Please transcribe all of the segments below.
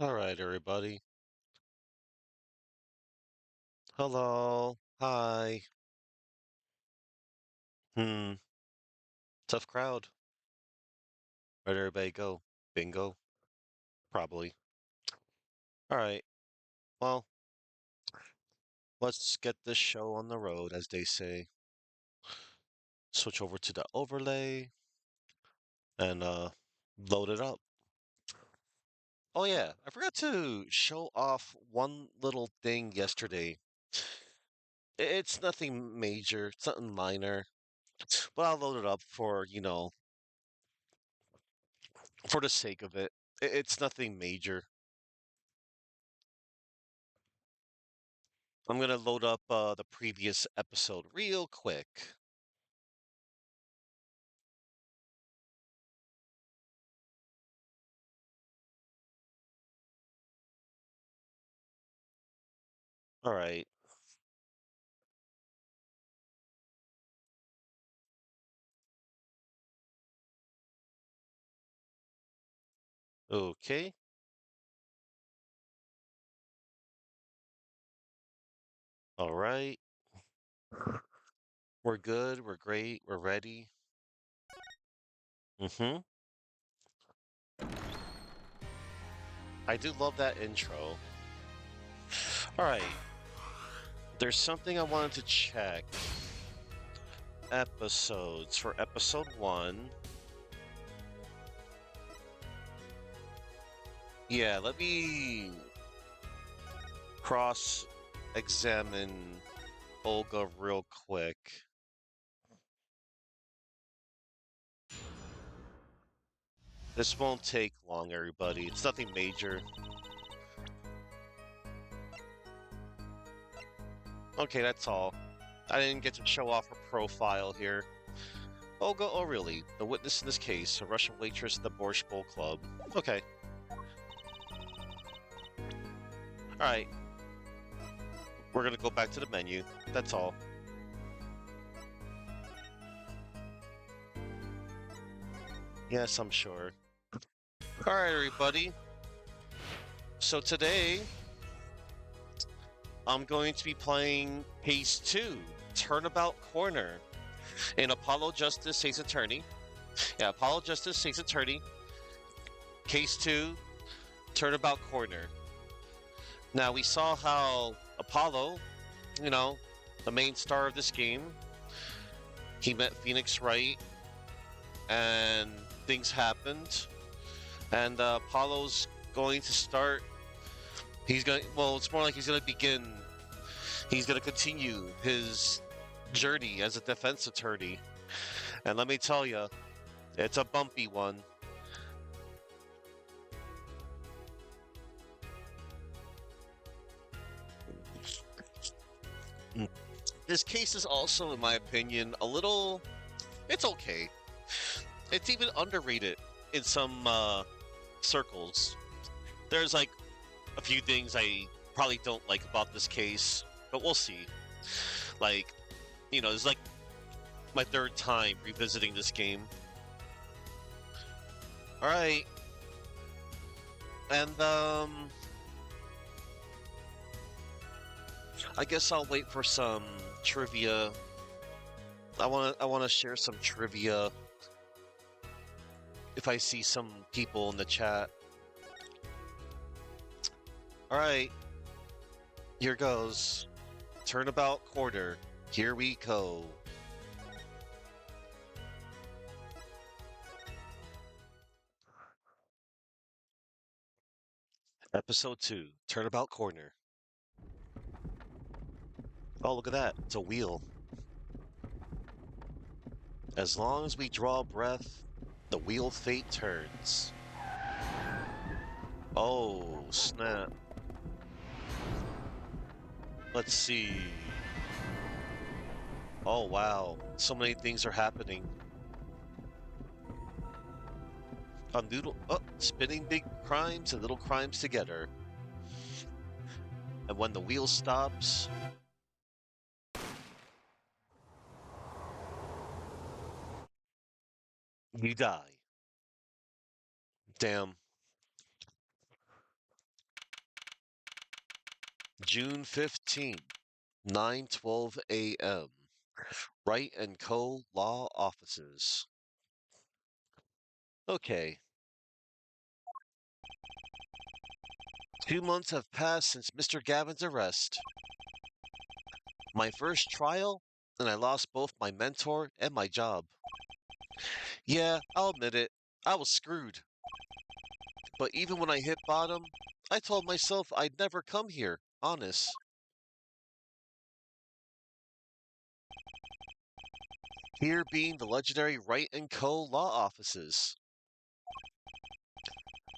All right, everybody. Hello. Hi. Hmm. Tough crowd. Where'd everybody go? Bingo? Probably. All right. Well, let's get this show on the road, as they say. Switch over to the overlay and load it up. Oh yeah, I forgot to show off one little thing yesterday. It's nothing major, it's something minor, but I'll load it up for the sake of it. It's nothing major. I'm gonna load up the previous episode real quick. All right. Okay. All right. We're good. We're great. We're ready. Mm-hmm. I do love that intro. All right. There's something I wanted to check. Episodes for episode 1. Yeah, let me cross-examine Olga real quick. This won't take long, everybody. It's nothing major. Okay, that's all. I didn't get to show off her profile here. Olga O'Reilly, the witness in this case, a Russian waitress at the Borscht Bowl Club. Okay, alright. We're gonna go back to the menu. That's all. Yes, I'm sure. Alright, everybody. So today, I'm going to be playing Case 2, Turnabout Corner, in Apollo Justice State's Attorney. Yeah, Apollo Justice State's Attorney. Case 2, Turnabout Corner. Now, we saw how Apollo, you know, the main star of this game, he met Phoenix Wright and things happened. And Apollo's going to start. He's going. Well, it's more like he's going to begin. He's going to continue his journey as a defense attorney. And let me tell you, it's a bumpy one. This case is also, in my opinion, a little. It's okay. It's even underrated in some circles. There's like a few things I probably don't like about this case, but we'll see. Like, it's like my third time revisiting this game. All right, and I guess I'll wait for some trivia. I want to share some trivia if I see some people in the chat. All right, here goes. Turnabout quarter. Here we go. Episode 2, Turnabout Corner. Oh, look at that. It's a wheel. As long as we draw breath, the wheel of fate turns. Oh, snap. Let's see. Oh, wow. So many things are happening. Spinning big crimes and little crimes together. And when the wheel stops, you die. Damn. June 15th, 9:12 a.m. Wright and Co. Law Offices. Okay, 2 months have passed since Mr. Gavin's arrest. My first trial, and I lost both my mentor and my job. Yeah, I'll admit it, I was screwed. But even when I hit bottom, I told myself I'd never come here, honest. Here being the legendary Wright and Co. Law Offices.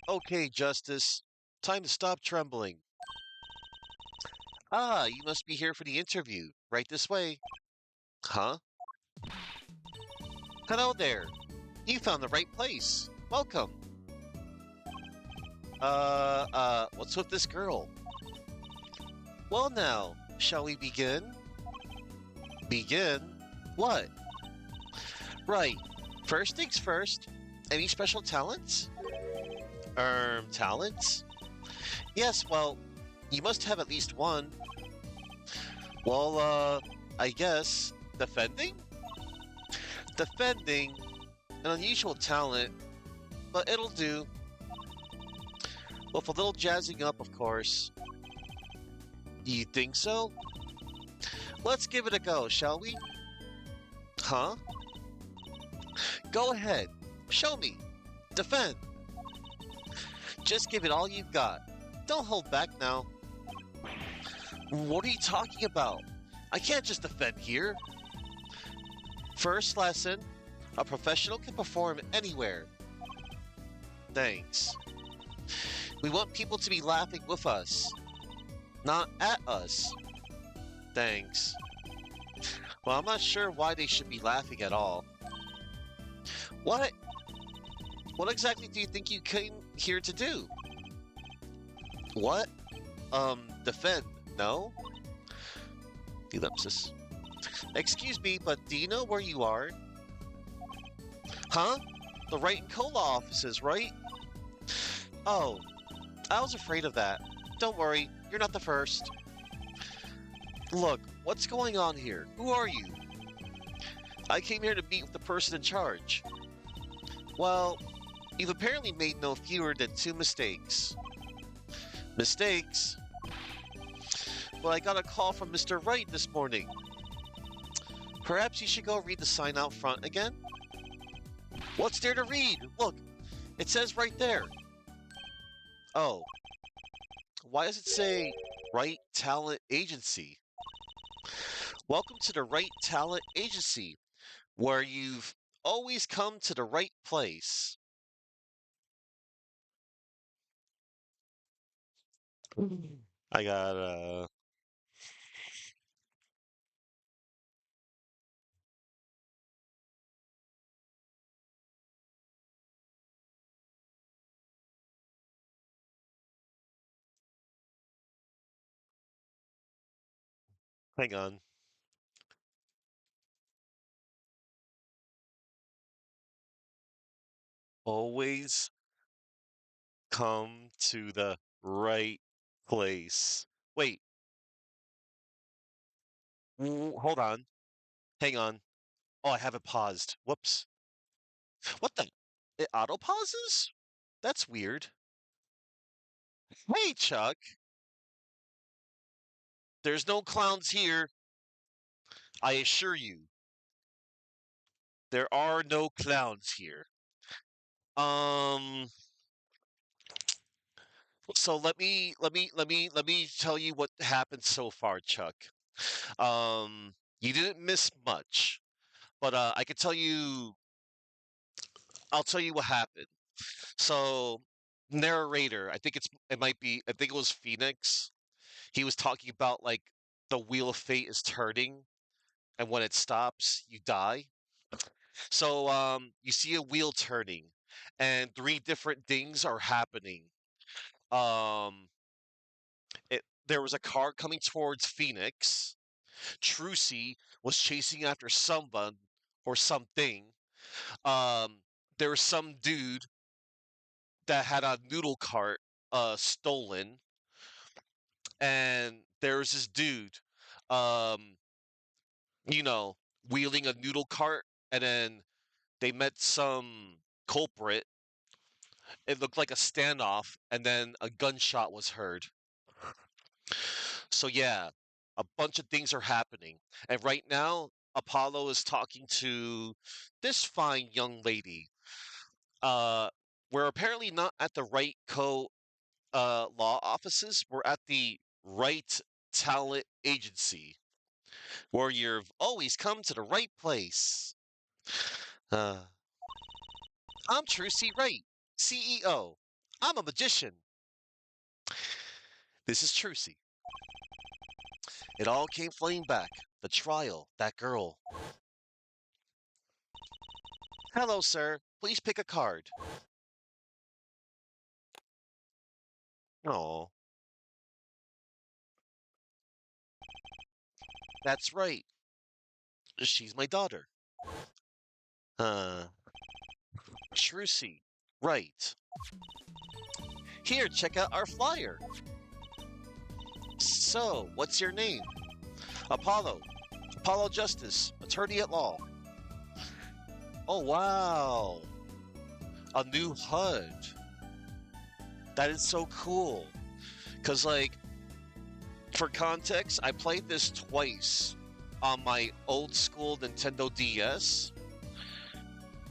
Okay, Justice, time to stop trembling. Ah, you must be here for the interview. Right this way. Huh? Hello there. You found the right place. Welcome. What's with this girl? Well now, shall we begin? Begin? What? Right. First things first. Any special talents? Talents? Yes, well, you must have at least one. Well, I guess defending? Defending, an unusual talent, but it'll do. With a little jazzing up, of course. You think so? Let's give it a go, shall we? Huh? Go ahead. Show me. Defend. Just give it all you've got. Don't hold back now. What are you talking about? I can't just defend here. First lesson, a professional can perform anywhere. Thanks. We want people to be laughing with us, not at us. Thanks. Well, I'm not sure why they should be laughing at all. What? What exactly do you think you came here to do? What? Defend, no? Ellipsis. Excuse me, but do you know where you are? Huh? The Wright and Cola offices, right? Oh, I was afraid of that. Don't worry, you're not the first. Look, what's going on here? Who are you? I came here to meet with the person in charge. Well, you've apparently made no fewer than 2 mistakes. Mistakes? Well, I got a call from Mr. Wright this morning. Perhaps you should go read the sign out front again? What's there to read? Look, it says right there. Oh, why does it say Wright Talent Agency? Welcome to the Wright Talent Agency, where you've always come to the right place. I got, hang on. Always come to the right place. Wait, hold on. Hang on. Oh, I have it paused. Whoops. What the? It auto pauses? That's weird. Hey, Chuck. There's no clowns here. I assure you, there are no clowns here. Um, so let me tell you what happened so far, Chuck. You didn't miss much, but I could tell you. I'll tell you what happened. So, narrator, it might be. I think it was Phoenix. He was talking about like the wheel of fate is turning, and when it stops, you die. So, you see a wheel turning, and three different things are happening. Um, there was a car coming towards Phoenix. Trucy was chasing after someone or something. Um, there was some dude that had a noodle cart stolen, and there's this dude, um, you know, wheeling a noodle cart, and then they met some culprit. It looked like a standoff, and then a gunshot was heard. So yeah, a bunch of things are happening. And right now, Apollo is talking to this fine young lady. Uh, we're apparently not at the right law offices. We're at the right talent agency, where you've always come to the right place. Uh, I'm Trucy Wright, CEO. I'm a magician. This is Trucy. It all came flooding back. The trial, that girl. Hello, sir. Please pick a card. Oh, that's right. She's my daughter. Uh, Trucy. Right. Here, check out our flyer. So, what's your name? Apollo. Apollo Justice, attorney at law. Oh, wow. A new HUD. That is so cool. Because, like, for context, I played this twice on my old school Nintendo DS.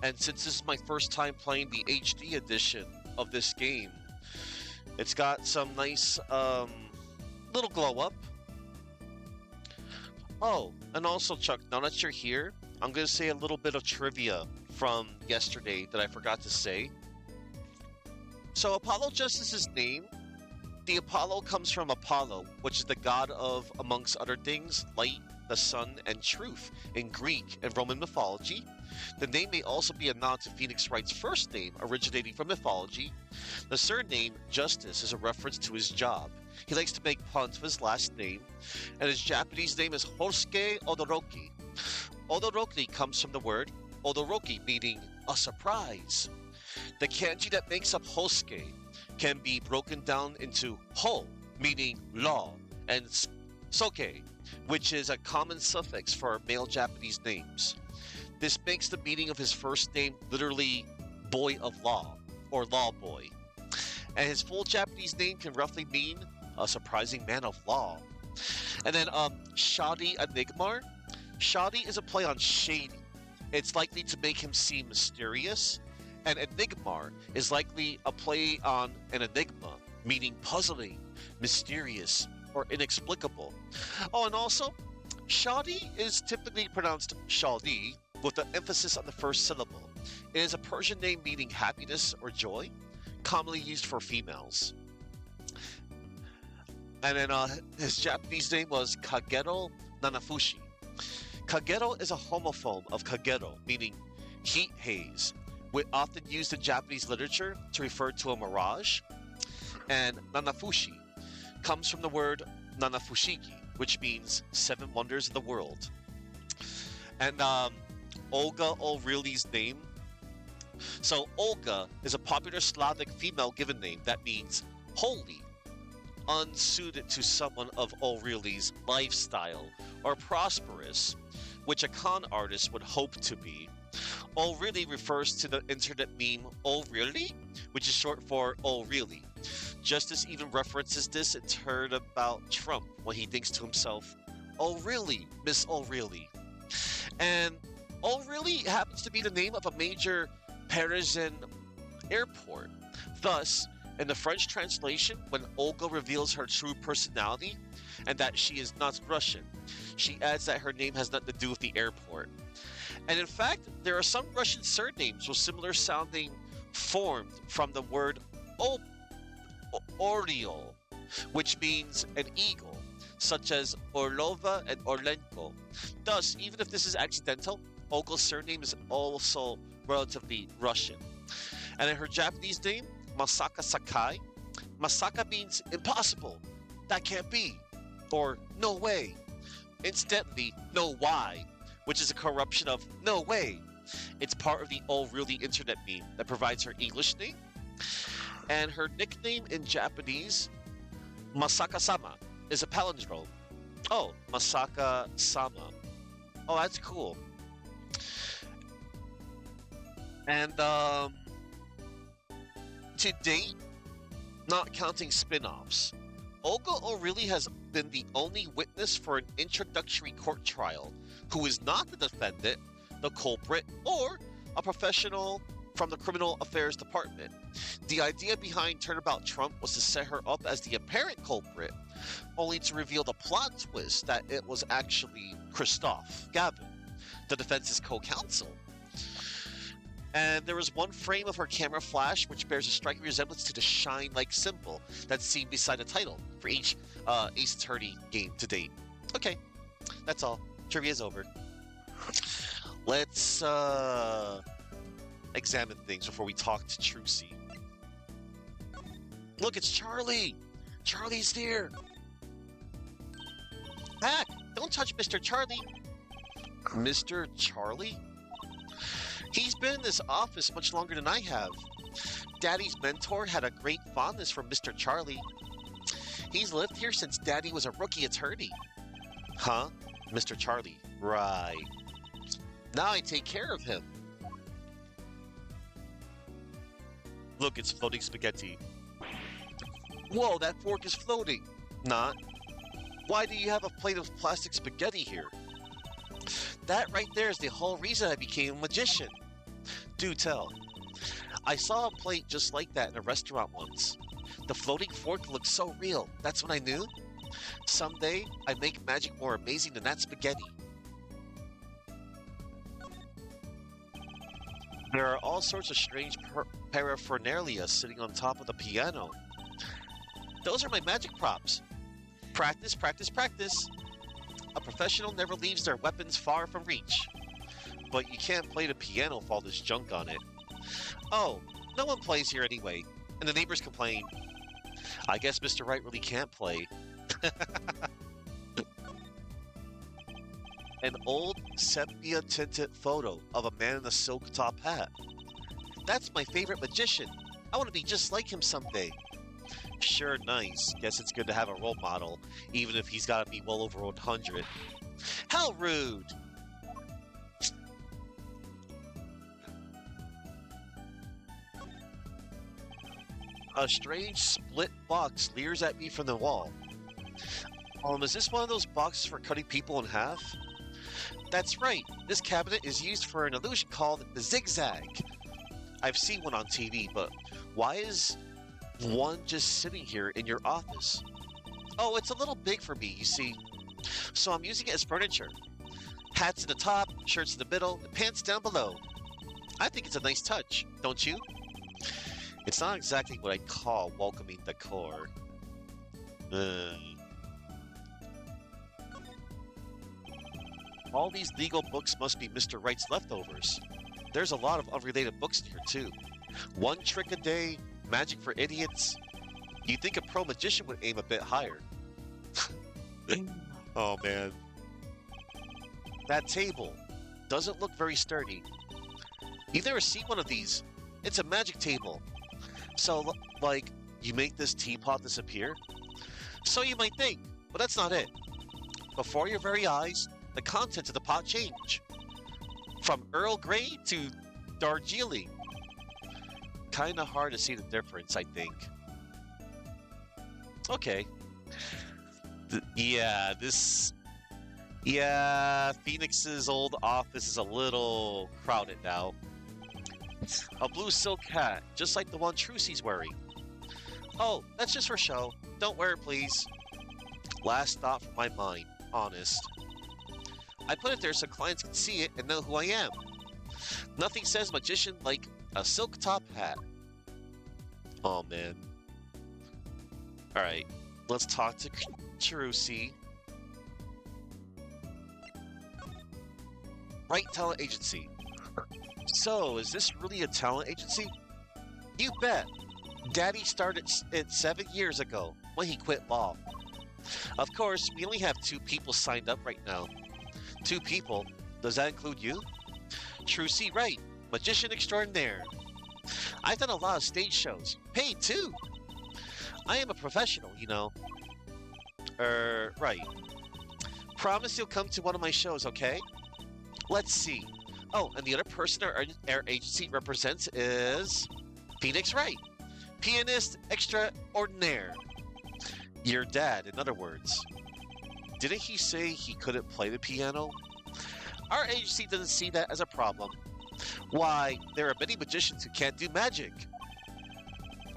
And since this is my first time playing the HD edition of this game, it's got some nice little glow up. Oh, and also, Chuck, now that you're here, I'm going to say a little bit of trivia from yesterday that I forgot to say. So, Apollo Justice's name, the Apollo comes from Apollo, which is the god of, amongst other things, light, the sun, and truth in Greek and Roman mythology. The name may also be a nod to Phoenix Wright's first name, originating from mythology. The surname, Justice, is a reference to his job. He likes to make puns with his last name, and his Japanese name is Hosuke Odoroki. Odoroki comes from the word Odoroki, meaning a surprise. The kanji that makes up Hosuke can be broken down into Ho, meaning law, and Soke, which is a common suffix for male Japanese names. This makes the meaning of his first name literally boy of law, or law boy. And his full Japanese name can roughly mean a surprising man of law. And then Shadi Enigmar. Shadi is a play on shady. It's likely to make him seem mysterious. And Enigmar is likely a play on an enigma, meaning puzzling, mysterious, or inexplicable. Oh, and also, Shadi is typically pronounced Shadi, with the emphasis on the first syllable. It is a Persian name meaning happiness or joy, commonly used for females. And then his Japanese name was Kagero Nanafushi. Kagero is a homophone of kagero, meaning heat haze, often used in Japanese literature to refer to a mirage. And Nanafushi comes from the word Nanafushiki, which means seven wonders of the world. And Olga O'Reilly's name. So Olga is a popular Slavic female given name that means holy, unsuited to someone of O'Reilly's lifestyle, or prosperous, which a con artist would hope to be. O'Reilly refers to the internet meme "Oh Really?", which is short for "Oh Really?". Justice even references this in Turnabout Trump when he thinks to himself, "Oh really, Miss O'Reilly?" And O'Reilly happens to be the name of a major Parisian airport. Thus, in the French translation, when Olga reveals her true personality and that she is not Russian, she adds that her name has nothing to do with the airport. And in fact, there are some Russian surnames with similar sounding formed from the word Oriol, which means an eagle, such as Orlova and Orlenko. Thus, even if this is accidental, Olga's surname is also relatively Russian. And in her Japanese name, Masaka Sakai, Masaka means impossible, that can't be, or no way. Incidentally, no why, which is a corruption of no way. It's part of the Oh Really internet meme that provides her English name. And her nickname in Japanese, Masaka-sama, is a palindrome. Oh, Masaka Sama. Oh, that's cool. And to date, not counting spin-offs, Olga O'Reilly has been the only witness for an introductory court trial who is not the defendant, the culprit, or a professional from the Criminal Affairs Department. The idea behind Turnabout Trump was to set her up as the apparent culprit, only to reveal the plot twist that it was actually Christoph Gavin, the defense's co-counsel. And there was one frame of her camera flash which bears a striking resemblance to the shine-like symbol that's seen beside the title for each Ace Attorney game to date. Okay, that's all. Trivia's over. Let's examine things before we talk to Trucy. Look, it's Charlie! Charlie's here! Back! Don't touch Mr. Charlie! Mr. Charlie? He's been in this office much longer than I have. Daddy's mentor had a great fondness for Mr. Charlie. He's lived here since Daddy was a rookie attorney. Huh? Mr. Charlie. Right. Now I take care of him. Look, it's floating spaghetti. Whoa, that fork is floating. Not. Why do you have a plate of plastic spaghetti here? That right there is the whole reason I became a magician. Do tell. I saw a plate just like that in a restaurant once. The floating fork looked so real. That's when I knew. Someday, I make magic more amazing than that spaghetti. There are all sorts of strange paraphernalia sitting on top of the piano. Those are my magic props. Practice, practice, practice. A professional never leaves their weapons far from reach. But you can't play the piano with all this junk on it. Oh, no one plays here anyway, and the neighbors complain. I guess Mr. Wright really can't play. An old sepia-tinted photo of a man in a silk top hat. That's my favorite magician. I want to be just like him someday. Sure, nice. Guess it's good to have a role model, even if he's got to be well over 100. How rude! A strange split box leers at me from the wall. Is this one of those boxes for cutting people in half? That's right. This cabinet is used for an illusion called the zigzag. I've seen one on TV, but why is one just sitting here in your office? Oh, it's a little big for me, you see. So I'm using it as furniture. Hats at the top, shirts in the middle, and pants down below. I think it's a nice touch, don't you? It's not exactly what I'd call welcoming decor. All these legal books must be Mr. Wright's leftovers. There's a lot of unrelated books in here, too. One trick a day, magic for idiots. You'd think a pro magician would aim a bit higher. Oh, man. That table doesn't look very sturdy. You've never seen one of these. It's a magic table. So, like, you make this teapot disappear? So you might think, but that's not it. Before your very eyes, the contents of the pot change. From Earl Grey to Darjeeling. Kinda hard to see the difference, I think. Okay. Yeah, Phoenix's old office is a little crowded now. A blue silk hat, just like the one Trucy's wearing. Oh, that's just for show. Don't wear it, please. Last thought from my mind, honest. I put it there so clients can see it and know who I am. Nothing says magician like a silk top hat. Oh, man. Alright, let's talk to Trucy. Right Talent Agency. So, is this really a talent agency? You bet. Daddy started it 7 years ago, when he quit law. Of course, we only have 2 people signed up right now. 2 people? Does that include you? Trucy Wright, magician extraordinaire. I've done a lot of stage shows. Paid too. I am a professional, you know. Right. Promise you'll come to one of my shows, okay? Let's see. Oh, and the other person our agency represents is Phoenix Wright, pianist extraordinaire. Your dad, in other words. Didn't he say he couldn't play the piano? Our agency doesn't see that as a problem. Why, there are many magicians who can't do magic.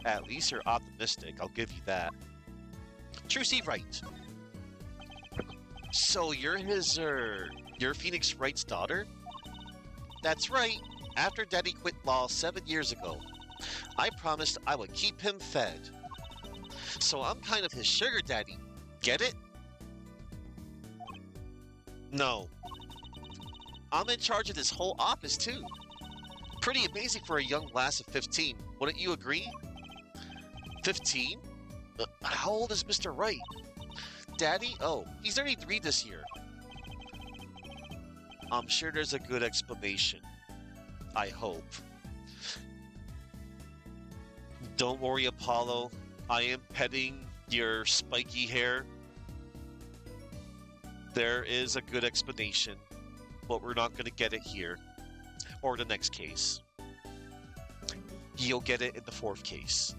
At least you're optimistic, I'll give you that. Trucy Wright. So you're Phoenix Wright's daughter? That's right. After Daddy quit law 7 years ago, I promised I would keep him fed. So I'm kind of his sugar daddy. Get it? No. I'm in charge of this whole office, too. Pretty amazing for a young lass of 15. Wouldn't you agree? 15? How old is Mr. Wright? Daddy? Oh, he's 33 this year. I'm sure there's a good explanation. I hope. Don't worry, Apollo. I am petting your spiky hair. There is a good explanation, but we're not going to get it here or the next case. You'll get it in the fourth case.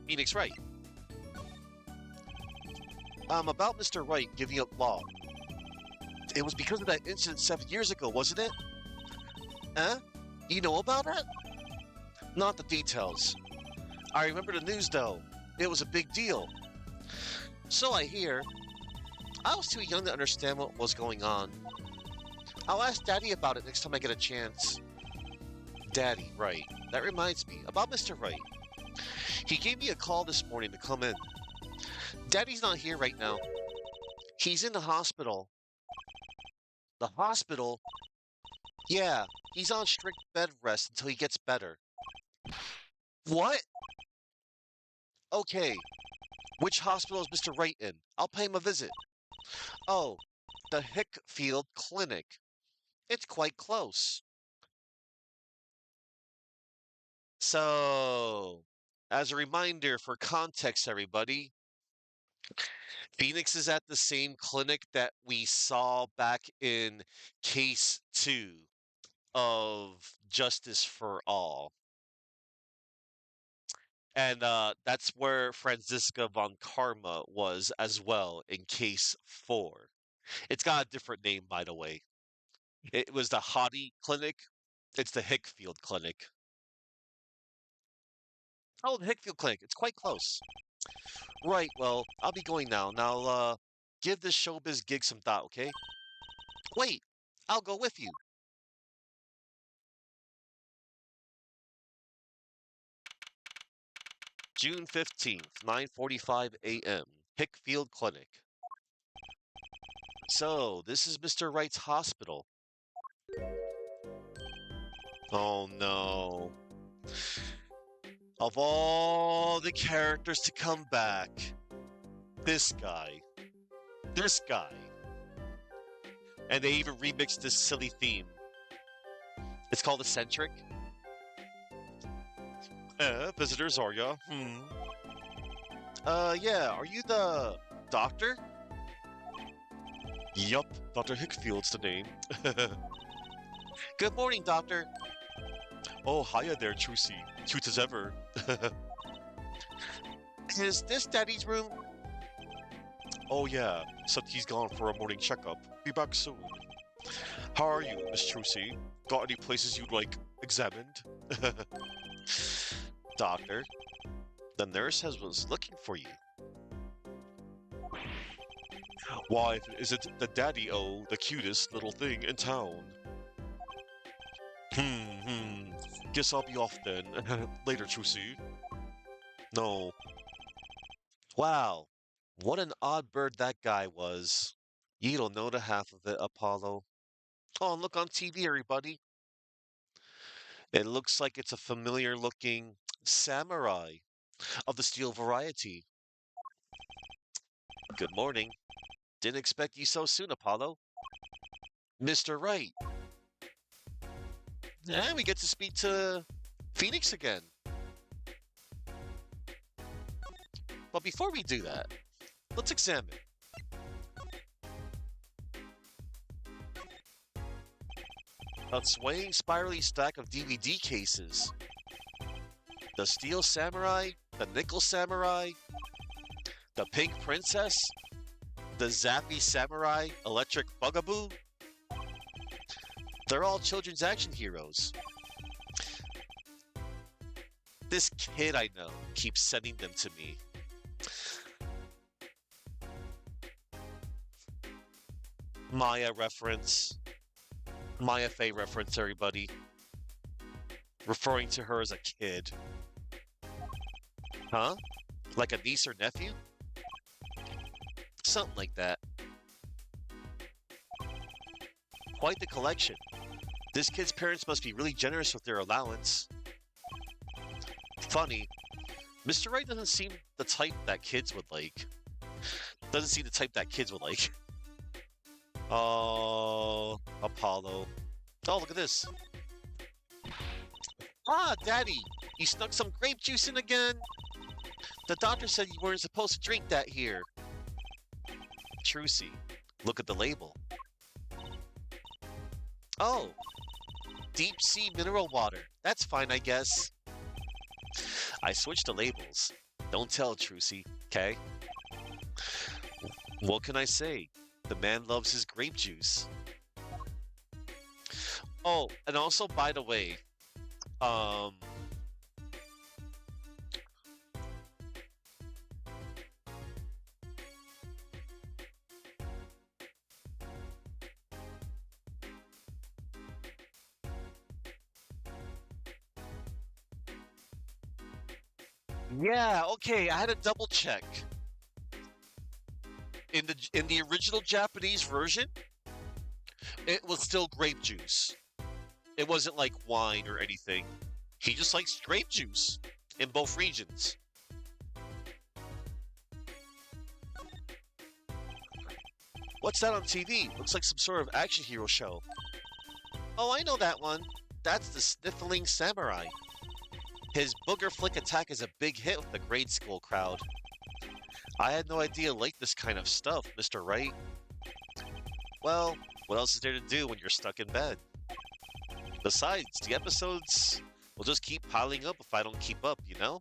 Phoenix Wright. About Mr. Wright giving up law. It was because of that incident 7 years ago, wasn't it? Huh? You know about it? Not the details. I remember the news, though. It was a big deal. So I hear. I was too young to understand what was going on. I'll ask Daddy about it next time I get a chance. Daddy, right. That reminds me, about Mr. Wright. He gave me a call this morning to come in. Daddy's not here right now. He's in the hospital. The hospital? Yeah, he's on strict bed rest until he gets better. What? Okay. Which hospital is Mr. Wright in? I'll pay him a visit. Oh, the Hickfield Clinic. It's quite close. So, as a reminder for context, everybody, Phoenix is at the same clinic that we saw back in case 2 of Justice for All. And that's where Franziska von Karma was as well in case 4. It's got a different name, by the way. It was the Hottie Clinic. It's the Hickfield Clinic. Oh, the Hickfield Clinic. It's quite close. Right, well, I'll be going now. Now, give this showbiz gig some thought, okay? Wait, I'll go with you. June 15th, 9:45 a.m. Hickfield Clinic. So, this is Mr. Wright's hospital. Oh no. Of all the characters to come back, this guy. This guy. And they even remixed this silly theme. It's called Eccentric. Visitors, are ya? Yeah, are you the doctor? Yup, Dr. Hickfield's the name. Good morning, doctor. Oh, hiya there, Trucy. Cute as ever. Is this Daddy's room? Oh yeah, except he's gone for a morning checkup. Be back soon. How are you, Miss Trucy? Got any places you'd like examined? Doctor, the nurse was looking for you. Why, isn't the daddy-o the cutest little thing in town? Guess I'll be off then. Later, Trucy. No. Wow, what an odd bird that guy was. You don't know the half of it, Apollo. Oh, and look on TV, everybody. It looks like it's a familiar looking samurai of the steel variety. Good morning. Didn't expect you so soon, Apollo. Mr. Wright. And we get to speak to Phoenix again. But before we do that, let's examine a swaying spirally stack of DVD cases. The Steel Samurai, the Nickel Samurai, the Pink Princess, the Zappy Samurai Electric Bugaboo. They're all children's action heroes. This kid I know keeps sending them to me. Maya reference. Maya Fey reference, everybody. Referring to her as a kid. Huh? Like a niece or nephew? Something like that. Quite the collection. This kid's parents must be really generous with their allowance. Funny, Mr. Wright doesn't seem the type that kids would like. Doesn't seem the type that kids would like. Oh, Apollo. Oh, look at this. Ah, Daddy, you snuck some grape juice in again? The doctor said you weren't supposed to drink that here. Trucy, look at the label. Oh, deep sea mineral water. That's fine, I guess. I switched the labels. Don't tell, Trucy, okay? What can I say? The man loves his grape juice. Oh, and also, by the way, yeah, okay, I had to double check. In the original Japanese version, it was still grape juice. It wasn't like wine or anything. He just likes grape juice in both regions. What's that on TV? Looks like some sort of action hero show. Oh, I know that one. That's the Sniffling Samurai. His booger flick attack is a big hit with the grade school crowd. I had no idea you liked this kind of stuff, Mr. Wright. Well, what else is there to do when you're stuck in bed? Besides, the episodes will just keep piling up if I don't keep up, you know?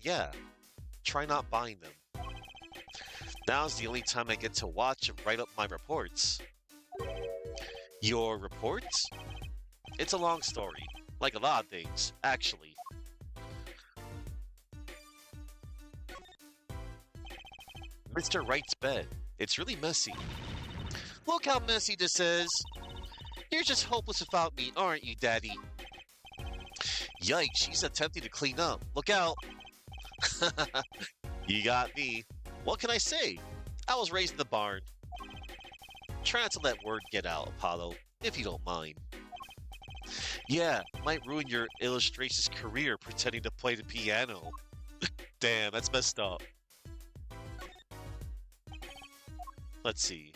Yeah. Try not buying them. Now's the only time I get to watch and write up my reports. Your reports? It's a long story. Like a lot of things, actually. Mr. Wright's bed. It's really messy. Look how messy this is. You're just hopeless without me, aren't you, Daddy? Yikes, she's attempting to clean up. Look out. You got me. What can I say? I was raised in the barn. Try not to let word get out, Apollo, if you don't mind. Yeah, might ruin your illustrations career pretending to play the piano. Damn, that's messed up. Let's see.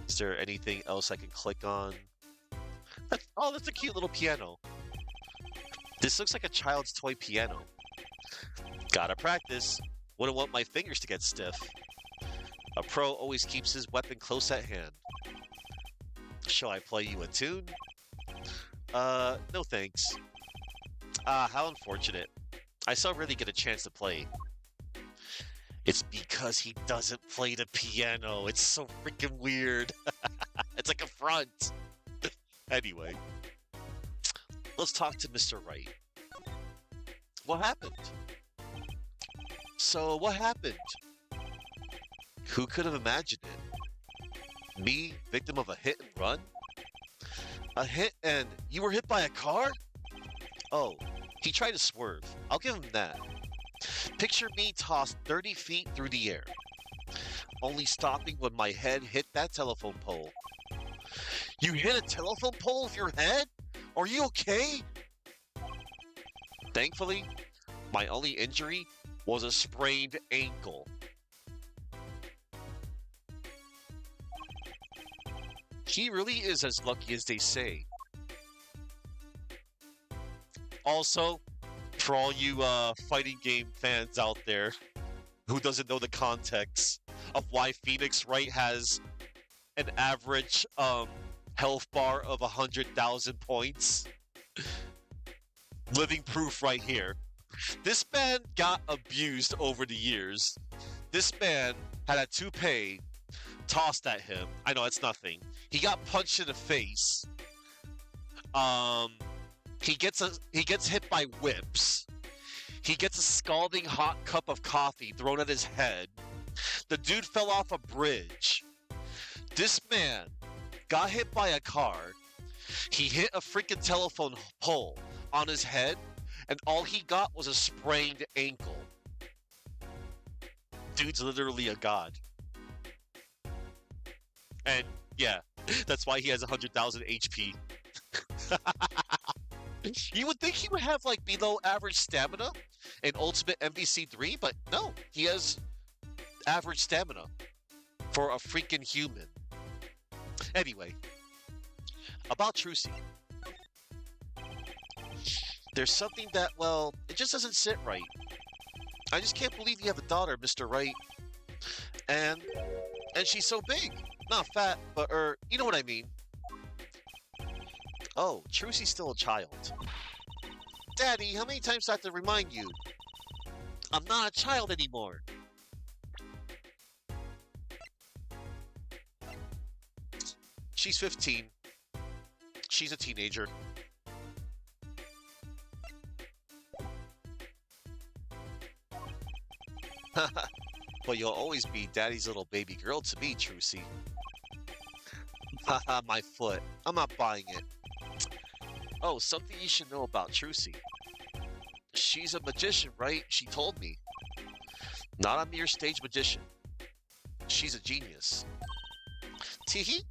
Is there anything else I can click on? Oh, that's a cute little piano. This looks like a child's toy piano. Gotta practice. Wouldn't want my fingers to get stiff. A pro always keeps his weapon close at hand. Shall I play you a tune? No thanks. Ah, how unfortunate. I still really get a chance to play. It's because he doesn't play the piano. It's so freaking weird. It's like a front. Anyway, let's talk to Mr. Wright. What happened? So, what happened? Who could have imagined it? Me, victim of a hit and run? A hit and you were hit by a car? Oh, he tried to swerve. I'll give him that. Picture me tossed 30 feet through the air, only stopping when my head hit that telephone pole. You hit a telephone pole with your head? Are you okay? Thankfully, my only injury was a sprained ankle. He really is as lucky as they say. Also, For all you fighting game fans out there who doesn't know the context of why Phoenix Wright has an average health bar of 100,000 points, living proof right here. This man got abused over the years. This man had a toupee tossed at him. I know it's nothing. He got punched in the face. Um, he gets hit by whips. He gets a scalding hot cup of coffee thrown at his head. The dude fell off a bridge. This man got hit by a car. He hit a freaking telephone pole on his head, and all he got was a sprained ankle. Dude's literally a god. And yeah, that's why he has 100,000 HP. You would think he would have like below average stamina in Ultimate MVC 3, but no, he has average stamina for a freaking human. Anyway, about Trucy. There's something that, well, it just doesn't sit right. I just can't believe you have a daughter, Mr. Wright. And she's so big. Not fat, but, you know what I mean. Oh, Trucy's still a child. Daddy, how many times do I have to remind you? I'm not a child anymore. She's 15. She's a teenager. But you'll always be Daddy's little baby girl to me, Trucy. Haha, my foot. I'm not buying it. Oh, something you should know about Trucy. She's a magician, right? She told me. Not a mere stage magician. She's a genius. Teehee?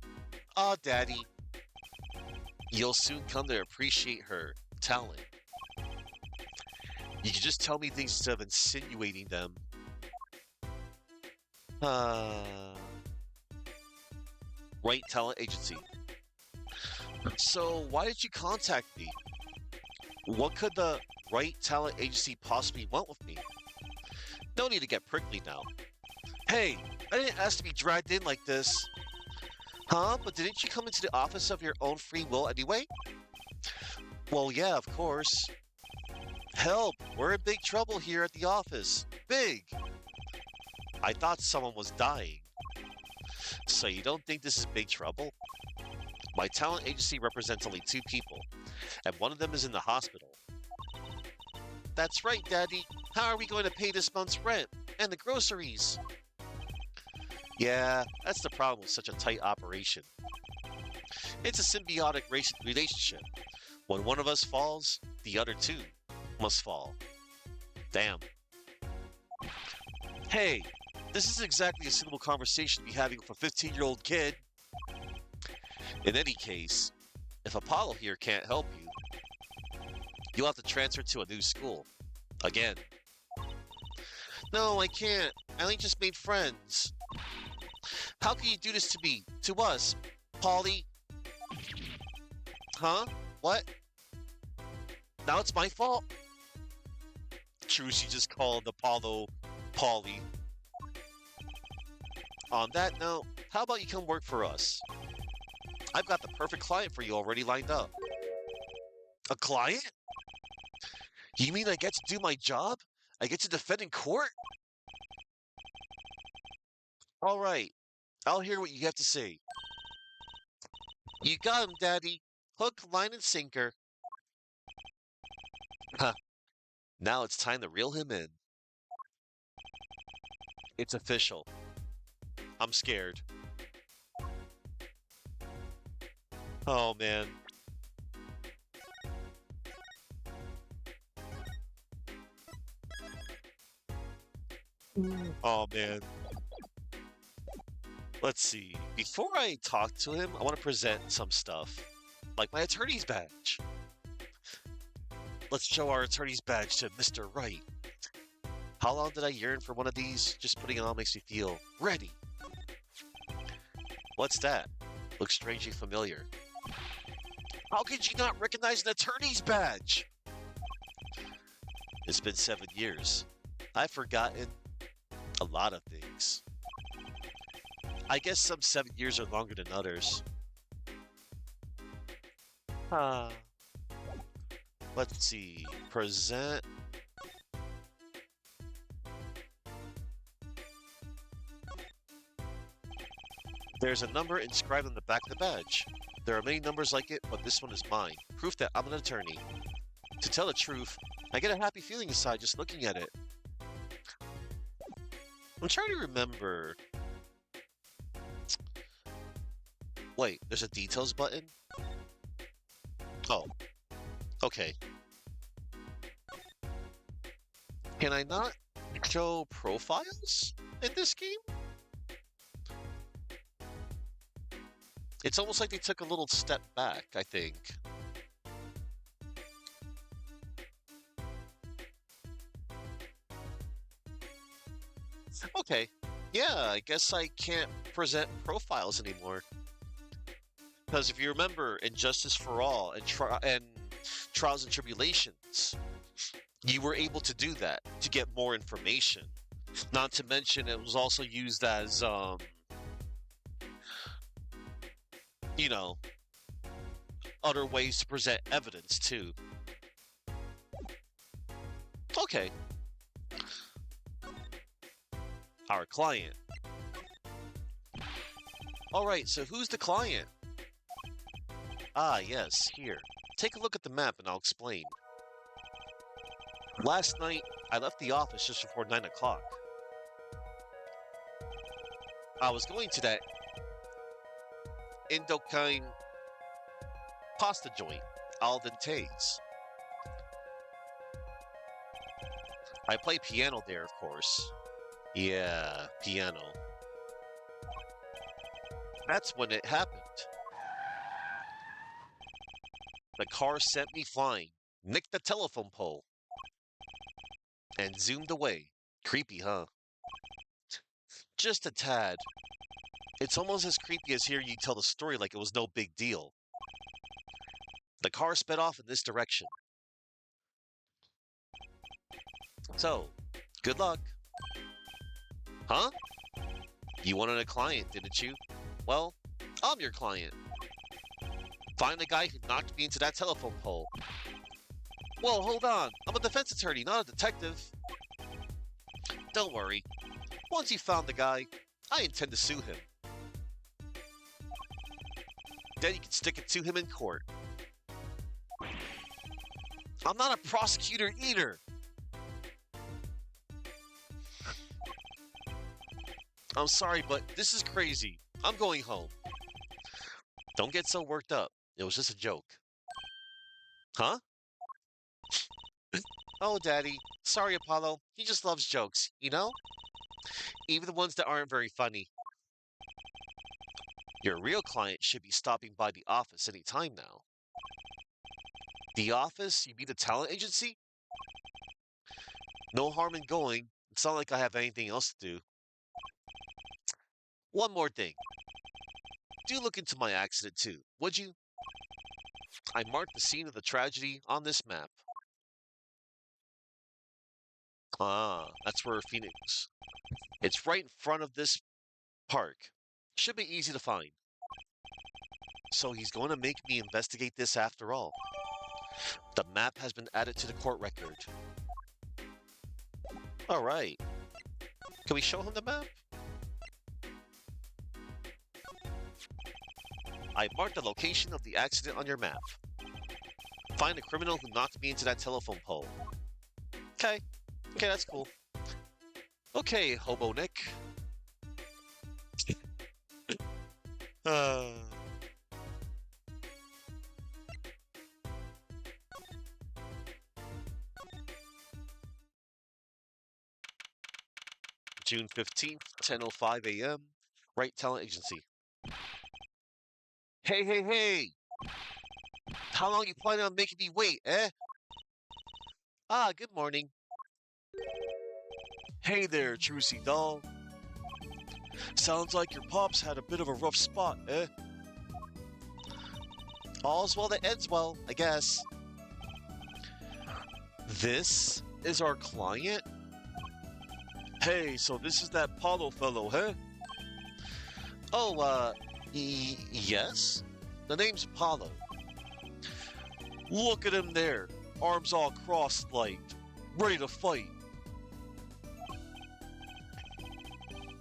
Aw, Daddy. You'll soon come to appreciate her talent. You can just tell me things instead of insinuating them. Right Talent Agency. So, why did you contact me? What could the Right Talent Agency possibly want with me? No need to get prickly now. Hey, I didn't ask to be dragged in like this. Huh? But didn't you come into the office of your own free will anyway? Well, yeah, of course. Help! We're in big trouble here at the office. Big! I thought someone was dying. So you don't think this is big trouble? My talent agency represents only 2 people, and one of them is in the hospital. That's right, Daddy. How are we going to pay this month's rent and the groceries? Yeah, that's the problem with such a tight operation. It's a symbiotic relationship. When one of us falls, the other 2 must fall. Damn. Hey, this is exactly a suitable conversation to be having with a 15-year-old kid. In any case, if Apollo here can't help you, you'll have to transfer to a new school. Again. No, I can't. I only just made friends. How can you do this to me? To us? Polly? Huh? What? Now it's my fault? True, she just called Apollo Polly. On that note, how about you come work for us? I've got the perfect client for you already lined up. A client? You mean I get to do my job? I get to defend in court? All right. I'll hear what you have to say. You got him, Daddy. Hook, line, and sinker. Huh. Now it's time to reel him in. It's official. I'm scared. Oh, man. Oh, man. Let's see. Before I talk to him, I want to present some stuff. Like my attorney's badge. Let's show our attorney's badge to Mr. Wright. How long did I yearn for one of these? Just putting it on makes me feel ready. What's that? Looks strangely familiar. How could you not recognize an attorney's badge? It's been 7 years. I've forgotten a lot of things. I guess some 7 years are longer than others. Uh, let's see. Present. There's a number inscribed on the back of the badge. There are many numbers like it, but this one is mine. Proof that I'm an attorney. To tell the truth, I get a happy feeling inside just looking at it. I'm trying to remember. Wait, there's a details button? Oh, okay. Can I not show profiles in this game? It's almost like they took a little step back, I think. Okay. Yeah, I guess I can't present profiles anymore. Because if you remember in Justice for All and Trials and Tribulations, you were able to do that to get more information. Not to mention it was also used as you know, other ways to present evidence too. Okay. Our client. Alright, so who's the client? Ah, yes, here. Take a look at the map and I'll explain. Last night, I left the office just before 9 o'clock. I was going to that Indochine pasta joint, al dente's. I play piano there, of course. Yeah, piano. That's when it happened. The car sent me flying, nicked the telephone pole, and zoomed away. Creepy, huh? Just a tad. It's almost as creepy as hearing you tell the story like it was no big deal. The car sped off in this direction. So, good luck. Huh? You wanted a client, didn't you? Well, I'm your client. Find the guy who knocked me into that telephone pole. Whoa, hold on. I'm a defense attorney, not a detective. Don't worry. Once you found the guy, I intend to sue him. Then you can stick it to him in court. I'm not a prosecutor either. I'm sorry, but this is crazy. I'm going home. Don't get so worked up. It was just a joke. Huh? Oh, Daddy. Sorry, Apollo. He just loves jokes, you know? Even the ones that aren't very funny. Your real client should be stopping by the office any time now. The office? You mean the talent agency? No harm in going. It's not like I have anything else to do. One more thing. Do look into my accident too, would you? I marked the scene of the tragedy on this map. Ah, that's where Phoenix. It's right in front of this park. Should be easy to find. So he's going to make me investigate this after all. The map has been added to the court record. All right. Can we show him the map? I marked the location of the accident on your map. Find the criminal who knocked me into that telephone pole. Okay. Okay, that's cool. Okay, Hobo Nick. uh... June 15th, 10:05 a.m. Right Talent Agency. Hey, hey, hey! How long you planning on making me wait, eh? Ah, good morning. Hey there, Trucy doll. Sounds like your pops had a bit of a rough spot, eh? All's well that ends well, I guess. This is our client? Hey, so this is that Paulo fellow, huh? Oh, yes? The name's Apollo. Look at him there, arms all crossed like, ready to fight.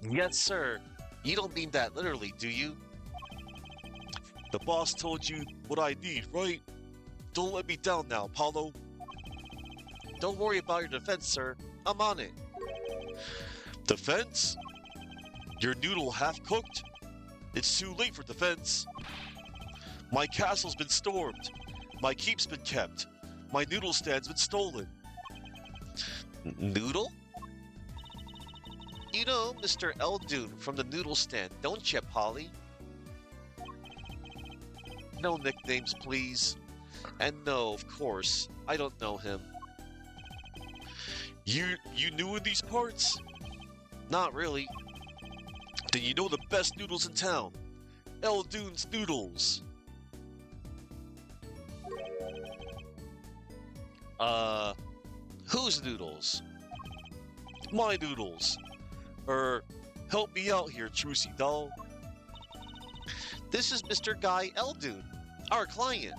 Yes, sir. You don't mean that literally, do you? The boss told you what I need, right? Don't let me down now, Apollo. Don't worry about your defense, sir. I'm on it. Defense? Your noodle half cooked? It's too late for defense. My castle's been stormed. My keep's been kept. My noodle stand's been stolen. Noodle? You know Mr. Eldoon from the noodle stand, don't you, Polly? No nicknames, please. And no, of course, I don't know him. You new in these parts? Not really. Then you know the best noodles in town. Eldoon's Noodles. Whose noodles? My noodles. Help me out here, Trucy doll. This is Mr. Guy Eldoon, our client.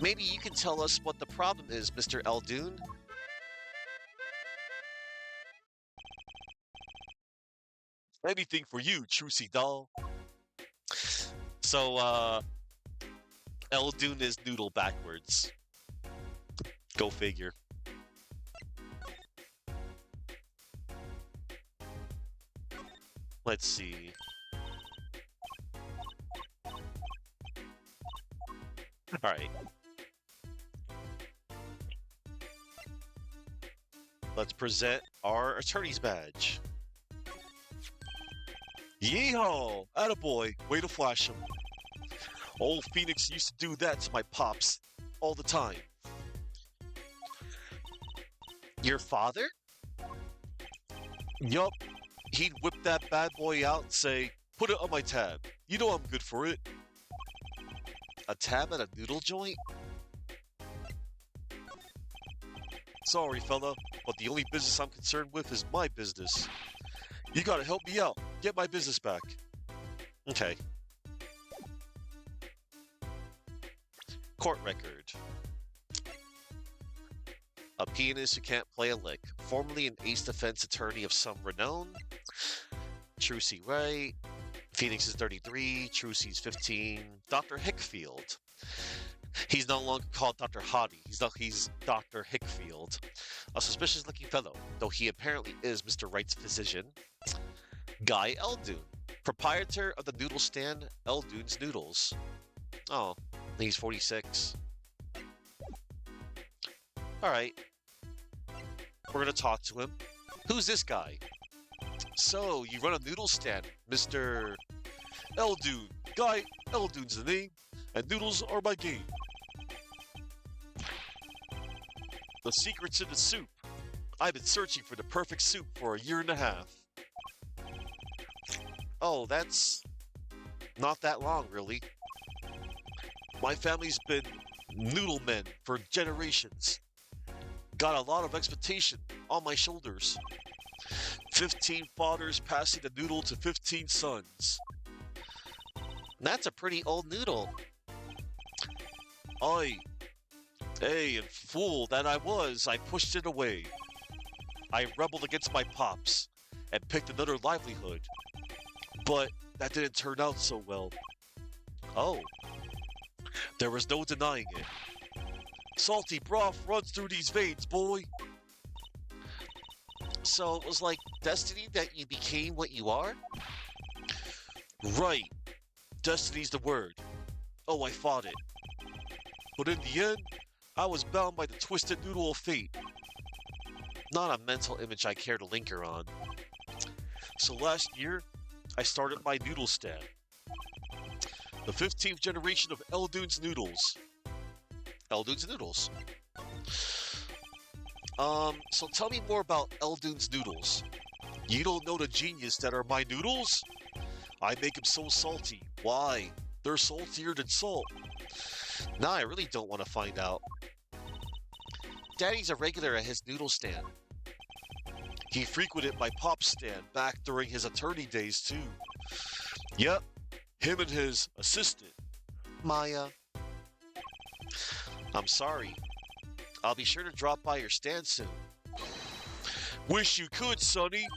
Maybe you can tell us what the problem is, Mr. Eldoon. Anything for you, Trucy doll. So, Eldoon is noodle backwards. Go figure. Let's see. Alright. Let's present our attorney's badge. Yeehaw! Attaboy! Way to flash him. Old Phoenix used to do that to my pops. All the time. Your father? Yup. He'd whip that bad boy out and say, put it on my tab. You know I'm good for it. A tab at a noodle joint? Sorry, fella, but the only business I'm concerned with is my business. You gotta help me out. Get my business back. Okay. Court record. A pianist who can't play a lick. Formerly an ace defense attorney of some renown. Trucy Wright. Phoenix is 33. Trucy's 15. Dr. Hickfield. He's no longer called Dr. Hottie. He's Dr. Hickfield. A suspicious-looking fellow, though he apparently is Mr. Wright's physician. Guy Eldoon. Proprietor of the noodle stand, Eldoon's Noodles. Oh, he's 46. Alright. We're gonna talk to him. Who's this guy? So, you run a noodle stand, Mr. Eldoon. Guy Eldoon's the name, and noodles are my game. The secret's in the soup. I've been searching for the perfect soup for a year and a half. Oh, that's not that long, really. My family's been noodle men for generations. Got a lot of expectation on my shoulders. 15 fathers passing the noodle to 15 sons. That's a pretty old noodle. Hey, and fool that I was, I pushed it away. I rebelled against my pops and picked another livelihood. But that didn't turn out so well. Oh, there was no denying it. Salty broth runs through these veins, boy. So it was like destiny that you became what you are? Right. Destiny's the word. Oh, I fought it. But in the end, I was bound by the twisted noodle of fate. Not a mental image I care to linger on. So last year, I started my noodle stand. The 15th generation of Eldoon's Noodles. Eldoon's Noodles. So tell me more about Eldoon's Noodles. You don't know the genius that are my noodles? I make them so salty. Why? They're saltier than salt. Now I really don't want to find out. Daddy's a regular at his noodle stand. He frequented my pop stand back during his attorney days, too. Yep, him and his assistant, Maya. I'm sorry. I'll be sure to drop by your stand soon. Wish you could, Sonny.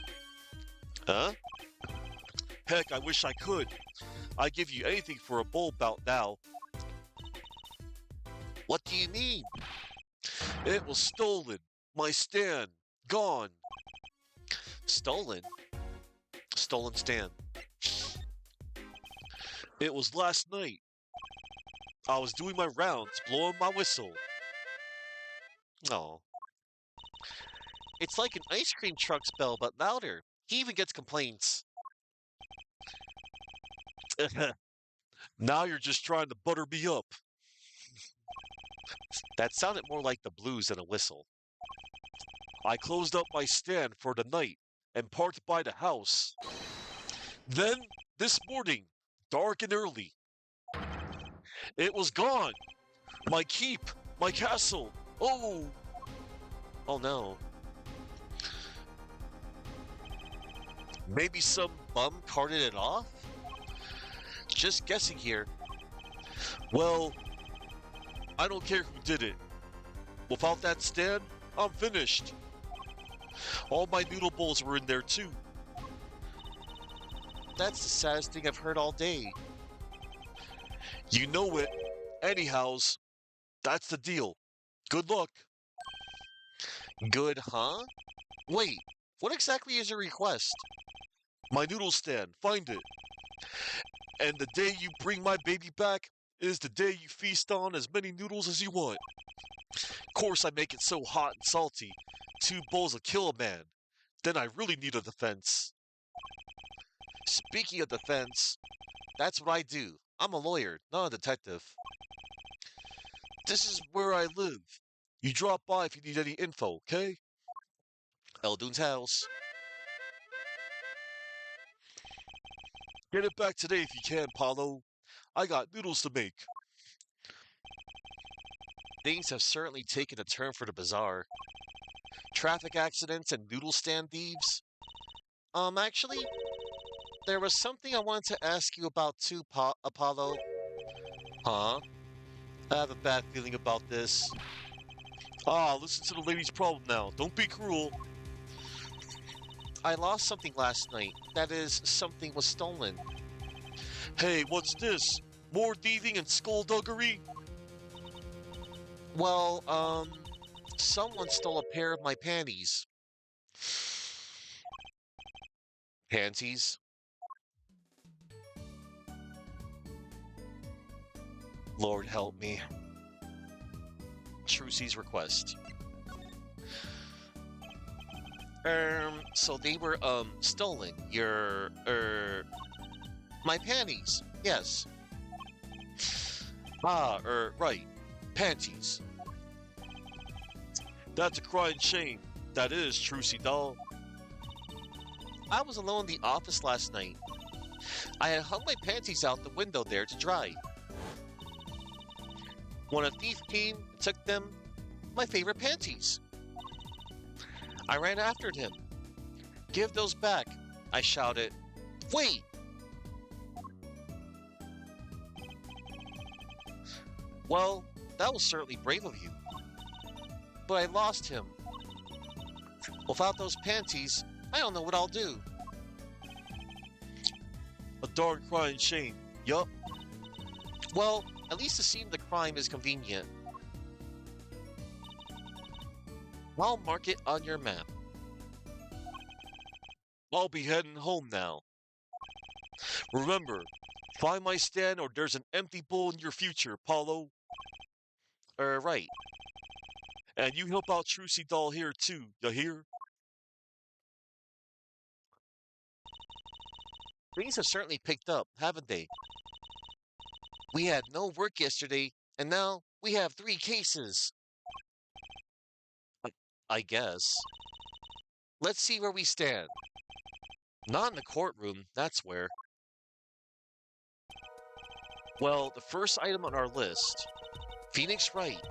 Huh? Heck, I wish I could. I'd give you anything for a bowl bout now. What do you mean? It was stolen. My stand. Gone. Stolen? Stolen stand. It was last night. I was doing my rounds, blowing my whistle. Oh. It's like an ice cream truck's bell, but louder. He even gets complaints. Now you're just trying to butter me up. That sounded more like the blues than a whistle. I closed up my stand for the night and parked by the house. Then, this morning, dark and early, it was gone. My keep, my castle. Oh. Oh no. Maybe some bum carted it off? Just guessing here. Well, I don't care who did it. Without that stand, I'm finished. All my noodle bowls were in there too. That's the saddest thing I've heard all day. You know it. Anyhows, that's the deal. Good luck. Good, huh? Wait, what exactly is your request? My noodle stand, find it. And the day you bring my baby back is the day you feast on as many noodles as you want. Of course, I make it so hot and salty. 2 bowls will kill a man. Then I really need a defense. Speaking of defense, that's what I do. I'm a lawyer, not a detective. This is where I live. You drop by if you need any info, okay? Eldun's house. Get it back today if you can, Paulo. I got noodles to make. Things have certainly taken a turn for the bizarre. Traffic accidents and noodle stand thieves. Actually, there was something I wanted to ask you about too, Apollo. Huh? I have a bad feeling about this. Listen to the lady's problem now. Don't be cruel. I lost something last night. That is, something was stolen. Hey, what's this? More thieving and skullduggery? Well, someone stole a pair of my panties. Panties? Lord help me. Trucy's request. So they were, stolen. My panties. Yes. Right. Panties. That's a crying shame. That is, Trucy doll. I was alone in the office last night. I had hung my panties out the window there to dry. When a thief came and took them, my favorite panties. I ran after him. Give those back, I shouted. Wait! Well, that was certainly brave of you. But I lost him. Without those panties, I don't know what I'll do. A darn crying shame. Yup. Well, at least it seems the crime is convenient. I'll mark it on your map. I'll be heading home now. Remember, find my stand or there's an empty bowl in your future, Paulo. Right. And you help out Trucy doll here too, you hear? Things have certainly picked up, haven't they? We had no work yesterday, and now we have 3 cases. I I guess. Let's see where we stand. Not in the courtroom, that's where. Well, the first item on our list. Phoenix Wright.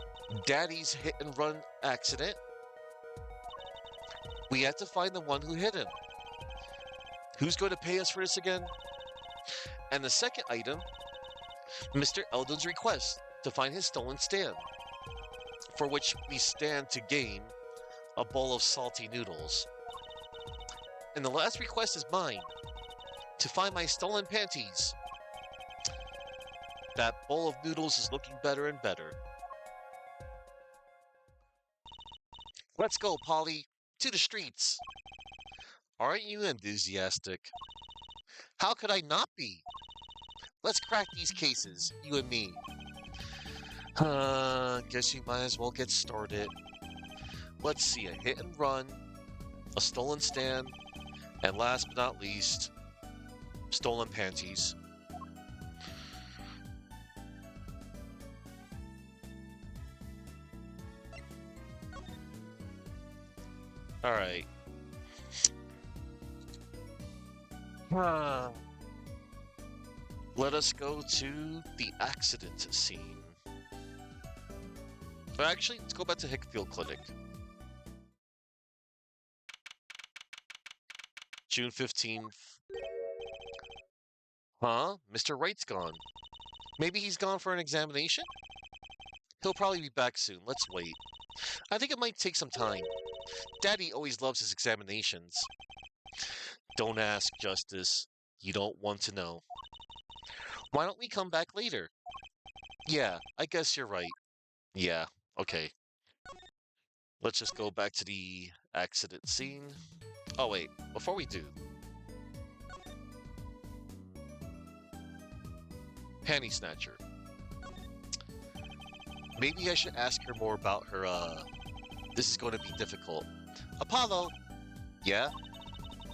Daddy's hit and run accident. We have to find the one who hit him. Who's going to pay us for this again? And the second item, Mr. Eldon's request to find his stolen stand, for which we stand to gain a bowl of salty noodles. And the last request is mine, to find my stolen panties. That bowl of noodles is looking better and better. Let's go, Polly, to the streets. Aren't you enthusiastic? How could I not be? Let's crack these cases, you and me. Guess you might as well get started. Let's see, a hit and run, a stolen stand, and last but not least, stolen panties. Alright. Let us go to the accident scene. Actually, let's go back to Hickfield Clinic. June 15th. Huh? Mr. Wright's gone. Maybe he's gone for an examination? He'll probably be back soon. Let's wait. I think it might take some time. Daddy always loves his examinations. Don't ask, Justice. You don't want to know. Why don't we come back later? Yeah, I guess you're right. Yeah, okay. Let's just go back to the accident scene. Oh, wait, before we do. Panty Snatcher. Maybe I should ask her more about her, This is going to be difficult. Apollo! Yeah?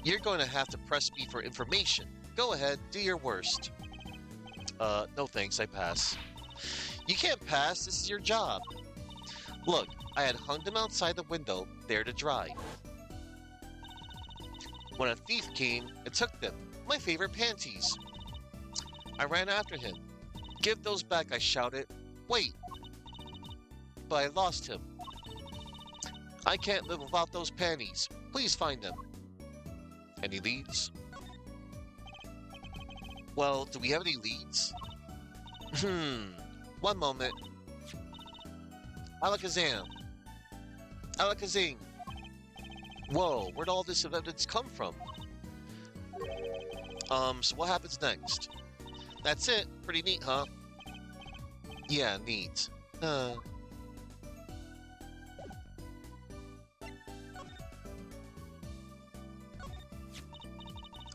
You're going to have to press me for information. Go ahead, do your worst. No thanks, I pass. You can't pass, this is your job. Look, I had hung them outside the window, there to dry. When a thief came and took them, my favorite panties. I ran after him. Give those back, I shouted. Wait! But I lost him. I can't live without those panties. Please find them. Any leads? Well, do we have any leads? One moment. Alakazam. Alakazing. Whoa, where'd all this evidence come from? So what happens next? That's it. Pretty neat, huh? Yeah, neat.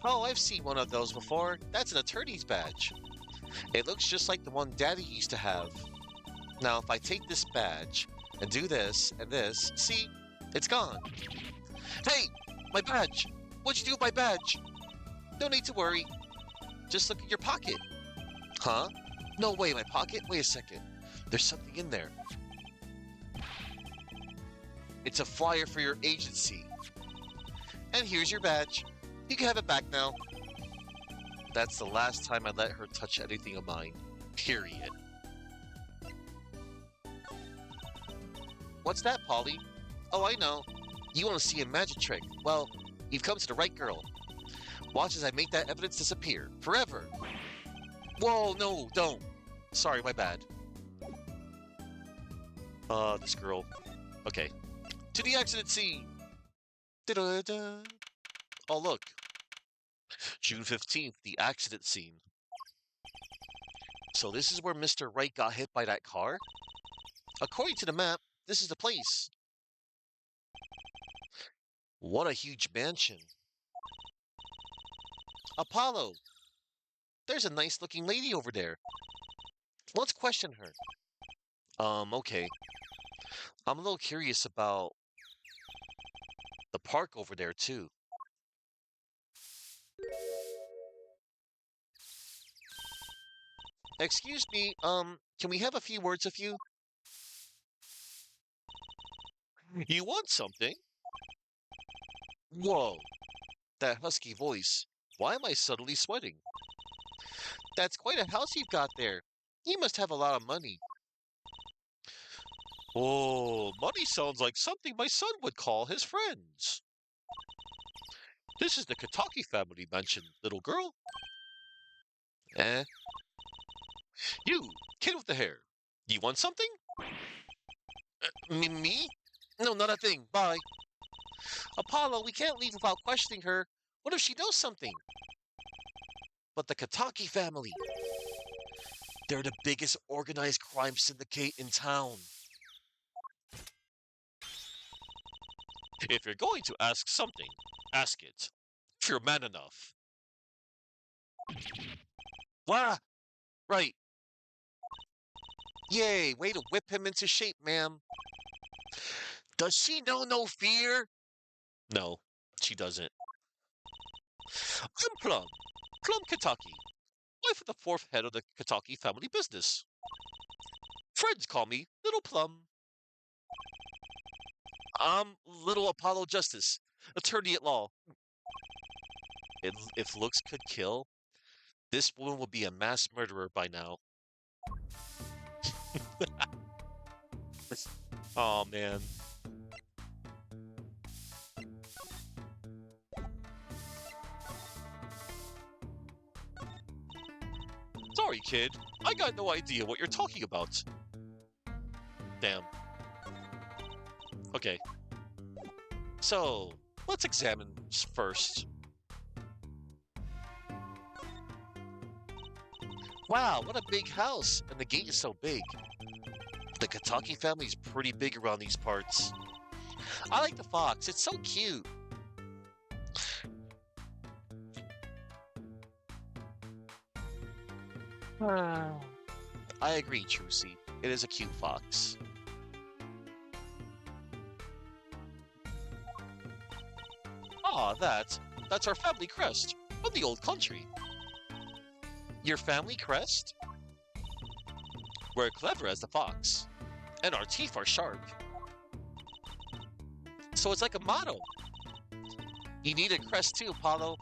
Oh, I've seen one of those before. That's an attorney's badge. It looks just like the one Daddy used to have. Now, if I take this badge and do this and this, see? It's gone. Hey! My badge! What'd you do with my badge? No need to worry. Just look at your pocket. Huh? No way, my pocket? Wait a second. There's something in there. It's a flyer for your agency. And here's your badge. You can have it back now. That's the last time I let her touch anything of mine. Period. What's that, Polly? Oh, I know. You want to see a magic trick. Well, you've come to the right girl. Watch as I make that evidence disappear. Forever. Whoa, no, don't. Sorry, my bad. This girl. Okay. To the accident scene. Da-da-da. Oh, look. June 15th, the accident scene. So this is where Mr. Wright got hit by that car? According to the map, this is the place. What a huge mansion. Apollo! There's a nice-looking lady over there. Let's question her. Okay. I'm a little curious about the park over there, too. Excuse me, can we have a few words with you? You want something? Whoa, that husky voice. Why am I suddenly sweating? That's quite a house you've got there. You must have a lot of money. Oh, money sounds like something my son would call his friends. This is the Kataki family mansion, little girl. Eh? You, kid with the hair. You want something? Me? No, not a thing. Bye. Apollo, we can't leave without questioning her. What if she knows something? But the Kataki family, they're the biggest organized crime syndicate in town. If you're going to ask something, ask it. If you're man enough. Wah! Right. Yay, way to whip him into shape, ma'am. Does she know no fear? No, she doesn't. I'm Plum. Plum Kataki. Wife of the fourth head of the Kataki family business. Friends call me Little Plum. I'm Little Apollo Justice, attorney at law. If looks could kill, this woman would be a mass murderer by now. Oh man. Sorry, kid. I got no idea what you're talking about. Damn. Okay. So, let's examine first. Wow, what a big house! And the gate is so big. The Kataki family's pretty big around these parts. I like the fox, it's so cute. I agree, Trucy. It is a cute fox. Ah, that's our family crest from the old country. Your family crest? We're clever as the fox, and our teeth are sharp. So it's like a motto. You need a crest too, Apollo.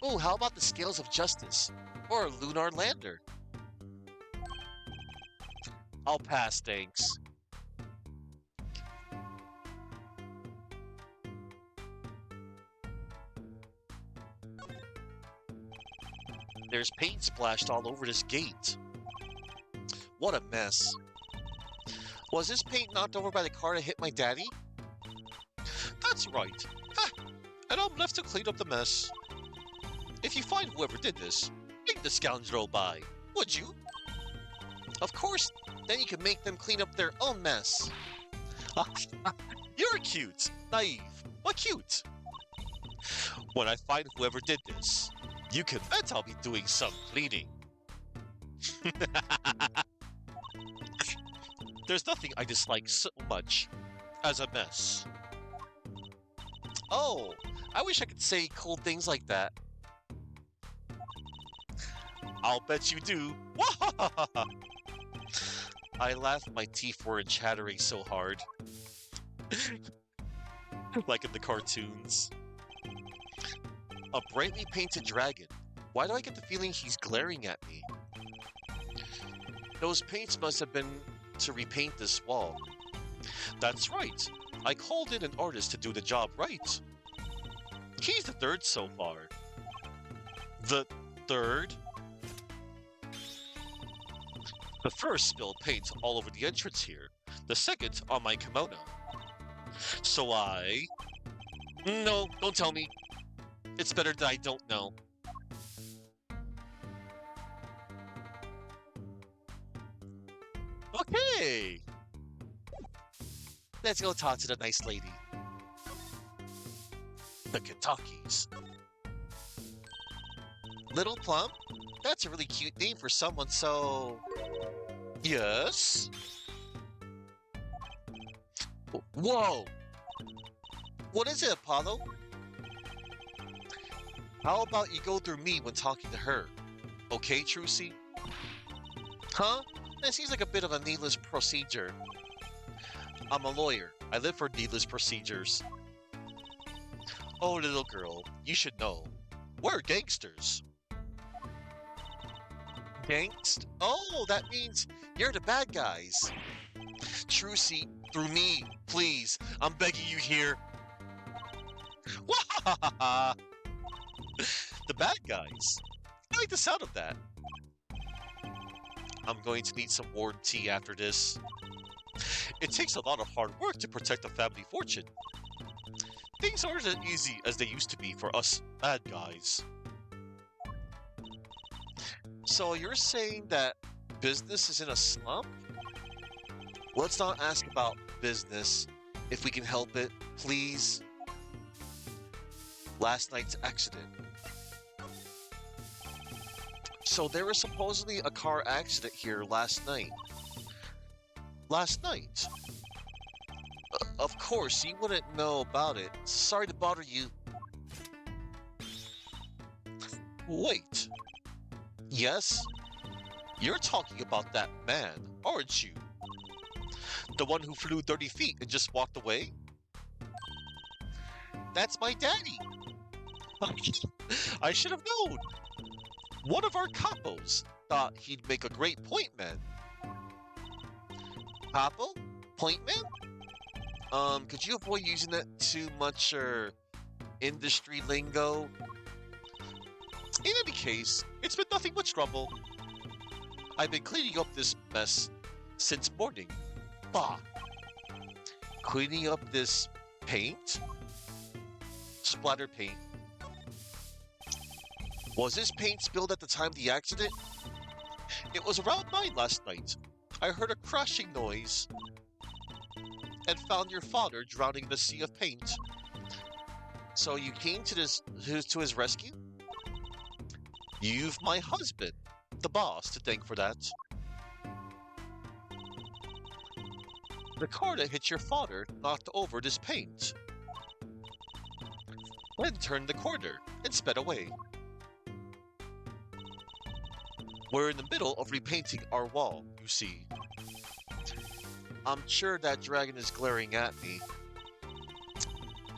Oh, how about the scales of justice? Or a lunar lander? I'll pass, thanks. There's paint splashed all over this gate. What a mess. Was this paint knocked over by the car that hit my daddy? That's right. Ha! And I'm left to clean up the mess. If you find whoever did this, bring the scoundrel by, would you? Of course, then you can make them clean up their own mess. You're cute, naive, but cute. When I find whoever did this, you can bet I'll be doing some cleaning. There's nothing I dislike so much as a mess. Oh, I wish I could say cool things like that. I'll bet you do. I laughed my teeth weren't chattering so hard. Like in the cartoons. A brightly painted dragon. Why do I get the feeling he's glaring at me? Those paints must have been to repaint this wall. That's right. I called in an artist to do the job right. He's the third so far. The third? The first spilled paint all over the entrance here. The second on my kimono. So I... No, don't tell me. It's better that I don't know. Okay! Let's go talk to the nice lady. The Kentuckies. Little Plum? That's a really cute name for someone so... Yes? Whoa! What is it, Apollo? How about you go through me when talking to her? Okay, Trucy? Huh? That seems like a bit of a needless procedure. I'm a lawyer. I live for needless procedures. Oh, little girl, you should know. We're gangsters. Gangst? Oh, that means you're the bad guys. Trucy, Through me, please. I'm begging you here. The bad guys. I like the sound of that. I'm going to need some ward tea after this. It takes a lot of hard work to protect a family fortune. Things aren't as easy as they used to be for us bad guys. So you're saying that business is in a slump? Let's not ask about business if we can help it, please. Last night's accident. So there was supposedly a car accident here last night. Last night? Of course, you wouldn't know about it. Sorry to bother you. Wait. Yes? You're talking about that man, aren't you? The one who flew 30 feet and just walked away? That's my daddy. I should have known. One of our capos thought he'd make a great point man. Capo? Point man? Could you avoid using that too much, industry lingo? In any case, it's been nothing but trouble. I've been cleaning up this mess since morning. Bah! Cleaning up this paint? Splatter paint. Was this paint spilled at the time of the accident? It was around 9 last night. I heard a crashing noise and found your father drowning in the sea of paint. So you came to his rescue? You've my husband, the boss, to thank for that. The car that hit your father knocked over this paint, then turned the corner and sped away. We're in the middle of repainting our wall, you see. I'm sure that dragon is glaring at me.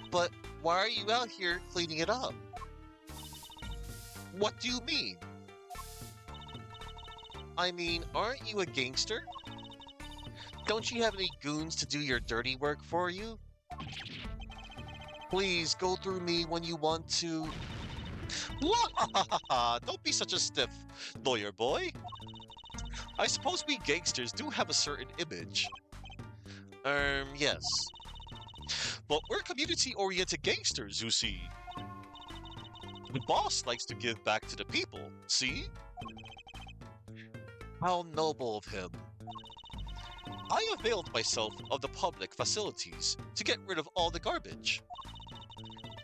But why are you out here cleaning it up? What do you mean? I mean, aren't you a gangster? Don't you have any goons to do your dirty work for you? Please go through me when you want to. Don't be such a stiff, lawyer boy. I suppose we gangsters do have a certain image. Yes. But we're community-oriented gangsters, you see. The boss likes to give back to the people, see? How noble of him. I availed myself of the public facilities to get rid of all the garbage.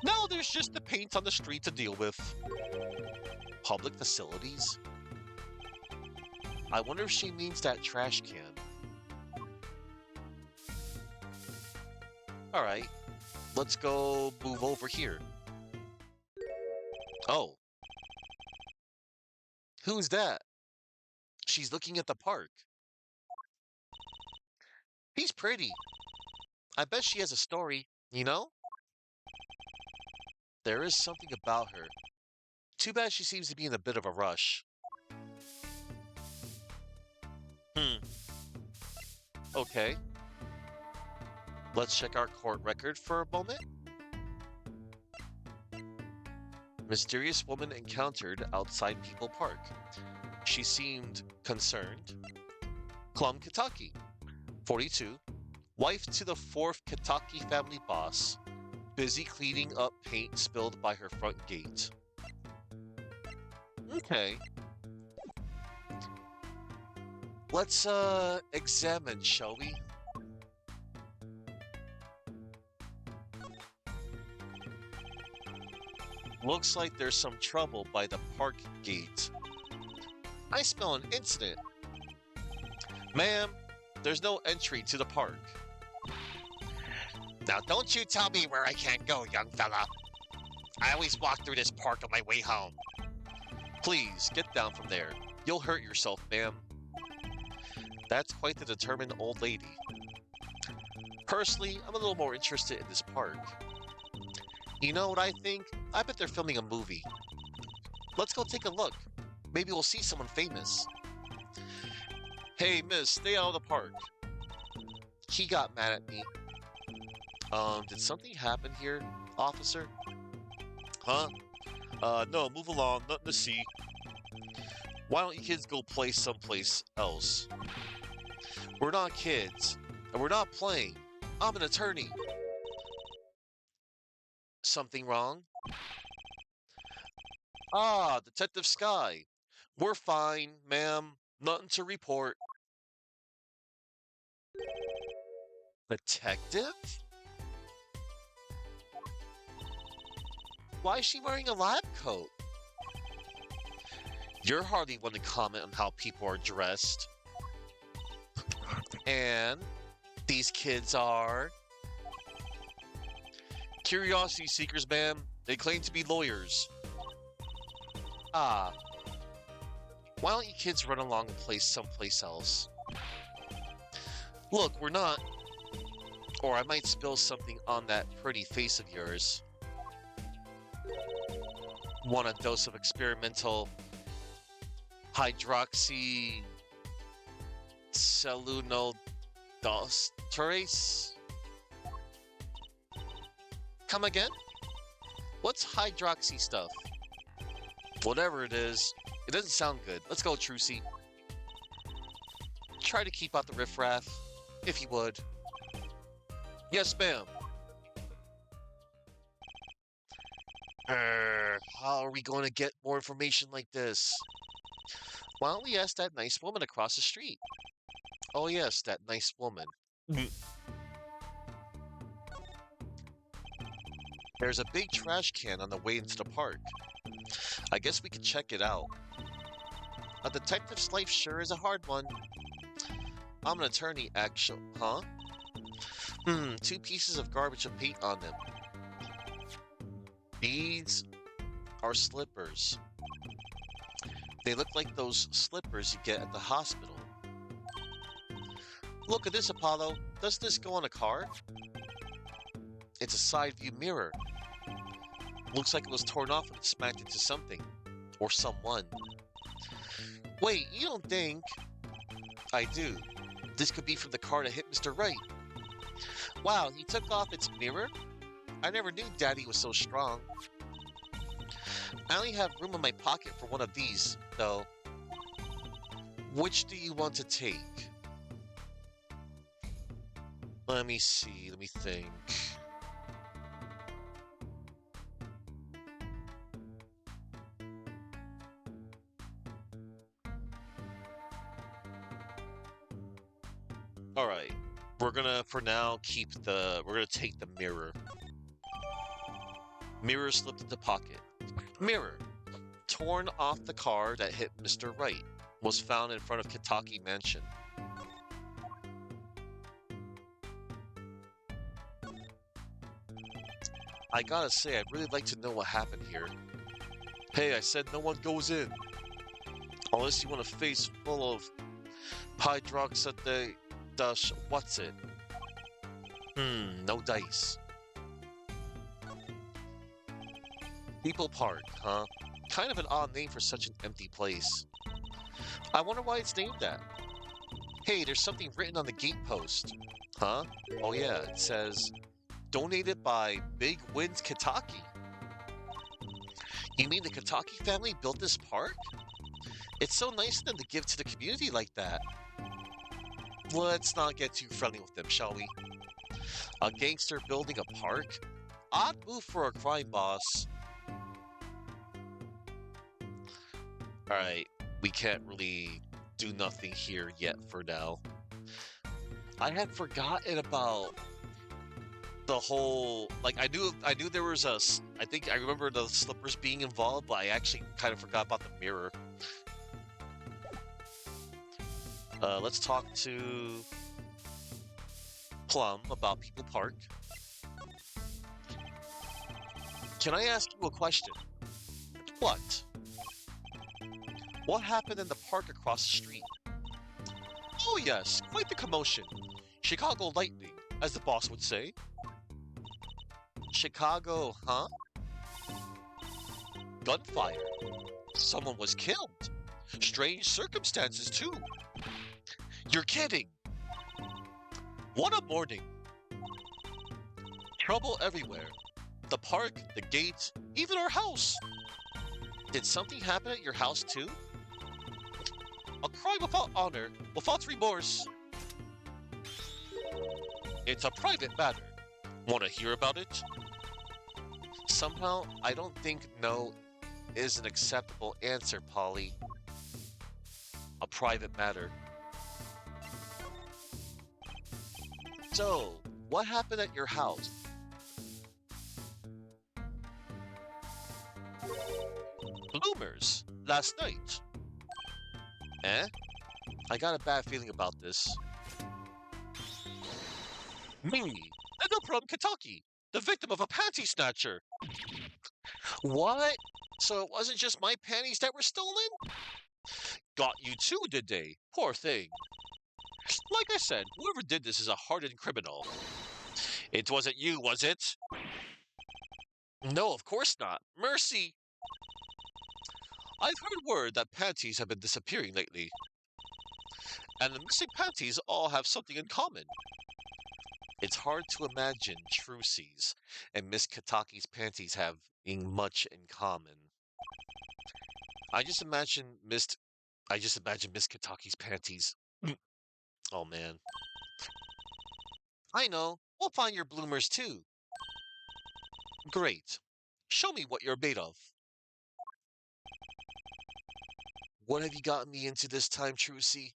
Now there's just the paint on the street to deal with. Public facilities? I wonder if she means that trash can. Alright, let's go move over here. Oh. Who's that? She's looking at the park. She's pretty. I bet she has a story, you know? There is something about her. Too bad she seems to be in a bit of a rush. Okay. Let's check our court record for a moment. Mysterious woman encountered outside People Park. She seemed concerned. Klum Kitaki, 42, wife to the 4th Kitaki family boss, busy cleaning up paint spilled by her front gate. Okay. Let's, examine, shall we? Looks like there's some trouble by the park gate. I smell an incident. Ma'am, there's no entry to the park. Now don't you tell me where I can't go, young fella. I always walk through this park on my way home. Please, get down from there. You'll hurt yourself, ma'am. That's quite the determined old lady. Personally, I'm a little more interested in this park. You know what I think? I bet they're filming a movie. Let's go take a look. Maybe we'll see someone famous. Hey, miss, stay out of the park. He got mad at me. Did something happen here, officer? Huh? No, move along. Nothing to see. Why don't you kids go play someplace else? We're not kids, and we're not playing. I'm an attorney. Something wrong? Ah, Detective Sky. We're fine, ma'am. Nothing to report. Detective? Why is she wearing a lab coat? You're hardly one to comment on how people are dressed. And these kids are curiosity seekers, ma'am. They claim to be lawyers. Ah, why don't you kids run along and play someplace else? Look, we're not. Or I might spill something on that pretty face of yours. Want a dose of experimental hydroxy cellulose? Come again? What's hydroxy stuff? Whatever it is, it doesn't sound good. Let's go, Trucy. Try to keep out the riffraff, if you would. Yes, ma'am. How are we going to get more information like this? Why don't we ask that nice woman across the street? Oh yes, that nice woman. There's a big trash can on the way into the park. I guess we could check it out. A detective's life sure is a hard one. I'm an attorney, actually. Huh? 2 pieces of garbage with paint on them. These are slippers. They look like those slippers you get at the hospital. Look at this, Apollo. Doesn't this go on a car? It's a side view mirror. Looks like it was torn off and smacked into something. Or someone. Wait, you don't think... I do. This could be from the car that hit Mr. Wright. Wow, he took off its mirror? I never knew Daddy was so strong. I only have room in my pocket for one of these, though. Which do you want to take? Let me see, let me think. Alright, we're gonna, for now, we're gonna take the mirror. Mirror slipped into pocket. Mirror, torn off the car that hit Mr. Wright, was found in front of Kitaki Mansion. I gotta say, I'd really like to know what happened here. Hey, I said no one goes in. Unless you want a face full of hydroxide dash what's it? No dice. People Park, huh? Kind of an odd name for such an empty place. I wonder why it's named that. Hey, there's something written on the gate post. Huh? Oh yeah, it says, donated by Big Winds Kitaki. You mean the Kitaki family built this park? It's so nice of them to give to the community like that. Let's not get too friendly with them, shall we? A gangster building a park? Odd move for a crime boss. Alright, we can't really do nothing here yet for now. I had forgotten about the whole, like, I knew there was I think I remember the slippers being involved, but I actually kind of forgot about the mirror. Let's talk to Plum about People Park. Can I ask you a question? What? What happened in the park across the street? Oh yes, quite the commotion. Chicago lightning, as the boss would say. Chicago, huh? Gunfire. Someone was killed. Strange circumstances, too. You're kidding. What a morning! Trouble everywhere. The park, the gate, even our house. Did something happen at your house too? A crime without honor, without remorse. It's a private matter. Want to hear about it? Somehow, I don't think no is an acceptable answer, Polly. A private matter. So, what happened at your house? Bloomers, last night. Eh? I got a bad feeling about this. Me, Edo from Kentucky, the victim of a panty snatcher. What? So it wasn't just my panties that were stolen? Got you too, did they? Poor thing. Like I said, whoever did this is a hardened criminal. It wasn't you, was it? No, of course not. Mercy! I've heard word that panties have been disappearing lately. And the missing panties all have something in common. It's hard to imagine Trucy's and Miss Kataki's panties having much in common. I just imagine Miss I just imagine Miss Kataki's panties. Oh man. I know. We'll find your bloomers too. Great. Show me what you're made of. What have you gotten me into this time, Trucy?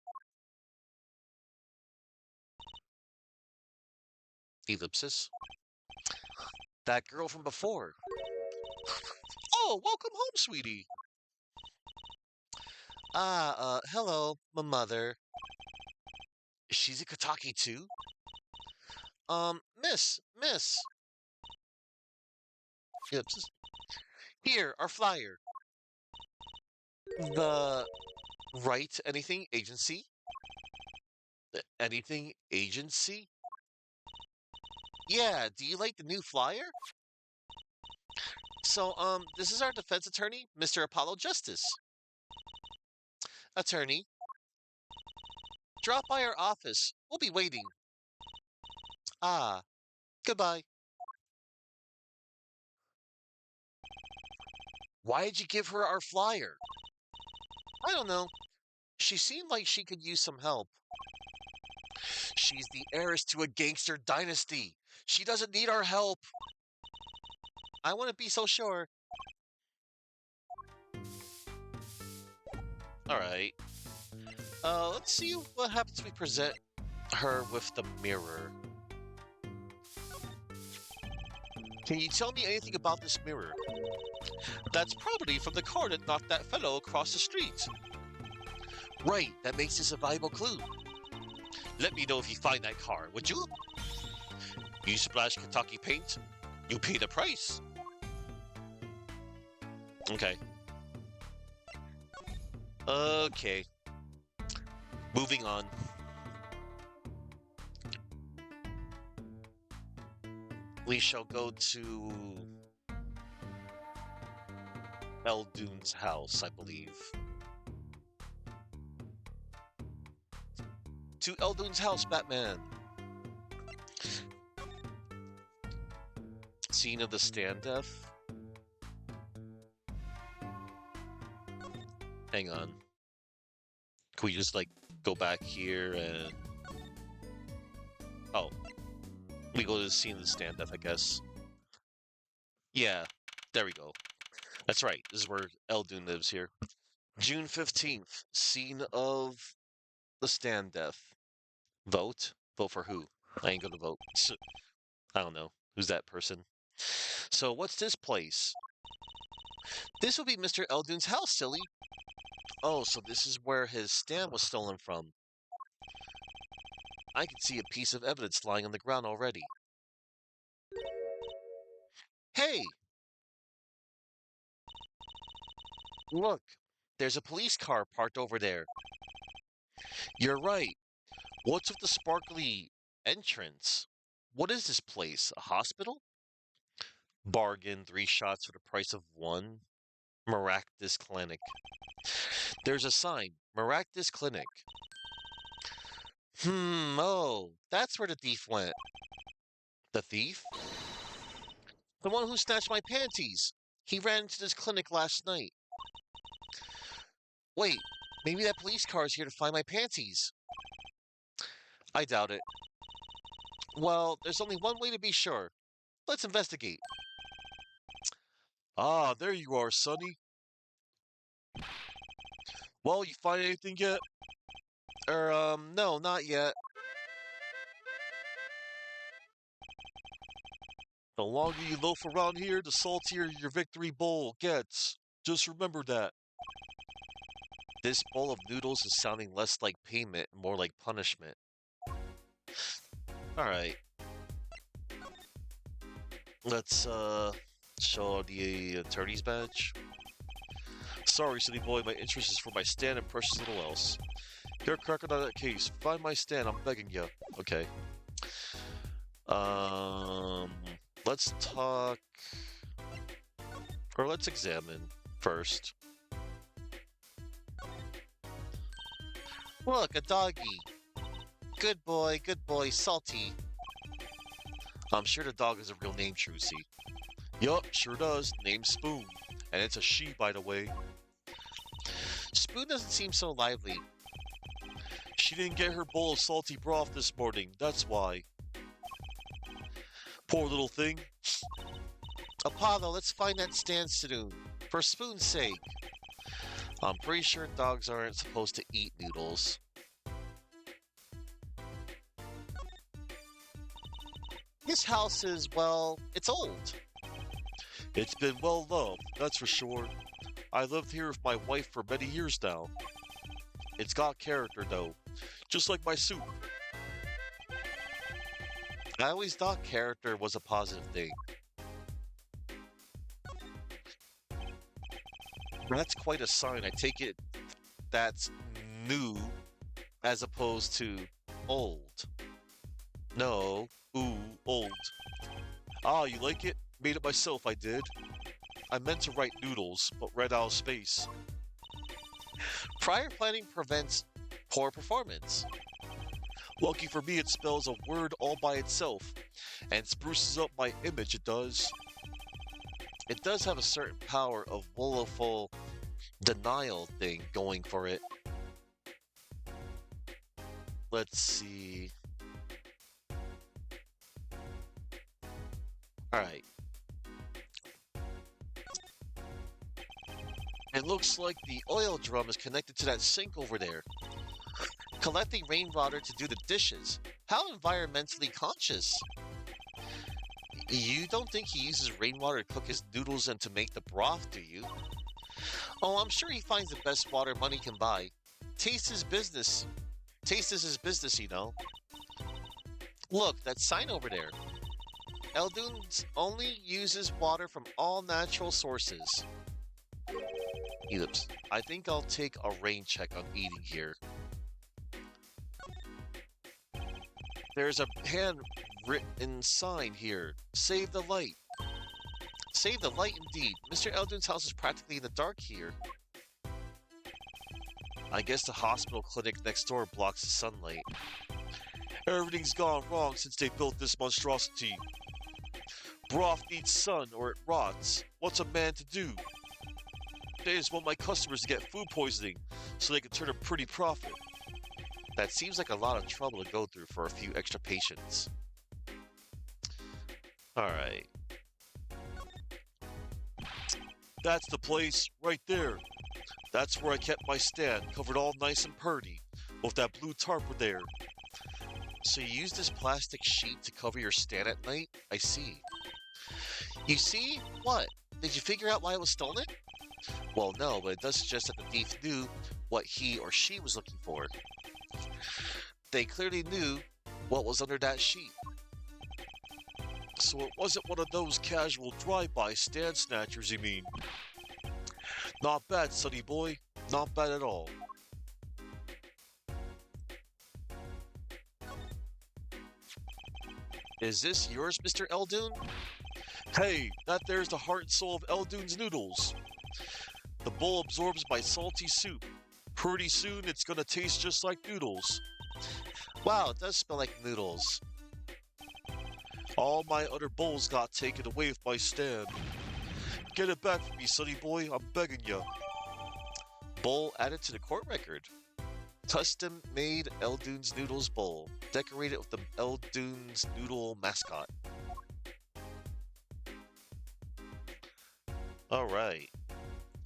Ellipsis. That girl from before. Oh, welcome home, sweetie. Hello, my mother. She's a Kataki too? Miss. Ellipsis. Here, our flyer. The Right Anything Agency? Anything Agency? Yeah, do you like the new flyer? So, this is our defense attorney, Mr. Apollo Justice. Attorney, drop by our office. We'll be waiting. Ah, goodbye. Why did you give her our flyer? I don't know. She seemed like she could use some help. She's the heiress to a gangster dynasty. She doesn't need our help. I wouldn't be so sure. Alright. Let's see what happens if we present her with the mirror. Can you tell me anything about this mirror? That's property from the car that knocked that fellow across the street. Right, that makes this a valuable clue. Let me know if you find that car, would you? You splash Kentucky paint, you pay the price. Okay. Okay. Moving on. We shall go to Eldoon's house, I believe. To Eldoon's house, Batman. Scene of the standoff. Hang on. Can we just, like, go back here and... Oh. We go to the scene of the standoff, I guess. Yeah, there we go. That's right, this is where Eldoon lives here. June 15th, scene of the standoff. Vote? Vote for who? I ain't gonna vote. I don't know. Who's that person? So, what's this place? This will be Mr. Eldoon's house, silly. Oh, so this is where his stand was stolen from. I can see a piece of evidence lying on the ground already. Hey! Look! There's a police car parked over there. You're right. What's with the sparkly entrance? What is this place? A hospital? Bargain, 3 shots for the price of 1. Maractus Clinic. There's a sign, Maractus Clinic. Oh, that's where the thief went. The thief? The one who snatched my panties. He ran into this clinic last night. Wait, maybe that police car is here to find my panties. I doubt it. Well, there's only one way to be sure. Let's investigate. Ah, there you are, Sonny. Well, you find anything yet? No, not yet. The longer you loaf around here, the saltier your victory bowl gets. Just remember that. This bowl of noodles is sounding less like payment and more like punishment. Alright, let's, show the attorney's badge. Sorry, city boy, my interest is for my stand and precious little else. Here, cracking on that case. Find my stand, I'm begging you. Okay. Um, let's talk... Or let's examine first. Look, a doggy. Good boy, Salty. I'm sure the dog has a real name, Trucy. Yup, sure does. Named Spoon. And it's a she, by the way. Spoon doesn't seem so lively. She didn't get her bowl of salty broth this morning, that's why. Poor little thing. Apollo, let's find that stand soon. For Spoon's sake. I'm pretty sure dogs aren't supposed to eat noodles. This house is, well, it's old. It's been well loved, that's for sure. I lived here with my wife for many years now. It's got character, though. Just like my soup. I always thought character was a positive thing. That's quite a sign. I take it that's new as opposed to old. No. Ooh, old. Ah, you like it? Made it myself, I did. I meant to write noodles, but read out of space. Prior planning prevents poor performance. Lucky for me, it spells a word all by itself, and spruces up my image, it does. It does have a certain power of willful denial thing going for it. Let's see. Alright. It looks like the oil drum is connected to that sink over there. Collecting rainwater to do the dishes. How environmentally conscious. You don't think he uses rainwater to cook his noodles and to make the broth, do you? Oh, I'm sure he finds the best water money can buy. Taste is business. Taste is his business, you know. Look, that sign over there. Eldoon's only uses water from all natural sources. Elips. I think I'll take a rain check on eating here. There's a handwritten sign here. Save the light. Save the light indeed. Mr. Eldoon's house is practically in the dark here. I guess the hospital clinic next door blocks the sunlight. Everything's gone wrong since they built this monstrosity. Broth needs sun or it rots. What's a man to do? They just want my customers to get food poisoning so they can turn a pretty profit. That seems like a lot of trouble to go through for a few extra patients. Alright. That's the place, right there. That's where I kept my stand, covered all nice and purty, with that blue tarp there. So you use this plastic sheet to cover your stand at night? I see. You see? What? Did you figure out why it was stolen? Well, no, but it does suggest that the thief knew what he or she was looking for. They clearly knew what was under that sheet. So it wasn't one of those casual drive-by stand snatchers, you mean? Not bad, sonny boy. Not bad at all. Is this yours, Mr. Eldoon? Hey, that there's the heart and soul of Eldoon's noodles. The bowl absorbs my salty soup. Pretty soon, it's gonna taste just like noodles. Wow, it does smell like noodles. All my other bowls got taken away with my stand. Get it back from me, sonny boy, I'm begging ya. Bowl added to the court record. Custom made Eldoon's Noodles Bowl, decorated with the Eldoon's Noodle mascot. Alright,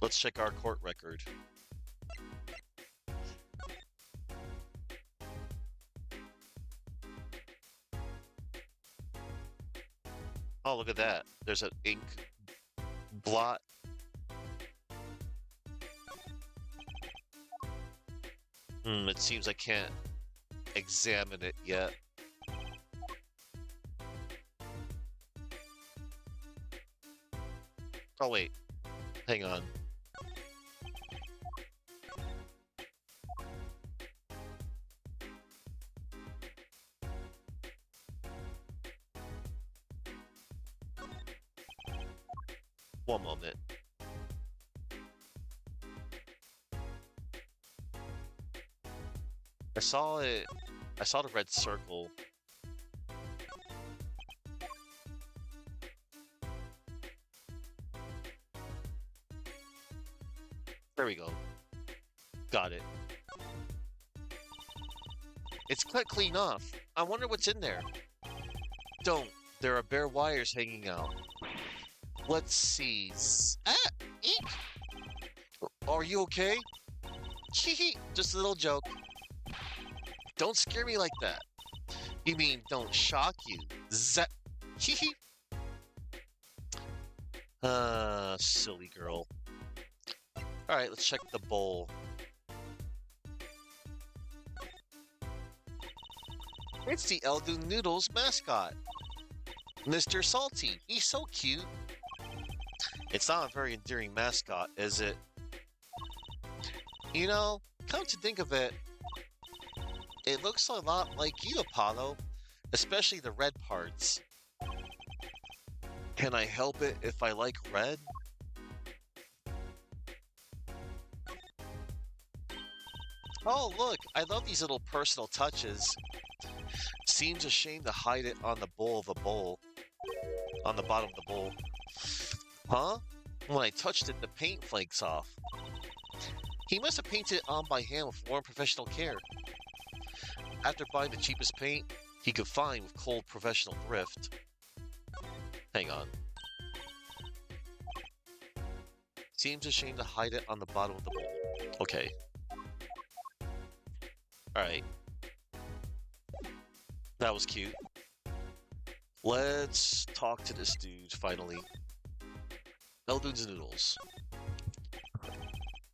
let's check our court record. Oh, look at that. There's an ink blot. It seems I can't examine it yet. Oh, wait. Hang on. One moment. I saw it. I saw the red circle. There we go. Got it. It's cut clean off. I wonder what's in there. Don't. There are bare wires hanging out. Let's see. Ah! Eek! Are you okay? Hee just a little joke. Don't scare me like that. You mean don't shock you? Zap. Hee silly girl. Alright, let's check the bowl. It's the Eldoon Noodles mascot. Mr. Salty. He's so cute. It's not a very endearing mascot, is it? You know, come to think of it, it looks a lot like you, Apollo, especially the red parts. Can I help it if I like red? Oh, look, I love these little personal touches. Seems a shame to hide it on the bowl of the bowl. On the bottom of the bowl. Huh? When I touched it, the paint flakes off. He must have painted it on by hand with more professional care. After buying the cheapest paint he could find with cold professional thrift. Hang on. Seems a shame to hide it on the bottom of the bowl. Okay. Alright. That was cute. Let's talk to this dude, finally. Eldoon's Noodles.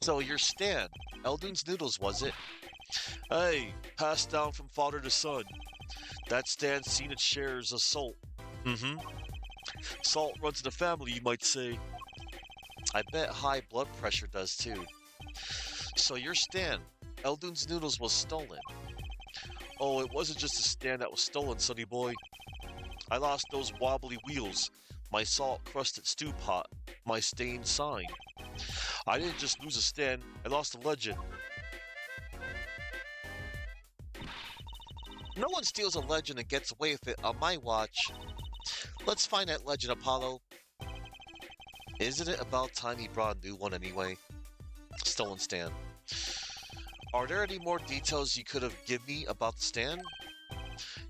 So your stand, Eldoon's Noodles, was it? Hey, passed down from father to son. That stand's seen its shares of salt. Mm-hmm. Salt runs in the family, you might say. I bet high blood pressure does too. So your stand, Eldoon's Noodles, was stolen. Oh, it wasn't just a stand that was stolen, sonny boy. I lost those wobbly wheels, my salt-crusted stew pot, my stained sign. I didn't just lose a stand, I lost a legend. No one steals a legend and gets away with it on my watch. Let's find that legend, Apollo. Isn't it about time he brought a new one anyway? Stolen stand. Are there any more details you could have given me about the stand?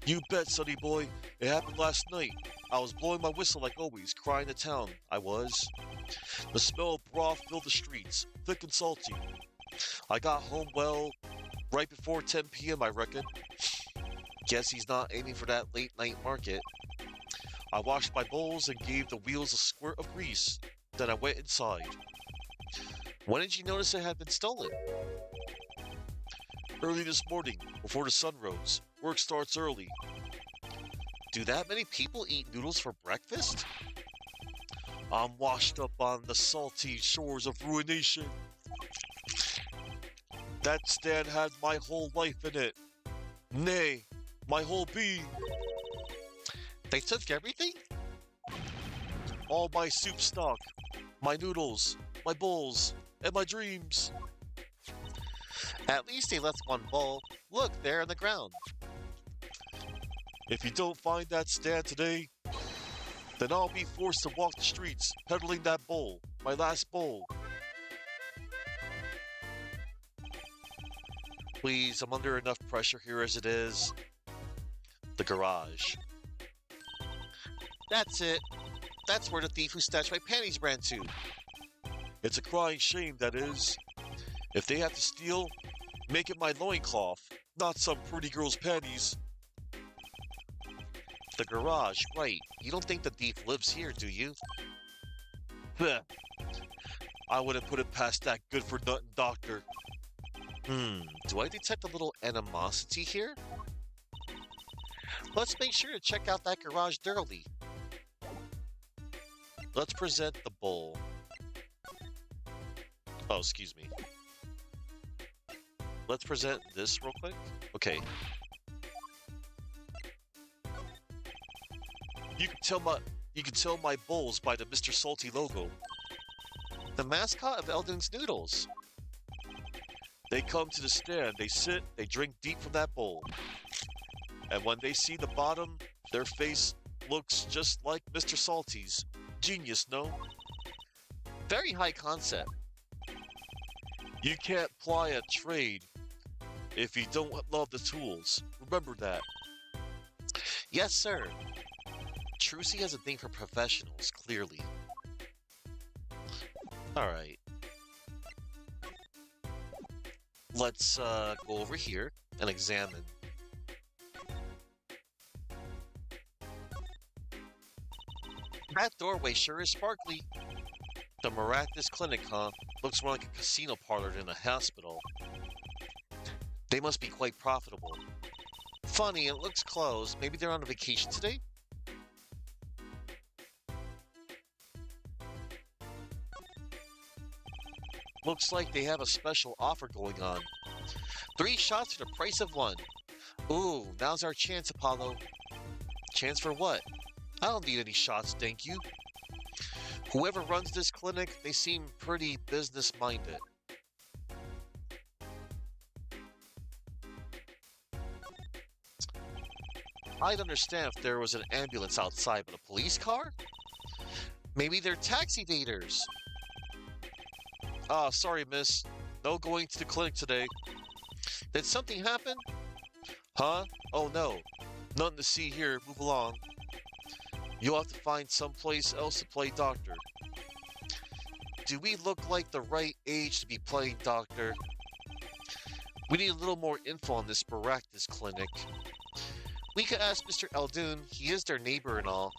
You bet, sonny boy. It happened last night. I was blowing my whistle like always, crying to town. I was. The smell of broth filled the streets, thick and salty. I got home, well, right before 10 p.m., I reckon. Guess he's not aiming for that late night market. I washed my bowls and gave the wheels a squirt of grease. Then I went inside. When did you notice it had been stolen? Early this morning, before the sun rose. Work starts early. Do that many people eat noodles for breakfast? I'm washed up on the salty shores of ruination. That stand had my whole life in it. Nay, my whole being. They took everything? All my soup stock, my noodles, my bowls, and my dreams. At least they left one bowl. Look, there on the ground. If you don't find that stand today, then I'll be forced to walk the streets peddling that bowl, my last bowl. Please, I'm under enough pressure here as it is. The garage. That's it. That's where the thief who snatched my panties ran to. It's a crying shame, that is. If they have to steal, make it my loincloth, not some pretty girl's panties. The garage, right. You don't think the thief lives here, do you? Heh. I wouldn't put it past that good-for-nothing doctor. Do I detect a little animosity here? Let's make sure to check out that garage thoroughly. Let's present the bowl. Oh, excuse me. Let's present this real quick. Okay. You can tell my bowls by the Mr. Salty logo. The mascot of Eldon's Noodles. They come to the stand, they sit, they drink deep from that bowl. And when they see the bottom, their face looks just like Mr. Salty's. Genius, no? Very high concept. You can't ply a trade if you don't love the tools. Remember that. Yes, sir. Trucy has a thing for professionals, clearly. Alright. Let's go over here and examine. That doorway sure is sparkly. The Maractus Clinic, huh? Looks more like a casino parlor than a hospital. They must be quite profitable. Funny, it looks closed. Maybe they're on a vacation today? Looks like they have a special offer going on. 3 shots for the price of 1. Ooh, now's our chance, Apollo. Chance for what? I don't need any shots, thank you. Whoever runs this clinic, they seem pretty business-minded. I'd understand if there was an ambulance outside, but a police car? Maybe they're taxi evaders. Ah, sorry, miss. No going to the clinic today. Did something happen? Huh? Oh, no. Nothing to see here. Move along. You'll have to find someplace else to play doctor. Do we look like the right age to be playing doctor? We need a little more info on this Baractus clinic. We could ask Mr. Eldoon. He is their neighbor and all.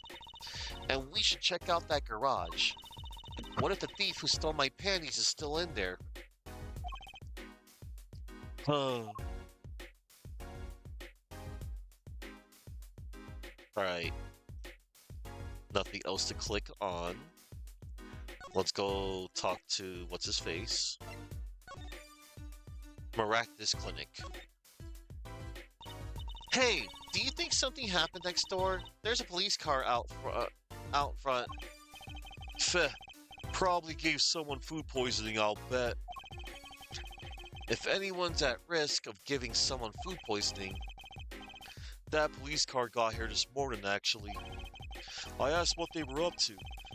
And we should check out that garage. What if the thief who stole my panties is still in there? Huh. Alright. Nothing else to click on. Let's go talk to what's-his-face. Maractus Clinic. Hey, do you think something happened next door? There's a police car out front. Feh. Probably gave someone food poisoning, I'll bet. If anyone's at risk of giving someone food poisoning, that police car got here this morning, actually. I asked what they were up to,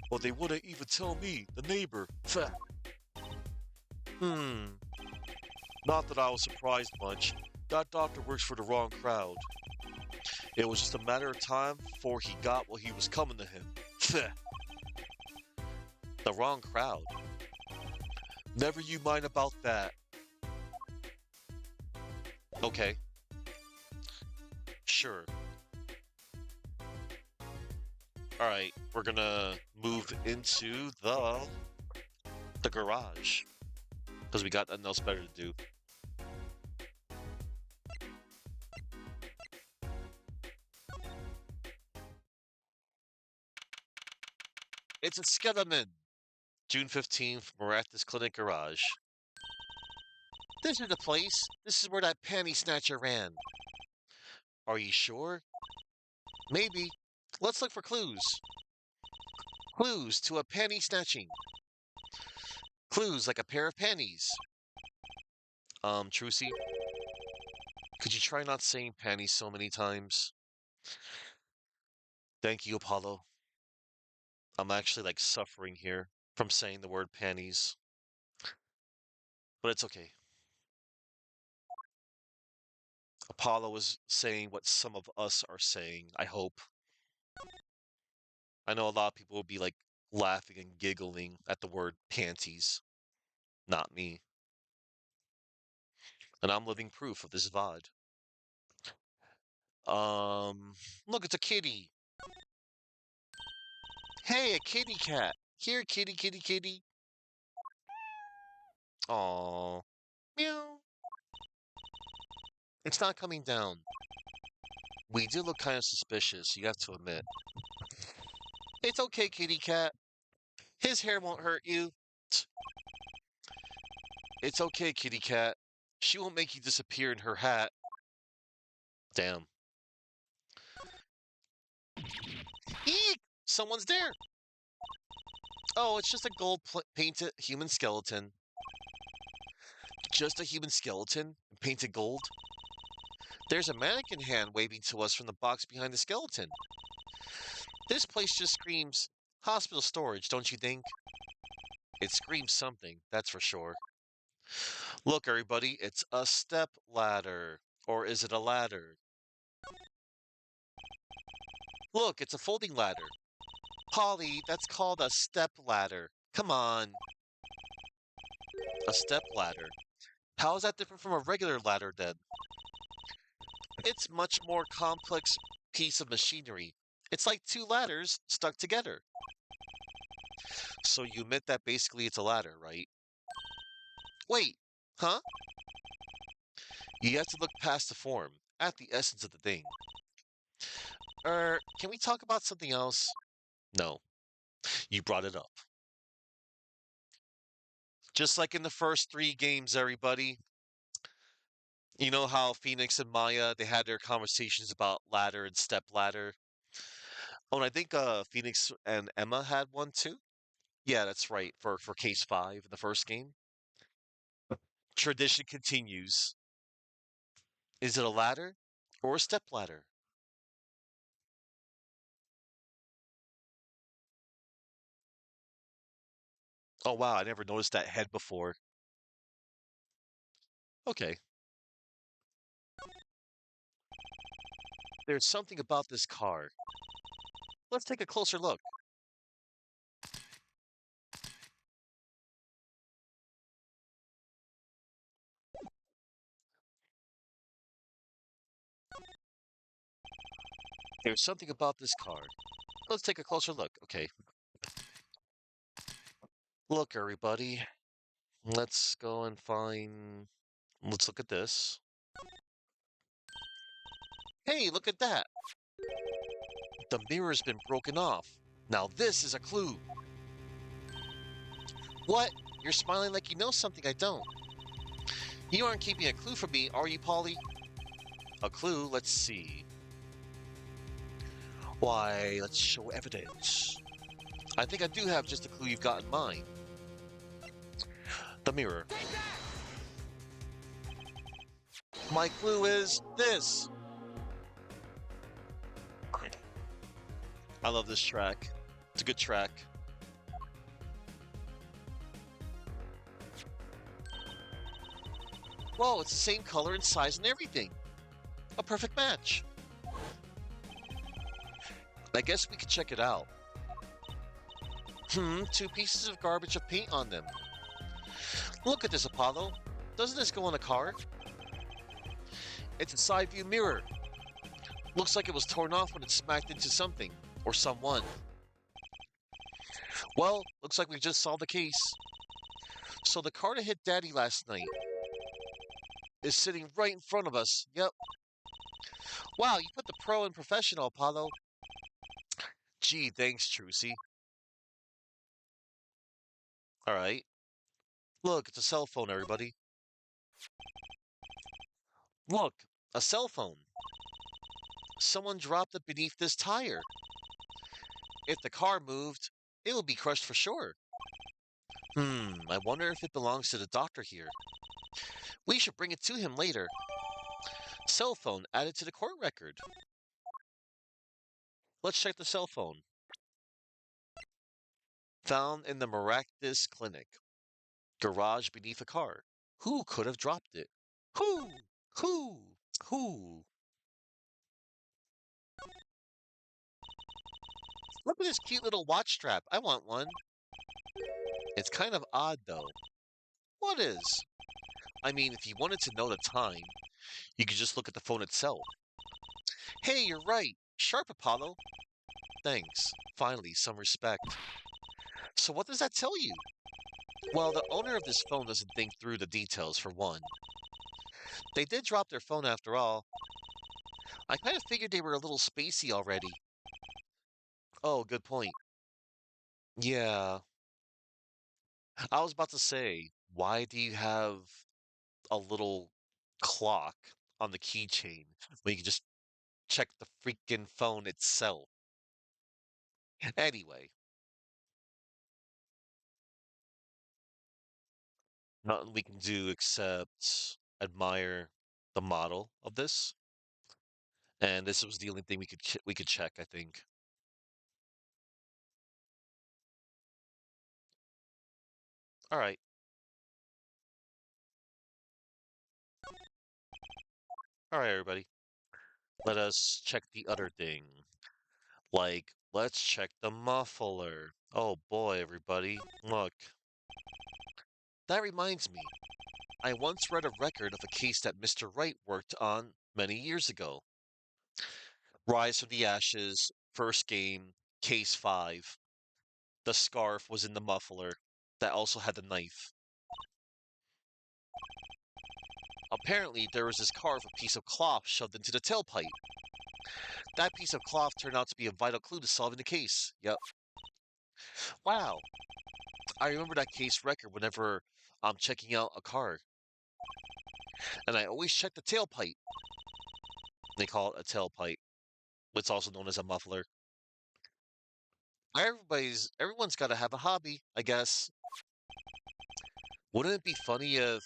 but they wouldn't even tell me, the neighbor. Feh. Not that I was surprised much. That doctor works for the wrong crowd. It was just a matter of time before he got what he was coming to him. Feh. The wrong crowd. Never you mind about that. Okay. Sure. Alright, we're gonna move into the garage. Because we got nothing else better to do. It's a skeleton! June 15th, Maractus Clinic Garage. This is the place. This is where that panty snatcher ran. Are you sure? Maybe. Let's look for clues. Clues to a panty snatching. Clues like a pair of panties. Trucy, could you try not saying panties so many times? Thank you, Apollo. I'm actually like suffering here from saying the word panties, but it's okay. Apollo is saying what some of us are saying, I hope. I know a lot of people will be like laughing and giggling at the word panties. Not me. And I'm living proof of this VOD. Um, Look, it's a kitty. Hey, a kitty cat. Here, kitty, kitty, kitty. Aw. Meow. It's not coming down. We do look kind of suspicious, you have to admit. It's okay, kitty cat. His hair won't hurt you. It's okay, kitty cat. She won't make you disappear in her hat. Damn. Eek! Someone's there. Oh, it's just a painted human skeleton. Just a human skeleton? Painted gold? There's a mannequin hand waving to us from the box behind the skeleton. This place just screams hospital storage, don't you think? It screams something, that's for sure. Look, everybody, it's a step ladder. Or is it a ladder? Look, it's a folding ladder. Polly, that's called a step ladder. Come on. A step ladder. How is that different from a regular ladder then? It's much more complex piece of machinery. It's like two ladders stuck together. So you admit that basically it's a ladder, right? Wait, huh? You have to look past the form, at the essence of the thing. Can we talk about something else? No, you brought it up. Just like in the first three games, everybody. You know how Phoenix and Maya, they had their conversations about ladder and step ladder? Oh, and I think Phoenix and Emma had one too. Yeah, that's right, for case 5 in the first game. Tradition continues. Is it a ladder or a step ladder? Oh wow, I never noticed that head before. Okay. There's something about this car. Let's take a closer look. There's something about this car. Let's take a closer look. Okay. Look, everybody. Let's go and find. Let's look at this. Hey, look at that. The mirror's been broken off. Now this is a clue. What? You're smiling like you know something I don't. You aren't keeping a clue from me, are you, Polly? A clue? Let's see. Why, let's show evidence. I think I do have just a clue you've got in mind. The mirror. My clue is this. I love this track. It's a good track. Whoa, it's the same color and size and everything. A perfect match. I guess we could check it out. Two pieces of garbage of paint on them. Look at this, Apollo. Doesn't this go on a car? It's a side view mirror. Looks like it was torn off when it smacked into something or someone. Well, looks like we just solved the case. So the car that hit Daddy last night is sitting right in front of us. Yep. Wow, you put the pro in professional, Apollo. Gee, thanks, Trucy. All right. Look, it's a cell phone, everybody. Look, a cell phone. Someone dropped it beneath this tire. If the car moved, it would be crushed for sure. I wonder if it belongs to the doctor here. We should bring it to him later. Cell phone added to the court record. Let's check the cell phone. Found in the miraculous clinic. Garage beneath a car. Who could have dropped it? Who? Who? Who? Look at this cute little watch strap. I want one. It's kind of odd, though. What is? I mean, if you wanted to know the time, you could just look at the phone itself. Hey, you're right. Sharp, Apollo. Thanks. Finally, some respect. So what does that tell you? Well, the owner of this phone doesn't think through the details, for one. They did drop their phone after all. I kind of figured they were a little spacey already. Oh, good point. Yeah, I was about to say, why do you have a little clock on the keychain when you can just check the freaking phone itself? Anyway, nothing we can do except admire the model of this. And this was the only thing we could check, I think. All right, all right, everybody. Let us check the other thing. Like, let's check the muffler. Oh boy, everybody, look. That reminds me, I once read a record of a case that Mr. Wright worked on many years ago. Rise from the Ashes, first game, case 5. The scarf was in the muffler that also had the knife. Apparently, there was this carved piece of cloth shoved into the tailpipe. That piece of cloth turned out to be a vital clue to solving the case. Yep. Wow. I remember that case record whenever I'm checking out a car. And I always check the tailpipe. They call it a tailpipe. It's also known as a muffler. Everyone's got to have a hobby, I guess. Wouldn't it be funny if,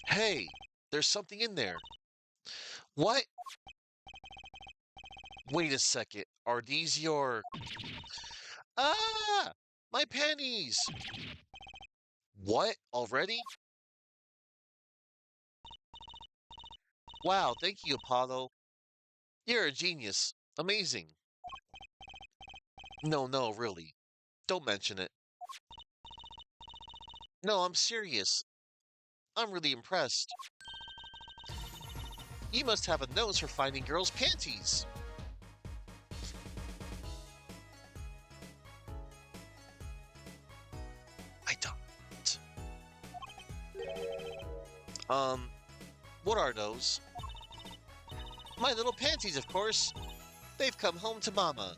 hey, there's something in there? What? Wait a second. Are these your... Ah! My pennies! What? Already? Wow, thank you, Apollo. You're a genius. Amazing. No, no, really. Don't mention it. No, I'm serious. I'm really impressed. You must have a nose for finding girls' panties. I don't. Um, what are those? My little panties, of course. They've come home to Mama.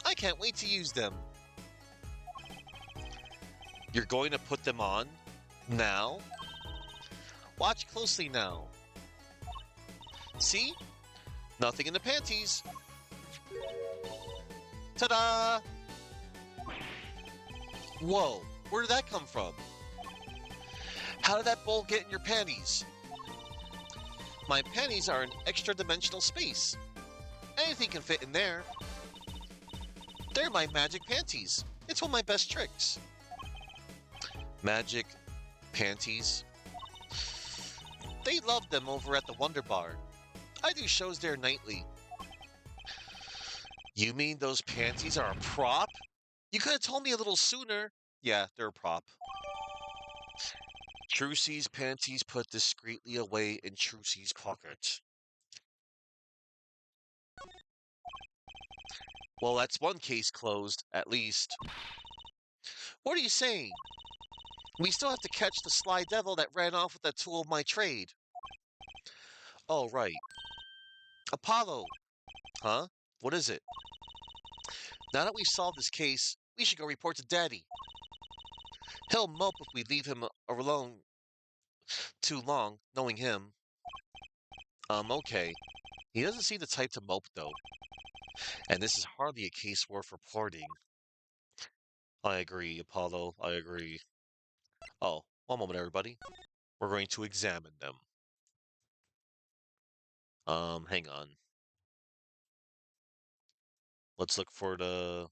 I can't wait to use them. You're going to put them on? Now? Watch closely now. See? Nothing in the panties. Ta-da! Whoa, where did that come from? How did that bowl get in your panties? My panties are an extra-dimensional space. Anything can fit in there. They're my magic panties. It's one of my best tricks. Magic panties? They love them over at the Wonder Bar. I do shows there nightly. You mean those panties are a prop? You could have told me a little sooner. Yeah, they're a prop. Trucy's panties put discreetly away in Trucy's pocket. Well, that's one case closed, at least. What are you saying? We still have to catch the sly devil that ran off with that tool of my trade. Oh, right. Apollo. Huh? What is it? Now that we've solved this case, we should go report to Daddy. He'll mope if we leave him alone too long, knowing him. Okay. He doesn't seem the type to mope, though. And this is hardly a case worth reporting. I agree, Apollo. I agree. Oh, one moment, everybody. We're going to examine them. Hang on. Let's look for the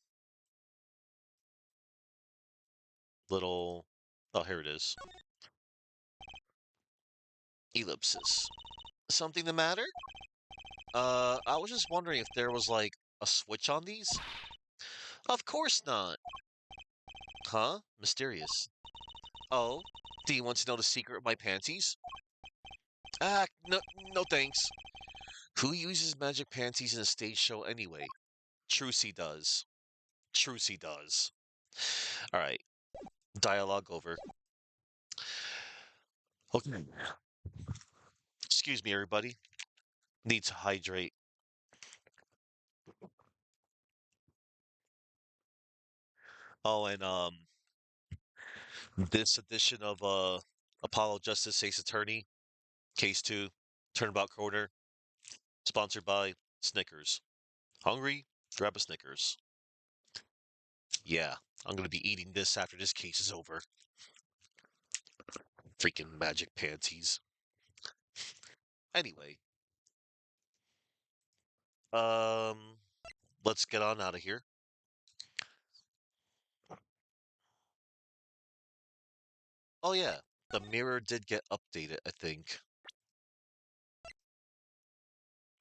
little. Oh, here it is. Ellipsis. Something the matter? I was just wondering if there was like a switch on these. Of course not. Huh? Mysterious. Oh, do you want to know the secret of my panties? Ah, no, no thanks. Who uses magic panties in a stage show anyway? Trucy does. Trucy does. All right, dialogue over. Okay. Excuse me, everybody. Need to hydrate. Oh, and this edition of Apollo Justice Ace Attorney, Case 2, Turnabout Corner, sponsored by Snickers. Hungry? Grab a Snickers. Yeah, I'm gonna be eating this after this case is over. Freaking magic panties. Anyway, um, let's get on out of here. Oh yeah, the mirror did get updated, I think.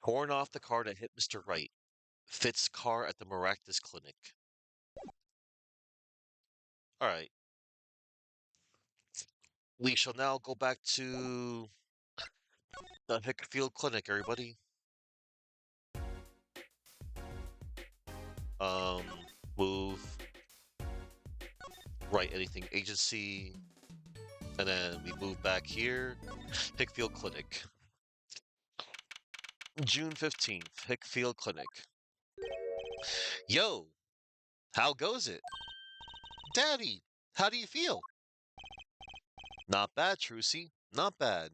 Torn off the car that hit Mr. Wright. Fits car at the Maractus Clinic. All right. We shall now go back to the Hickfield Clinic, everybody. Um, move. Right, anything agency. And then we move back here. Hickfield Clinic. June 15th, Hickfield Clinic. Yo, how goes it? Daddy, how do you feel? Not bad, Trucy. Not bad.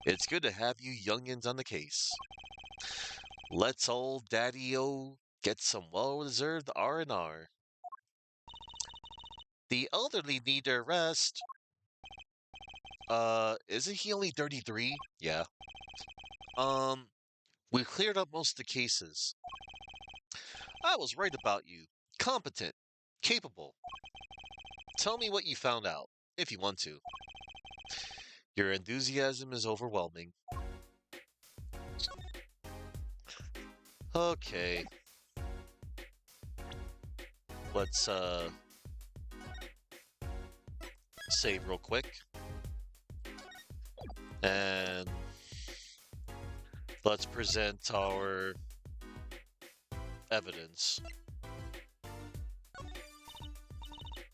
It's good to have you youngins on the case. Let's old Daddy-O get some well-deserved R&R. The elderly need their rest. Isn't he only 33? Yeah. Um, we cleared up most of the cases. I was right about you. Competent. Capable. Tell me what you found out, if you want to. Your enthusiasm is overwhelming. Okay. Let's, save real quick. And let's present our evidence.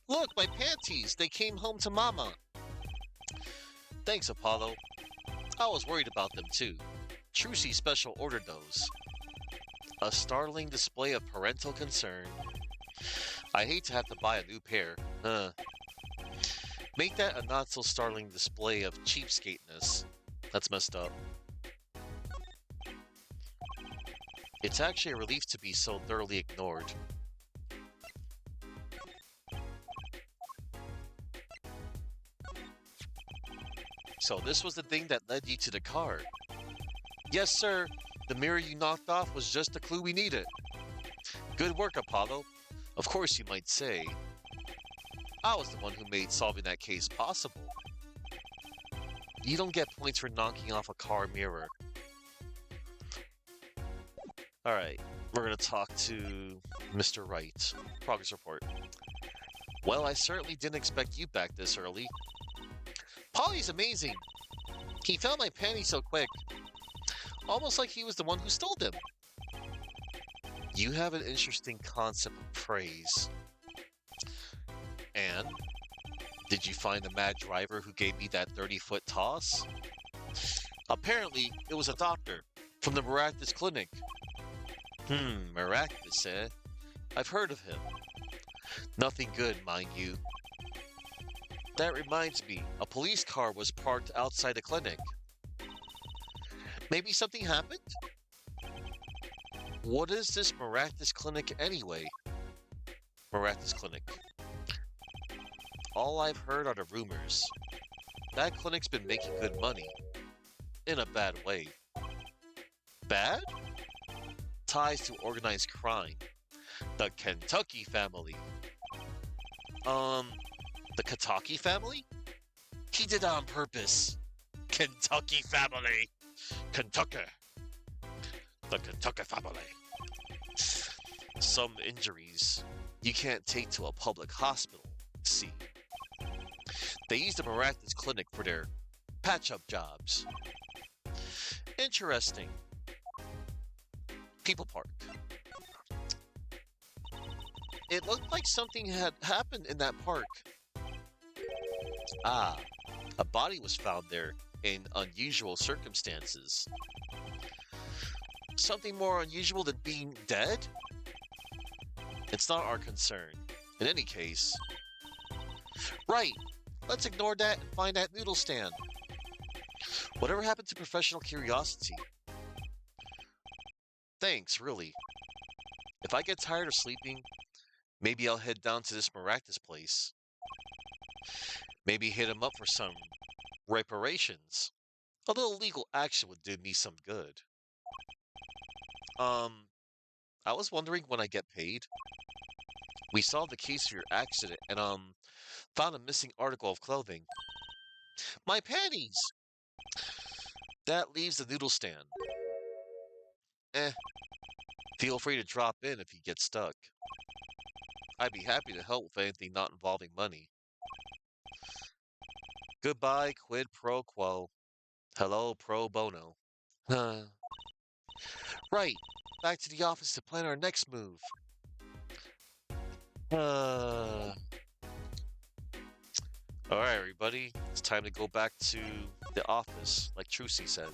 Look, my panties! They came home to Mama! Thanks, Apollo. I was worried about them too. Trucy special ordered those. A startling display of parental concern. I hate to have to buy a new pair. Make that a not so startling display of cheapskateness. That's messed up. It's actually a relief to be so thoroughly ignored. So this was the thing that led you to the car. Yes, sir. The mirror you knocked off was just the clue we needed. Good work, Apollo. Of course, you might say. I was the one who made solving that case possible. You don't get points for knocking off a car mirror. Alright, we're gonna talk to Mr. Wright. Progress report. Well, I certainly didn't expect you back this early. Polly's amazing. He found my panties so quick. Almost like he was the one who stole them. You have an interesting concept of praise. And? Did you find the mad driver who gave me that 30-foot toss? Apparently, it was a doctor from the Maractus Clinic. Maractus, eh? I've heard of him. Nothing good, mind you. That reminds me, a police car was parked outside the clinic. Maybe something happened? What is this Maractus Clinic anyway? Maractus Clinic. All I've heard are the rumors. That clinic's been making good money. In a bad way. Bad? ties to organized crime. The Kentucky family. Um, the Kentucky family? He did it on purpose. Kentucky family. Kentucky. The Kentucky family. Some injuries you can't take to a public hospital. See, they use the miraculous clinic for their patch-up jobs. Interesting. People Park. It looked like something had happened in that park. Ah, a body was found there in unusual circumstances. Something more unusual than being dead? It's not our concern. In any case. Right, let's ignore that and find that noodle stand. Whatever happened to professional curiosity? Thanks, really. If I get tired of sleeping, maybe I'll head down to this miraculous place. Maybe hit him up for some reparations. A little legal action would do me some good. Um, I was wondering when I get paid. We solved the case of your accident and, found a missing article of clothing. My panties! That leaves the noodle stand. Eh, feel free to drop in if you get stuck. I'd be happy to help with anything not involving money. Goodbye, quid pro quo. Hello, pro bono. Right, back to the office to plan our next move. Uh... Alright, everybody, it's time to go back to the office, like Trucy said.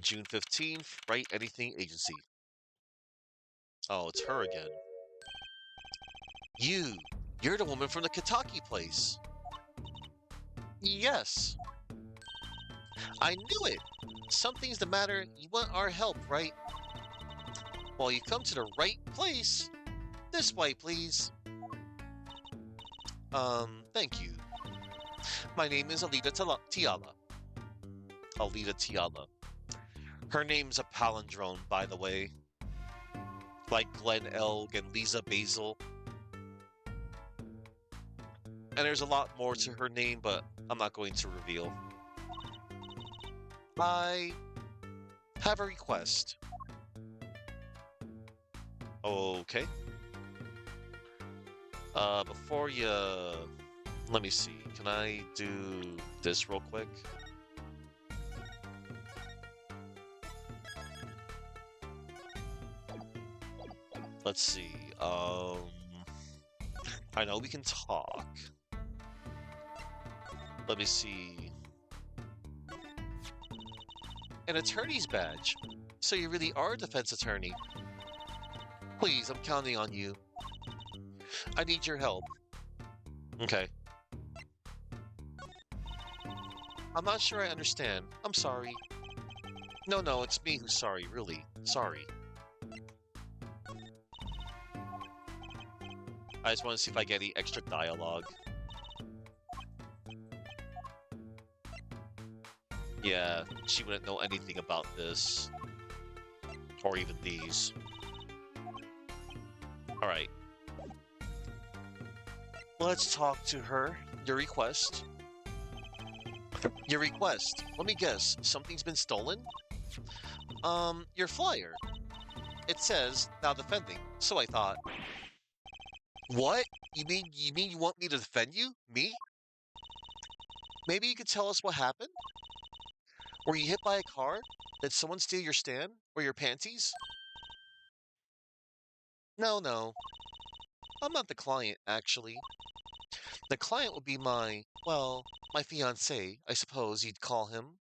June 15th, Write Anything Agency. Oh, it's her again. You're the woman from the Kentucky place. Yes. I knew it. Something's the matter. You want our help, right? Well, you come to the right place. This way, please. Thank you. My name is Alita Tiala. Alita Tiala. Her name's a palindrome, by the way. Like Glenn Elg and Lisa Basil. And there's a lot more to her name, but I'm not going to reveal. I have a request. Okay. Before you... Let me see. Can I do this real quick? Let's see. I know we can talk. Let me see. An attorney's badge. So you really are a defense attorney. Please, I'm counting on you. I need your help. Okay. I'm not sure I understand. I'm sorry. No, it's me who's sorry, really. Sorry. I just want to see if I get any extra dialogue. Yeah, she wouldn't know anything about this. Or even these. Alright. Let's talk to her. Your request. Your request. Let me guess. Something's been stolen? Your flyer. It says, now defending. So I thought. What? You mean you want me to defend you? Me? Maybe you could tell us what happened? Were you hit by a car? Did someone steal your stand? Or your panties? No. I'm not the client, actually. The client would be my fiancé, I suppose you'd call him.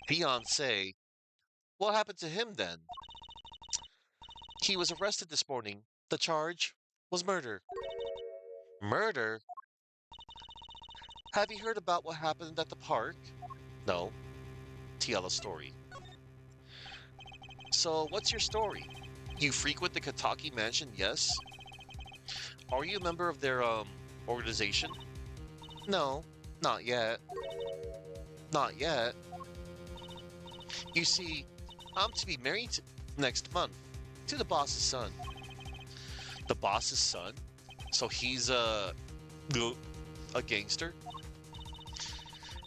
Fiancé? What happened to him then? He was arrested this morning. The charge was murder. Murder? Have you heard about what happened at the park? No. Tiala's story. So, what's your story? You frequent the Kentucky mansion, yes? Are you a member of their, organization? No, not yet. Not yet? You see, I'm to be married next month to the boss's son. The boss's son? So he's a gangster?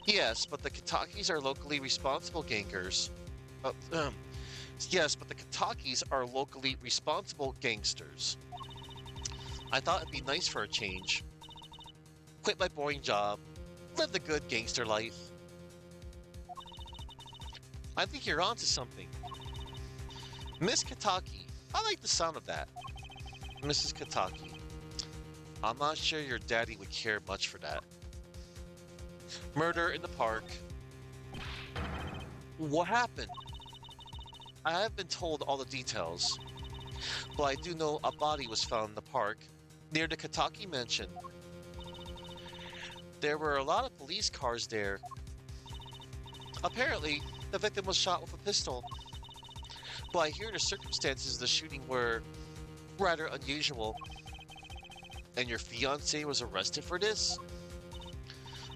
Yes, but the Katakis are locally responsible gangsters. Uh, um, yes, but the Katakis are locally responsible gangsters. I thought it'd be nice for a change. Quit my boring job. Live the good gangster life. I think you're onto something. Miss Kataki. I like the sound of that. Mrs. Kataki. I'm not sure your daddy would care much for that. Murder in the park. What happened? I haven't been told all the details, but I do know a body was found in the park near the Kataki mansion. There were a lot of police cars there. Apparently, the victim was shot with a pistol, but I hear the circumstances of the shooting were rather unusual. And your fiance was arrested for this?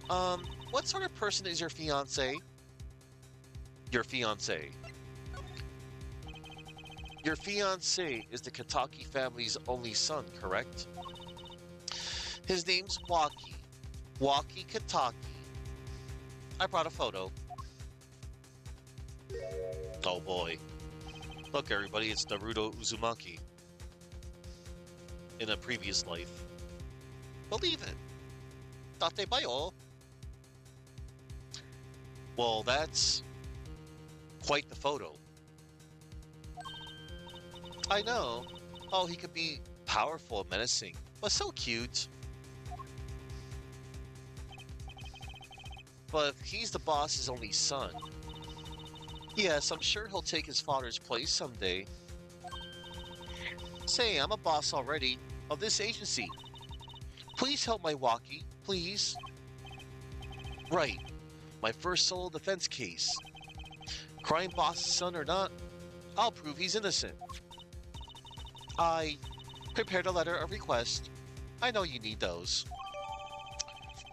What sort of person is your fiance? Your fiance. Your fiance is the Kataki family's only son, correct? His name's Waki. Waki Kataki. I brought a photo. Oh boy. Look everybody, it's Naruto Uzumaki. In a previous life. Believe it. Date bayo. Well, that's quite the photo. I know. Oh, he could be powerful and menacing, but so cute. But if he's the boss's only son, yes, I'm sure he'll take his father's place someday. Say, I'm a boss already of this agency. Please help my Waki, please. Right, my first solo defense case. Crime boss's son or not, I'll prove he's innocent. I prepared a letter of request. I know you need those.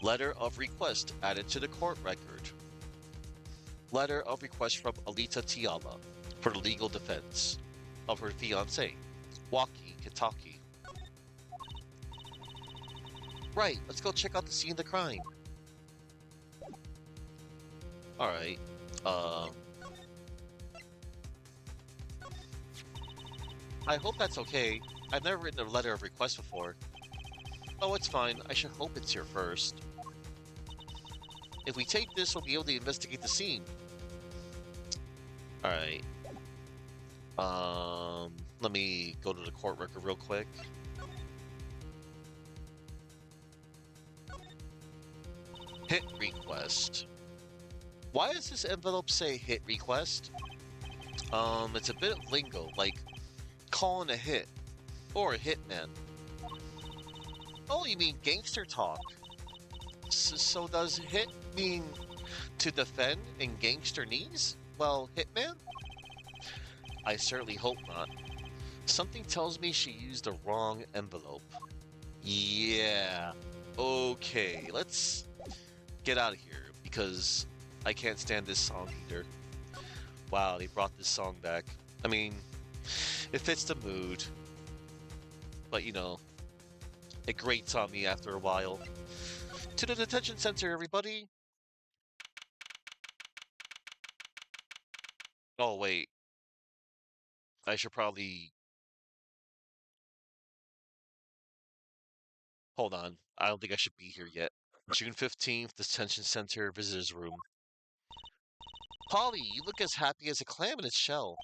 Letter of request added to the court record. Letter of request from Alita Tiala for the legal defense of her fiancé, Waki Kitaki. Right, let's go check out the scene of the crime. Alright, I hope that's okay. I've never written a letter of request before. Oh, it's fine. I should hope it's here first. If we take this, we'll be able to investigate the scene. Alright. Let me go to the court record real quick. Hit request. Why does this envelope say hit request? It's a bit of lingo, like calling a hit or a hitman. Oh, you mean gangster talk? So does hit mean to defend in gangsternese? Well, hitman? I certainly hope not. Something tells me she used the wrong envelope. Yeah. Okay, let's get out of here because I can't stand this song either. Wow, they brought this song back. I mean, it fits the mood. But you know, it grates on me after a while. To the detention center, everybody! Oh, wait. I should probably... Hold on. I don't think I should be here yet. June 15th, detention center, visitors room. Polly, you look as happy as a clam in its shell.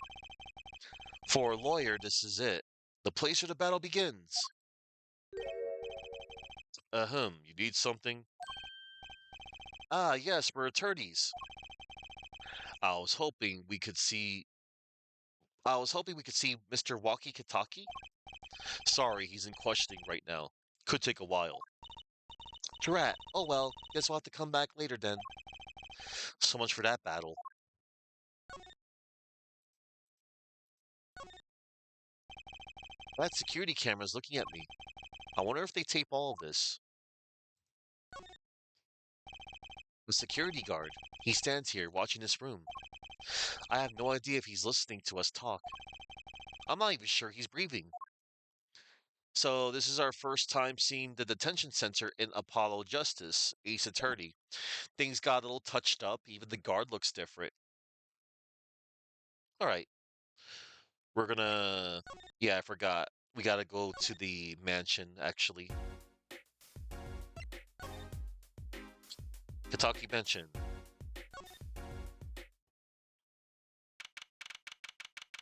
For a lawyer, this is it. The place where the battle begins. You need something? Ah, yes, we're attorneys. I was hoping we could see... I was hoping we could see Mr. Waki Kitaki. Sorry, he's in questioning right now. Could take a while. Drat. Oh well, guess we'll have to come back later then. So much for that battle. That security camera's looking at me. I wonder if they tape all of this. A security guard. He stands here watching this room. I have no idea if he's listening to us talk. I'm not even sure he's breathing. So this is our first time seeing the detention center in Apollo Justice, Ace Attorney. Things got a little touched up. Even the guard looks different. All right, we're gonna. Yeah, I forgot. We gotta go to the mansion, actually. Kentucky Mansion.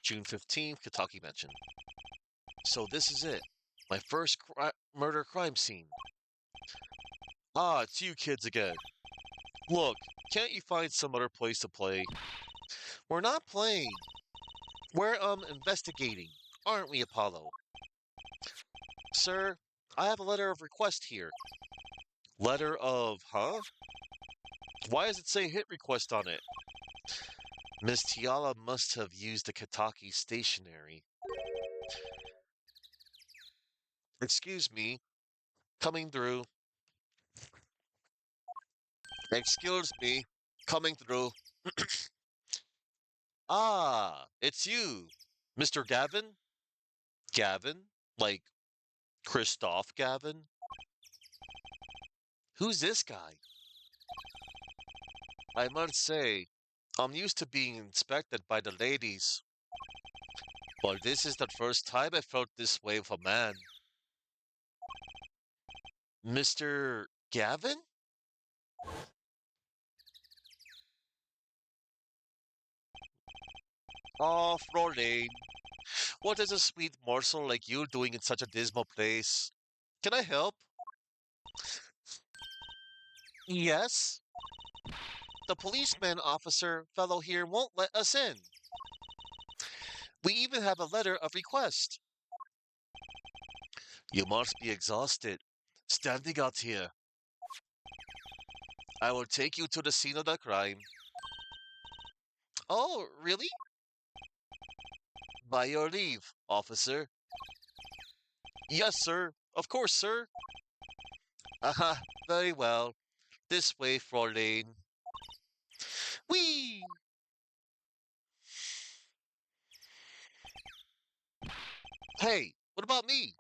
June 15th, Kentucky Mansion. So this is it. My first murder crime scene. Ah, it's you kids again. Look, can't you find some other place to play? We're not playing. We're, investigating. Aren't we, Apollo? Sir, I have a letter of request here. Letter of, huh? Why does it say hit request on it? Miss Tiala must have used the Kataki stationery. Excuse me. Coming through. Excuse me. Coming through. Ah, it's you, Mr. Gavin? Gavin? Like Christoph Gavin? Who's this guy? I must say, I'm used to being inspected by the ladies, but this is the first time I felt this way with a man. Mr. Gavin? Oh, Fraulein, what is a sweet morsel like you doing in such a dismal place? Can I help? Yes? The policeman officer fellow here won't let us in. We even have a letter of request. You must be exhausted. Standing out here. I will take you to the scene of the crime. Oh, really? By your leave, officer. Yes, sir. Of course, sir. Aha, very well. This way, Fraulein. Whee! Hey, what about me?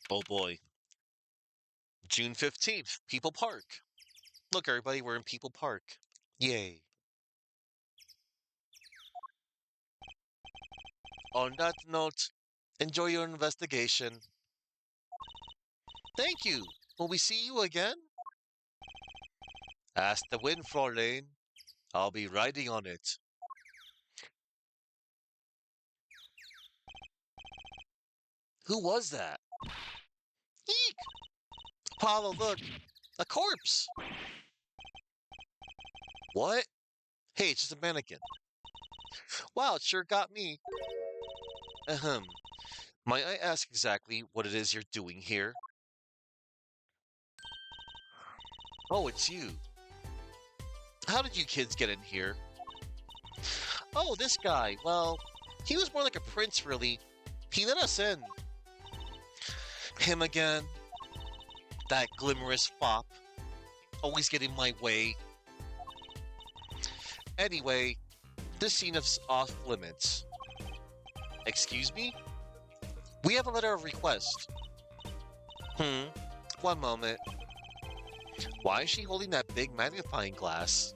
Oh boy. June 15th, People Park. Look, everybody, we're in People Park. Yay. On that note, enjoy your investigation. Thank you. Will we see you again? Ask the wind, Fraulein. I'll be riding on it. Who was that? Eek! Apollo, look! A corpse! What? Hey, it's just a mannequin. Wow, it sure got me. Ahem. Might I ask exactly what it is you're doing here? Oh, it's you. How did you kids get in here? Oh, this guy. Well, he was more like a prince, really. He let us in. Him again. That glimmerous fop. Always getting my way. Anyway, this scene is off limits. Excuse me? We have a letter of request. One moment. Why is she holding that big magnifying glass?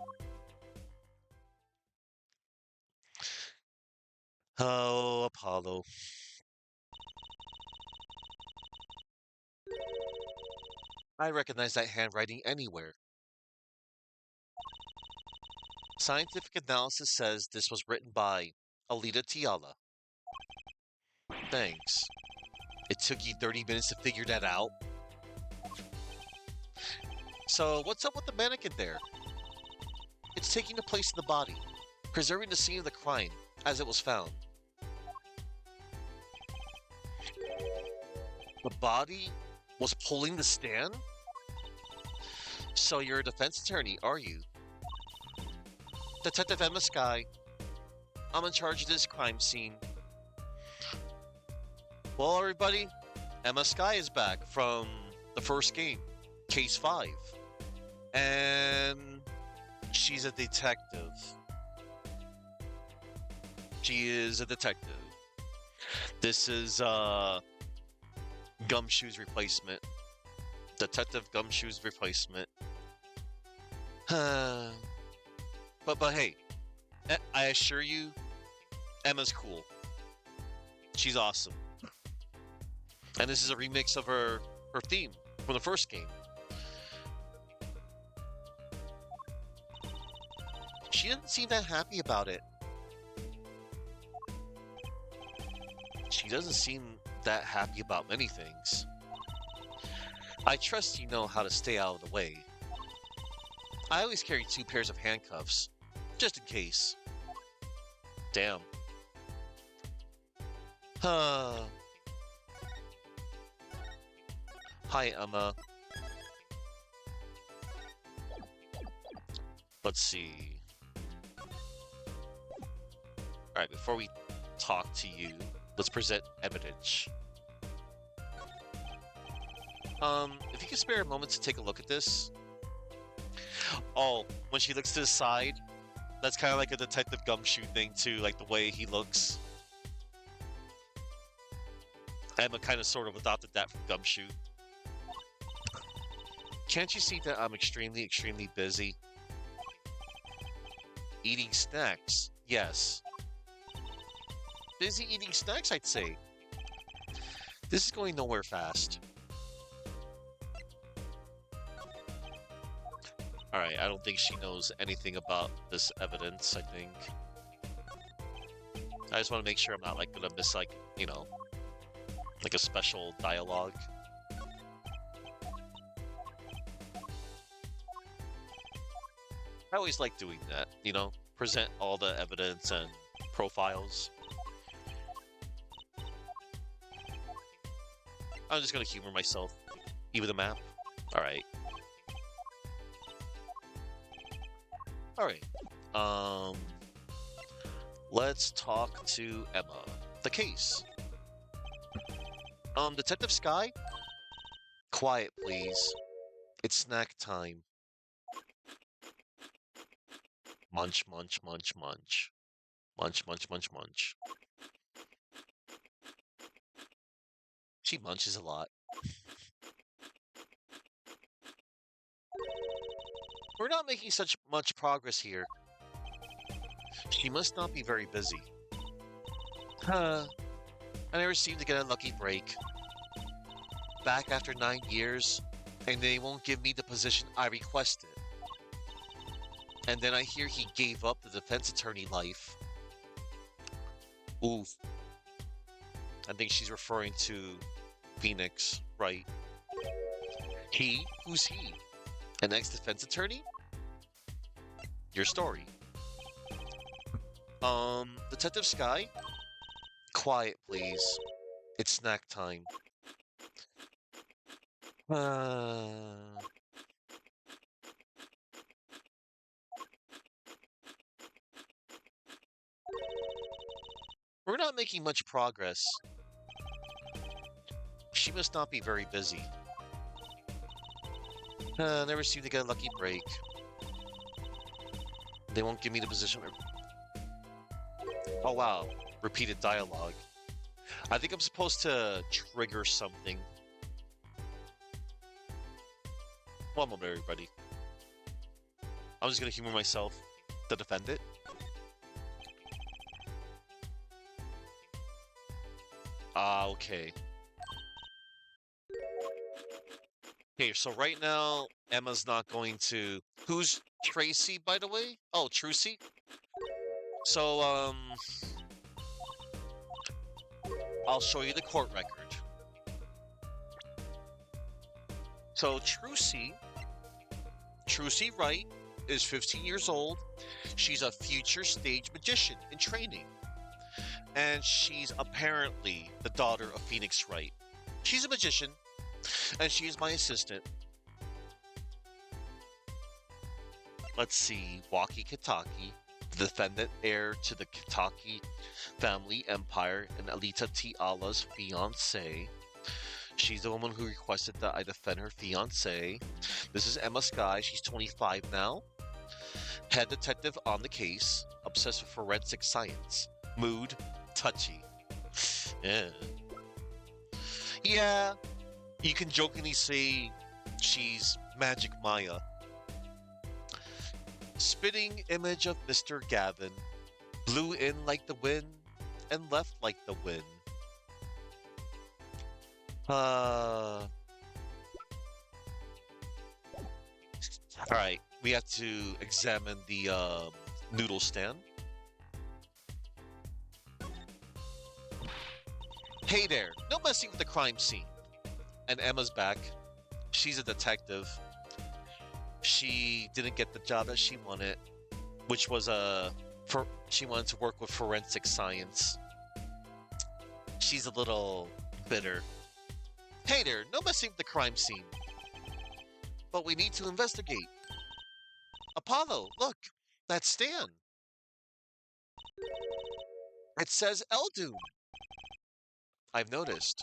Oh, Apollo. I recognize that handwriting anywhere. Scientific analysis says this was written by Alita Tiala. Thanks. It took you 30 minutes to figure that out? So, what's up with the mannequin there? It's taking the place of the body, preserving the scene of the crime as it was found. The body was pulling the stand? So you're a defense attorney, are you? Detective Emma Sky. I'm in charge of this crime scene. Well, everybody, Emma Sky is back from the first game, Case 5. And she's a detective. She is a detective. This is Gumshoe's replacement. Detective Gumshoe's replacement. but hey, I assure you, Emma's cool. She's awesome. And this is a remix of her theme from the first game. She doesn't seem that happy about it. She doesn't seem that happy about many things. I trust you know how to stay out of the way. I always carry 2 pairs of handcuffs, just in case. Damn. Hi, Emma. Let's see. Alright, before we talk to you, let's present evidence. If you could spare a moment to take a look at this. Oh, when she looks to the side, that's kind of like a Detective Gumshoe thing too, like the way he looks. Emma kind of sort of adopted that from Gumshoe. Can't you see that I'm extremely busy? Eating snacks, yes. Busy eating snacks, I'd say. This is going nowhere fast. Alright, I don't think she knows anything about this evidence, I think. I just want to make sure I'm not, like, gonna miss, like, you know, like a special dialogue. I always like doing that, you know? Present all the evidence and profiles. I'm just gonna humor myself. Even the map. Alright. Alright. Let's talk to Emma. The case. Detective Sky? Quiet, please. It's snack time. Munch, munch, munch, munch. Munch, munch, munch, munch. She munches a lot. We're not making such much progress here. She must not be very busy. Huh. I never seem to get a lucky break. Back after 9 years, and they won't give me the position I requested. And then I hear he gave up the defense attorney life. Oof. I think she's referring to Phoenix, right? He? Who's he? An ex-defense attorney? Your story. Detective Sky? Quiet, please. It's snack time. We're not making much progress. She must not be very busy. Never seem to get a lucky break. They won't give me the position. Oh wow, repeated dialogue. I think I'm supposed to trigger something. One moment, everybody. I'm just gonna humor myself to defend it. Ah, okay. Okay, so right now, Emma's not going to... Who's Tracy, by the way? Oh, Trucy? So, I'll show you the court record. So, Trucy Wright is 15 years old. She's a future stage magician in training. And she's apparently the daughter of Phoenix Wright. She's a magician, and she is my assistant. Let's see, Waki Kitaki, the defendant heir to the Kitaki family empire and Alita Tiala's fiancé. She's the woman who requested that I defend her fiancé. This is Emma Sky. She's 25 now. Head detective on the case. Obsessed with forensic science. Mood, touchy. Yeah. Yeah, you can jokingly say she's Magic Maya. Spitting image of Mr. Gavin. Blew in like the wind and left like the wind. Alright, we have to examine the noodle stand. Hey there, no messing with the crime scene. And Emma's back. She's a detective. She didn't get the job that she wanted, which was she wanted to work with forensic science. She's a little bitter. Hey there, no messing with the crime scene. But we need to investigate. Apollo, look, that's Stan. It says Eldoon. I've noticed.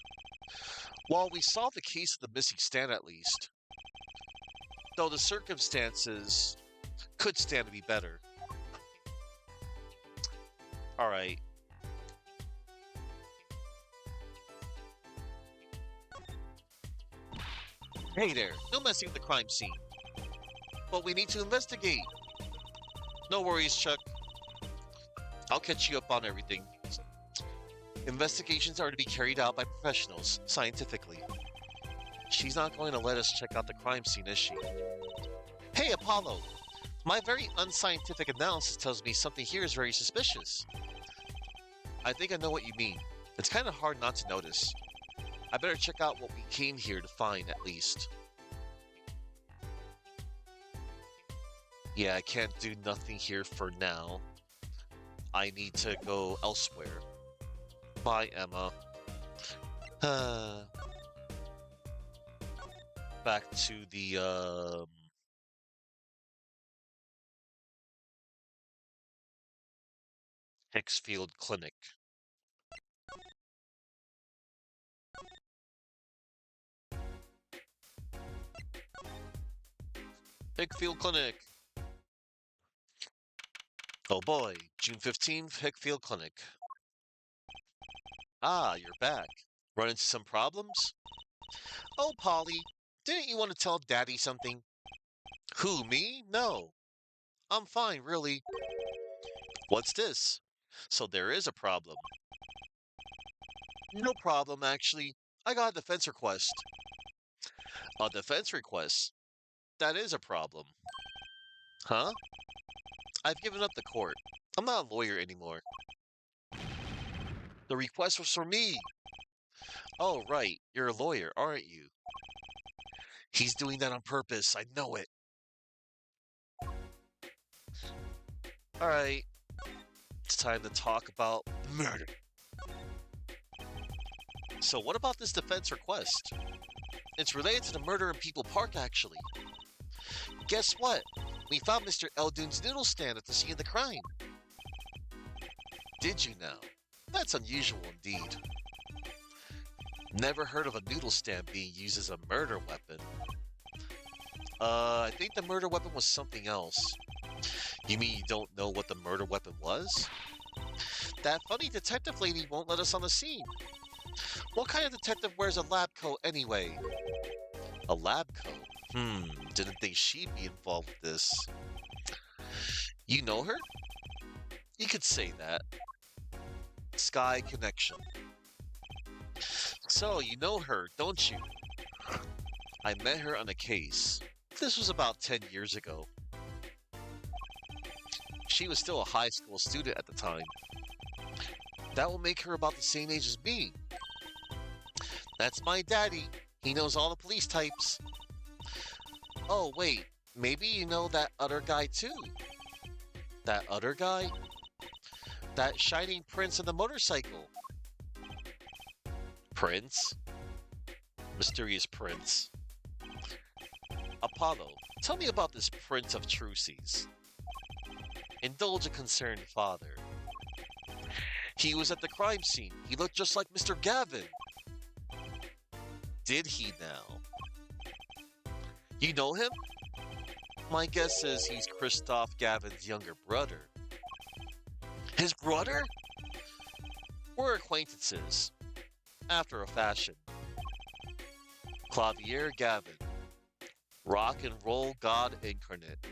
While we solved the case of the missing Stan at least, though the circumstances could stand to be better. Alright. Hey there, no messing with the crime scene. But we need to investigate. No worries, Chuck. I'll catch you up on everything. Investigations are to be carried out by professionals, scientifically. She's not going to let us check out the crime scene, is she? Hey, Apollo! My very unscientific analysis tells me something here is very suspicious. I think I know what you mean. It's kind of hard not to notice. I better check out what we came here to find, at least. Yeah, I can't do nothing here for now. I need to go elsewhere. Bye, Emma. Back to the, Hicksfield Clinic. Hickfield Clinic. Oh boy, June 15th, Hickfield Clinic. Ah, you're back. Run into some problems? Oh, Polly, didn't you want to tell Daddy something? Who, me? No. I'm fine, really. What's this? So there is a problem. No problem, actually. I got a defense request. A defense request? That is a problem. Huh? I've given up the court. I'm not a lawyer anymore. The request was for me. Oh, right. You're a lawyer, aren't you? He's doing that on purpose. I know it. Alright. It's time to talk about murder. So what about this defense request? It's related to the murder in People Park, actually. Guess what? We found Mr. Eldoon's noodle stand at the scene of the crime. Did you now? That's unusual indeed. Never heard of a noodle stand being used as a murder weapon. I think the murder weapon was something else. You mean you don't know what the murder weapon was? That funny detective lady won't let us on the scene. What kind of detective wears a lab coat anyway? A lab coat? Didn't think she'd be involved with this. You know her? You could say that. Sky connection. So, you know her, don't you? I met her on a case. This was about 10 years ago. She was still a high school student at the time. That will make her about the same age as me. That's my daddy. He knows all the police types. Oh, wait. Maybe you know that other guy, too. That other guy? That shining prince on the motorcycle. Prince? Mysterious prince. Apollo, tell me about this Prince of Truces. Indulge a concerned father. He was at the crime scene. He looked just like Mr. Gavin. Did he now? You know him? My guess is he's Christoph Gavin's younger brother. His brother? We're acquaintances, after a fashion. Clavier Gavin, rock and roll god incarnate.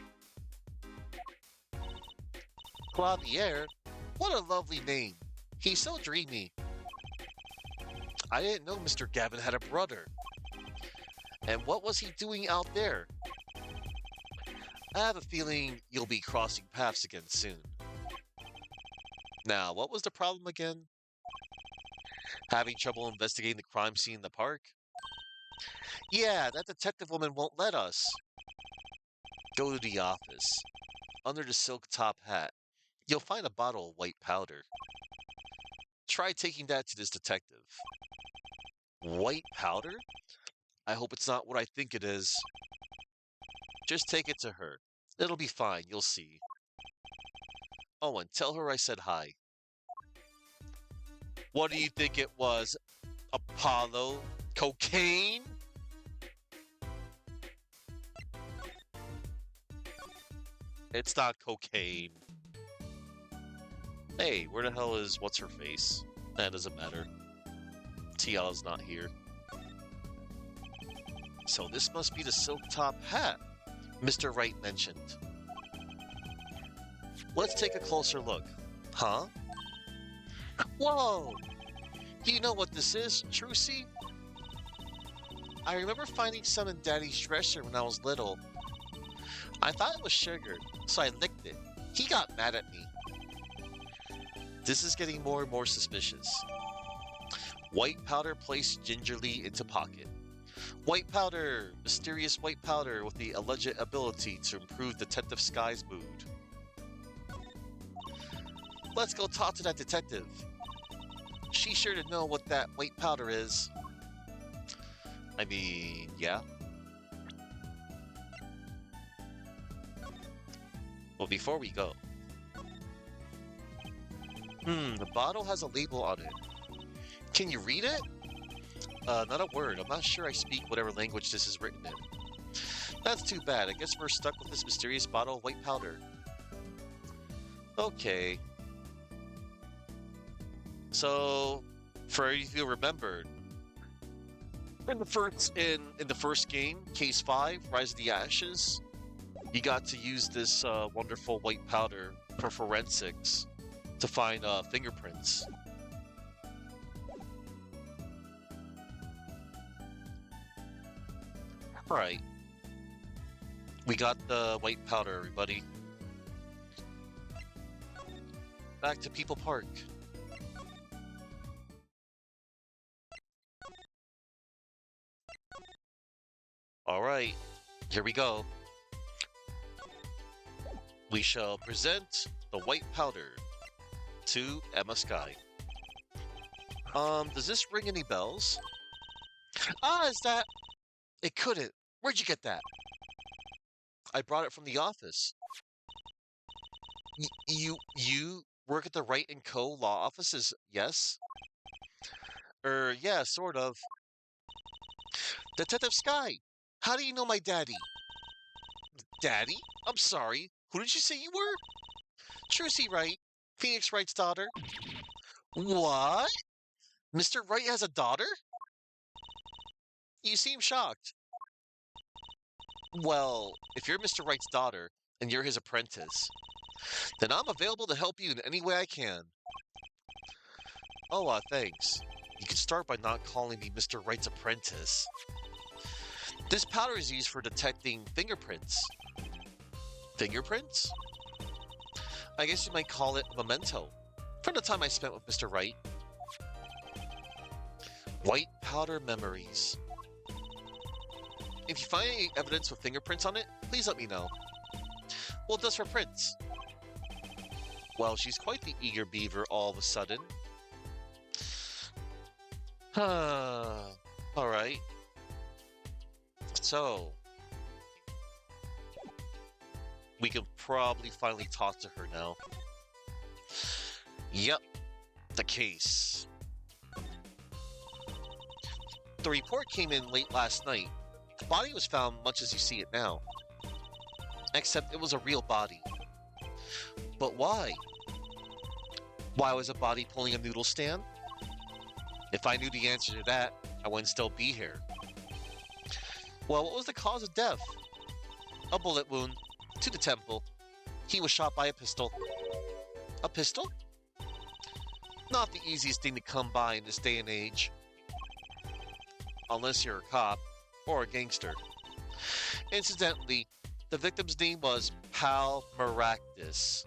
Clavier? What a lovely name. He's so dreamy. I didn't know Mr. Gavin had a brother. And what was he doing out there? I have a feeling you'll be crossing paths again soon. Now, what was the problem again? Having trouble investigating the crime scene in the park? Yeah, that detective woman won't let us. Go to the office. Under the silk top hat, you'll find a bottle of white powder. Try taking that to this detective. White powder? I hope it's not what I think it is. Just take it to her. It'll be fine, you'll see. Oh, and tell her I said hi. What do you think it was, Apollo? Cocaine? It's not cocaine. Hey, where the hell is what's-her-face? That doesn't matter. TL's not here. So this must be the silk top hat Mr. Wright mentioned. Let's take a closer look. Huh? Whoa! Do you know what this is, Trucy? I remember finding some in Daddy's dresser when I was little. I thought it was sugar, so I licked it. He got mad at me. This is getting more and more suspicious. White powder placed gingerly into pocket. White powder! Mysterious white powder with the alleged ability to improve Detective Sky's mood. Let's go talk to that detective. She's sure to know what that white powder is. I mean, yeah. Well, before we go. The bottle has a label on it. Can you read it? Not a word. I'm not sure I speak whatever language this is written in. That's too bad. I guess we're stuck with this mysterious bottle of white powder. Okay. So, for if you remembered, in the first game, Case 5, Rise of the Ashes, you got to use this wonderful white powder for forensics to find fingerprints. Alright. We got the white powder, everybody. Back to People Park. Alright, here we go. We shall present the white powder to Emma Sky. Does this ring any bells? Ah, is that... It couldn't. Where'd you get that? I brought it from the office. You work at the Wright & Co. law offices, yes? Yeah, sort of. Detective Sky, how do you know my daddy? Daddy? I'm sorry. Who did you say you were? Trucy Wright, Phoenix Wright's daughter. What? Mr. Wright has a daughter? You seem shocked. Well, if you're Mr. Wright's daughter and you're his apprentice, then I'm available to help you in any way I can. Oh, thanks. You can start by not calling me Mr. Wright's apprentice. This powder is used for detecting fingerprints. Fingerprints? I guess you might call it a memento from the time I spent with Mr. Wright. White powder memories. If you find any evidence with fingerprints on it, please let me know. Well, it does for prints. Well, she's quite the eager beaver all of a sudden. Alright. So, we can probably finally talk to her now. Yep, the case. The report came in late last night. The body was found much as you see it now, except it was a real body. But why? Why was a body pulling a noodle stand? If I knew the answer to that, I wouldn't still be here. Well, what was the cause of death? A bullet wound to the temple. He was shot by a pistol. A pistol? Not the easiest thing to come by in this day and age. Unless you're a cop or a gangster. Incidentally, the victim's name was Pal Maractus.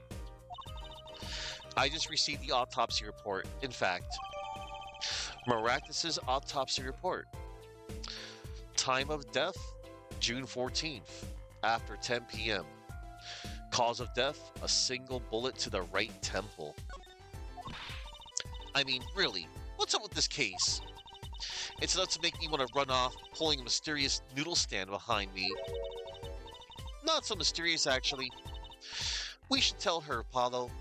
I just received the autopsy report. In fact, Maractus's autopsy report. Time of death, June 14th, after 10 p.m. Cause of death, a single bullet to the right temple. I mean, really, what's up with this case? It's enough to make me want to run off, pulling a mysterious noodle stand behind me. Not so mysterious, actually. We should tell her, Apollo.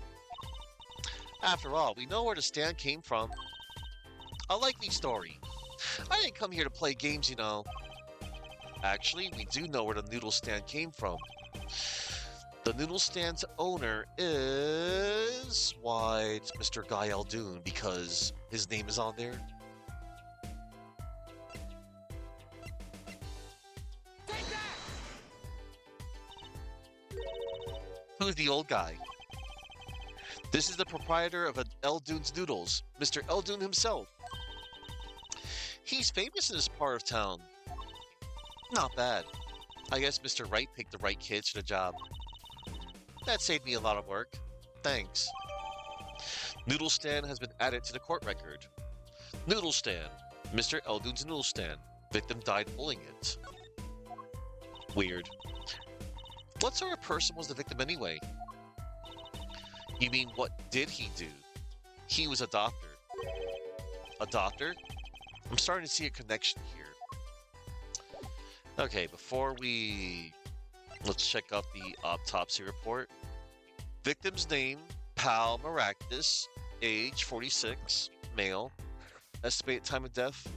After all, we know where the stand came from. A likely story. I didn't come here to play games, you know. Actually, we do know where the noodle stand came from. The noodle stand's owner is... why, it's Mr. Guy Eldoon, because his name is on there. Who's the old guy? This is the proprietor of Eldoon's Noodles, Mr. Eldoon himself. He's famous in this part of town. Not bad. I guess Mr. Wright picked the right kids for the job. That saved me a lot of work. Thanks. Noodle stand has been added to the court record. Noodle stand. Mr. Eldoon's noodle stand. Victim died pulling it. Weird. What sort of person was the victim anyway? You mean, what did he do? He was a doctor. A doctor? I'm starting to see a connection here. Okay, let's check out the autopsy report. Victim's name, Pal Maractus, age 46, male. Estimated time of death,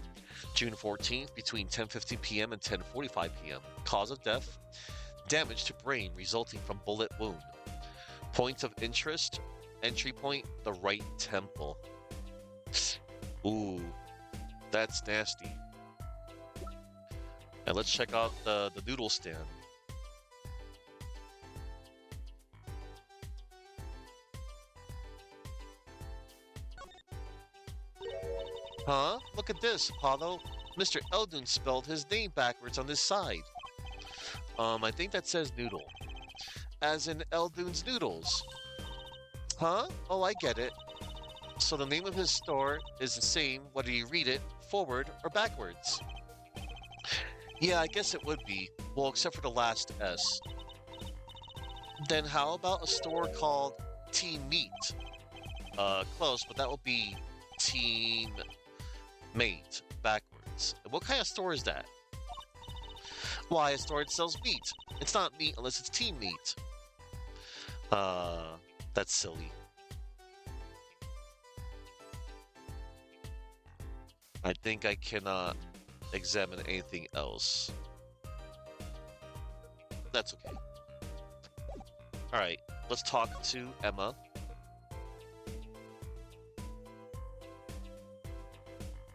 June 14th, between 10:15 p.m. and 10:45 p.m. Cause of death, damage to brain resulting from bullet wound. Points of interest, entry point, the right temple. Ooh, that's nasty. And let's check out the noodle stand. Huh? Look at this, Apollo. Mr. Eldoon spelled his name backwards on this side. I think that says noodle. As in Eldoon's Noodles. Huh? Oh, I get it. So the name of his store is the same whether you read it forward or backwards. Yeah, I guess it would be. Well, except for the last S. Then how about a store called Team Meat? Close, but that would be Team Mate backwards. And what kind of store is that? Why, a store that sells meat. It's not meat unless it's Team Meat. That's silly. I think I cannot examine anything else. That's okay. Alright, let's talk to Emma.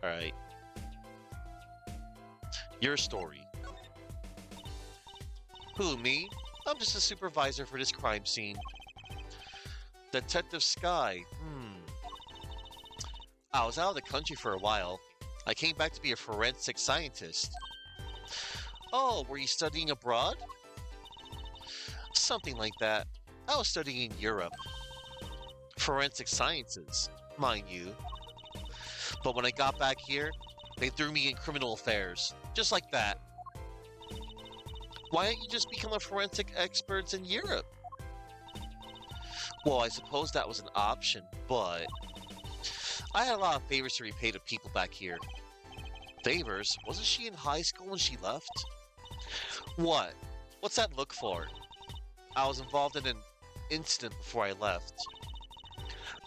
Alright. Your story. Who, me? I'm just a supervisor for this crime scene. Detective Sky. I was out of the country for a while. I came back to be a forensic scientist. Oh, were you studying abroad? Something like that. I was studying in Europe. Forensic sciences, mind you. But when I got back here, they threw me in criminal affairs. Just like that. Why don't you just become a forensic expert in Europe? Well, I suppose that was an option, but I had a lot of favors to repay to people back here. Favors? Wasn't she in high school when she left? What? What's that look for? I was involved in an incident before I left.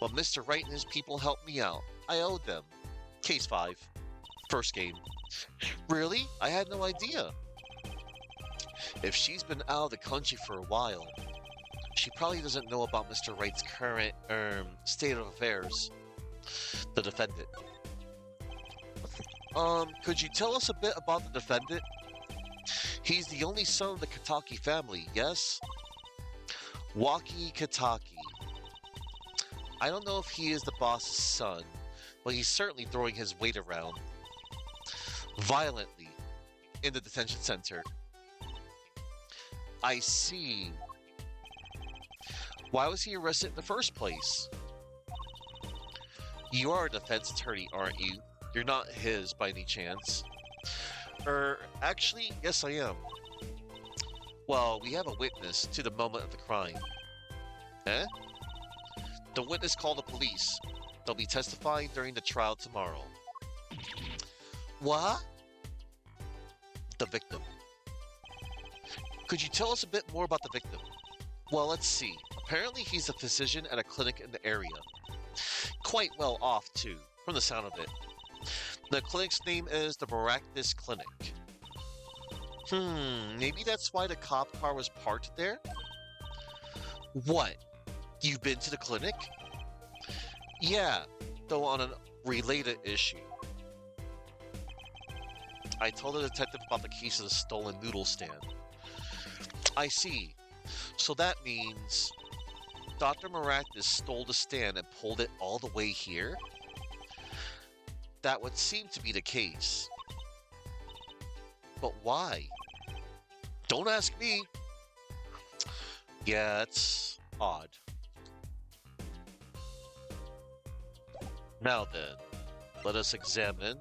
But Mr. Wright and his people helped me out. I owed them. Case 5. First game. Really? I had no idea. If she's been out of the country for a while, she probably doesn't know about Mr. Wright's current state of affairs. The defendant. Could you tell us a bit about the defendant? He's the only son of the Kataki family, yes? Waki Kataki. I don't know if he is the boss's son, but he's certainly throwing his weight around. Violently. In the detention center. I see. Why was he arrested in the first place? You are a defense attorney, aren't you? You're not his by any chance. Actually, yes I am. Well, we have a witness to the moment of the crime. Eh? The witness called the police. They'll be testifying during the trial tomorrow. What? The victim. Could you tell us a bit more about the victim? Well, let's see. Apparently he's a physician at a clinic in the area. Quite well off, too, from the sound of it. The clinic's name is the Maractus Clinic. Maybe that's why the cop car was parked there? What? You've been to the clinic? Yeah, though on a related issue. I told the detective about the case of the stolen noodle stand. I see. So that means Dr. Maractus stole the stand and pulled it all the way here? That would seem to be the case. But why? Don't ask me. Yeah, it's odd. Now then, let us examine.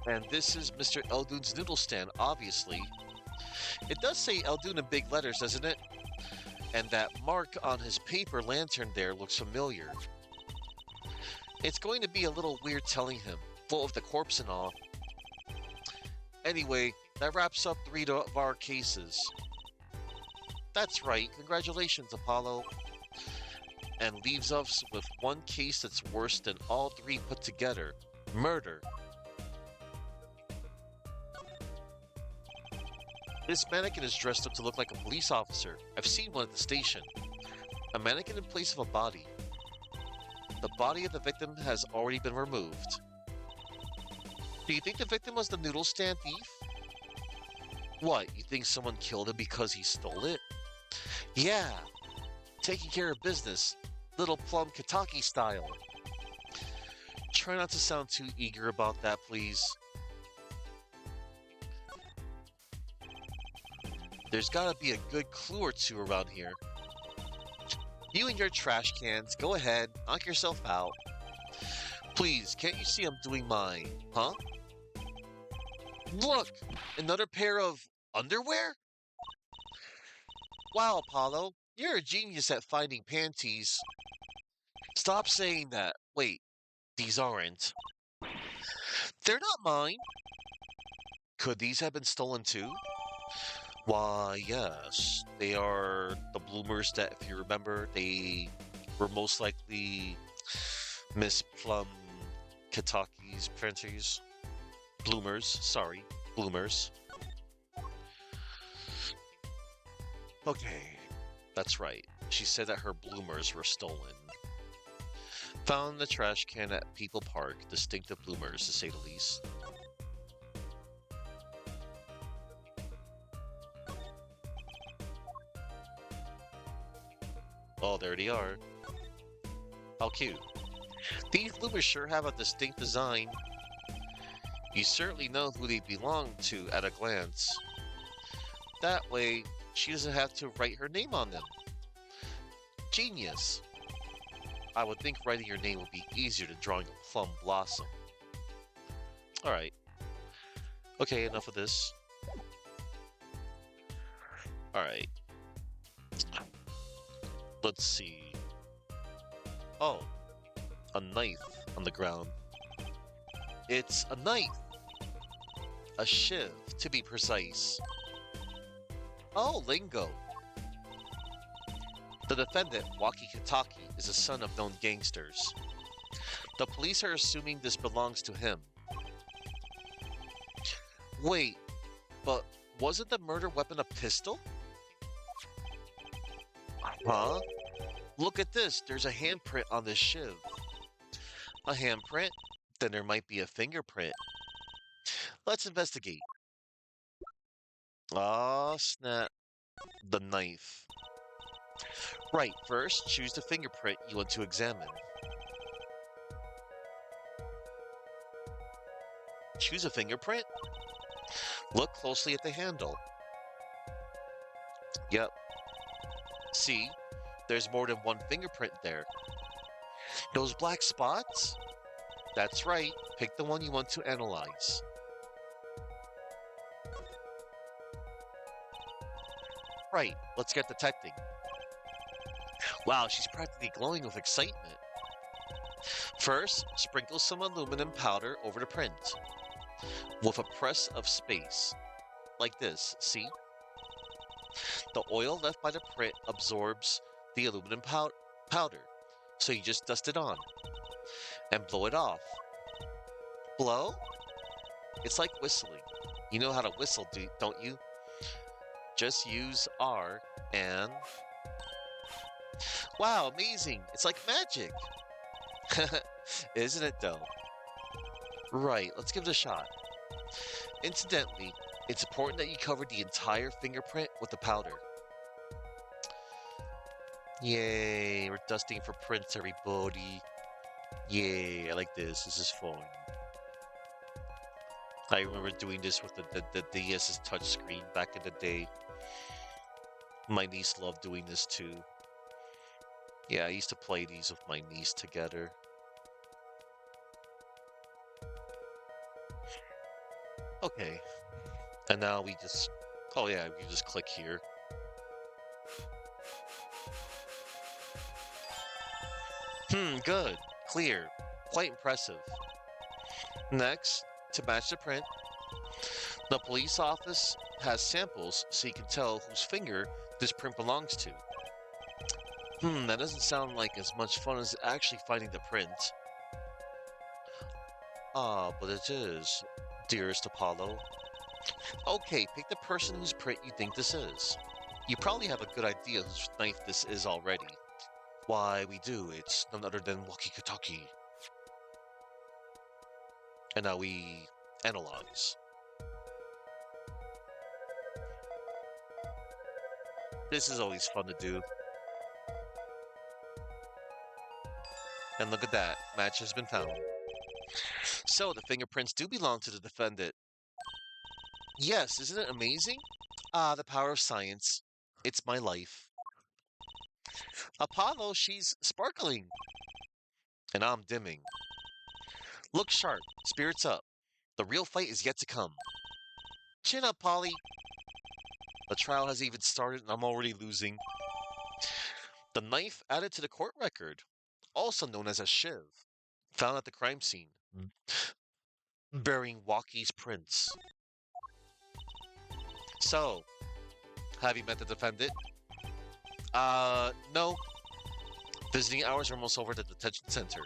And this is Mr. Eldoon's noodle stand, obviously. It does say Eldoon in big letters, doesn't it? And that mark on his paper lantern there looks familiar. It's going to be a little weird telling him, full of the corpse and all. Anyway, that wraps up 3 of our cases. That's right, congratulations, Apollo. And leaves us with one case that's worse than all 3 put together. Murder. This mannequin is dressed up to look like a police officer. I've seen one at the station. A mannequin in place of a body. The body of the victim has already been removed. Do you think the victim was the noodle stand thief? What, you think someone killed him because he stole it? Yeah, taking care of business, Little Plum Kataki style. Try not to sound too eager about that, please. There's gotta be a good clue or 2 around here. You and your trash cans, go ahead, knock yourself out. Please, can't you see I'm doing mine, huh? Look! Another pair of underwear? Wow, Apollo, you're a genius at finding panties. Stop saying that. Wait, these aren't. They're not mine. Could these have been stolen too? Why, yes. They are the bloomers that, if you remember, they were most likely Miss Plum Kataki's printers. Bloomers, sorry. Bloomers. Okay, that's right. She said that her bloomers were stolen. Found in the trash can at People Park. Distinctive bloomers, to say the least. Oh, there they are. How cute. These bloomers sure have a distinct design. You certainly know who they belong to at a glance. That way, she doesn't have to write her name on them. Genius. I would think writing your name would be easier than drawing a plum blossom. Alright. Okay, enough of this. Alright. Let's see. Oh, a knife on the ground. It's a knife! A shiv, to be precise. Oh, lingo. The defendant, Waki Kataki, is a son of known gangsters. The police are assuming this belongs to him. Wait, but wasn't the murder weapon a pistol? Huh? Look at this. There's a handprint on this shiv. A handprint? Then there might be a fingerprint. Let's investigate. Ah, snap. The knife. Right, first, choose the fingerprint you want to examine. Choose a fingerprint? Look closely at the handle. Yep. See, there's more than one fingerprint there. Those black spots? That's right. Pick the one you want to analyze. Right, let's get detecting. Wow, she's practically glowing with excitement. First, sprinkle some aluminum powder over the print with a press of space. Like this, see? The oil left by the print absorbs the aluminum powder, so you just dust it on and blow it off. Blow? It's like whistling. You know how to whistle, don't you? Just use R and... Wow, amazing! It's like magic! Isn't it though? Right, let's give it a shot. Incidentally, it's important that you cover the entire fingerprint with the powder. Yay, we're dusting for prints, everybody. Yay, I like this. This is fun. I remember doing this with the DS's touchscreen back in the day. My niece loved doing this too. Yeah, I used to play these with my niece together. Okay. And now we just... Oh yeah, we just click here. Good. Clear. Quite impressive. Next, to match the print, the police office has samples so you can tell whose finger this print belongs to. That doesn't sound like as much fun as actually finding the print. Ah, but it is, dearest Apollo. Okay, pick the person whose print you think this is. You probably have a good idea whose knife this is already. Why, we do. It's none other than Wakikataki. And now we analyze. This is always fun to do. And look at that, match has been found. So the fingerprints do belong to the defendant. Yes, isn't it amazing? Ah, the power of science. It's my life. Apollo, she's sparkling. And I'm dimming. Look sharp, spirits up. The real fight is yet to come. Chin up, Polly. The trial has even started and I'm already losing. The knife added to the court record, also known as a shiv, found at the crime scene, bearing Waki's prints. So, have you met the defendant? No. Visiting hours are almost over at the detention center.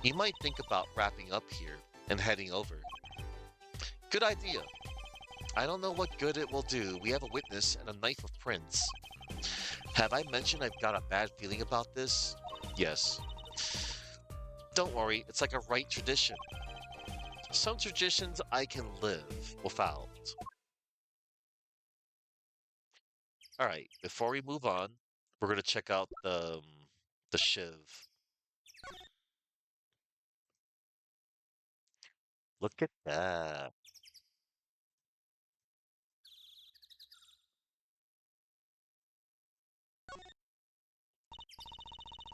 You might think about wrapping up here and heading over. Good idea. I don't know what good it will do. We have a witness and a knife of prints. Have I mentioned I've got a bad feeling about this? Yes. Don't worry, it's like a right tradition. Some traditions I can live without. Alright, before we move on, we're gonna check out the shiv. Look at that.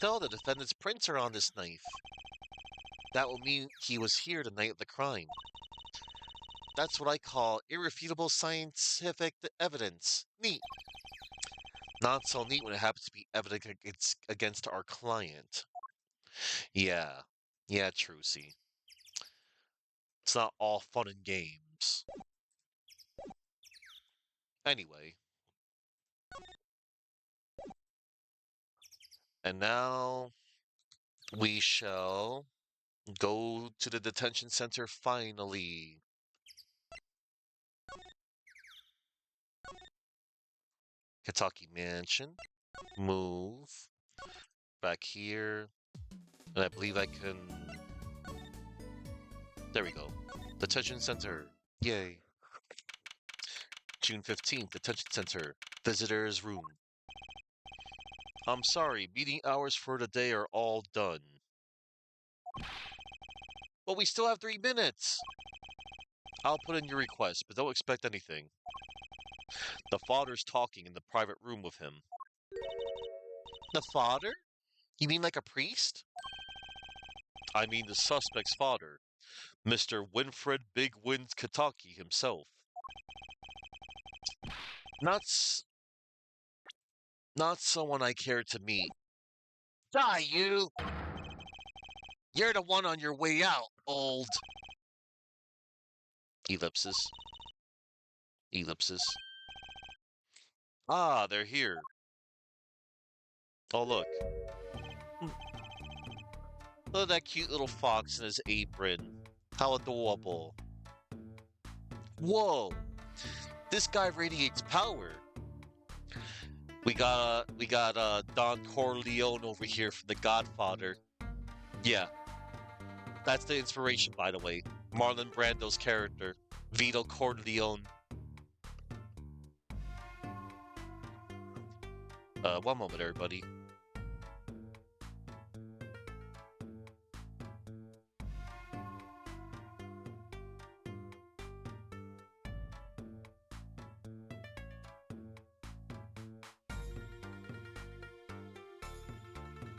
So the defendant's prints are on this knife. That will mean he was here the night of the crime. That's what I call irrefutable scientific evidence. Neat. Not so neat when it happens to be evidence against our client. Yeah. Yeah, true, see. It's not all fun and games. Anyway. And now we shall Go to the detention center finally. Kentucky Mansion. Move. Back here. And I believe I can... There we go. Detention center. Yay. June 15th, detention center. Visitor's room. I'm sorry, meeting hours for the day are all done. But we still have 3 minutes! I'll put in your request, but don't expect anything. The father's talking in the private room with him. The father? You mean like a priest? I mean the suspect's father, Mr. Winfred Big Wins Kataki himself. Not someone I care to meet. Die, you! You're the one on your way out, old. Ellipsis. Ellipsis. Ah, they're here. Oh, look. Look at that cute little fox in his apron. How adorable. Whoa! This guy radiates power. We got Don Corleone over here from The Godfather. Yeah. That's the inspiration, by the way. Marlon Brando's character, Vito Corleone. One moment, everybody.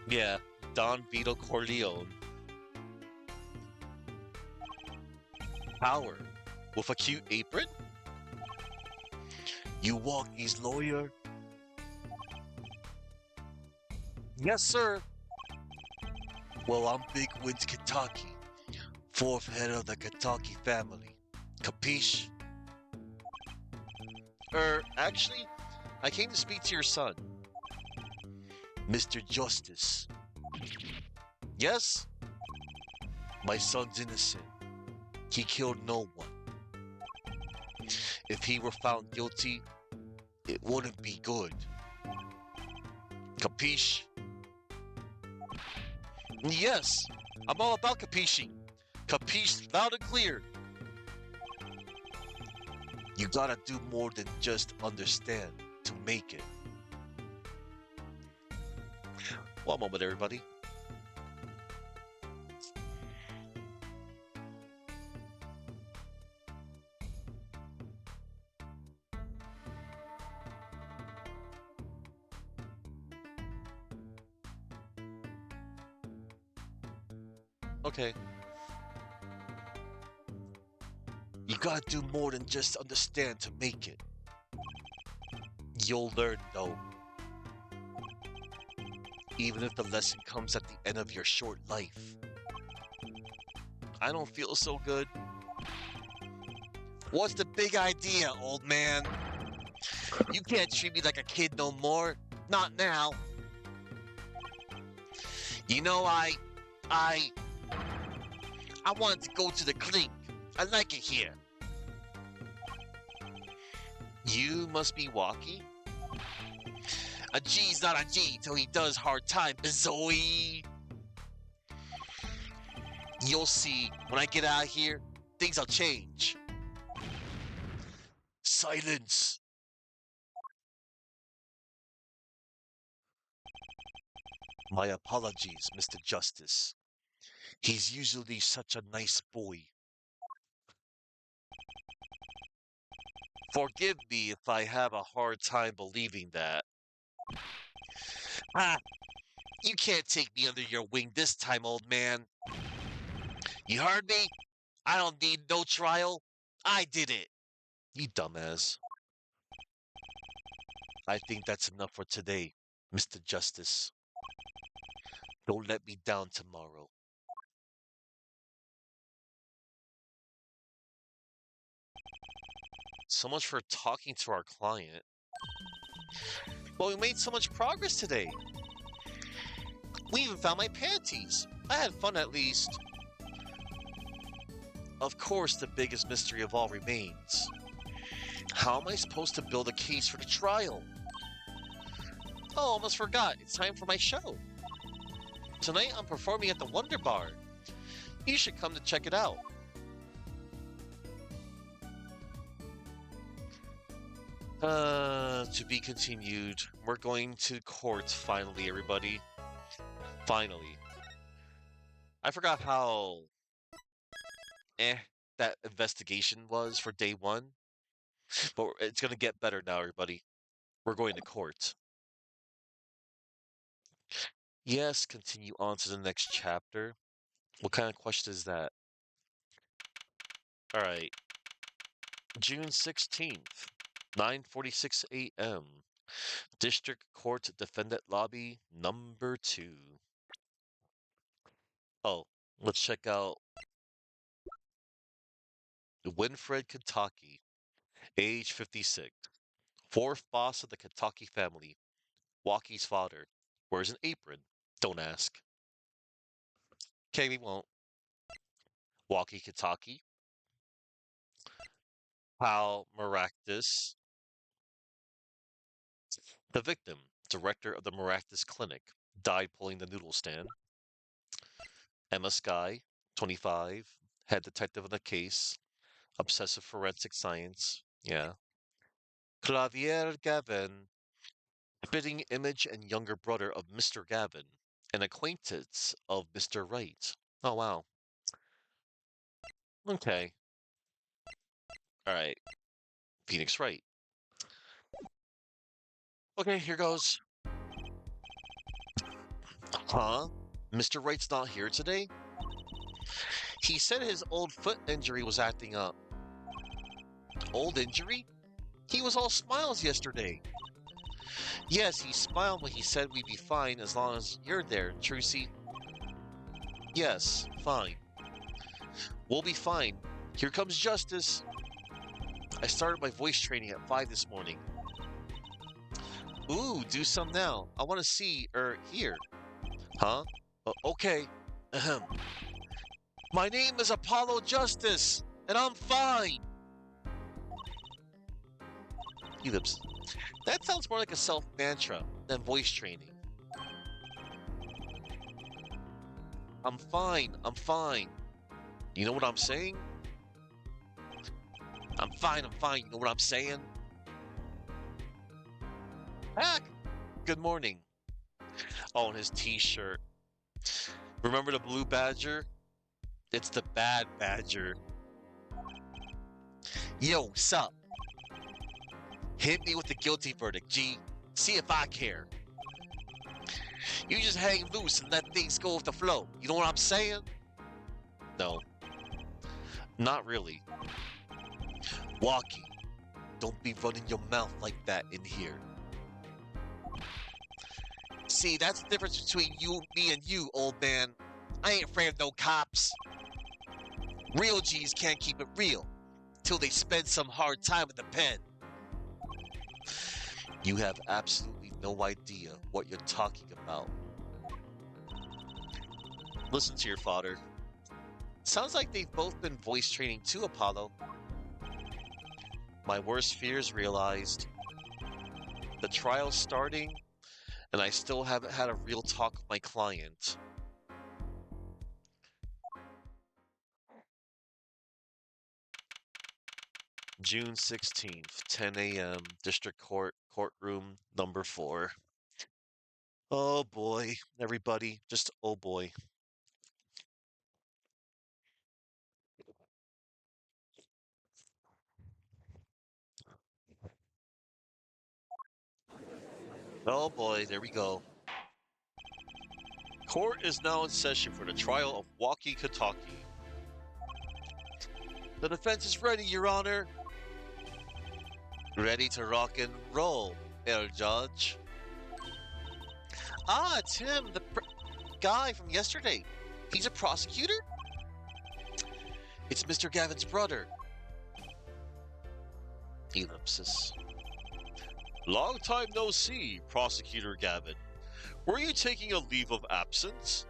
Yeah, Don Vito Corleone. Power. With a cute apron? You Walkie's lawyer? Yes, sir. Well, I'm Big Wins Kentucky, 4th head of the Kentucky family. Capiche? Actually, I came to speak to your son. Mr. Justice. Yes? My son's innocent. He killed no one. If he were found guilty, it wouldn't be good. Capiche? Yes, I'm all about capiching. Capiche loud and clear. You gotta do more than just understand to make it. One moment, everybody. Okay. You gotta do more than just understand to make it. You'll learn, though. Even if the lesson comes at the end of your short life. I don't feel so good. What's the big idea, old man? You can't treat me like a kid no more. Not now. You know, I wanted to go to the clink. I like it here. You must be Walkie? A G's not a G till he does hard time, Bizoy. You'll see, when I get out of here, things will change. Silence. My apologies, Mr. Justice. He's usually such a nice boy. Forgive me if I have a hard time believing that. Ah, you can't take me under your wing this time, old man. You heard me? I don't need no trial. I did it. You dumbass. I think that's enough for today, Mr. Justice. Don't let me down tomorrow. So much for talking to our client. Well, we made so much progress today. We even found my panties. I had fun at least. Of course, the biggest mystery of all remains. How am I supposed to build a case for the trial? Oh, almost forgot. It's time for my show. Tonight I'm performing at the Wonder Bar. You should come to check it out. To be continued. We're going to court finally, everybody. Finally. I forgot how eh that investigation was for day one, but it's gonna get better now, everybody. We're going to court. Yes, continue on to the next chapter. What kind of question is that? All right. June 16th, 9:46 a.m. District Court Defendant Lobby number 2. Oh, let's check out Winfred Kentucky, age 56. Fourth boss of the Kentucky family. Walkie's father. Wears an apron. Don't ask. Okay, we won't. Walkie Kentucky. Hal Maractus. The victim, director of the Maractus Clinic, died pulling the noodle stand. Emma Sky, 25, head detective of the case, obsessive forensic science. Yeah. Clavier Gavin, spitting image and younger brother of Mr. Gavin, an acquaintance of Mr. Wright. Oh, wow. Okay. All right. Phoenix Wright. Okay, here goes. Huh? Mr. Wright's not here today? He said his old foot injury was acting up. Old injury? He was all smiles yesterday. Yes, he smiled when he said we'd be fine as long as you're there, Trucy. Yes, fine. We'll be fine. Here comes Justice. I started my voice training at 5 this morning. Ooh, do some now. I want to see, hear. Huh? Okay. Ahem. My name is Apollo Justice, and I'm fine. Elips. That sounds more like a self-mantra than voice training. I'm fine, I'm fine. You know what I'm saying? I'm fine, you know what I'm saying? Heck! Good morning. Oh, and his t-shirt. Remember the blue badger? It's the bad badger. Yo, sup? Hit me with the guilty verdict, G. See if I care. You just hang loose and let things go with the flow. You know what I'm saying? No. Not really. Walkie, don't be running your mouth like that in here. See, that's the difference between me and you, old man. I ain't afraid of no cops. Real G's can't keep it real till they spend some hard time in the pen. You have absolutely no idea what you're talking about. Listen to your father. Sounds like they've both been voice training too, Apollo. My worst fears realized. The trial's starting, and I still haven't had a real talk with my client. June 16th, 10 a.m., District Court, courtroom number 4. Oh boy, everybody, just oh boy. Oh boy, there we go. Court is now in session for the trial of Walkie Kentucky. The defense is ready, Your Honor. Ready to rock and roll, El Judge. Ah, Tim, the guy from yesterday. He's a prosecutor? It's Mr. Gavin's brother. Ellipsis. Long time no see, Prosecutor Gavin. Were you taking a leave of absence?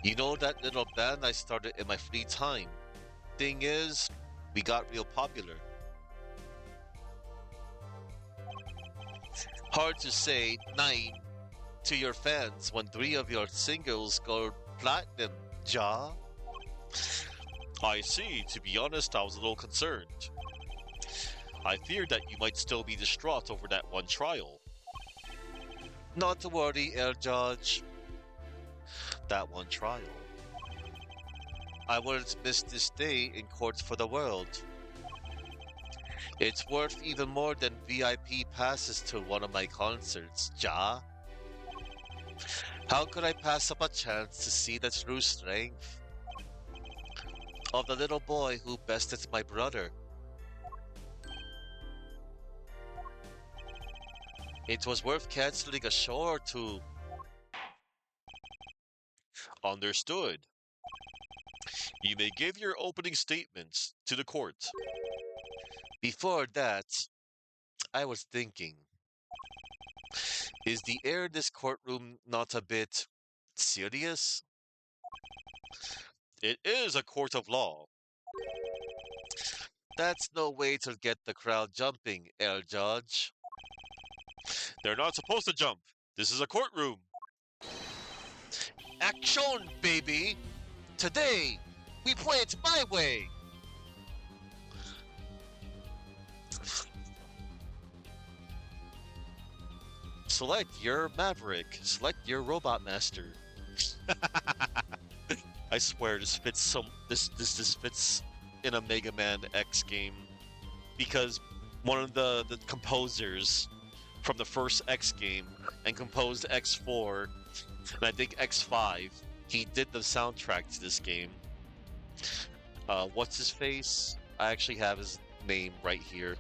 You know that little band I started in my free time? Thing is, we got real popular. Hard to say nine to your fans when three of your singles go platinum, Ja. I see. To be honest, I was a little concerned. I feared that you might still be distraught over that one trial. Not to worry, Air Judge. That one trial. I wouldn't miss this day in court for the world. It's worth even more than VIP passes to one of my concerts, Ja. How could I pass up a chance to see the true strength of the little boy who bested my brother? It was worth canceling a show or two. Understood. You may give your opening statements to the court. Before that, I was thinking, is the air in this courtroom not a bit serious? It is a court of law. That's no way to get the crowd jumping, El Judge. They're not supposed to jump. This is a courtroom. Action, baby! Today, we play it my way! Select your Maverick. Select your Robot Master. I swear this fits this fits in a Mega Man X game because one of the composers from the first X game and composed X4 and I think X5, he did the soundtrack to this game. What's his face? I actually have his name right here.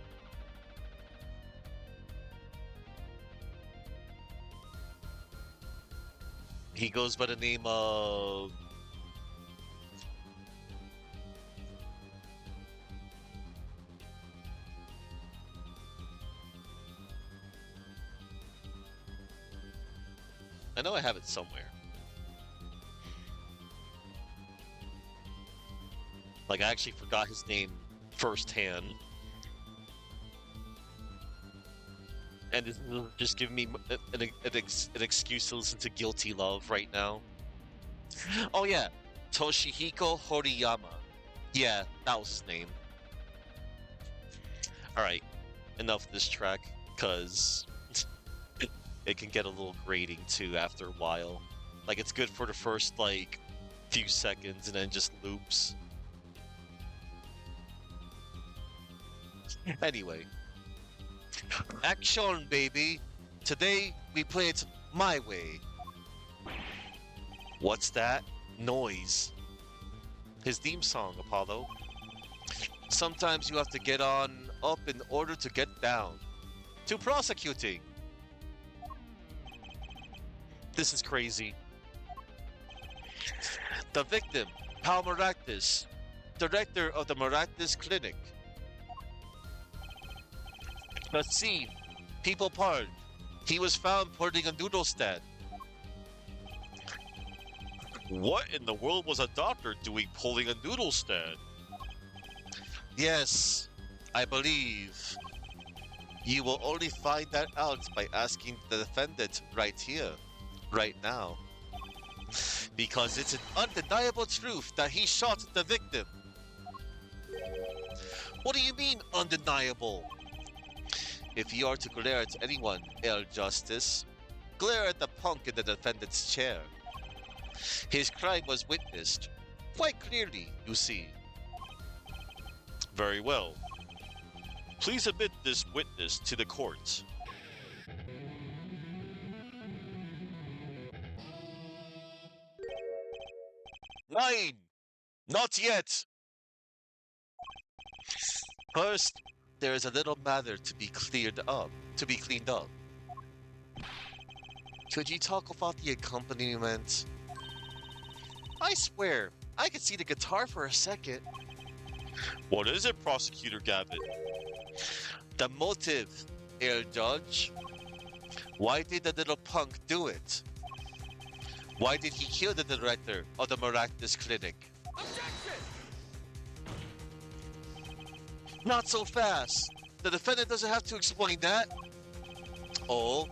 He goes by the name of I know I have it somewhere. Like, I actually forgot his name firsthand. And this is just giving me an excuse to listen to Guilty Love right now. Oh yeah, Toshihiko Horiyama. Yeah, that was his name. Alright, enough of this track, because it can get a little grating too after a while. Like, it's good for the first, like, few seconds and then just loops. Anyway. Action, baby! Today, we play it my way. What's that? Noise. His theme song, Apollo. Sometimes you have to get on up in order to get down. To prosecuting. This is crazy. The victim, Pal Maractus, director of the Maractus Clinic. The scene, People Park. He was found putting a noodle stand. What in the world was a doctor doing pulling a noodle stand? Yes, I believe. You will only find that out by asking the defendant right here, right now. Because it's an undeniable truth that he shot the victim. What do you mean, undeniable? If you are to glare at anyone, El Justice, glare at the punk in the defendant's chair. His crime was witnessed, quite clearly, you see. Very well. Please admit this witness to the court. Nine! Not yet! First, there is a little matter to be cleared up, to be cleaned up. Could you talk about the accompaniment? I swear, I could see the guitar for a second. What is it, Prosecutor Gavin? The motive, Air Judge. Why did the little punk do it? Why did he kill the director of the miraculous clinic? Objection! Not so fast. The defendant doesn't have to explain that. Oh,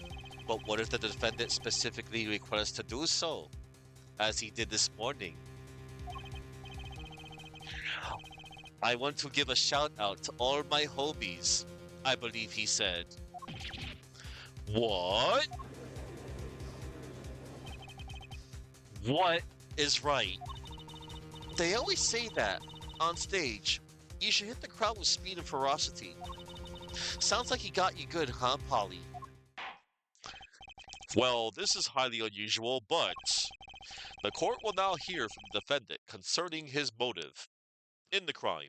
but what if the defendant specifically requests to do so, as he did this morning? I want to give a shout out to all my homies, I believe he said. What? What is right? They always say that on stage. You should hit the crowd with speed and ferocity. Sounds like he got you good, huh, Polly? Well, this is highly unusual, but the court will now hear from the defendant concerning his motive in the crime.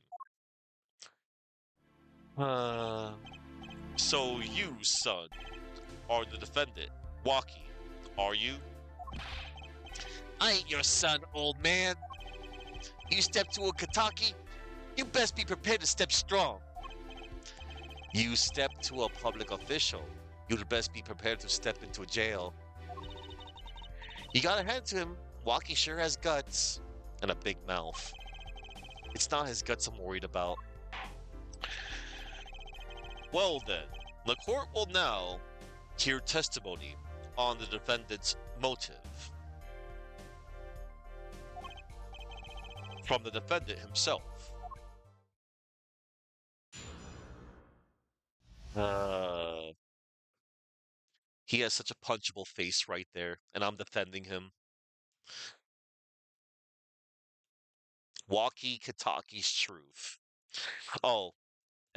So you, son, are the defendant, Walkie, are you? I ain't your son, old man. You step to a Kataki, you best be prepared to step strong. You step to a public official, you'd best be prepared to step into a jail. You gotta hand to him, Walkie sure has guts and a big mouth. It's not his guts I'm worried about. Well then, the court will now hear testimony on the defendant's motive from the defendant himself. He has such a punchable face right there, and I'm defending him. Walkie Kataki's truth. Oh,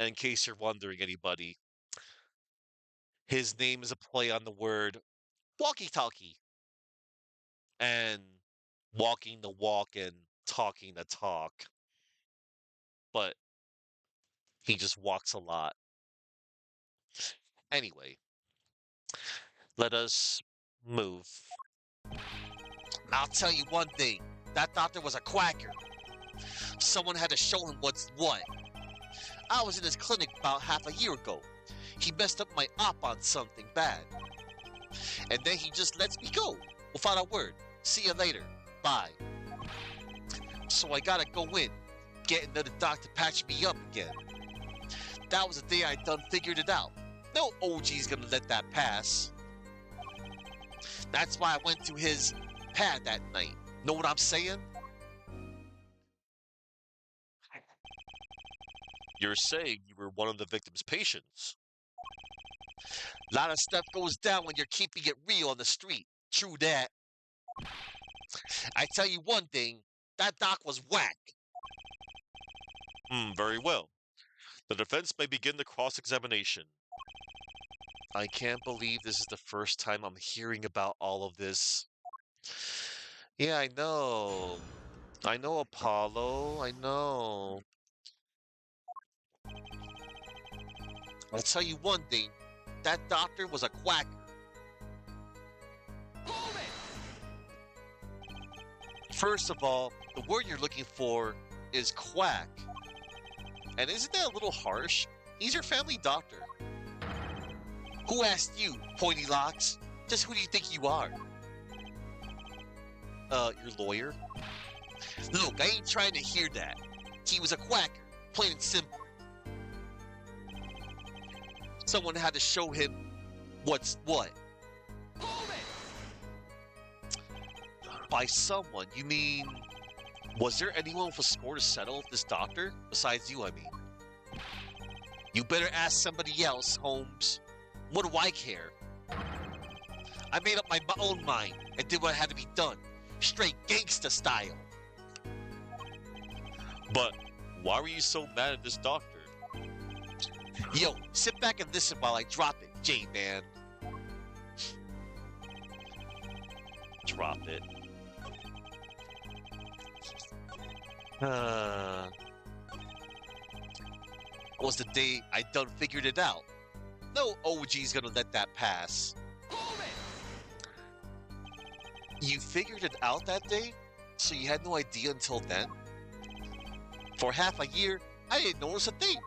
and in case you're wondering, anybody, his name is a play on the word walkie-talkie and walking the walk and talking the talk. But he just walks a lot. Anyway, let us move. I'll tell you one thing. That doctor was a quacker. Someone had to show him what's what. I was in his clinic about half a year ago. He messed up my op on something bad. And then he just lets me go without a word. See you later. Bye. So I gotta go in, get another doctor to patch me up again. That was the day I done figured it out. No OG's gonna let that pass. That's why I went to his pad that night. Know what I'm saying? You're saying you were one of the victim's patients. A lot of stuff goes down when you're keeping it real on the street. True that. I tell you one thing, that doc was whack. Very well. The defense may begin the cross-examination. I can't believe this is the first time I'm hearing about all of this. Yeah, I know. I know, Apollo. I know. I'll tell you one thing. That doctor was a quacker. Hold it! First of all, the word you're looking for is quack. And isn't that a little harsh? He's your family doctor. Who asked you, pointy locks? Just who do you think you are? Your lawyer? Look, I ain't trying to hear that. He was a quacker, plain and simple. Someone had to show him what's what. Hold it! By someone, you mean... Was there anyone with a score to settle with this doctor? Besides you, I mean. You better ask somebody else, Holmes. What do I care? I made up my own mind and did what had to be done. Straight gangsta style. But why were you so mad at this doctor? Yo, sit back and listen while I drop it, J-Man. Drop it. Was the day I done figured it out. No OG's gonna let that pass. Hold it! You figured it out that day? So you had no idea until then? For half a year, I didn't notice a thing.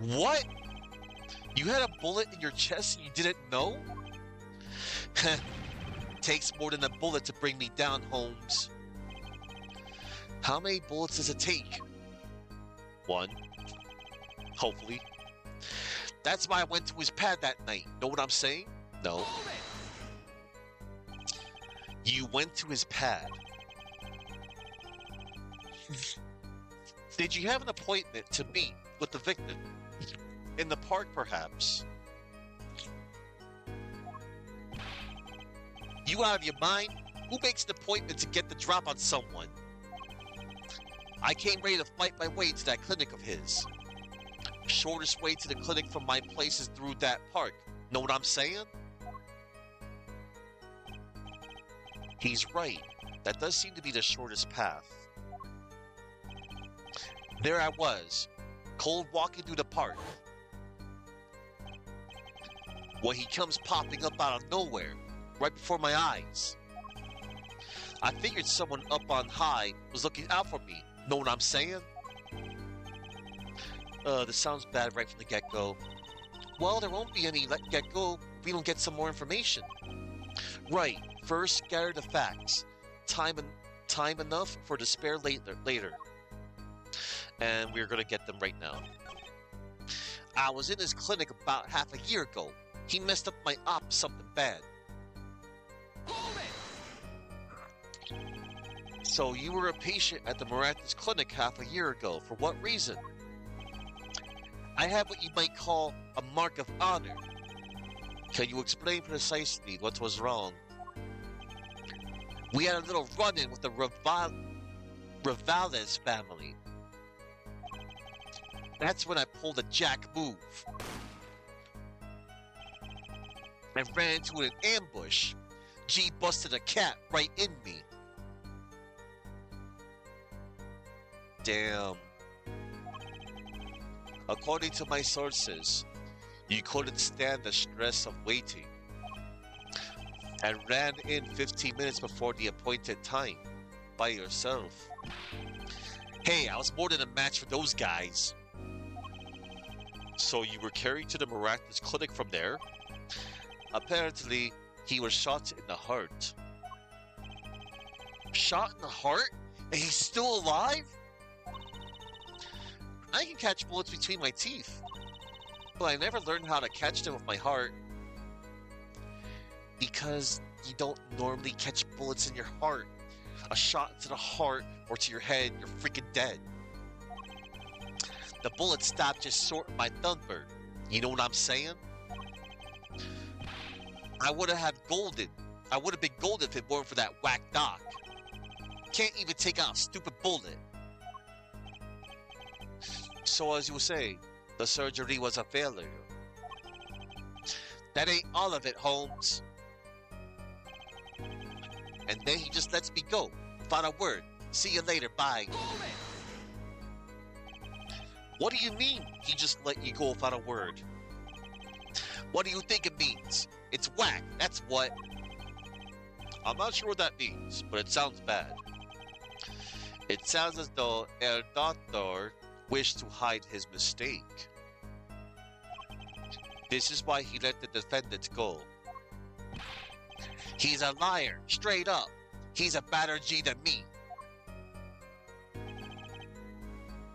What? You had a bullet in your chest and you didn't know? takes more than a bullet to bring me down, Holmes. How many bullets does it take? One. Hopefully. That's why I went to his pad that night. Know what I'm saying? No. Hold it! You went to his pad. Did you have an appointment to meet with the victim? In the park, perhaps? You out of your mind? Who makes an appointment to get the drop on someone? I came ready to fight my way to that clinic of his. Shortest way to the clinic from my place is through that park. Know what I'm saying? He's right. That does seem to be the shortest path. There I was, cold walking through the park. When he comes popping up out of nowhere, right before my eyes. I figured someone up on high was looking out for me. Know what I'm saying? This sounds bad right from the get-go. Well, there won't be any get-go if we don't get some more information. Right, first gather the facts. Time enough for to spare later. And we're gonna get them right now. I was in his clinic about half a year ago. He messed up my op something bad. Hold it! So you were a patient at the Miraculous Clinic half a year ago. For what reason? I have what you might call a mark of honor. Can you explain precisely what was wrong? We had a little run-in with the Rivales family. That's when I pulled a jack move. And ran into an ambush. G busted a cat right in me. Damn. According to my sources, you couldn't stand the stress of waiting and ran in 15 minutes before the appointed time by yourself. Hey, I was more than a match for those guys. So you were carried to the Miraculous Clinic from there? Apparently, he was shot in the heart. Shot in the heart? And he's still alive? I can catch bullets between my teeth, but I never learned how to catch them with my heart. Because you don't normally catch bullets in your heart. A shot to the heart or to your head, you're freaking dead. The bullet stopped just short of my thunderbird. You know what I'm saying? I would have been golden if it weren't for that whack doc. Can't even take out a stupid bullet. So as you say, the surgery was a failure. That ain't all of it, Holmes. And then he just lets me go, without a word. See you later, bye. Hold it! What do you mean, he just let you go without a word? What do you think it means? It's whack, that's what. I'm not sure what that means, but it sounds bad. It sounds as though El Doctor wished to hide his mistake. This is why he let the defendant go. He's a liar, straight up. He's a better G than me.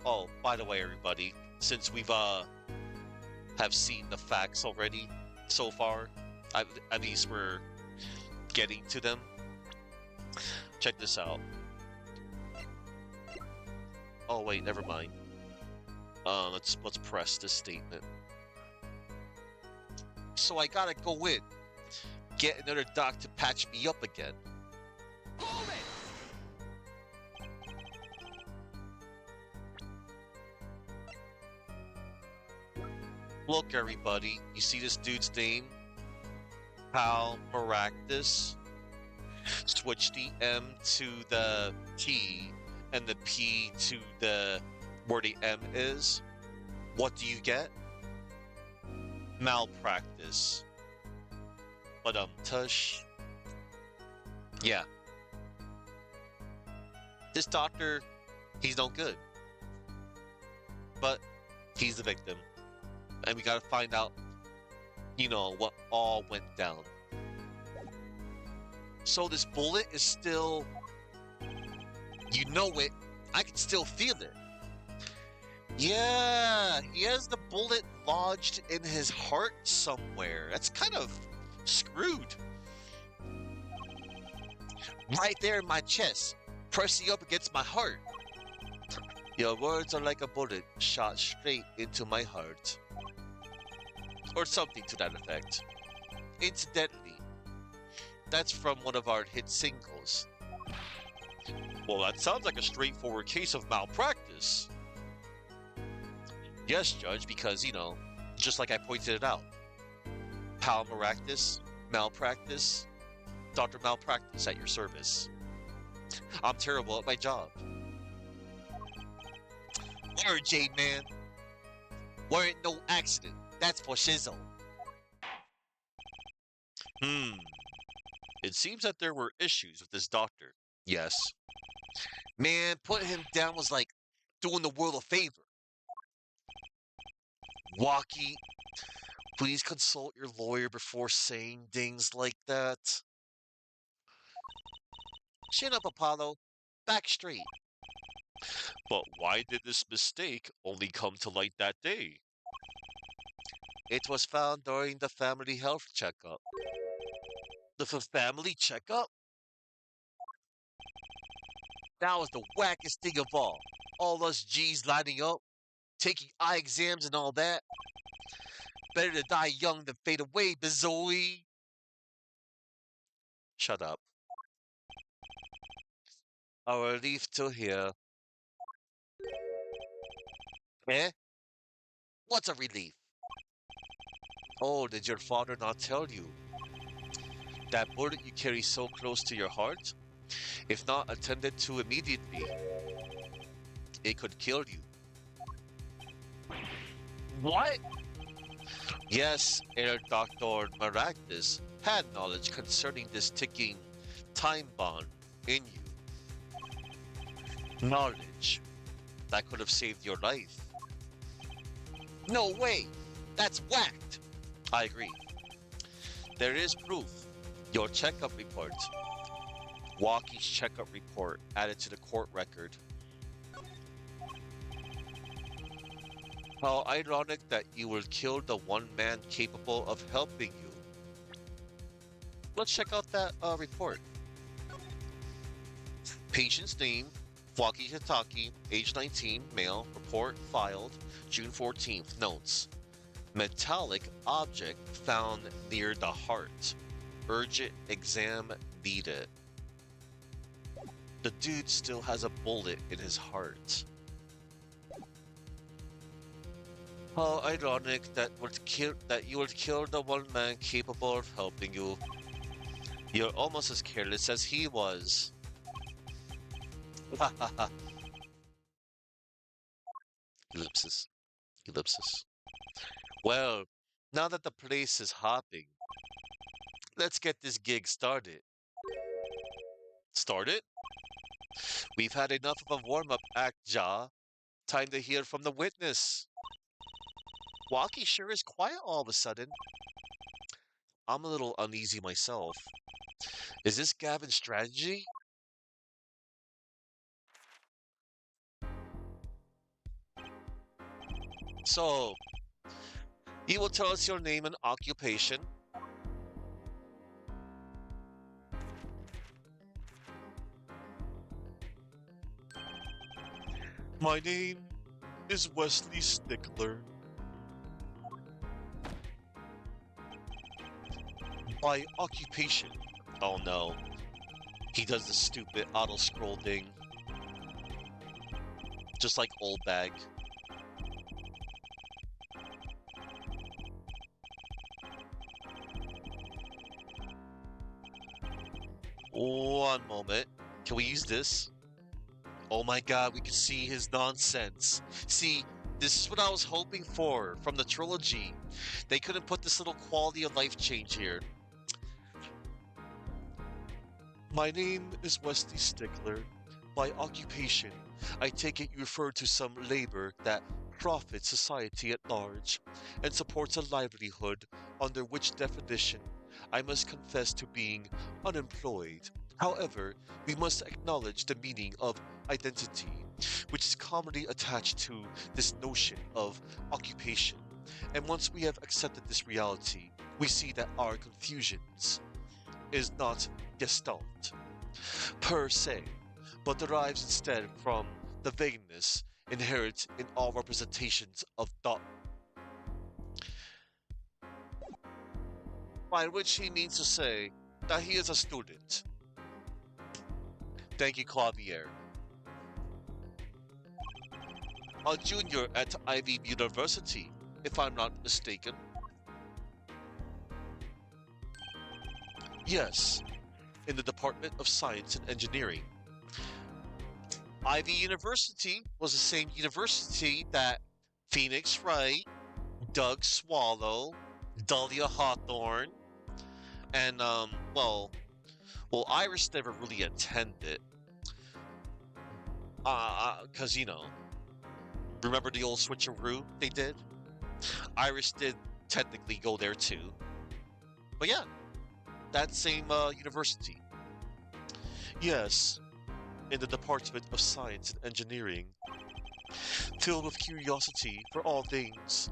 Oh, by the way, everybody, since we've have seen the facts already so far, at least we're getting to them. Check this out. Oh wait, never mind. Let's press this statement. So I gotta go in, get another doc to patch me up again. Hold it! Look, everybody, you see this dude's name? Pal Maractus. Switch the M to the T and the P to the where the M is. What do you get? Malpractice. But tush. Yeah. This doctor, he's no good. But he's the victim. And we gotta find out, you know, what all went down. So this bullet is still, you know it. I can still feel it. Yeah, he has the bullet lodged in his heart somewhere. That's kind of screwed. Right there in my chest, pressing up against my heart. Your words are like a bullet shot straight into my heart. Or something to that effect. Incidentally, that's from one of our hit singles. Well, that sounds like a straightforward case of malpractice. Yes, Judge, because, just like I pointed it out. Palmaractus, malpractice, Dr. Malpractice at your service. I'm terrible at my job. Word, Jade Man. Weren't no accident. That's for shizzle. It seems that there were issues with this doctor. Yes. Man, putting him down was like doing the world a favor. Walkie, please consult your lawyer before saying things like that. Chin up, Apollo. Back straight. But why did this mistake only come to light that day? It was found during the family health checkup. The family checkup? That was the wackest thing of all. All us G's lining up, taking eye exams and all that. Better to die young than fade away, Bizoy. Shut up. A relief to hear. Eh? What's a relief? Oh, did your father not tell you? That bullet you carry so close to your heart, if not attended to immediately, it could kill you. What? Yes, Air Dr. Maractus had knowledge concerning this ticking time bomb in you. Knowledge that could have saved your life. No way! That's whacked! I agree. There is proof. Your checkup report. Walkie's checkup report added to the court record. How ironic that you will kill the one man capable of helping you. Let's check out that report. Patient's name, Walkie Hitaki, age 19, male, report filed June 14th. Notes. Metallic object found near the heart. Urgent exam needed. The dude still has a bullet in his heart. How ironic that you would kill the one man capable of helping you. You're almost as careless as he was. Ellipsis. Ellipsis. Well, now that the place is hopping, let's get this gig started. Started? We've had enough of a warm-up act, Ja. Time to hear from the witness. Walkie sure is quiet all of a sudden. I'm a little uneasy myself. Is this Gavin's strategy? So, you will tell us your name and occupation. My name is Wesley Stickler. By occupation. Oh no. He does the stupid auto-scroll thing. Just like Old Bag. One moment. Can we use this? Oh my god, we can see his nonsense. See, this is what I was hoping for from the trilogy. They couldn't put this little quality of life change here. My name is Wesley Stickler. By occupation, I take it you refer to some labor that profits society at large and supports a livelihood, under which definition I must confess to being unemployed. However, we must acknowledge the meaning of identity, which is commonly attached to this notion of occupation. And once we have accepted this reality, we see that our confusions is not gestalt per se, but derives instead from the vagueness inherent in all representations of thought, by which he means to say that he is a student. Thank you, Clavier. A junior at Ivy University, if I'm not mistaken. Yes, in the Department of Science and Engineering. Ivy University was the same university that Phoenix Wright, Doug Swallow, Dahlia Hawthorne, and Iris never really attended. Cause remember the old switcheroo they did? Iris did technically go there too. But yeah, that same university. Yes, in the Department of Science and Engineering. Filled with curiosity for all things,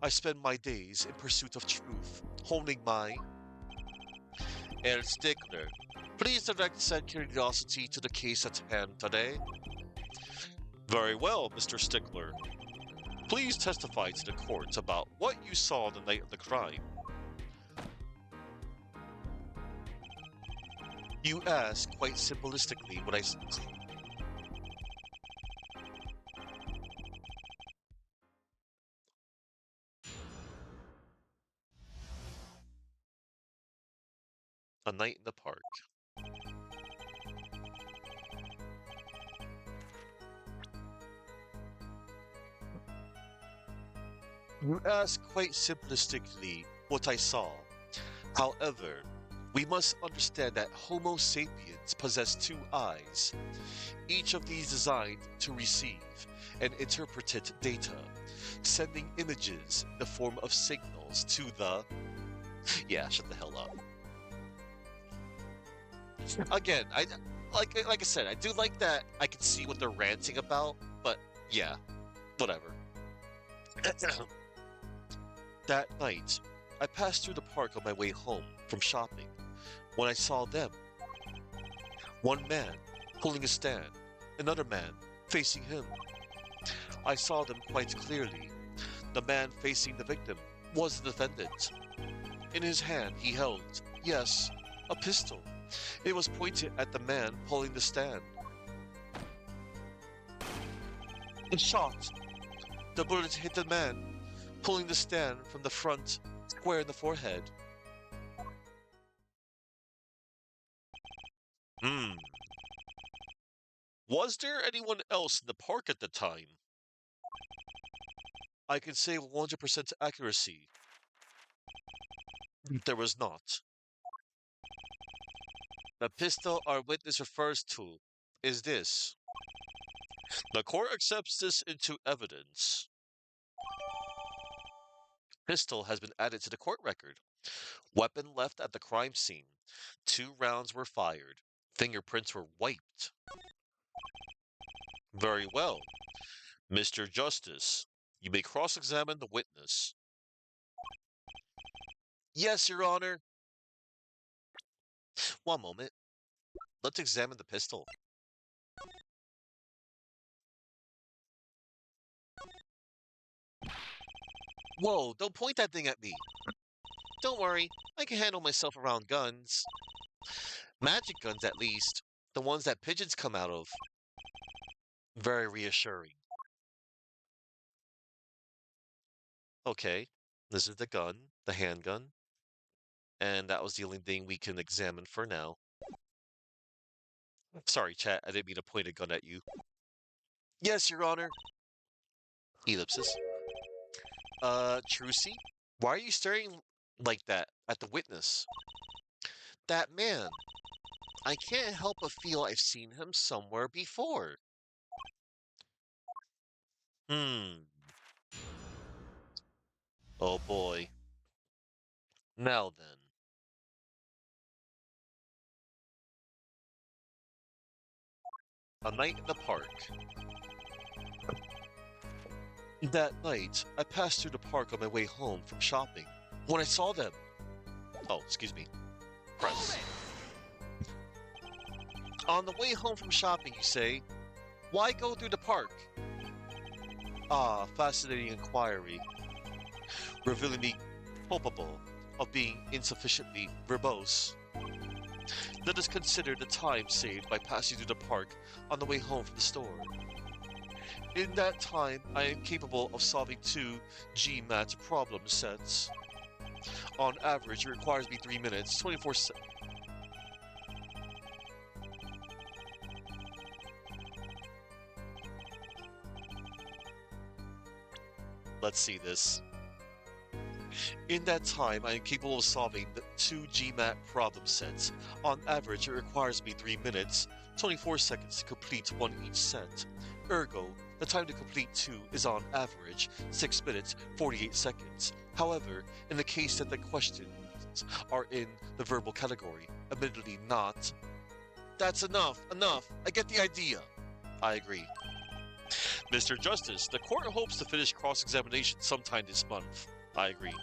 I spend my days in pursuit of truth, honing my El Stickler. Please direct said curiosity to the case at hand today. Very well, Mr. Stickler. Please testify to the court about what you saw the night of the crime. You ask quite simplistically what a night in the park. You ask quite simplistically what I saw. However, we must understand that Homo sapiens possess two eyes, each of these designed to receive and interpret data, sending images in the form of signals to the. Yeah, shut the hell up. Again, like I said, I do like that I can see what they're ranting about, but yeah, whatever. That night, I passed through the park on my way home from shopping when I saw them. One man pulling a stand, another man facing him. I saw them quite clearly. The man facing the victim was the defendant. In his hand, he held, yes, a pistol. It was pointed at the man pulling the stand. It shot. The bullet hit the man pulling the stand from the front, square in the forehead. Hmm. Was there anyone else in the park at the time? I can say with 100% accuracy, there was not. The pistol our witness refers to is this. The court accepts this into evidence. Pistol has been added to the court record. Weapon left at the crime scene. 2 rounds were fired. Fingerprints were wiped. Very well. Mr. Justice, you may cross-examine the witness. Yes, Your Honor. One moment. Let's examine the pistol. Whoa, don't point that thing at me. Don't worry, I can handle myself around guns. Magic guns, at least. The ones that pigeons come out of. Very reassuring. Okay, this is the gun, the handgun. And that was the only thing we can examine for now. Sorry, chat, I didn't mean to point a gun at you. Yes, Your Honor. Ellipsis. Trucy? Why are you staring like that at the witness? That man. I can't help but feel I've seen him somewhere before. Hmm. Oh boy. Now then. A night in the park. That night, I passed through the park on my way home from shopping. When I saw them... Oh, excuse me. Press. On the way home from shopping, you say, why go through the park? Ah, fascinating inquiry, revealing me culpable of being insufficiently verbose. Let us consider the time saved by passing through the park on the way home from the store. In that time, I am capable of solving 2 GMAT problem sets. On average, it requires me 3 minutes, 24 seconds. Let's see this. In that time, I am capable of solving the 2 GMAT problem sets. On average, it requires me 3 minutes, 24 seconds to complete one each set. Ergo, the time to complete 2 is on average 6 minutes, 48 seconds. However, in the case that the questions are in the verbal category, admittedly not. That's enough, I get the idea. I agree. Mr. Justice, the court hopes to finish cross-examination sometime this month. I agree.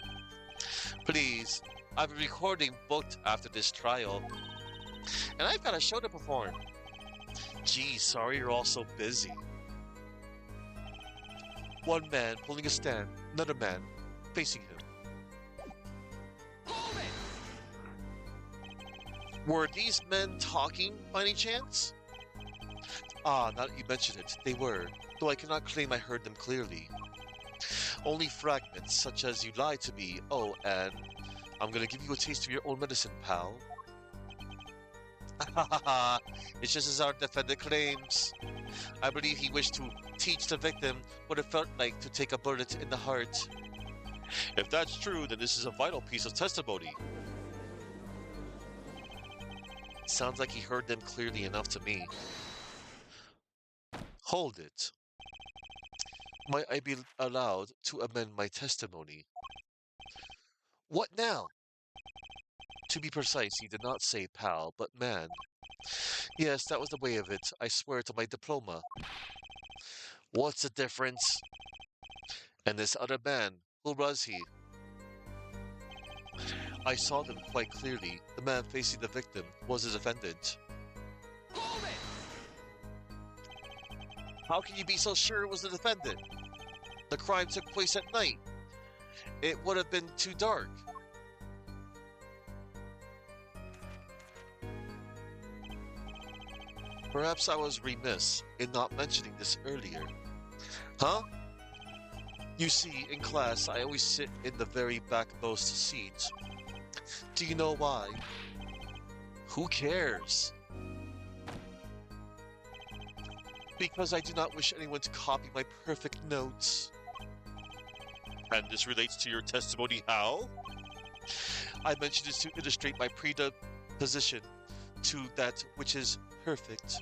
Please, I have a recording booked after this trial, and I've got a show to perform. Gee, sorry you're all so busy. One man pulling a stand, another man facing him. Hold it! Were these men talking by any chance? Ah, now that you mention it, they were, though I cannot claim I heard them clearly. Only fragments, such as you lied to me. Oh, and I'm gonna give you a taste of your own medicine, pal. It's just as our defendant claims. I believe he wished to teach the victim what it felt like to take a bullet in the heart. If that's true, then this is a vital piece of testimony. Sounds like he heard them clearly enough to me. Hold it. Might I be allowed to amend my testimony? What now? To be precise, he did not say pal, but man. Yes, that was the way of it. I swear to my diploma. What's the difference? And this other man, who was he? I saw them quite clearly. The man facing the victim was the defendant. Hold it! How can you be so sure it was the defendant? The crime took place at night. It would have been too dark. Perhaps I was remiss in not mentioning this earlier. Huh? You see, in class, I always sit in the very backmost seat. Do you know why? Who cares? Because I do not wish anyone to copy my perfect notes. And this relates to your testimony how? I mentioned this to illustrate my predisposition to that which is perfect.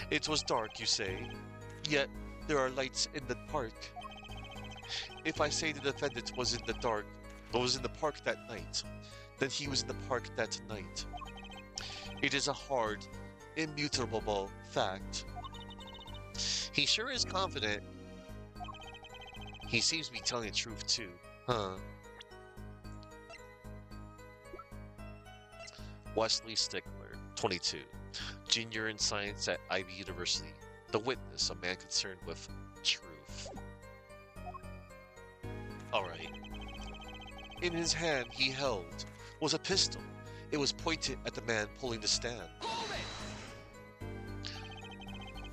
It was dark, you say, yet there are lights in the park. If I say the defendant was in the park that night, then he was in the park that night. It is a hard, immutable fact. He sure is confident. He seems to be telling the truth too, huh? Wesley Stickler, 22, junior in science at Ivy University. The witness, a man concerned with truth. Alright. In his hand he held was a pistol. It was pointed at the man pulling the stand. Hold it!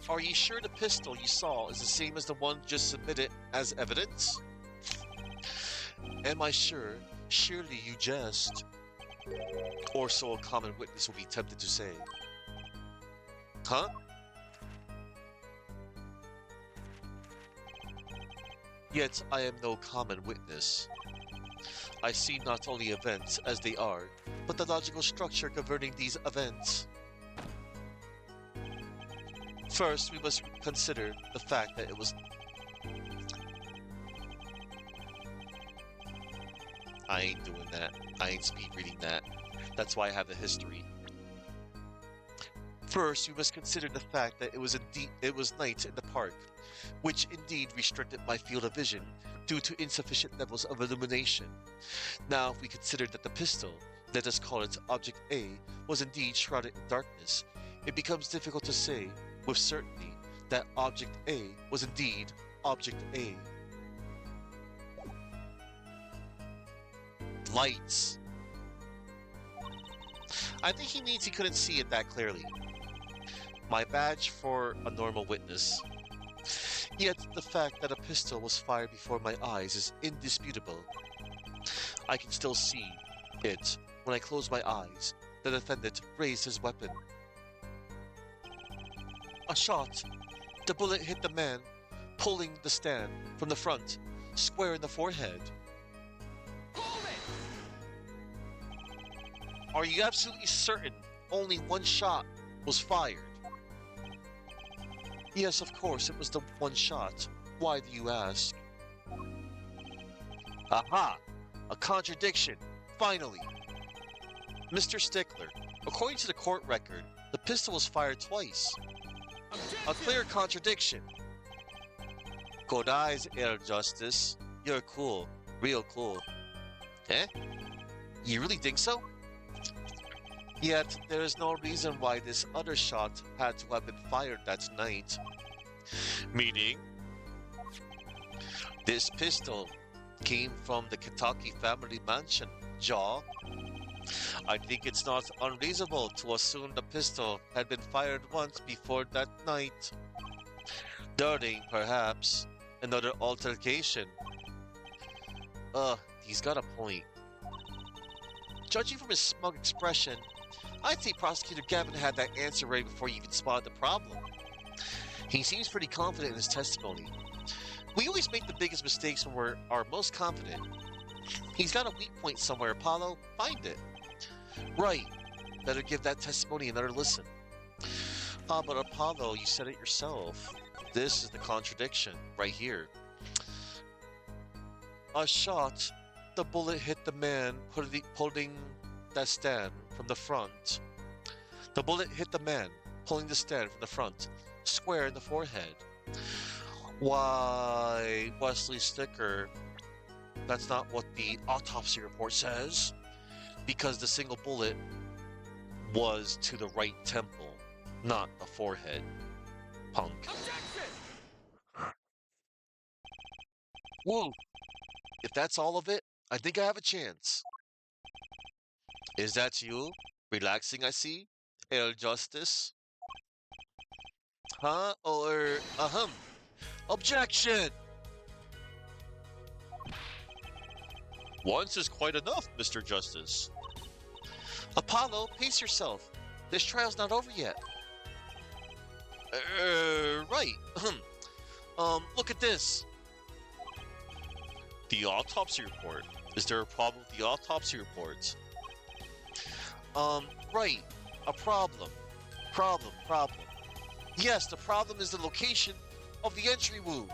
Are you sure the pistol you saw is the same as the one just submitted as evidence? Am I sure? Surely you jest. Or so a common witness will be tempted to say. Huh? Yet I am no common witness. I see not only events as they are, but the logical structure governing these events. First, we must consider the fact that it was... I ain't doing that. I ain't speed reading that. That's why I have the history. First, we must consider the fact that it was night in the park, which indeed restricted my field of vision due to insufficient levels of illumination. Now, if we consider that the pistol, let us call it Object A, was indeed shrouded in darkness, it becomes difficult to say with certainty that Object A was indeed Object A. Lights. I think he means he couldn't see it that clearly. My badge for a normal witness. Yet the fact that a pistol was fired before my eyes is indisputable. I can still see it when I close my eyes. The defendant raised his weapon. A shot. The bullet hit the man, pulling the stand from the front, square in the forehead. Hold it! Are you absolutely certain only one shot was fired? Yes, of course, it was the one shot. Why do you ask? Aha! A contradiction. Finally. Mr. Stickler, according to the court record, the pistol was fired twice. A clear contradiction. Good eyes, Air Justice. You're cool. Real cool. Eh? You really think so? Yet, there is no reason why this other shot had to have been fired that night. Meaning, this pistol came from the Kentucky family mansion, Jaw. I think it's not unreasonable to assume the pistol had been fired once before that night. During, perhaps, another altercation. He's got a point. Judging from his smug expression, I'd say Prosecutor Gavin had that answer ready before he even spotted the problem. He seems pretty confident in his testimony. We always make the biggest mistakes when we're our most confident. He's got a weak point somewhere, Apollo. Find it. Right. Better give that testimony another listen. But Apollo, you said it yourself. This is the contradiction, right here. A shot. The bullet hit the man pulling that stand from the front. The bullet hit the man pulling the stand from the front, square in the forehead. Why, Wesley Sticker, that's not what the autopsy report says. Because the single bullet was to the right temple, not the forehead. Punk. Objection! Woo! If that's all of it, I think I have a chance. Is that you? Relaxing, I see? El Justice? Huh? Or, ahem. Objection! Once is quite enough, Mr. Justice. Apollo, pace yourself. This trial's not over yet. Right. Look at this. The autopsy report. Is there a problem with the autopsy report? Right. A problem. Problem. Yes, the problem is the location of the entry wound.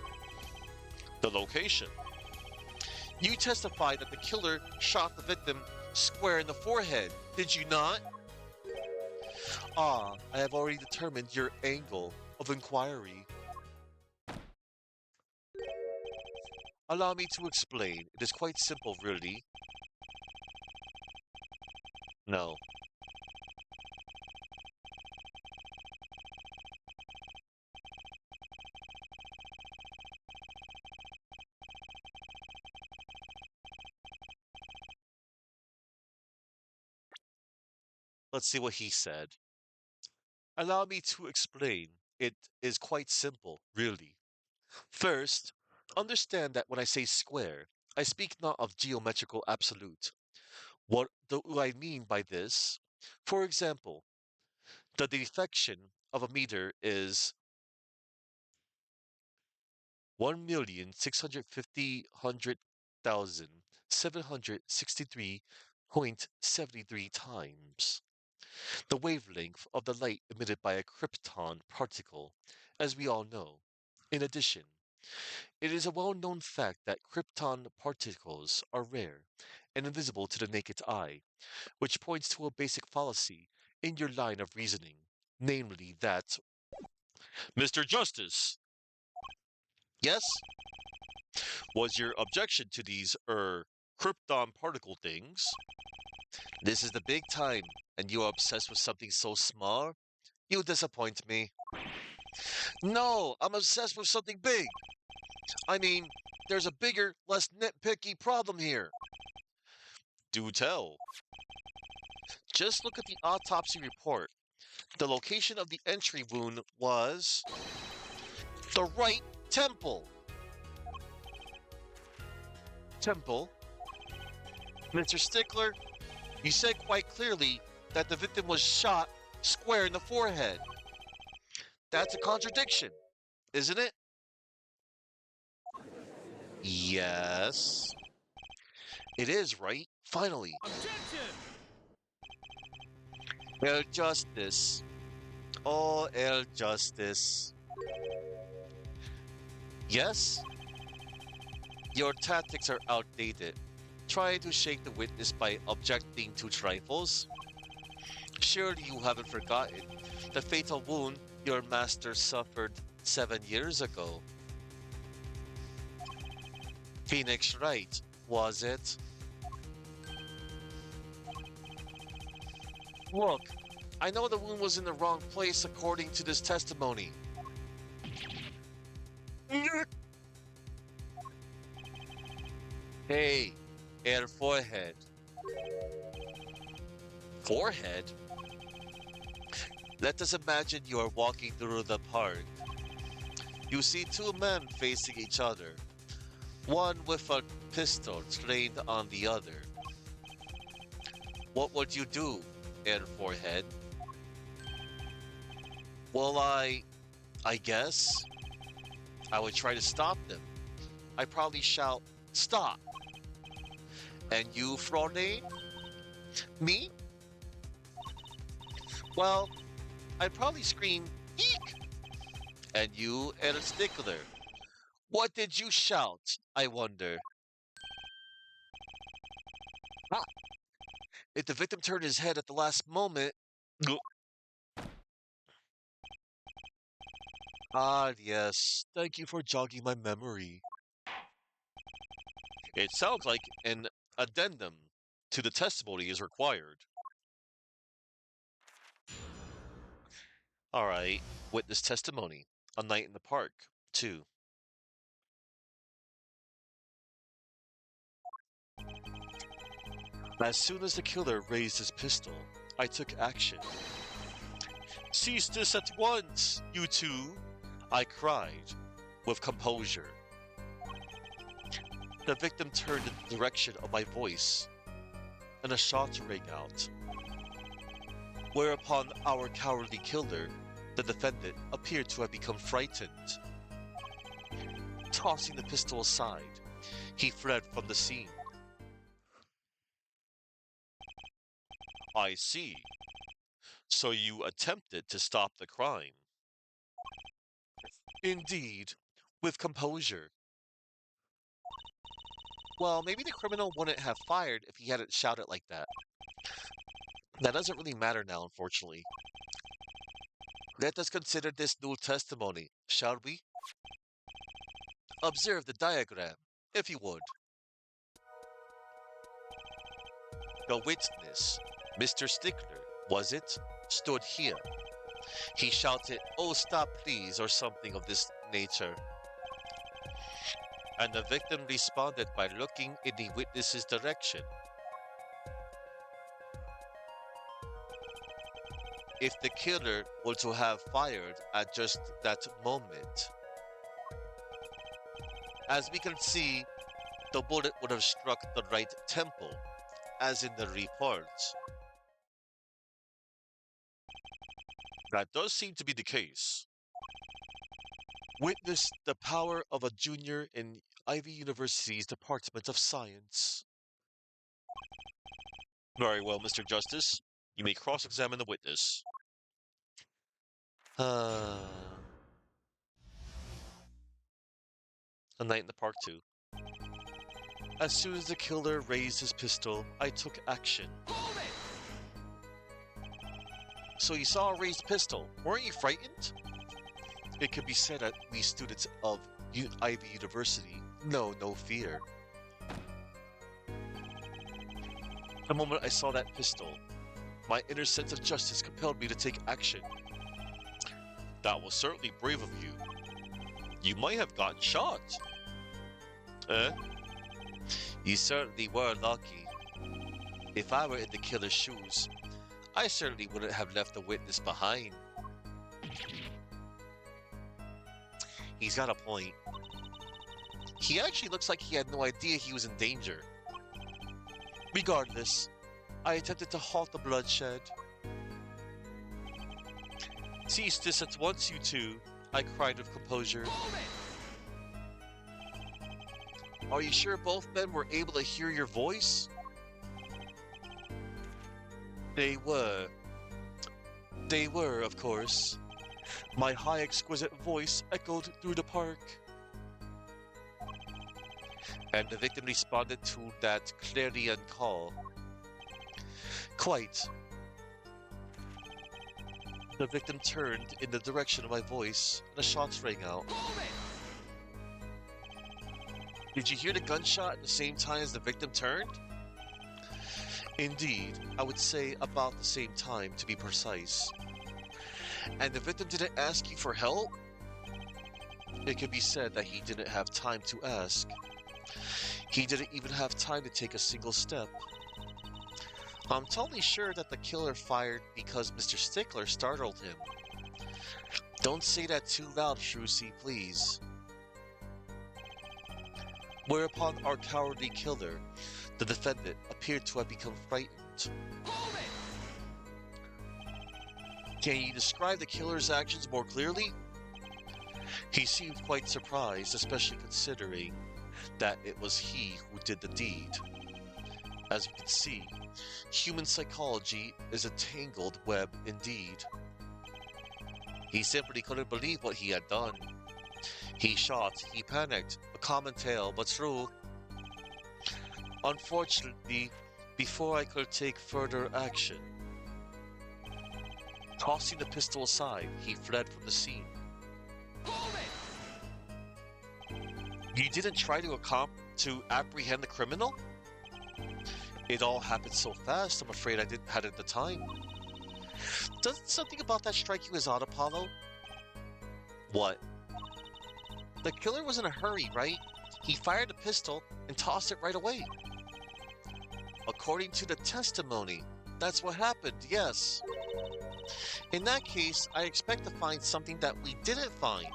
The location? You testified that the killer shot the victim square in the forehead, did you not? I have already determined your angle of inquiry. Allow me to explain. It is quite simple, really. No. Let's see what he said. Allow me to explain. It is quite simple, really. First, understand that when I say square, I speak not of geometrical absolute. What do I mean by this? For example, the deflection of a meter is 1,650,763.73 times the wavelength of the light emitted by a krypton particle, as we all know. In addition, it is a well-known fact that krypton particles are rare and invisible to the naked eye, which points to a basic fallacy in your line of reasoning. namely that Mr. Justice, yes, was your objection to these, krypton particle things? This is the big time, and you are obsessed with something so small? You disappoint me. No, I'm obsessed with something big. I mean, there's a bigger, less nitpicky problem here. Do tell. Just look at the autopsy report. The location of the entry wound was the right temple. Temple? Mr. Stickler, you said quite clearly that the victim was shot square in the forehead. That's a contradiction, isn't it? Yes. It is, right? Finally. Objection! El Justice. Oh, El Justice. Yes? Your tactics are outdated. Trying to shake the witness by objecting to trifles? Surely you haven't forgotten the fatal wound your master suffered 7 years ago. Phoenix Wright, was it? Look, I know the wound was in the wrong place according to this testimony. Hey, air forehead. Forehead? Let us imagine you are walking through the park. You see two men facing each other, one with a pistol trained on the other. What would you do, air forehead? Well, I guess I would try to stop them. I'd probably shout, "Stop!" And you, Frone? Me? Well, I'd probably scream, "Eek!" And you, El Stickler. What did you shout, I wonder? Ah, if the victim turned his head at the last moment. Gah. Ah, yes. Thank you for jogging my memory. It sounds like an addendum to the testimony is required. All right. Witness testimony. A night in the park. 2. As soon as the killer raised his pistol, I took action. Cease this at once, you two! I cried, with composure. The victim turned in the direction of my voice, and a shot rang out. Whereupon our cowardly killer, the defendant, appeared to have become frightened. Tossing the pistol aside, he fled from the scene. I see. So you attempted to stop the crime. Indeed, with composure. Well, maybe the criminal wouldn't have fired if he hadn't shouted like that. That doesn't really matter now, unfortunately. Let us consider this new testimony, shall we? Observe the diagram, if you would. The witness, Mr. Stickler, was it, stood here. He shouted, "Oh, stop please," or something of this nature. And the victim responded by looking in the witness's direction. If the killer were to have fired at just that moment, as we can see, the bullet would have struck the right temple, as in the report. That does seem to be the case. Witness the power of a junior in Ivy University's Department of Science. Very well, Mr. Justice. You may cross-examine the witness. A Night in the Park 2. As soon as the killer raised his pistol, I took action. Hold it! So you saw a raised pistol. Weren't you frightened? It could be said that we students of Ivy University know no fear. The moment I saw that pistol, my inner sense of justice compelled me to take action. That was certainly brave of you. You might have gotten shot. Eh? You certainly were lucky. If I were in the killer's shoes, I certainly wouldn't have left a witness behind. He's got a point. He actually looks like he had no idea he was in danger. Regardless, I attempted to halt the bloodshed. Cease this at once, you two, I cried with composure. Hold it! Are you sure both men were able to hear your voice? They were. They were, of course. My high, exquisite voice echoed through the park. And the victim responded to that clarion call. Quite. The victim turned in the direction of my voice, and the shots rang out. Hold it! Did you hear the gunshot at the same time as the victim turned? Indeed, I would say about the same time, to be precise. And the victim didn't ask you for help? It could be said that he didn't have time to ask. He didn't even have time to take a single step. I'm totally sure that the killer fired because Mr. Stickler startled him. Don't say that too loud, Shrusi, please. Whereupon our cowardly killer, the defendant, appeared to have become frightened. Hold it! Can you describe the killer's actions more clearly? He seemed quite surprised, especially considering that it was he who did the deed. As you can see, human psychology is a tangled web indeed. He simply couldn't believe what he had done. He shot, he panicked, a common tale, but true. Unfortunately, before I could take further action, tossing the pistol aside, he fled from the scene. Hold it! You didn't try to apprehend the criminal? It all happened so fast, I'm afraid I didn't have the time. Doesn't something about that strike you as odd, Apollo? What? The killer was in a hurry, right? He fired the pistol and tossed it right away. According to the testimony, that's what happened, yes. In that case, I expect to find something that we didn't find.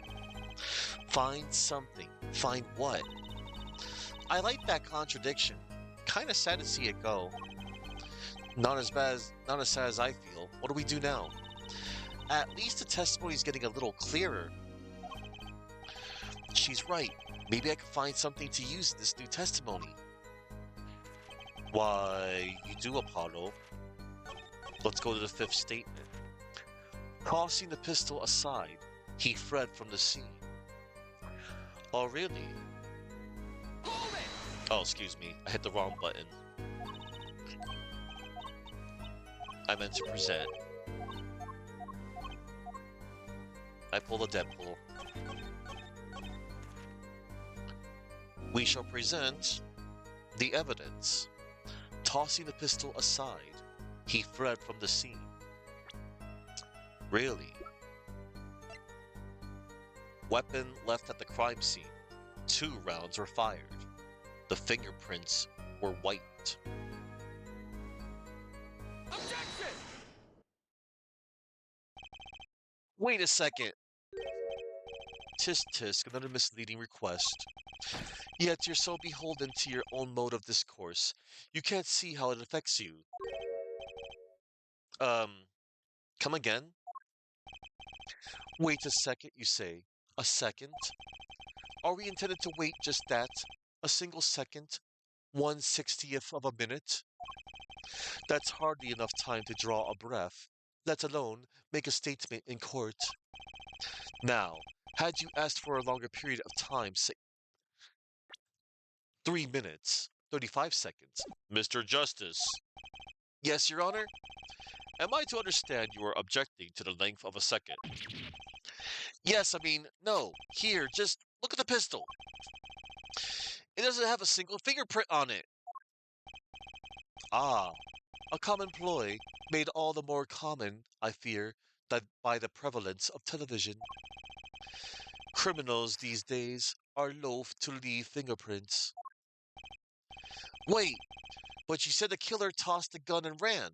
Find something. Find what? I like that contradiction. Kinda sad to see it go. Not as sad as I feel. What do we do now? At least the testimony's getting a little clearer. She's right. Maybe I can find something to use in this new testimony. Why, you do, Apollo. Let's go to the fifth statement. Tossing the pistol aside, he fled from the scene. Oh, really? Hold it! Oh, excuse me. I hit the wrong button. I meant to present. I pulled a Deadpool. We shall present the evidence. Tossing the pistol aside, he fled from the scene. Really? Weapon left at the crime scene. 2 rounds were fired. The fingerprints were white. Objection! Wait a second. Tisk tisk, another misleading request. Yet you're so beholden to your own mode of discourse, you can't see how it affects you. Come again? Wait a second, you say. A second? Are we intended to wait just that? A single second? 1/60th of a minute? That's hardly enough time to draw a breath, let alone make a statement in court. Now, had you asked for a longer period of time, say 3 minutes, 35 seconds. Mr. Justice. Yes, Your Honor? Am I to understand you are objecting to the length of a second? Yes, I mean, no. Here, just look at the pistol. It doesn't have a single fingerprint on it. Ah, a common ploy, made all the more common, I fear, that by the prevalence of television. Criminals these days are loath to leave fingerprints. Wait, but you said the killer tossed the gun and ran.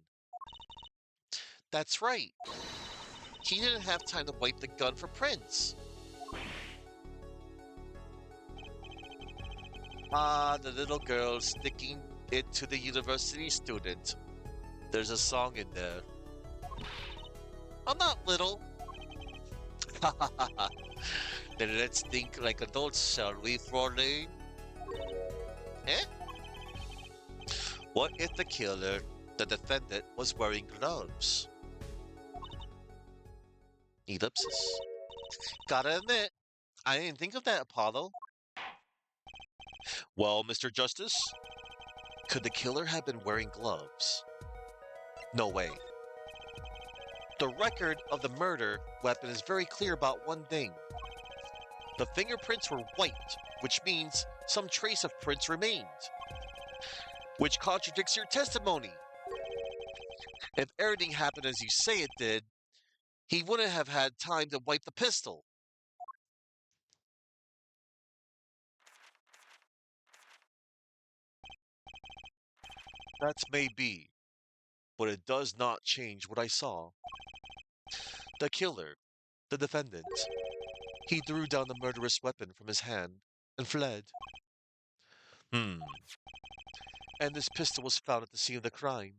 That's right. He didn't have time to wipe the gun for prints. Ah, the little girl sticking it to the university student. There's a song in there. I'm not little. Then let's think like adults, shall we, Fraulein? Eh? What if the killer, the defendant, was wearing gloves? Ellipsis. Gotta admit, I didn't think of that, Apollo. Well, Mr. Justice, could the killer have been wearing gloves? No way. The record of the murder weapon is very clear about one thing. The fingerprints were white, which means some trace of prints remained, which contradicts your testimony. If everything happened as you say it did, he wouldn't have had time to wipe the pistol. That may be, but it does not change what I saw. The killer, the defendant, he threw down the murderous weapon from his hand and fled. Hmm. And this pistol was found at the scene of the crime,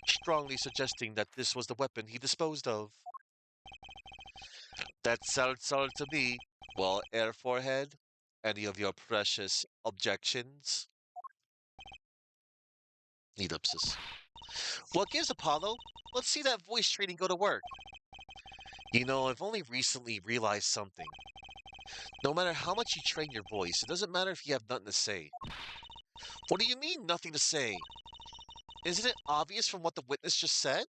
strongly suggesting that this was the weapon he disposed of. That sounds solid to me. Well, Air Forehead, any of your precious objections? Ellipsis. What gives, Apollo? Let's see that voice training go to work. You know, I've only recently realized something. No matter how much you train your voice, it doesn't matter if you have nothing to say. What do you mean, nothing to say? Isn't it obvious from what the witness just said?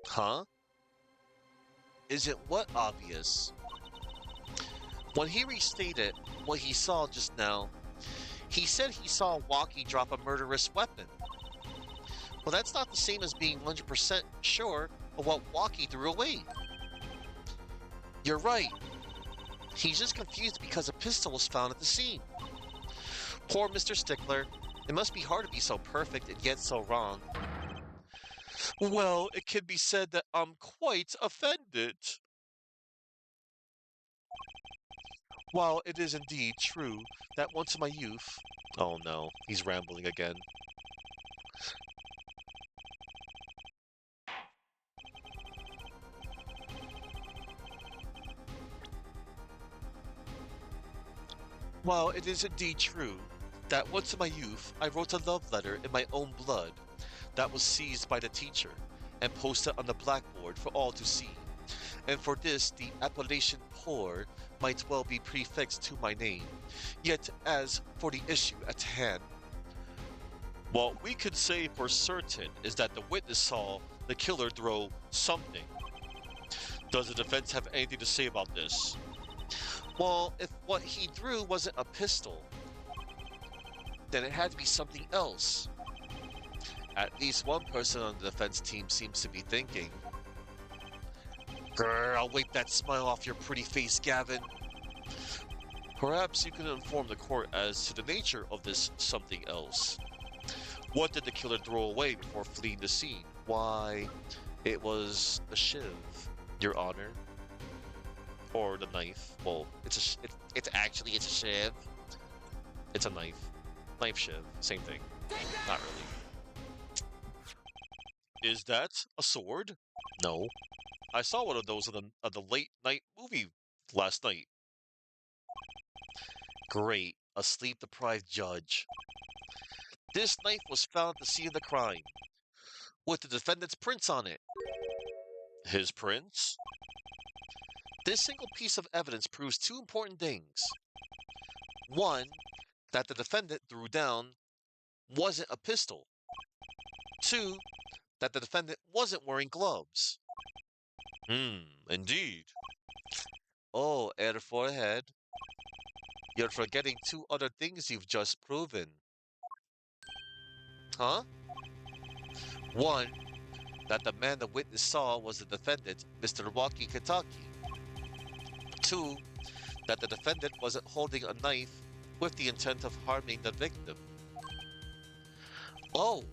Huh? Isn't what obvious? When he restated what he saw just now, he said he saw Walkie drop a murderous weapon. Well, that's not the same as being 100% sure of what Walkie threw away. You're right. He's just confused because a pistol was found at the scene. Poor Mr. Stickler. It must be hard to be so perfect and yet so wrong. Well, it can be said that I'm quite offended. While it is indeed true that once in my youth... Oh no, he's rambling again. While it is indeed true that once in my youth I wrote a love letter in my own blood that was seized by the teacher and posted on the blackboard for all to see, and for this the appellation poor might well be prefixed to my name. Yet as for the issue at hand, what we could say for certain is that the witness saw the killer throw something. Does the defense have anything to say about this? Well, if what he threw wasn't a pistol, then it had to be something else. At least one person on the defense team seems to be thinking. Grr, I'll wipe that smile off your pretty face, Gavin. Perhaps you can inform the court as to the nature of this something else. What did the killer throw away before fleeing the scene? Why, it was a shiv, Your Honor. Or the knife. Well, it's actually a shiv. It's a knife. Knife shiv. Same thing. Not really. Is that a sword? No. I saw one of those in the late night movie last night. Great. A sleep-deprived judge. This knife was found at the scene of the crime, with the defendant's prints on it. His prints? This single piece of evidence proves two important things. One, that the defendant threw down wasn't a pistol. Two, that the defendant wasn't wearing gloves. Indeed. Oh, air forehead. You're forgetting two other things you've just proven. Huh? One, that the man the witness saw was the defendant, Mr. Waki Kitaki. Two, that the defendant wasn't holding a knife with the intent of harming the victim. Oh,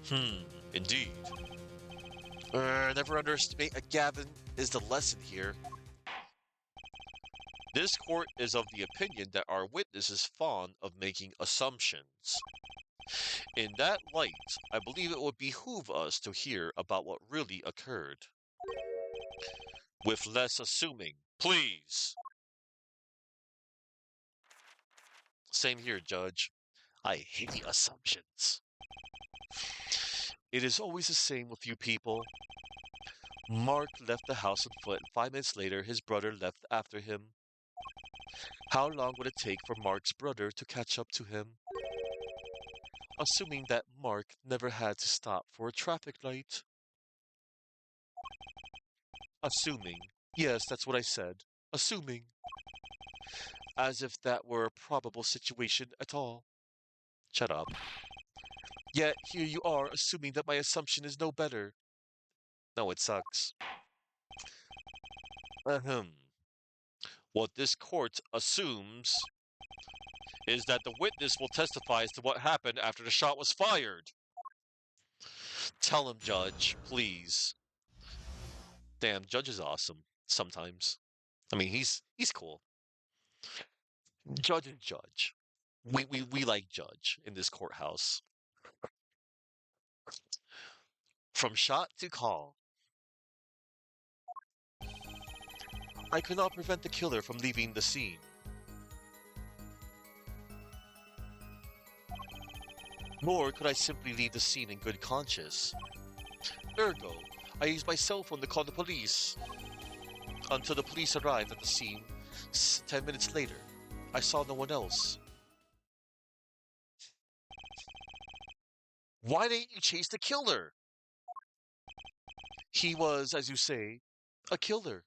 hmm, indeed. Never underestimate a Gavin is the lesson here. This court is of the opinion that our witness is fond of making assumptions. In that light, I believe it would behoove us to hear about what really occurred. With less assuming, please. Same here, Judge. I hate assumptions. It is always the same with you people. Mark left the house on foot. 5 minutes later, his brother left after him. How long would it take for Mark's brother to catch up to him? Assuming that Mark never had to stop for a traffic light. Assuming. Yes, that's what I said. Assuming. As if that were a probable situation at all. Shut up. Yet here you are assuming that my assumption is no better. No, it sucks. Ahem. What this court assumes is that the witness will testify as to what happened after the shot was fired. Tell him, Judge, please. Damn, Judge is awesome. Sometimes. I mean, he's cool. Judge and Judge. We like Judge in this courthouse. From shot to call. I could not prevent the killer from leaving the scene. Nor could I simply leave the scene in good conscience. Ergo, I used my cell phone to call the police. Until the police arrived at the scene 10 minutes later, I saw no one else. Why didn't you chase the killer? He was, as you say, a killer.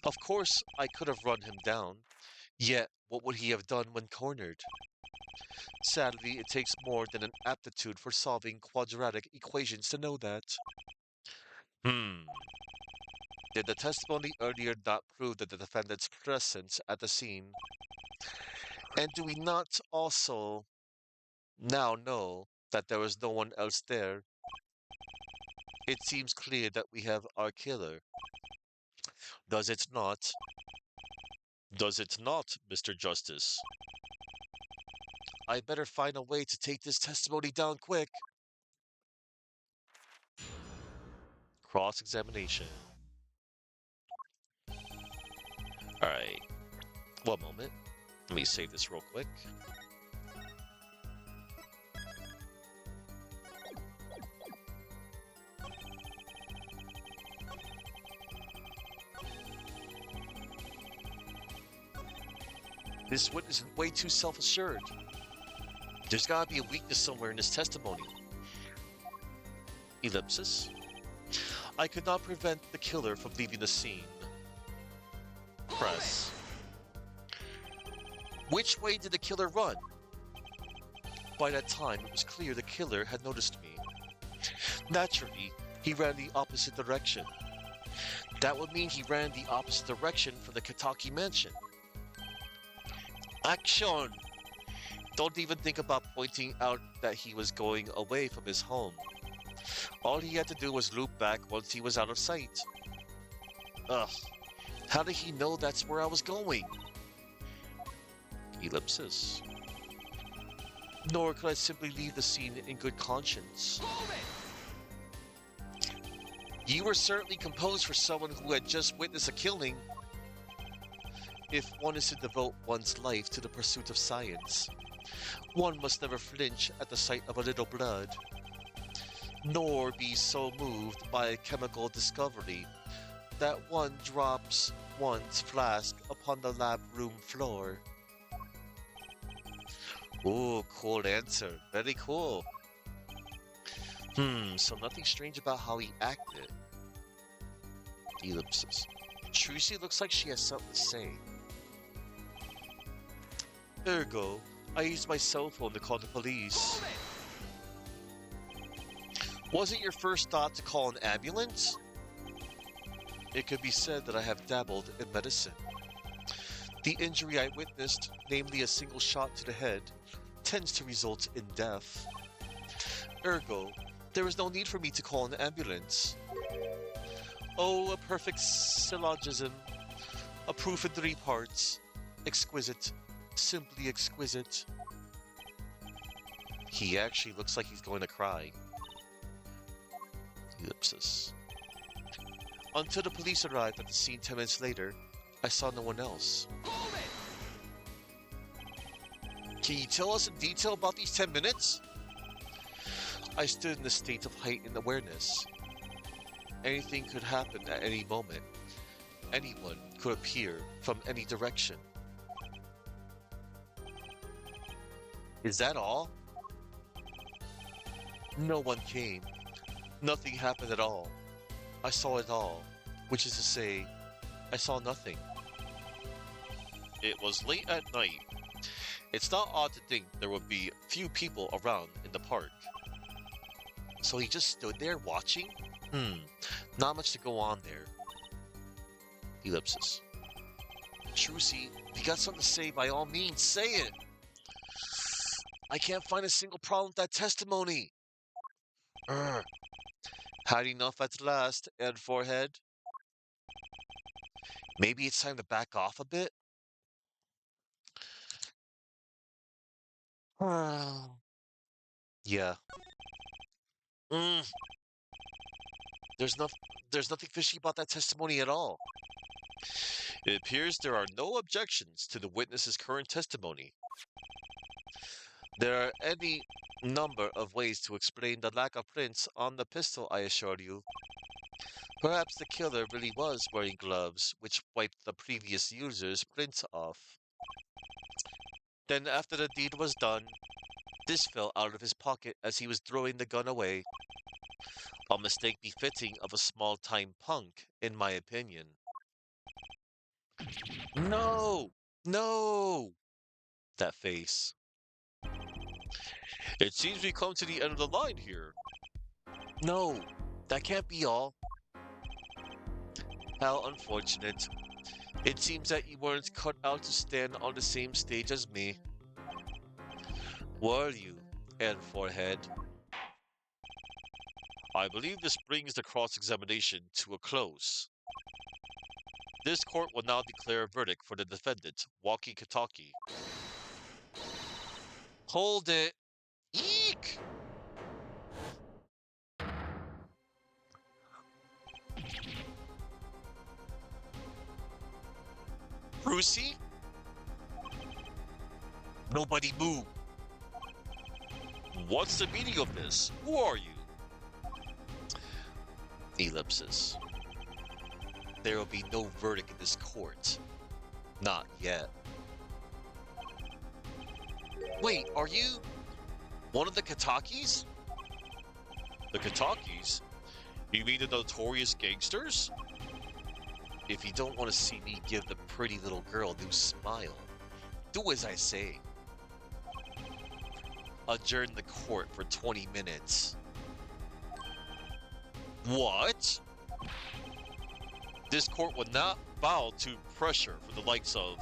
Of course, I could have run him down. Yet, what would he have done when cornered? Sadly, it takes more than an aptitude for solving quadratic equations to know that. Did the testimony earlier not prove that the defendant's presence at the scene? And do we not also now know that there was no one else there? It seems clear that we have our killer. Does it not? Does it not, Mr. Justice? I'd better find a way to take this testimony down quick. Cross-examination. Alright. One moment. Let me save this real quick. This witness is way too self-assured. There's gotta be a weakness somewhere in this testimony. Ellipsis. I could not prevent the killer from leaving the scene. Press. Which way did the killer run? By that time, it was clear the killer had noticed me. Naturally, he ran the opposite direction. That would mean he ran the opposite direction from the Kitaki mansion. Action! Don't even think about pointing out that he was going away from his home. All he had to do was loop back once he was out of sight. Ugh. How did he know that's where I was going? Ellipsis. Nor could I simply leave the scene in good conscience. You were certainly composed for someone who had just witnessed a killing. If one is to devote one's life to the pursuit of science, one must never flinch at the sight of a little blood, nor be so moved by a chemical discovery that one drops one's flask upon the lab room floor. Ooh, cool answer. Very cool. So nothing strange about how he acted. Ellipsis. Trucy looks like she has something to say. Ergo, I used my cell phone to call the police. Hold it! Was it your first thought to call an ambulance? It could be said that I have dabbled in medicine. The injury I witnessed, namely a single shot to the head, tends to result in death. Ergo, there is no need for me to call an ambulance. Oh, a perfect syllogism. A proof in 3 parts. Exquisite. Simply exquisite. He actually looks like he's going to cry. Ellipsis. Until the police arrived at the scene 10 minutes later, I saw no one else. Hold it! Can you tell us in detail about these 10 minutes? I stood in a state of heightened awareness. Anything could happen at any moment. Anyone could appear from any direction. Is that all? No one came. Nothing happened at all. I saw it all, which is to say, I saw nothing. It was late at night. It's not odd to think there would be few people around in the park. So he just stood there watching? Not much to go on there. Ellipsis. Trucy, if you got something to say, by all means, say it. I can't find a single problem with that testimony. Had enough at last, Ed Forehead? Maybe it's time to back off a bit? Yeah. Mm, there's no, there's nothing fishy about that testimony at all. It appears there are no objections to the witness's current testimony. There are any number of ways to explain the lack of prints on the pistol, I assure you. Perhaps the killer really was wearing gloves, which wiped the previous user's prints off. Then after the deed was done, this fell out of his pocket as he was throwing the gun away. A mistake befitting of a small-time punk, in my opinion. No! No! That face. It seems we come to the end of the line here. No, that can't be all. How unfortunate. It seems that you weren't cut out to stand on the same stage as me. Were you, Ed Forehead? I believe this brings the cross-examination to a close. This court will now declare a verdict for the defendant, Walkie Kataki. Hold it! Eek! Brucey? Nobody move! What's the meaning of this? Who are you? Ellipsis. There will be no verdict in this court. Not yet. Wait, are you one of the Katakis? The Katakis? You mean the notorious gangsters? If you don't want to see me give the pretty little girl a new smile, do as I say. Adjourn the court for 20 minutes. What? This court will not bow to pressure from the likes of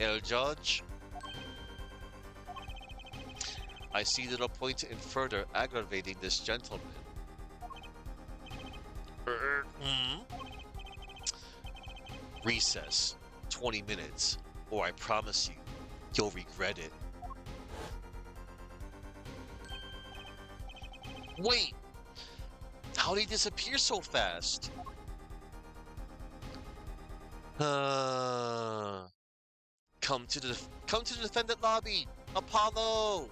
El Judge. I see little point in further aggravating this gentleman. Recess, 20 minutes, or I promise you, you'll regret it. Wait! How did he disappear so fast? Come to the defendant lobby, Apollo.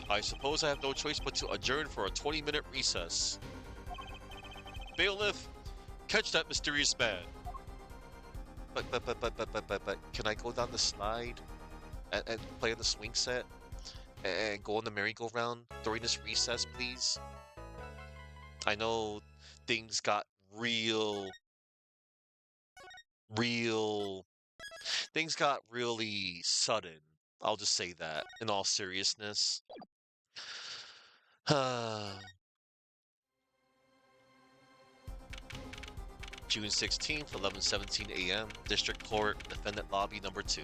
I suppose I have no choice but to adjourn for a 20-minute recess. Bailiff, catch that mysterious man. But, can I go down the slide and play on the swing set? and go on the merry-go-round during this recess, please? I know things got real, real, things got really sudden. I'll just say that in all seriousness. June 16th, 11:17 a.m., District Court, Defendant Lobby number 2.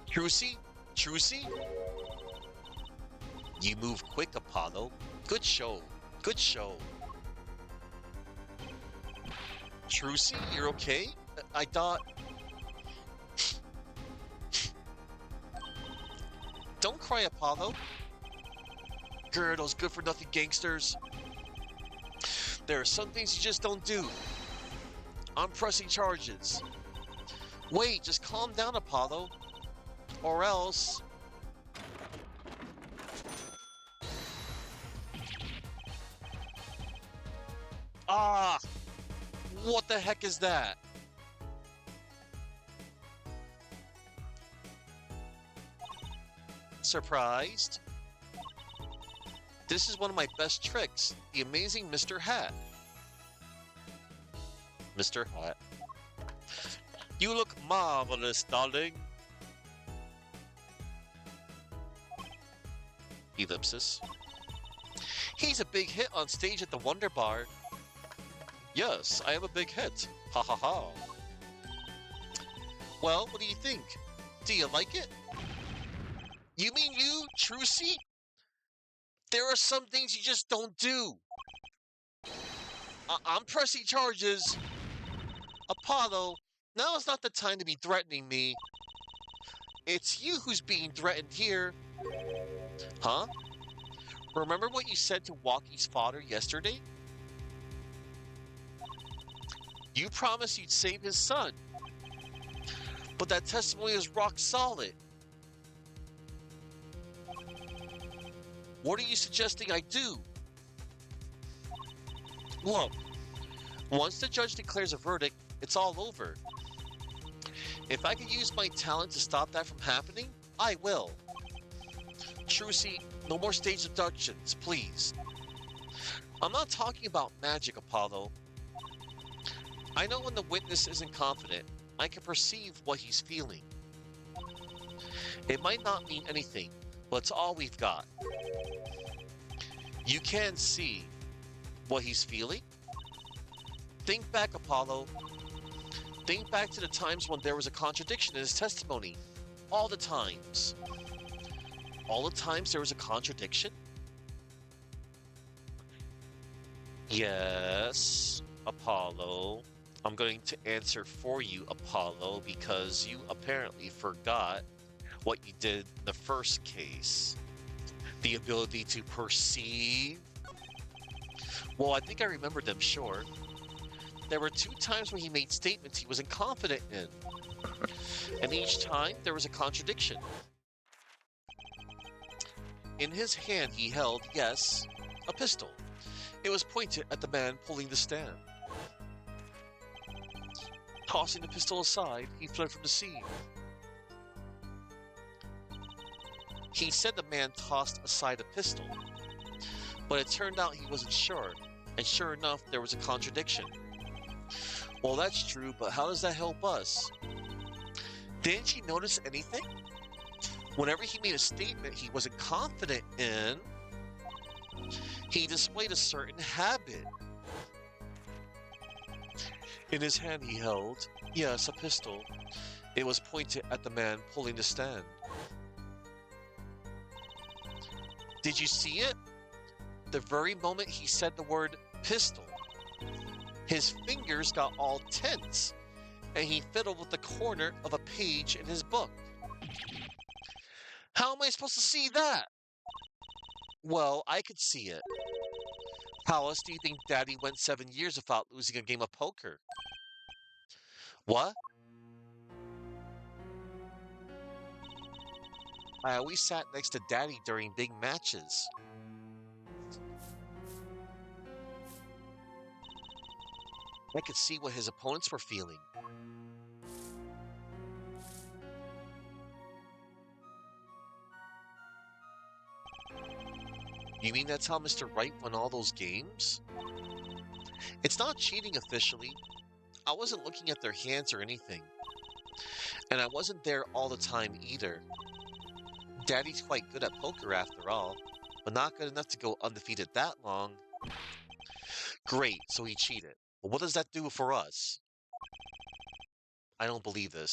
Trucy? Trucy? You move quick, Apollo. Good show. Good show. Trucy, you're okay? I thought... Don't cry, Apollo. Grr, those good-for-nothing gangsters. There are some things you just don't do. I'm pressing charges. Wait, just calm down, Apollo. Or else... Ah! What the heck is that? Surprised? This is one of my best tricks, the amazing Mr. Hat. Mr. Hat. You look marvelous, darling. Ellipsis. He's a big hit on stage at the Wonder Bar. Yes, I am a big hit. Ha ha ha. Well, what do you think? Do you like it? You mean you, Trucy? There are some things you just don't do. I'm pressing charges. Apollo, now is not the time to be threatening me. It's you who's being threatened here. Huh? Remember what you said to Walkie's father yesterday? You promised you'd save his son. But that testimony is rock solid. What are you suggesting I do? Look, once the judge declares a verdict, it's all over. If I can use my talent to stop that from happening, I will. Trucy, no more stage abductions, please. I'm not talking about magic, Apollo. I know when the witness isn't confident, I can perceive what he's feeling. It might not mean anything, but it's all we've got. You can see what he's feeling? Think back, Apollo. Think back to the times when there was a contradiction in his testimony. All the times. All the times there was a contradiction? Yes, Apollo. I'm going to answer for you, Apollo, because you apparently forgot what you did in the first case. The ability to perceive. Well, I think I remember them, sure. There were 2 times when he made statements he wasn't confident in. And each time, there was a contradiction. In his hand, he held, yes, a pistol. It was pointed at the man pulling the stand. Tossing the pistol aside, he fled from the scene. He said the man tossed aside a pistol, but it turned out he wasn't sure, and sure enough, there was a contradiction. Well, that's true, but how does that help us? Didn't he notice anything? Whenever he made a statement he wasn't confident in, he displayed a certain habit. In his hand he held, yes, a pistol. It was pointed at the man pulling the stand. Did you see it? The very moment he said the word pistol, his fingers got all tense, and he fiddled with the corner of a page in his book. How am I supposed to see that? Well, I could see it. How else do you think Daddy went 7 years without losing a game of poker? What? I always sat next to Daddy during big matches. I could see what his opponents were feeling. You mean that's how Mr. Wright won all those games? It's not cheating officially. I wasn't looking at their hands or anything. And I wasn't there all the time either. Daddy's quite good at poker after all, but not good enough to go undefeated that long. Great, so he cheated. But what does that do for us? I don't believe this.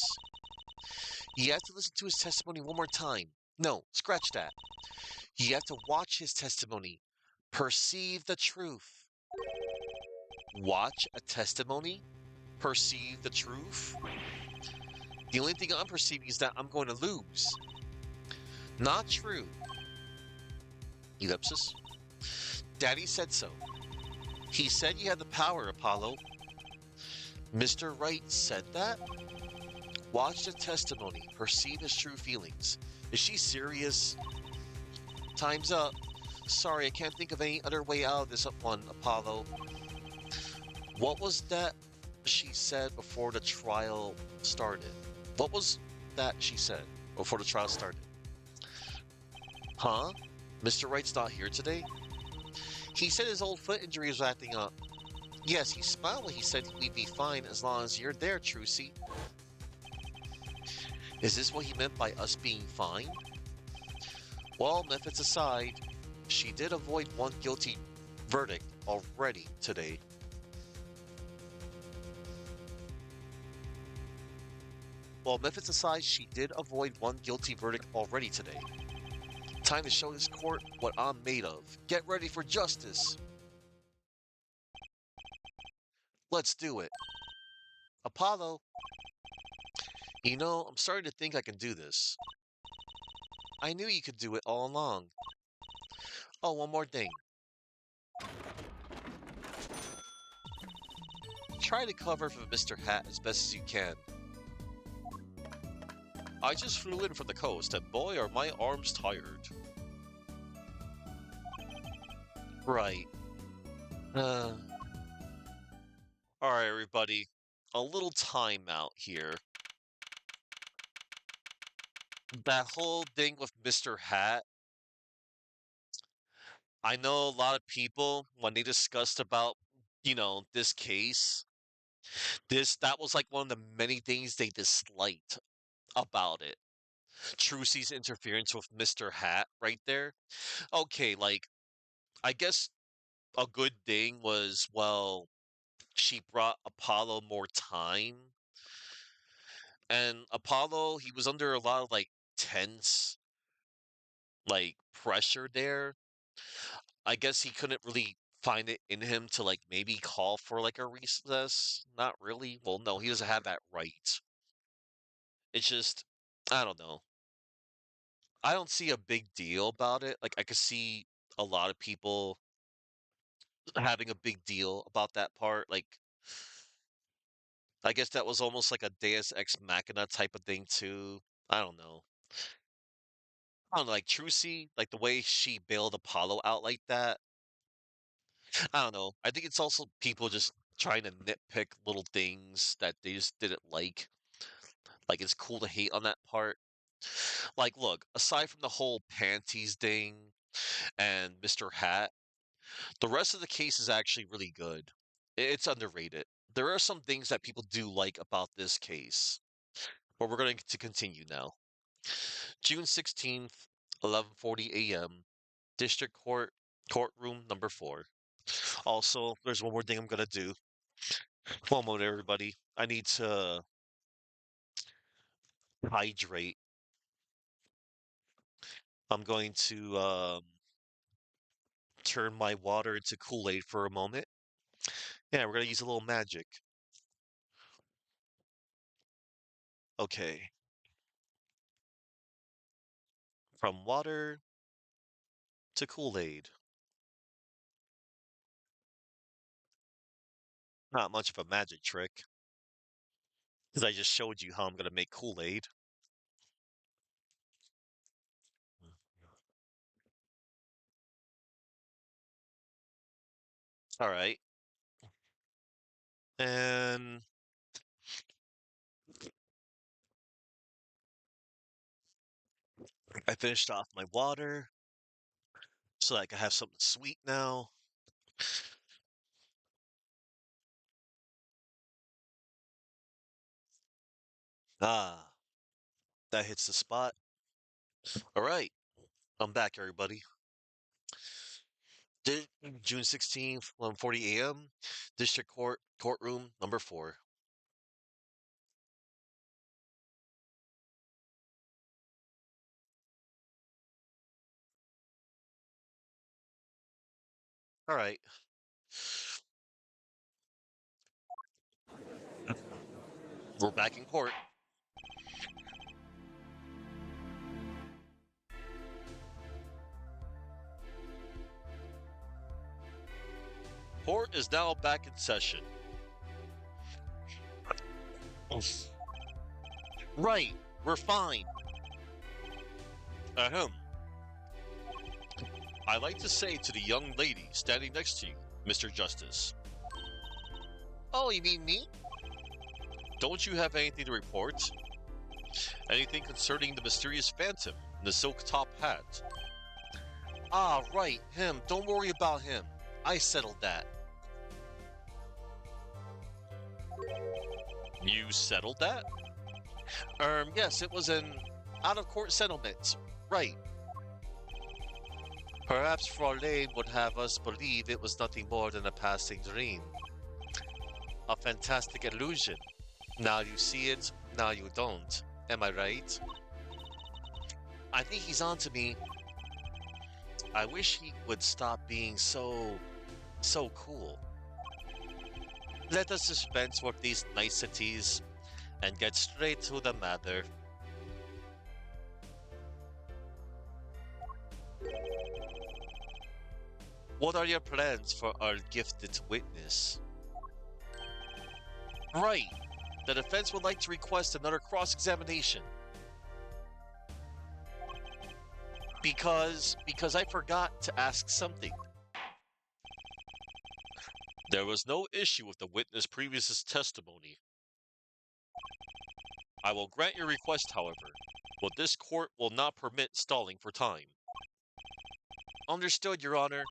You have to listen to his testimony one more time. No, scratch that. You have to watch his testimony. Perceive the truth. Watch a testimony? Perceive the truth? The only thing I'm perceiving is that I'm going to lose. Not true. Ellipsis. Daddy said so. He said you had the power, Apollo. Mr. Wright said that? Watch the testimony. Perceive his true feelings. Is she serious? Time's up. Sorry, I can't think of any other way out of this one, Apollo. What was that she said before the trial started? What was that she said before the trial started? Huh? Mr. Wright's not here today? He said his old foot injury was acting up. Yes, he smiled when he said we'd be fine as long as you're there, Trucy. Is this what he meant by us being fine? Well, methods aside, she did avoid one guilty verdict already today. Well, methods aside, she did avoid one guilty verdict already today. Time to show this court what I'm made of. Get ready for justice. Let's do it. Apollo. You know, I'm starting to think I can do this. I knew you could do it all along. Oh, one more thing. Try to cover for Mr. Hat as best as you can. I just flew in from the coast, and boy, are my arms tired. Right. Alright, everybody. A little timeout here. That whole thing with Mr. Hat, I know a lot of people, when they discussed about, this case, that was like one of the many things they disliked about it. Trucy's interference with Mr. Hat right there. Okay, like, I guess a good thing was, well, she brought Apollo more time. And Apollo, he was under a lot of, like, tense, like, pressure there. I guess he couldn't really find it in him to, like, maybe call for, like, a recess. Not really. Well, no, he doesn't have that right. It's just, I don't know. I don't see a big deal about it. Like, I could see a lot of people having a big deal about that part. Like, I guess that was almost like a Deus Ex Machina type of thing too. I don't know. I don't know, like Trucy, like the way she bailed Apollo out like that. I don't know. I think it's also people just trying to nitpick little things that they just didn't like. Like it's cool to hate on that part. Like, look, aside from the whole panties thing and Mr. Hat, the rest of the case is actually really good. It's underrated. There are some things that people do like about this case, but we're going to continue now. June 16th, 11:40 a.m. District Court, courtroom number 4. Also, there's one more thing I'm gonna do. One moment, everybody. I need to hydrate. I'm going to turn my water into Kool-Aid for a moment. Yeah, we're gonna use a little magic. Okay. From water to Kool-Aid. Not much of a magic trick, because I just showed you how I'm gonna make Kool-Aid. All right. And I finished off my water. so I can have something sweet now. Ah, that hits the spot. All right, I'm back, everybody. Di- June 16th, 1:40 a.m. District Court, courtroom number 4. All right, we're back in court. Court is now back in session. Right, we're fine. Ahem. I like to say to the young lady standing next to you, Mr. Justice. Oh, you mean me? Don't you have anything to report? Anything concerning the mysterious phantom in the silk top hat? Ah, right, him. Don't worry about him. I settled that. You settled that? Yes, it was an out-of-court settlement. Right. Perhaps Fraulein would have us believe it was nothing more than a passing dream. A fantastic illusion. Now you see it, now you don't. Am I right? I think he's on to me. I wish he would stop being so cool. Let us dispense with these niceties and get straight to the matter. What are your plans for our gifted witness? Right. The defense would like to request another cross-examination. Because I forgot to ask something. There was no issue with the witness' previous testimony. I will grant your request, however, but this court will not permit stalling for time. Understood, Your Honor.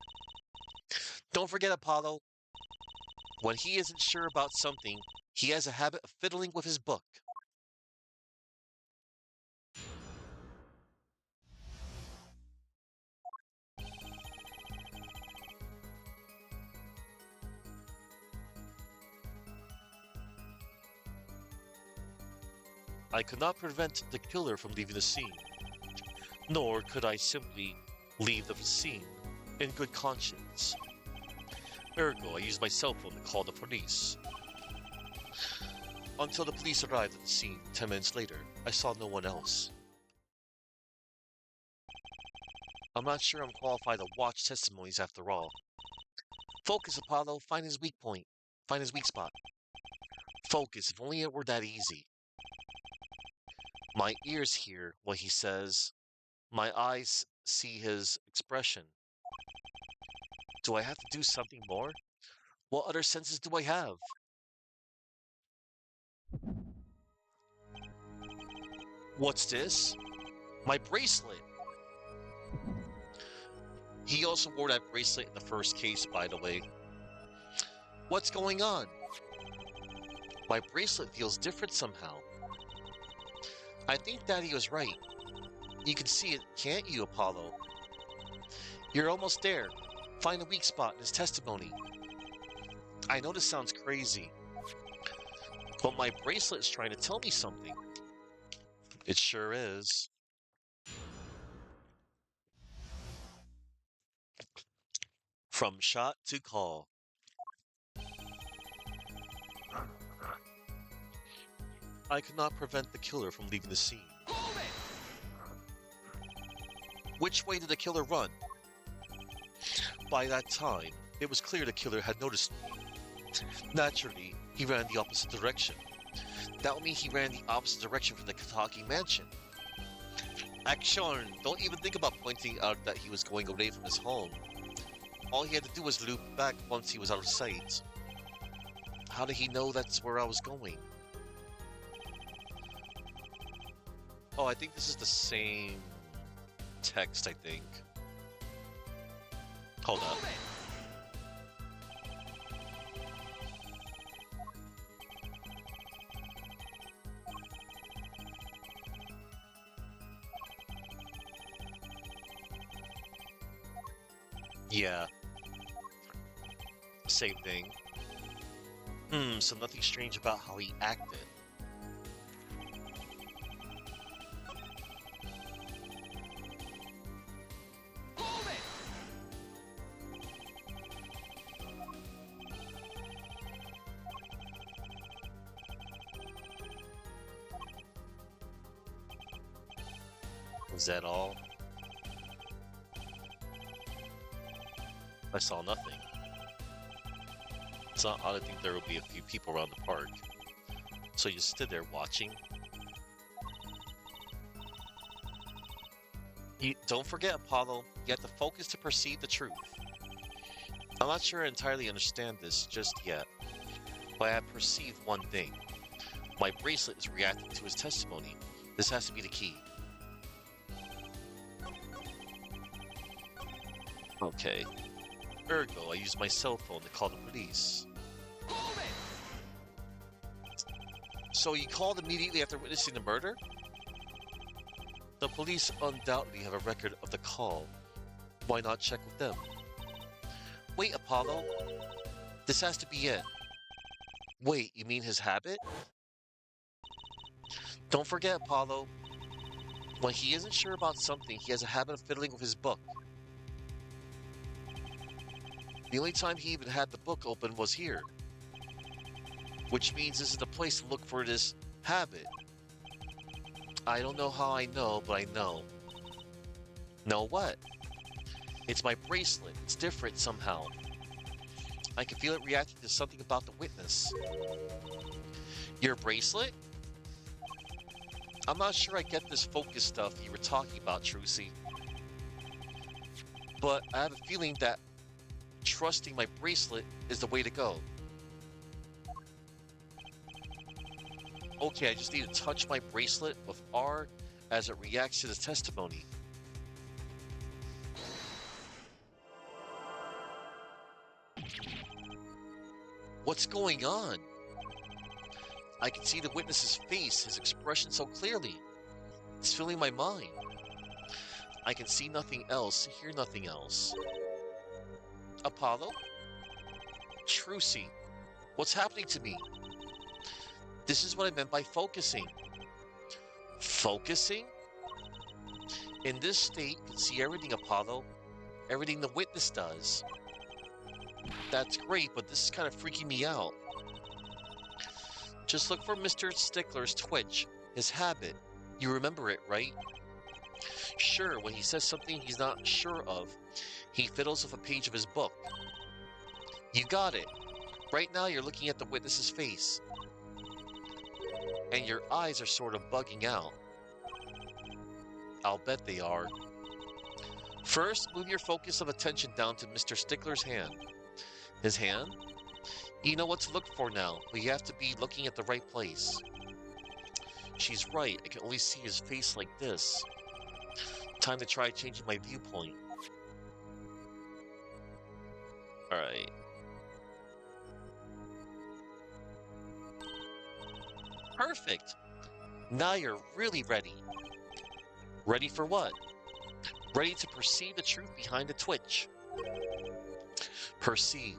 Don't forget, Apollo. When he isn't sure about something, he has a habit of fiddling with his book. I could not prevent the killer from leaving the scene, nor could I simply leave the scene in good conscience. Ergo, I used my cell phone to call the police. Until the police arrived at the scene 10 minutes later, I saw no one else. I'm not sure I'm qualified to watch testimonies after all. Focus, Apollo. Find his weak point. Find his weak spot. Focus, if only it were that easy. My ears hear what he says. My eyes see his expression. Do I have to do something more? What other senses do I have? What's this? My bracelet. He also wore that bracelet in the first case, by the way. What's going on? My bracelet feels different somehow. I think Daddy was right. You can see it, can't you, Apollo? You're almost there. Find a weak spot in his testimony. I know this sounds crazy, but my bracelet is trying to tell me something. It sure is. From shot to call. I could not prevent the killer from leaving the scene. Hold it! Which way did the killer run? By that time, it was clear the killer had noticed me. Naturally, he ran the opposite direction. That would mean he ran the opposite direction from the Kataki mansion. Action! Don't even think about pointing out that he was going away from his home. All he had to do was loop back once he was out of sight. How did he know that's where I was going? Oh, I think this is the same text, I think. Hold up. Hold it! Yeah, same thing. So nothing strange about how he acted. Hold it! Was that all? I saw nothing. It's not odd to think there will be a few people around the park. So you stood there watching? Don't forget, Apollo, you have to focus to perceive the truth. I'm not sure I entirely understand this just yet, but I have perceived one thing. My bracelet is reacting to his testimony. This has to be the key. Okay. Ergo, I used my cell phone to call the police. Hold it! So you called immediately after witnessing the murder? The police undoubtedly have a record of the call. Why not check with them? Wait, Apollo. This has to be it. Wait, you mean his habit? Don't forget, Apollo. When he isn't sure about something, he has a habit of fiddling with his book. The only time he even had the book open was here. Which means this is the place to look for this habit. I don't know how I know, but I know. Know what? It's my bracelet. It's different somehow. I can feel it reacting to something about the witness. Your bracelet? I'm not sure I get this focus stuff you were talking about, Trucy. But I have a feeling that trusting my bracelet is the way to go. Okay, I just need to touch my bracelet with R as it reacts to the testimony. What's going on? I can see the witness's face, his expression so clearly. It's filling my mind. I can see nothing else, hear nothing else. Apollo? Trucy, what's happening to me? This is what I meant by focusing. Focusing? In this state, you can see everything, Apollo. Everything the witness does. That's great, but this is kind of freaking me out. Just look for Mr. Stickler's twitch, his habit. You remember it, right? Sure, when he says something he's not sure of, he fiddles with a page of his book. You got it. Right now you're looking at the witness's face. And your eyes are sort of bugging out. I'll bet they are. First, move your focus of attention down to Mr. Stickler's hand. His hand? You know what to look for now, but you have to be looking at the right place. She's right, I can only see his face like this. Time to try changing my viewpoint. Alright. Perfect! Now you're really ready. Ready for what? Ready to perceive the truth behind the twitch. Perceive.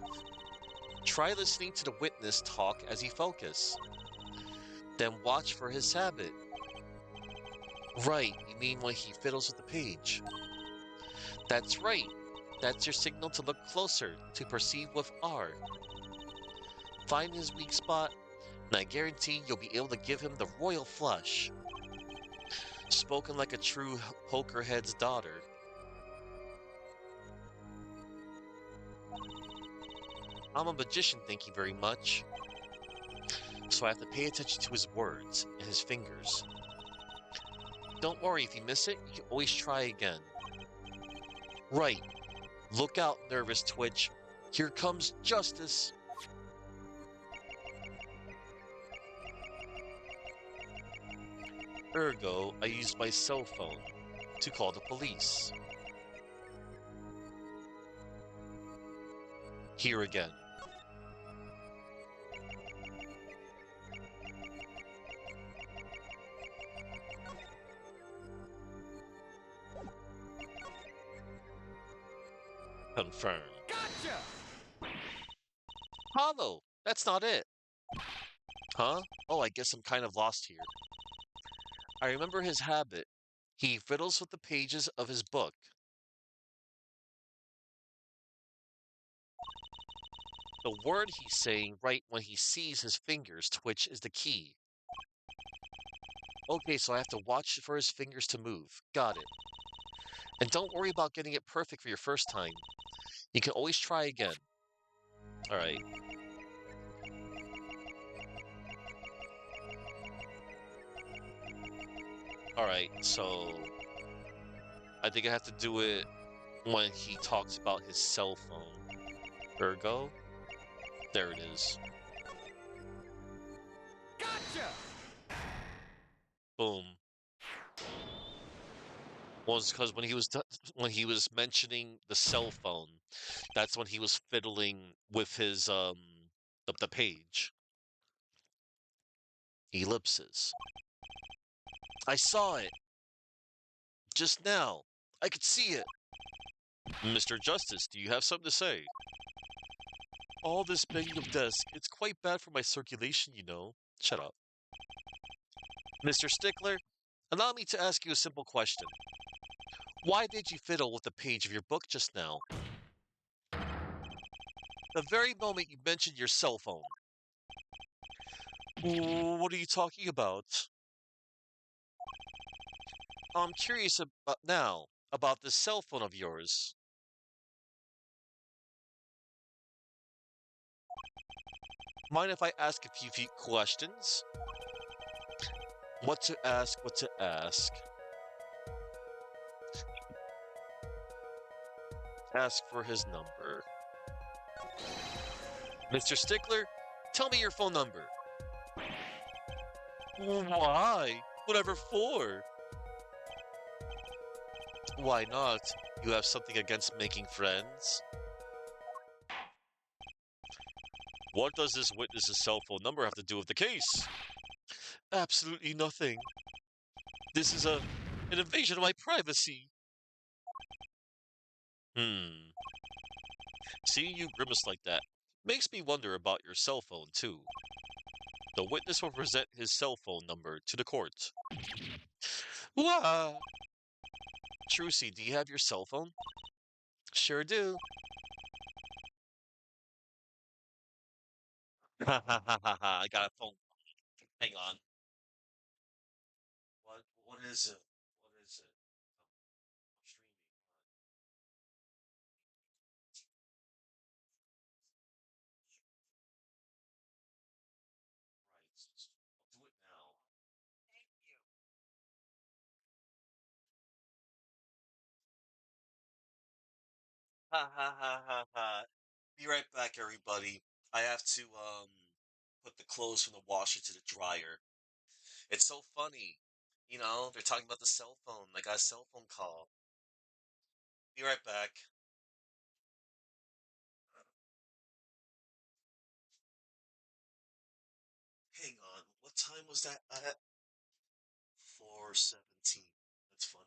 Try listening to the witness talk as he focus. Then watch for his habit. Right, you mean when he fiddles with the page. That's right. That's your signal to look closer, to perceive with R. Find his weak spot, and I guarantee you'll be able to give him the royal flush. Spoken like a true pokerhead's daughter. I'm a magician, thank you very much. So I have to pay attention to his words and his fingers. Don't worry, if you miss it, you can always try again. Right. Look out, nervous twitch. Here comes justice. Ergo, I used my cell phone to call the police. Here again. Confirm. Gotcha! Hollow! That's not it. Huh? Oh, I guess I'm kind of lost here. I remember his habit. He fiddles with the pages of his book. The word he's saying right when he sees his fingers twitch is the key. Okay, so I have to watch for his fingers to move. Got it. And don't worry about getting it perfect for your first time. You can always try again. All right. All right. So I think I have to do it when he talks about his cell phone. Ergo. There it is. Gotcha! Boom. Was because when he was mentioning the cell phone, that's when he was fiddling with his the page. Ellipses. I saw it just now. I could see it. Mr. Justice, do you have something to say? All this banging of desk, it's quite bad for my circulation, you know. Shut up. Mr. Stickler, allow me to ask you a simple question. Why did you fiddle with the page of your book just now? The very moment you mentioned your cell phone. What are you talking about? I'm curious about now about this cell phone of yours. Mind if I ask a few questions? What to ask, what to ask. Ask for his number. Mr. Stickler, tell me your phone number. Why? Whatever for? Why not? You have something against making friends? What does this witness's cell phone number have to do with the case? Absolutely nothing. This is an invasion of my privacy. Hmm. Seeing you grimace like that makes me wonder about your cell phone, too. The witness will present his cell phone number to the court. Wah! Trucy, do you have your cell phone? Sure do. Ha ha ha ha ha, I got a phone. Hang on. What is it? What is it? I'm streaming. Right. I'll do it now. Ha ha ha ha ha. Be right back, everybody. I have to put the clothes from the washer to the dryer. It's so funny. You know, they're talking about the cell phone. I got a cell phone call. Be right back. Hang on. What time was that at? 4:17. That's funny.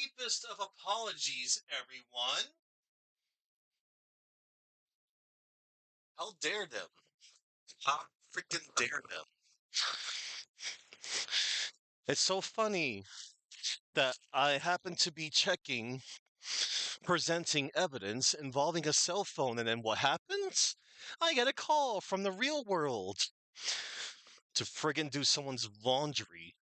deepest of apologies, everyone. How dare them? How freaking dare them? It's so funny that I happen to be presenting evidence involving a cell phone, and then what happens? I get a call from the real world to friggin' do someone's laundry.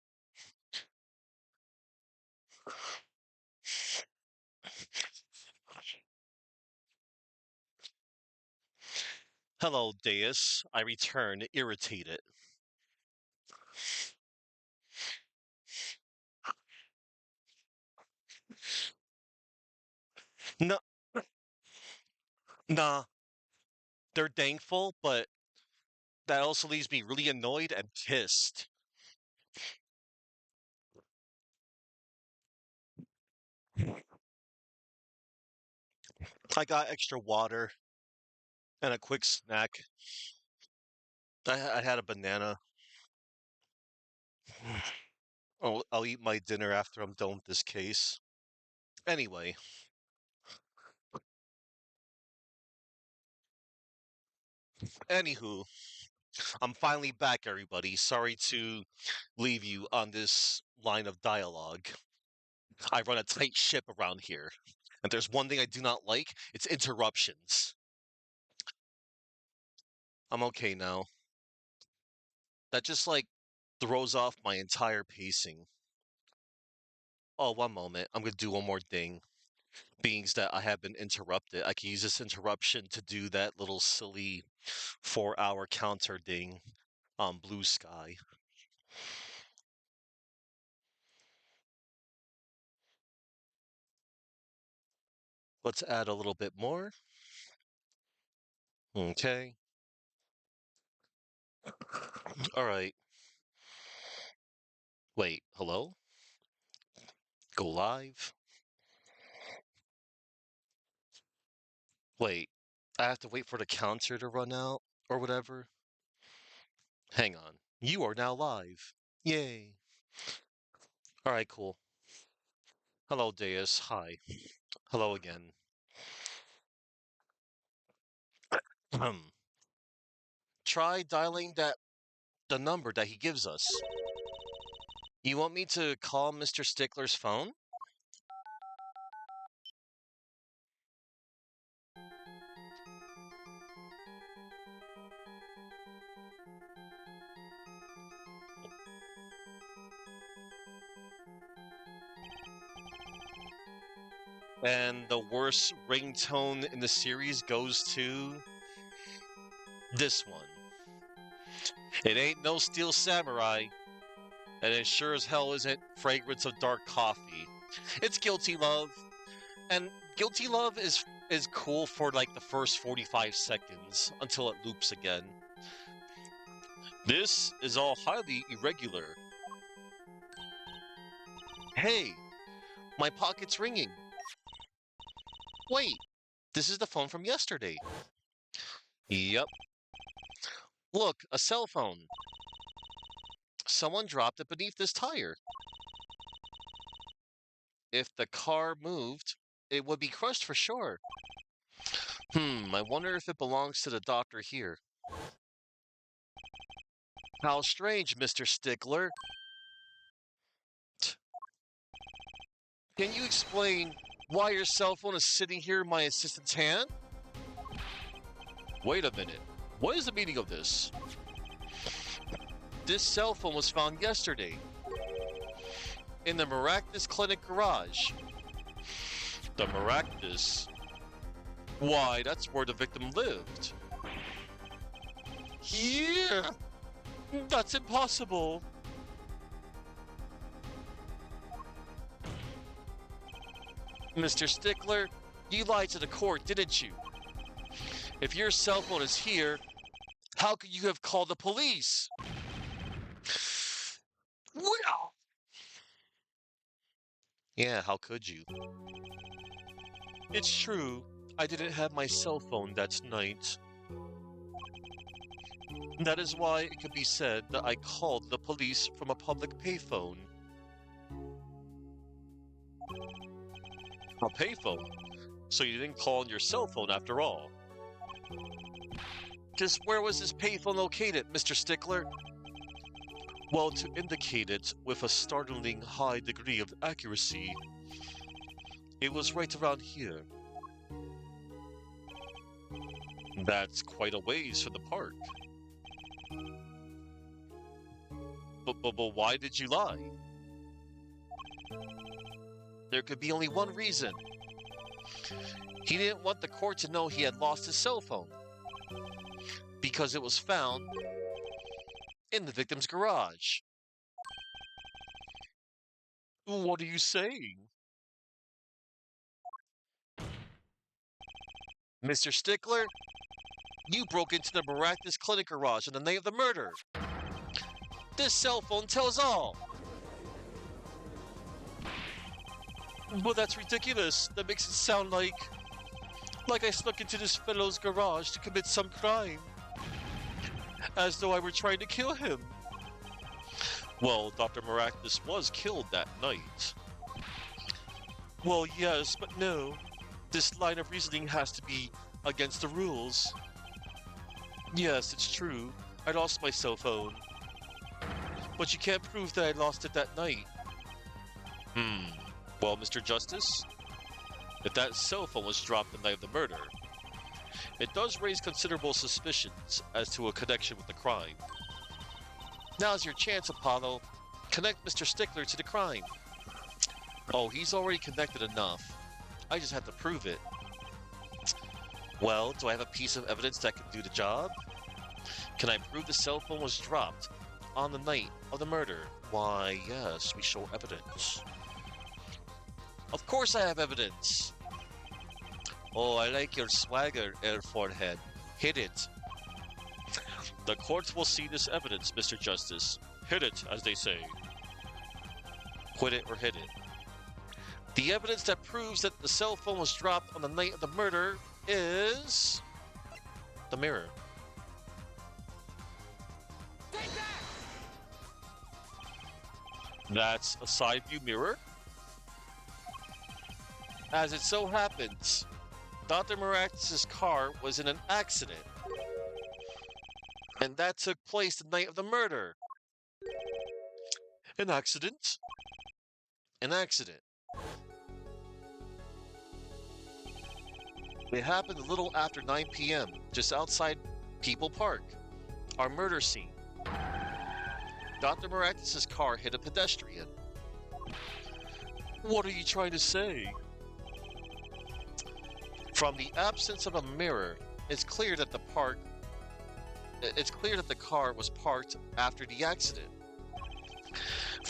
Hello, Deus. I return, irritated. No, nah, they're thankful, but that also leaves me really annoyed and pissed. I got extra water and a quick snack. I had a banana. I'll eat my dinner after I'm done with this case. Anyway, anywho, I'm finally back, everybody. Sorry to leave you on this line of dialogue. I run a tight ship around here. And there's one thing I do not like, it's interruptions. I'm okay now. That just like throws off my entire pacing. Oh, one moment. I'm gonna do one more thing. Being that I have been interrupted, I can use this interruption to do that little silly 4-hour counter thing on Blue Sky. Let's add a little bit more. Okay. All right. Wait, hello? Go live? Wait, I have to wait for the counter to run out or whatever? Hang on. You are now live. Yay. All right, cool. Hello, Deus. Hi. Hello again. Try dialing the number that he gives us. You want me to call Mr. Stickler's phone? And the worst ringtone in the series goes to this one. It ain't no Steel Samurai, and it sure as hell isn't Fragrance of Dark Coffee. It's Guilty Love, and Guilty Love is cool for like the first 45 seconds until it loops again. This is all highly irregular. Hey, my pocket's ringing. Wait, this is the phone from yesterday. Yep. Look, a cell phone. Someone dropped it beneath this tire. If the car moved, it would be crushed for sure. I wonder if it belongs to the doctor here. How strange, Mr. Stickler. Can you explain why your cell phone is sitting here in my assistant's hand? Wait a minute. What is the meaning of this? This cell phone was found yesterday in the Maractus Clinic garage. The Maractus? Why, that's where the victim lived. Yeah! That's impossible. Mr. Stickler, you lied to the court, didn't you? If your cell phone is here, how could you have called the police? Well, yeah, how could you? It's true. I didn't have my cell phone that night. That is why it could be said that I called the police from a public payphone. A payphone. So you didn't call on your cell phone after all. Just where was this payphone located, Mr. Stickler? Well, to indicate it with a startling high degree of accuracy, it was right around here. That's quite a ways from the park. But why did you lie? There could be only one reason. He didn't want the court to know he had lost his cell phone. Because it was found in the victim's garage. What are you saying? Mr. Stickler, you broke into the Miraculous Clinic garage on the night of the murder. This cell phone tells all. Well, that's ridiculous. That makes it sound like I snuck into this fellow's garage to commit some crime. As though I were trying to kill him. Well, Dr. Miraculous was killed that night. Well, yes, but no. This line of reasoning has to be against the rules. Yes, it's true. I lost my cell phone. But you can't prove that I lost it that night. Well, Mr. Justice, if that cell phone was dropped the night of the murder, it does raise considerable suspicions as to a connection with the crime. Now's your chance, Apollo. Connect Mr. Stickler to the crime. Oh, he's already connected enough. I just have to prove it. Well, do I have a piece of evidence that can do the job? Can I prove the cell phone was dropped on the night of the murder? Why, yes, we show evidence. Of course I have evidence. Oh, I like your swagger, Air Forehead. Hit it. The courts will see this evidence, Mr. Justice. Hit it, as they say. Quit it or hit it. The evidence that proves that the cell phone was dropped on the night of the murder is the mirror. Take that! That's a side view mirror. As it so happens, Dr. Miraculous's car was in an accident. And that took place the night of the murder. An accident? An accident. It happened a little after 9 p.m., just outside People Park, our murder scene. Dr. Miraculous's car hit a pedestrian. What are you trying to say? From the absence of a mirror, it's clear that the car was parked after the accident,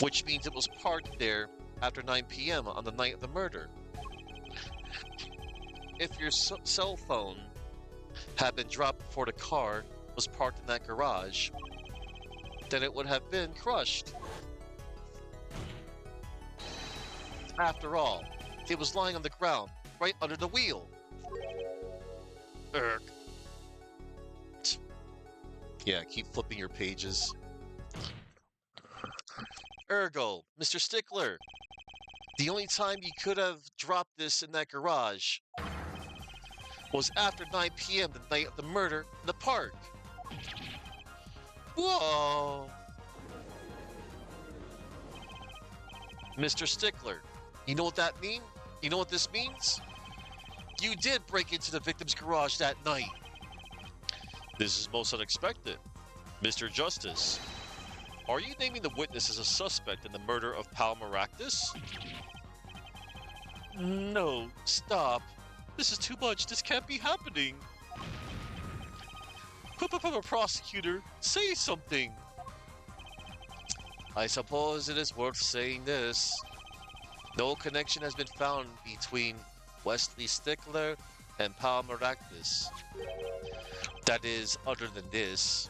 which means it was parked there after 9 p.m. on the night of the murder. If your cell phone had been dropped before the car was parked in that garage, then it would have been crushed. After all, it was lying on the ground, right under the wheel. Erg. Yeah, keep flipping your pages. Ergo, Mr. Stickler, the only time you could have dropped this in that garage was after 9 p.m. the night of the murder in the park. Whoa! Mr. Stickler, you know what that means? You know what this means? You did break into the victim's garage that night. This is most unexpected. Mr. Justice, are you naming the witness as a suspect in the murder of Pal Maractus? No, stop. This is too much. This can't be happening. Prosecutor, say something. I suppose it is worth saying this. No connection has been found between Wesley Stickler and Pal Maractus. That is, other than this.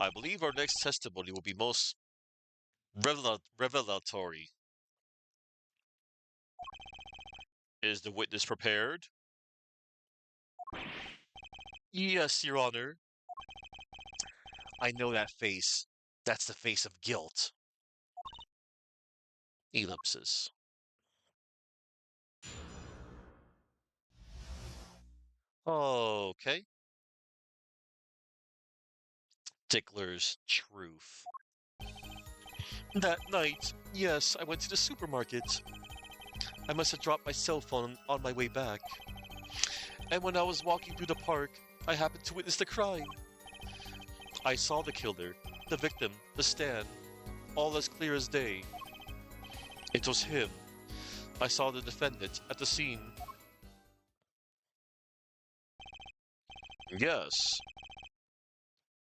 I believe our next testimony will be most revelatory. Is the witness prepared? Yes, Your Honor. I know that face. That's the face of guilt. Ellipsis. Okay. Tickler's truth. That night, yes, I went to the supermarket. I must have dropped my cell phone on my way back. And when I was walking through the park, I happened to witness the crime. I saw the killer, the victim, the stand, all as clear as day. It was him. I saw the defendant at the scene. Yes,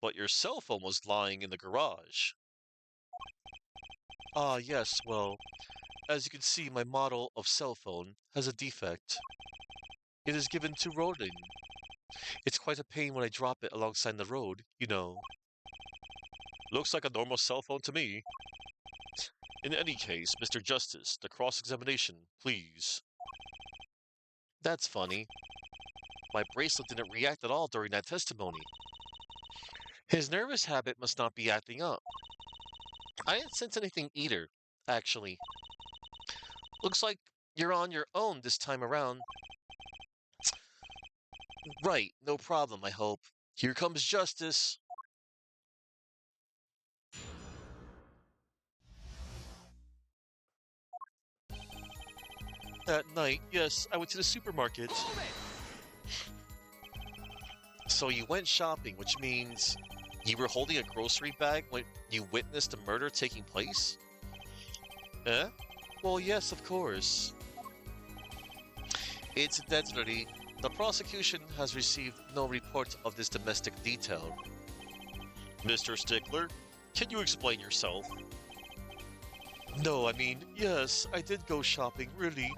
but your cell phone was lying in the garage. Ah, yes, well, as you can see, my model of cell phone has a defect. It is given to rolling. It's quite a pain when I drop it alongside the road, you know. Looks like a normal cell phone to me. In any case, Mr. Justice, the cross-examination, please. That's funny. My bracelet didn't react at all during that testimony. His nervous habit must not be acting up. I didn't sense anything either, actually. Looks like you're on your own this time around. Right, no problem, I hope. Here comes justice. That night, yes, I went to the supermarket. Hold it! So you went shopping, which means you were holding a grocery bag when you witnessed a murder taking place? Eh? Well, yes, of course. Incidentally, the prosecution has received no report of this domestic detail. Mr. Stickler, can you explain yourself? No, I mean, yes, I did go shopping, really.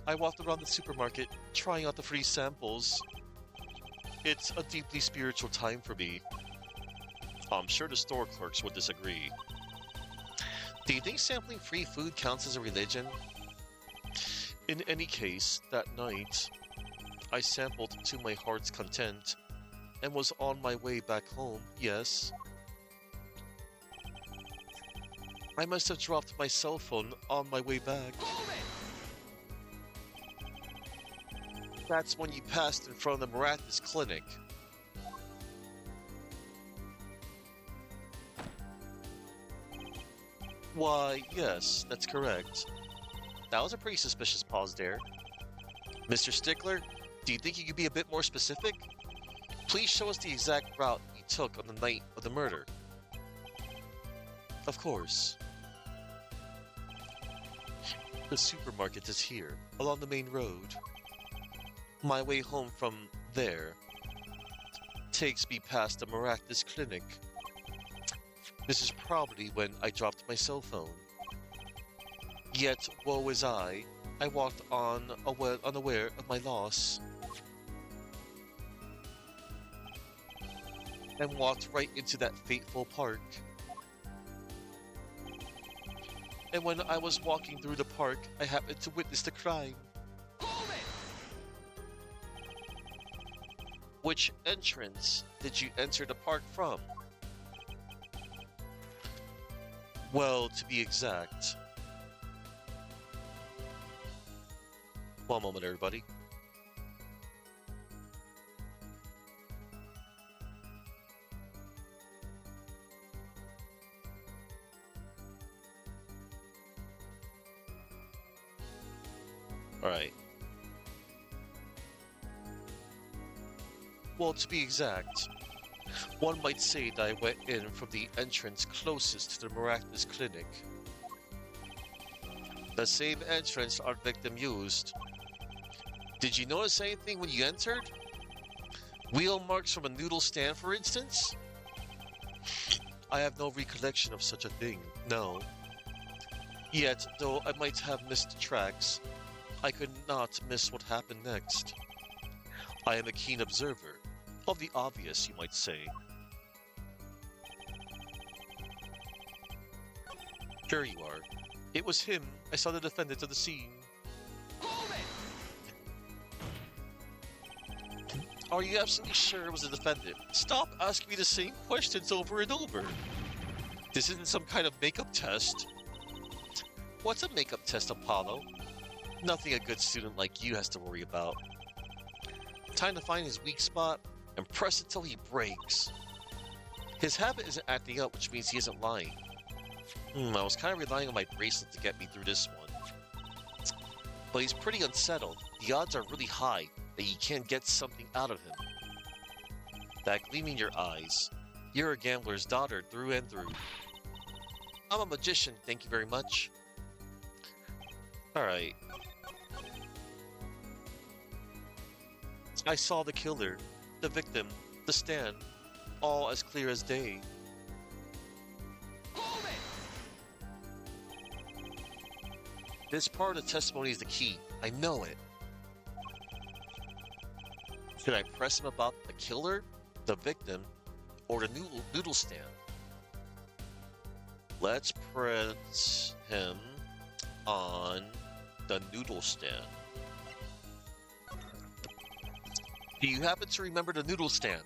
I walked around the supermarket, trying out the free samples. It's a deeply spiritual time for me. I'm sure the store clerks would disagree. Do you think sampling free food counts as a religion? In any case, that night, I sampled to my heart's content and was on my way back home, yes. I must have dropped my cell phone on my way back. Hold it! That's when you passed in front of the Miraculous Clinic. Why, yes, that's correct. That was a pretty suspicious pause there. Mr. Stickler, do you think you could be a bit more specific? Please show us the exact route you took on the night of the murder. Of course. The supermarket is here, along the main road. My way home from there takes me past the Miraculous Clinic. This is probably when I dropped my cell phone. Yet, woe is I walked on unaware of my loss. And walked right into that fateful park. And when I was walking through the park, I happened to witness the crime. Hold it! Which entrance did you enter the park from? Well, to be exact. One moment, everybody. Alright. Well, to be exact, one might say that I went in from the entrance closest to the Miraculous Clinic. The same entrance our victim used. Did you notice anything when you entered? Wheel marks from a noodle stand, for instance? I have no recollection of such a thing, no. Yet, though I might have missed the tracks, I could not miss what happened next. I am a keen observer, of the obvious, you might say. Sure you are. It was him. I saw the defendant of the scene. Hold it! Are you absolutely sure it was the defendant? Stop asking me the same questions over and over. This isn't some kind of makeup test. What's a makeup test, Apollo? Nothing a good student like you has to worry about. Time to find his weak spot and press it till he breaks. His habit isn't acting up, which means he isn't lying. I was kind of relying on my bracelet to get me through this one. But he's pretty unsettled. The odds are really high that you can't get something out of him. That gleam in your eyes. You're a gambler's daughter through and through. I'm a magician, thank you very much. Alright. I saw the killer, the victim, the stand, all as clear as day. Hold it! This part of the testimony is the key. I know it. Should I press him about the killer, the victim, or the noodle stand? Let's press him on the noodle stand. Do you happen to remember the noodle stand?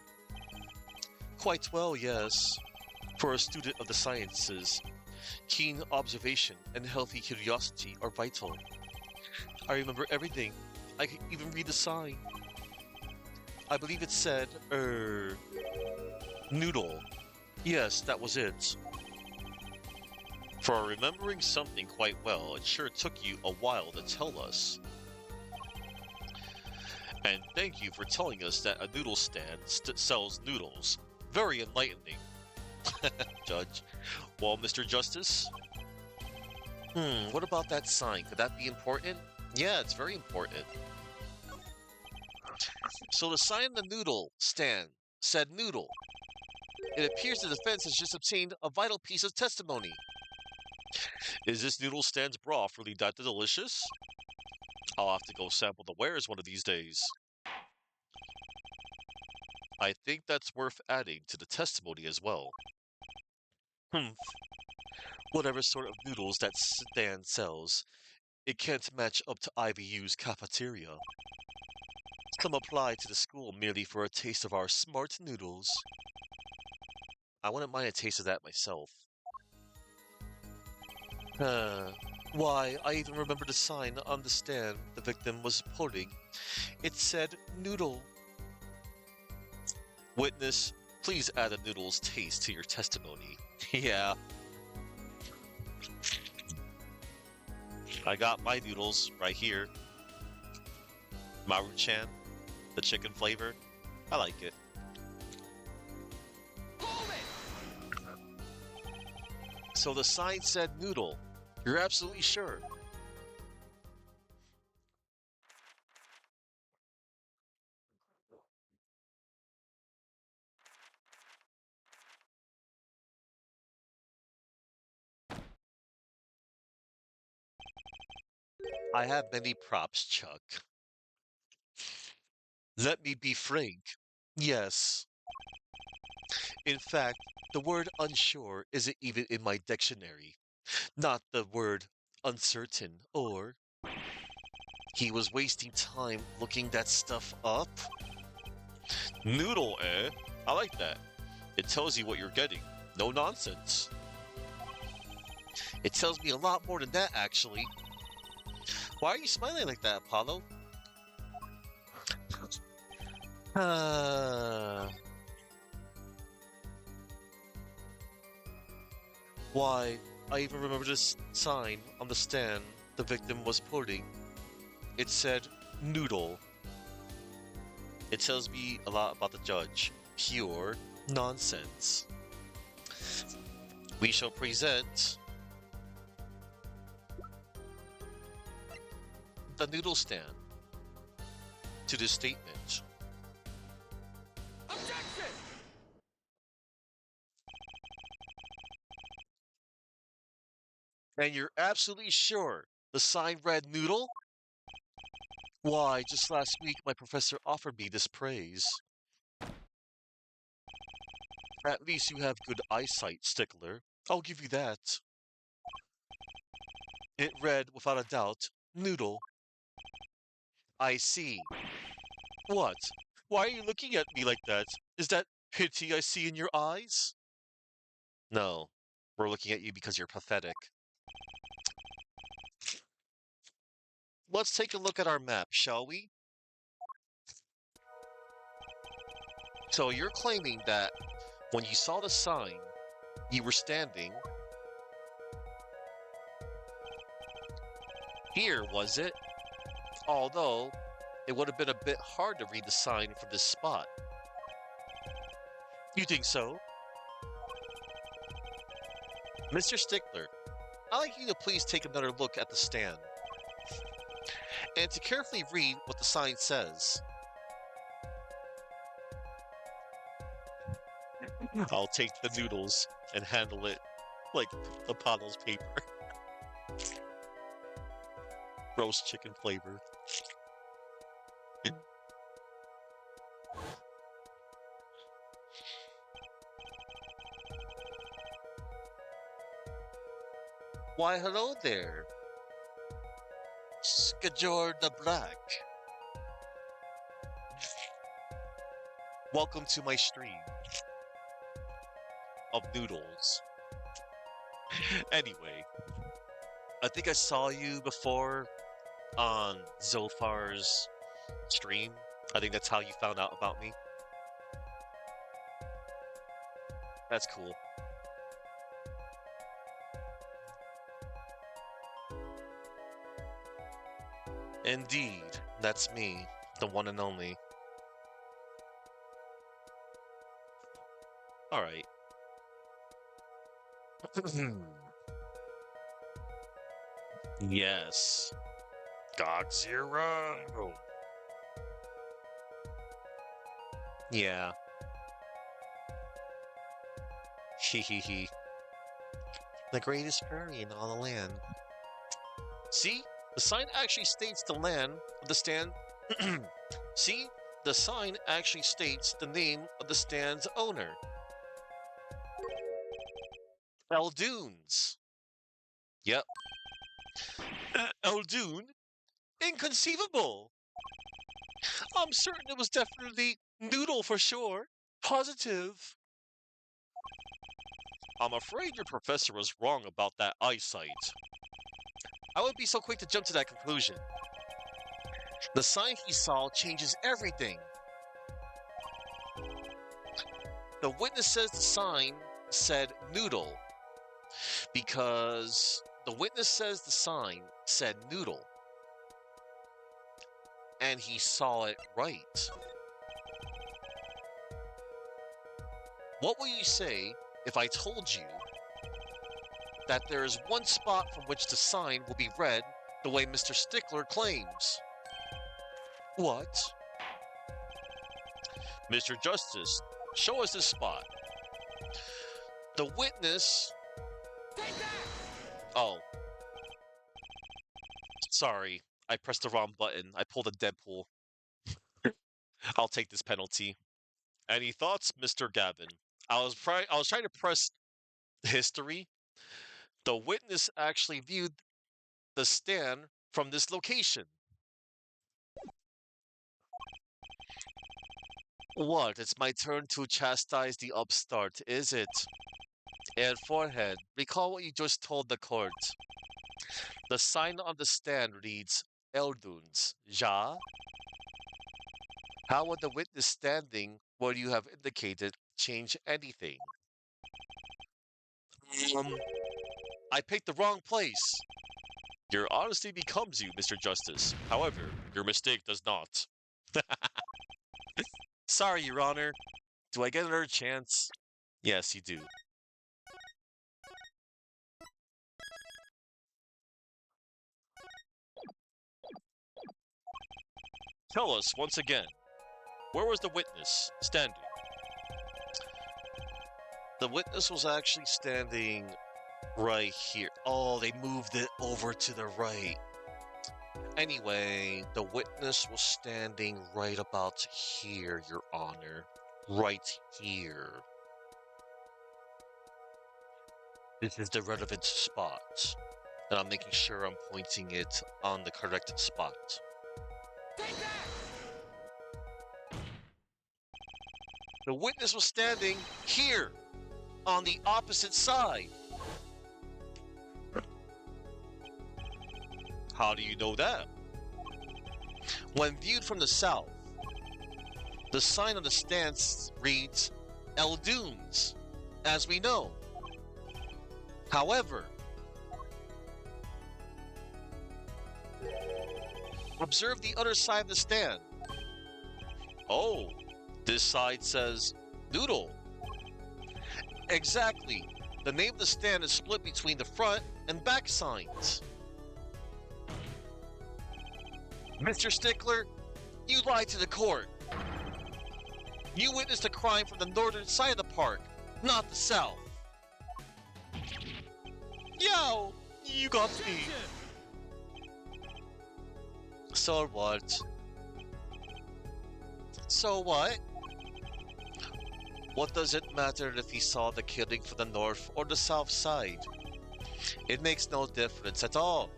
Quite well, yes. For a student of the sciences, keen observation and healthy curiosity are vital. I remember everything. I could even read the sign. I believe it said, noodle. Yes, that was it. For remembering something quite well, it sure took you a while to tell us. And thank you for telling us that a noodle stand sells noodles. Very enlightening. Judge. Well, Mr. Justice? What about that sign? Could that be important? Yeah, it's very important. So the sign on the noodle stand said noodle. It appears the defense has just obtained a vital piece of testimony. Is this noodle stand's broth really that delicious? I'll have to go sample the wares one of these days. I think that's worth adding to the testimony as well. Humph. Whatever sort of noodles that stand sells, it can't match up to IVU's cafeteria. Some apply to the school merely for a taste of our smart noodles. I wouldn't mind a taste of that myself. Why, I even remember the sign on the stand the victim was pulling. It said noodle. Witness, please add a noodle's taste to your testimony. Yeah. I got my noodles right here. Maruchan, the chicken flavor. I like it. Hold it! So the sign said noodle. You're absolutely sure? I have many props, Chuck. Let me be frank. Yes. In fact, the word unsure isn't even in my dictionary. Not the word uncertain or he was wasting time looking that stuff up. Noodle, eh? I like that. It tells you what you're getting. No nonsense. It tells me a lot more than that, actually. Why are you smiling like that, Apollo? Why, I even remember this sign on the stand the victim was putting. It said, noodle. It tells me a lot about the judge. Pure nonsense. We shall present the noodle stand to this statement. Objection! And you're absolutely sure the sign read noodle? Why, just last week my professor offered me this praise. At least you have good eyesight, Stickler. I'll give you that. It read, without a doubt, noodle. I see. What? Why are you looking at me like that? Is that pity I see in your eyes? No, we're looking at you because you're pathetic. Let's take a look at our map, shall we? So you're claiming that when you saw the sign, you were standing here, was it? Although, it would have been a bit hard to read the sign from this spot. You think so? Mr. Stickler, I'd like you to please take another look at the stand and to carefully read what the sign says. I'll take the noodles and handle it like Apollo's paper. Roast chicken flavor. Why, hello there. Skajor the Black. Welcome to my stream of noodles. Anyway, I think I saw you before on Zolfar's stream. I think that's how you found out about me. That's cool. Indeed, that's me, the one and only. Alright. Yes. God Zero. Yeah. Hee. The greatest furry in all the land. See? The sign actually states the land of the stand. See? The sign actually states the name of the stand's owner. Eldunes. Yep. Eldune? Inconceivable! I'm certain it was definitely Noodle for sure. Positive. I'm afraid your professor was wrong about that eyesight. I would be so quick to jump to that conclusion. The sign he saw changes everything. The witness says the sign said noodle because the witness says the sign said noodle and he saw it right. What will you say if I told you that there is one spot from which the sign will be read the way Mr. Stickler claims? What? Mr. Justice, show us this spot. The witness... Take that! Oh. Sorry, I pressed the wrong button. I pulled a Deadpool. I'll take this penalty. Any thoughts, Mr. Gavin? I was trying to press history. The witness actually viewed the stand from this location. What? It's my turn to chastise the upstart, is it? And forehead, recall what you just told the court. The sign on the stand reads Eldunes, ja? How would the witness standing where you have indicated change anything? I picked the wrong place. Your honesty becomes you, Mr. Justice. However, your mistake does not. Sorry, Your Honor. Do I get another chance? Yes, you do. Tell us once again, where was the witness standing? The witness was actually standing right here. Oh, they moved it over to the right. Anyway, the witness was standing right about here, Your Honor. Right here. This is the relevant spot. And I'm making sure I'm pointing it on the correct spot. Take that! The witness was standing here, on the opposite side. How do you know that? When viewed from the south, The sign on the stand reads El Dunes, as we know. However, observe the other side of the stand. Oh, this side says Noodle. Exactly. The name of the stand is split between the front and back signs. Mr. Stickler, you lied to the court. You witnessed a crime from the northern side of the park, not the south. Yo, you got me. So what? So what? What does it matter if he saw the killing from the north or the south side? It makes no difference at all.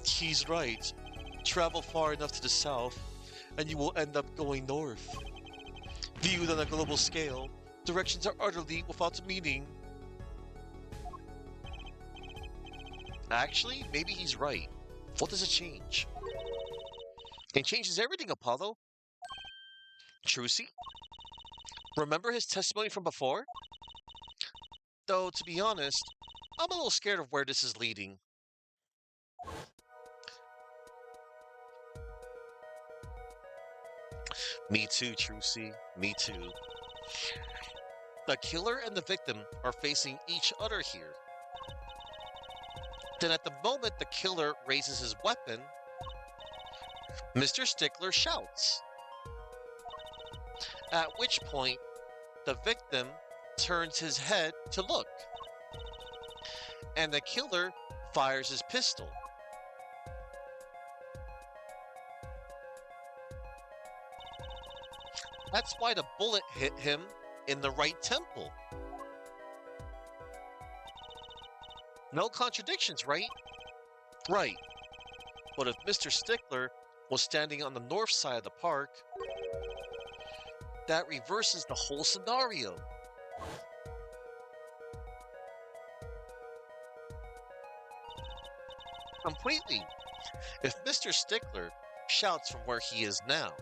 He's right. Travel far enough to the south, and you will end up going north. Viewed on a global scale, directions are utterly without meaning. Actually, maybe he's right. What does it change? It changes everything, Apollo. Trucy? Remember his testimony from before? Though, to be honest, I'm a little scared of where this is leading. Me too, Trucy. Me too. The killer and the victim are facing each other here. Then at the moment the killer raises his weapon, Mr. Stickler shouts. At which point, the victim turns his head to look, and the killer fires his pistol. That's why the bullet hit him in the right temple. No contradictions, right? Right. But if Mr. Stickler was standing on the north side of the park, that reverses the whole scenario. Completely. If Mr. Stickler shouts from where he is now,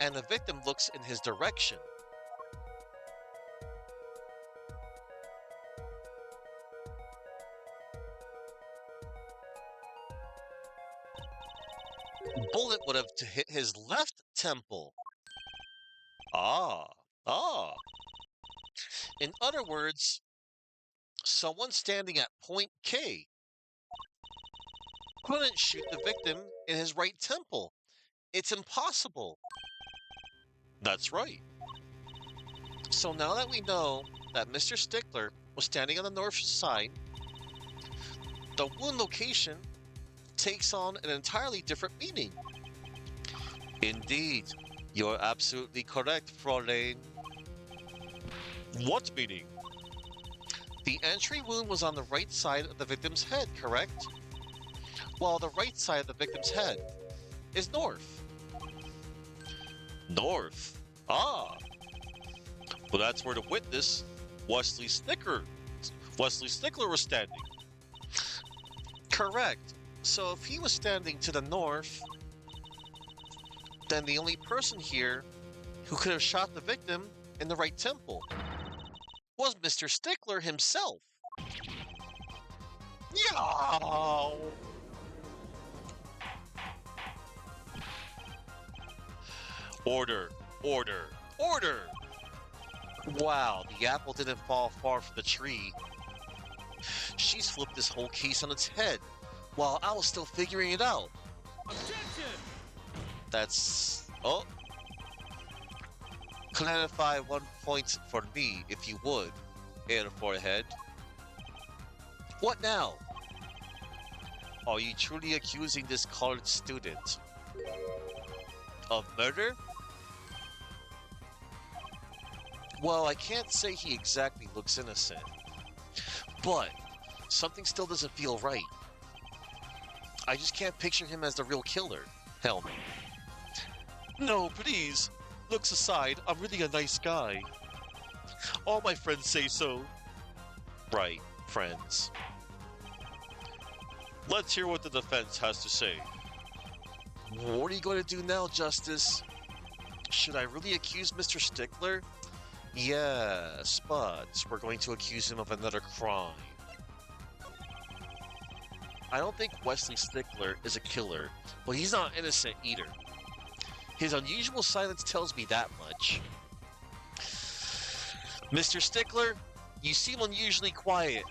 and the victim looks in his direction, bullet would have hit his left temple. Ah, ah. In other words, someone standing at point K couldn't shoot the victim in his right temple. It's impossible. That's right. So now that we know that Mr. Stickler was standing on the north side, the wound location takes on an entirely different meaning. Indeed, you're absolutely correct, Fräulein. What meaning? The entry wound was on the right side of the victim's head, correct? While the right side of the victim's head is north. North? Ah. Well, that's where the witness, Wesley Stickler was standing. Correct. So if he was standing to the north, then the only person here who could have shot the victim in the right temple was Mr. Stickler himself. Yeah. Order, order, order! Wow, the apple didn't fall far from the tree. She's flipped this whole case on its head, while I was still figuring it out. Objection! That's... oh. Clarify 1 point for me, if you would, Air Forehead. What now? Are you truly accusing this college student of murder? Well, I can't say he exactly looks innocent, but something still doesn't feel right. I just can't picture him as the real killer. Help me. No, please. Looks aside, I'm really a nice guy. All my friends say so. Right, friends. Let's hear what the defense has to say. What are you going to do now, Justice? Should I really accuse Mr. Stickler? Yes, but we're going to accuse him of another crime. I don't think Wesley Stickler is a killer, but he's not innocent either. His unusual silence tells me that much. Mr. Stickler, you seem unusually quiet.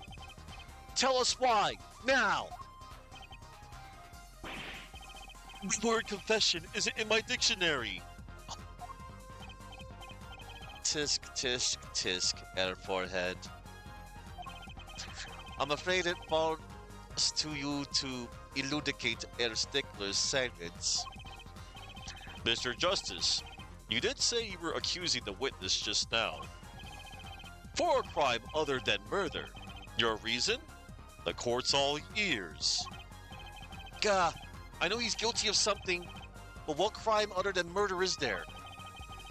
Tell us why, now! The word confession isn't in my dictionary. Tisk, tisk, tisk, at her forehead. I'm afraid it falls to you to elucidate Herr Stickler's silence. Mr. Justice, you did say you were accusing the witness just now. For a crime other than murder. Your reason? The court's all ears. Gah, I know he's guilty of something, but what crime other than murder is there?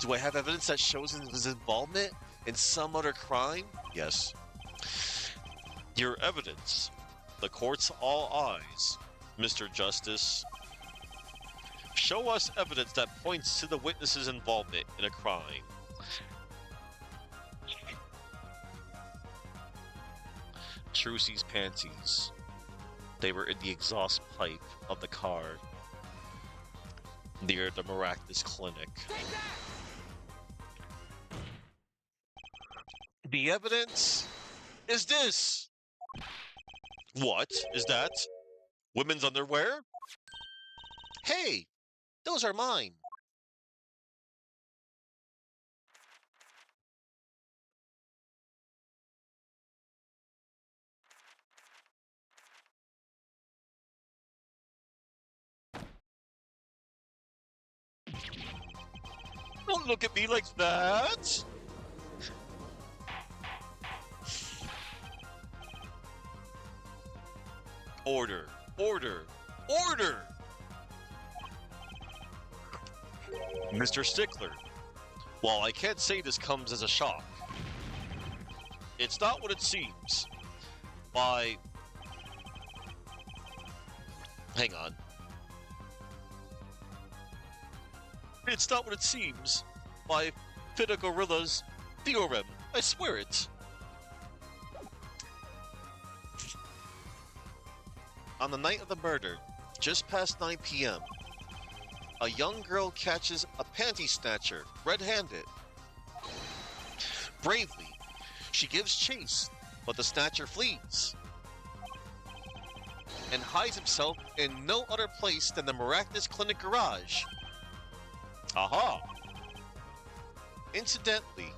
Do I have evidence that shows his involvement in some other crime? Yes. Your evidence. The court's all eyes, Mr. Justice. Show us evidence that points to the witness's involvement in a crime. Trucy's panties. They were in the exhaust pipe of the car near the Maractus Clinic. Take that! The evidence is this. What is that? Women's underwear? Hey, those are mine. Don't look at me like that. Order, order, order! Mr. Stickler, while I can't say this comes as a shock, it's not what it seems. Hang on. It's not what it seems. By Pythagoras' theorem, I swear it. On the night of the murder, just past 9 p.m., a young girl catches a panty snatcher red-handed. Bravely, she gives chase, but the snatcher flees and hides himself in no other place than the Maractus Clinic garage. Aha! Incidentally,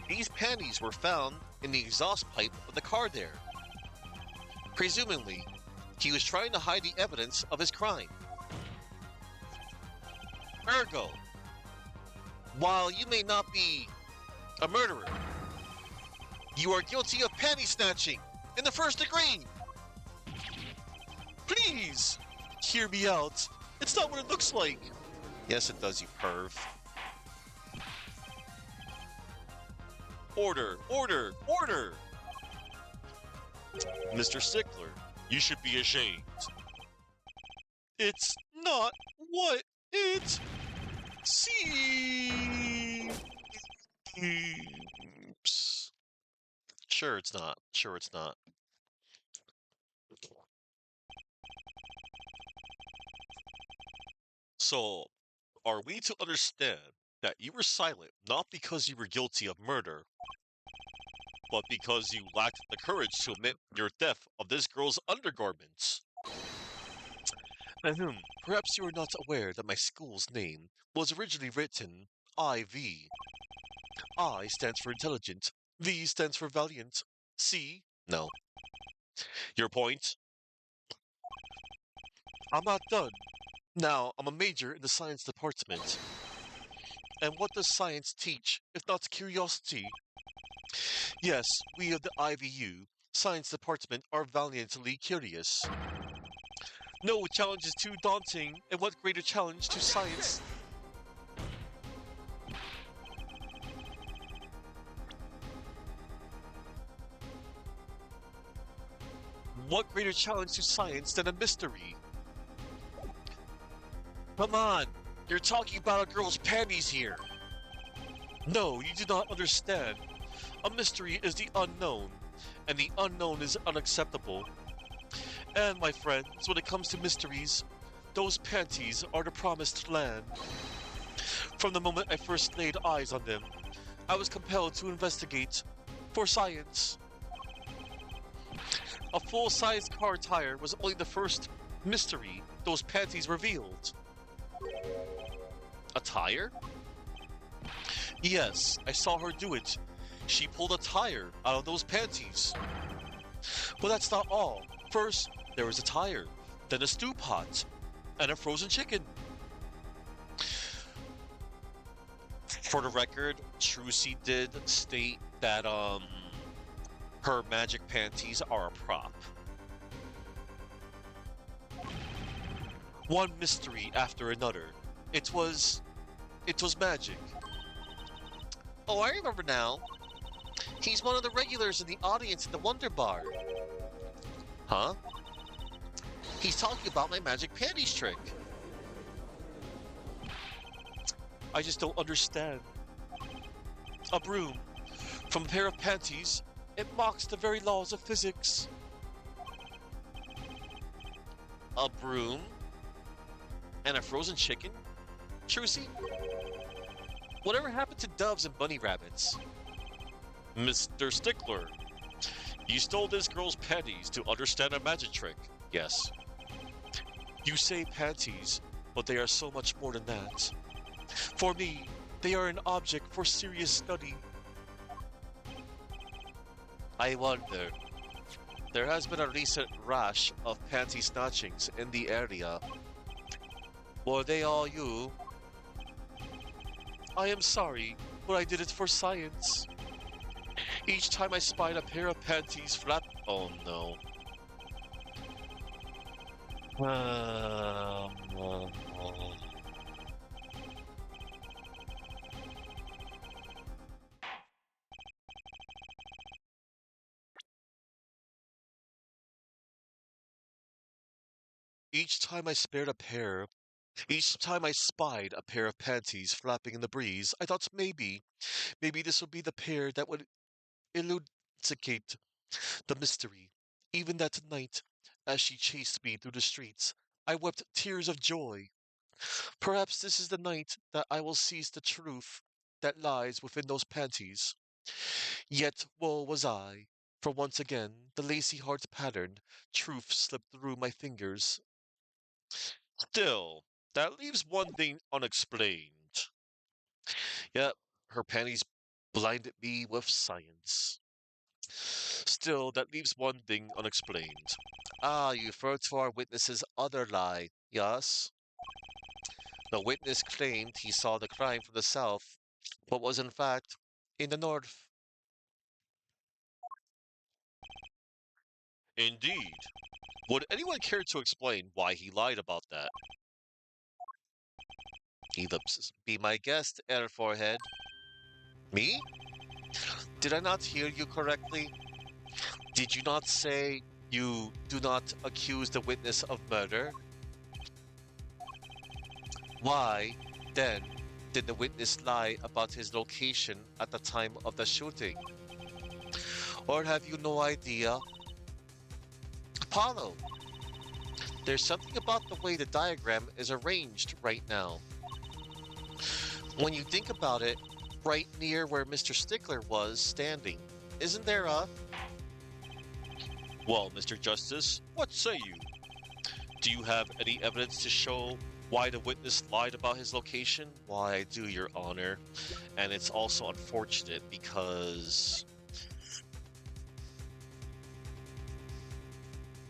these panties were found in the exhaust pipe of the car there. Presumably, he was trying to hide the evidence of his crime. Ergo, while you may not be a murderer, you are guilty of panty snatching in the first degree. Please, hear me out. It's not what it looks like. Yes, it does, you perv. Order, order, order! Mr. Stickler, you should be ashamed. It's not what it seems. Sure it's not. Sure it's not. So, are we to understand that you were silent not because you were guilty of murder, but because you lacked the courage to admit your theft of this girl's undergarments? Perhaps you are not aware that my school's name was originally written IV. I stands for intelligent, V stands for valiant, C? No. Your point? I'm not done. Now, I'm a major in the science department. And what does science teach, if not curiosity? Yes, we of the IVU, science department, are valiantly curious. No challenge is too daunting, and what greater challenge to science? What greater challenge to science than a mystery? Come on, you're talking about a girl's panties here. No, you do not understand. A mystery is the unknown, and the unknown is unacceptable. And my friends, when it comes to mysteries, those panties are the promised land. From the moment I first laid eyes on them, I was compelled to investigate for science. A full-size car tire was only the first mystery those panties revealed. A tire? Yes, I saw her do it. She pulled a tire out of those panties. But that's not all. First, there was a tire, then a stew pot, and a frozen chicken. For the record, Trucy did state that her magic panties are a prop. One mystery after another. It was magic. Oh, I remember now. He's one of the regulars in the audience at the Wonder Bar. Huh? He's talking about my magic panties trick. I just don't understand. A broom from a pair of panties, it mocks the very laws of physics. A broom? And a frozen chicken? Trucy? Whatever happened to doves and bunny rabbits? Mr. Stickler, you stole this girl's panties to understand a magic trick. Yes. You say panties, but they are so much more than that. For me, they are an object for serious study. I wonder. There has been a recent rash of panty snatchings in the area. Were they all you? I am sorry, but I did it for science. Each time I spied a pair of panties flap— Oh no. Each time I spared a pair, Each time I spied a pair of panties flapping in the breeze, I thought maybe this would be the pair that would elucidate the mystery. Even that night, as she chased me through the streets, I wept tears of joy. Perhaps this is the night that I will seize the truth that lies within those panties. Yet woe was I, for once again the lacy heart patterned truth slipped through my fingers. Still, that leaves one thing unexplained. Yep, her panties blinded me with science. Still, that leaves one thing unexplained. Ah, you referred to our witness's other lie, yes? The witness claimed he saw the crime from the south, but was in fact in the north. Indeed. Would anyone care to explain why he lied about that? Ellipsis. Be my guest, Air Forehead. Me? Did I not hear you correctly? Did you not say you do not accuse the witness of murder? Why, then, did the witness lie about his location at the time of the shooting? Or have you no idea? Apollo, there's something about the way the diagram is arranged right now. When you think about it, right near where Mr. Stickler was standing, isn't there a— Well, Mr. Justice, what say you? Do you have any evidence to show why the witness lied about his location? Why, I do, Your Honor. And it's also unfortunate because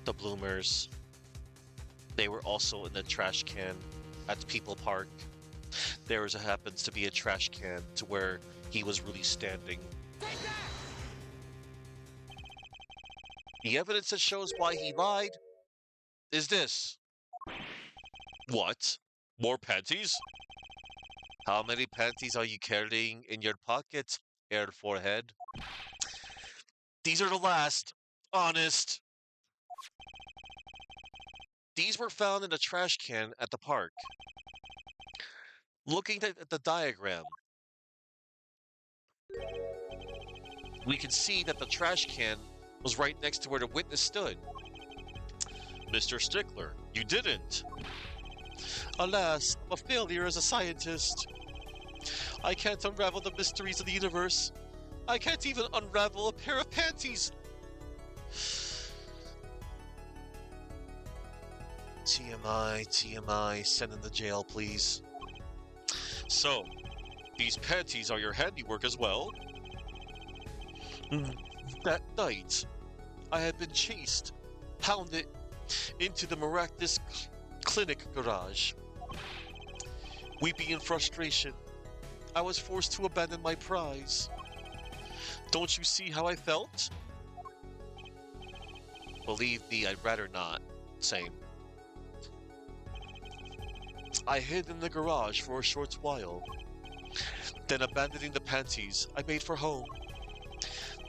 the Bloomers, they were also in the trash can at People Park. There happens to be a trash can to where he was really standing. Take that! The evidence that shows why he lied is this. What? More panties? How many panties are you carrying in your pocket, Air Forehead? These are the last. Honest. These were found in a trash can at the park. Looking at the diagram, we can see that the trash can was right next to where the witness stood. Mr. Stickler, you didn't. Alas, I'm a failure as a scientist. I can't unravel the mysteries of the universe. I can't even unravel a pair of panties. TMI, TMI, send in the jail, please. So, these panties are your handiwork as well? That night, I had been chased, hounded into the miraculous clinic garage. Weeping in frustration, I was forced to abandon my prize. Don't you see how I felt? Believe me, I'd rather not. Same. I hid in the garage for a short while. Then, abandoning the panties, I made for home.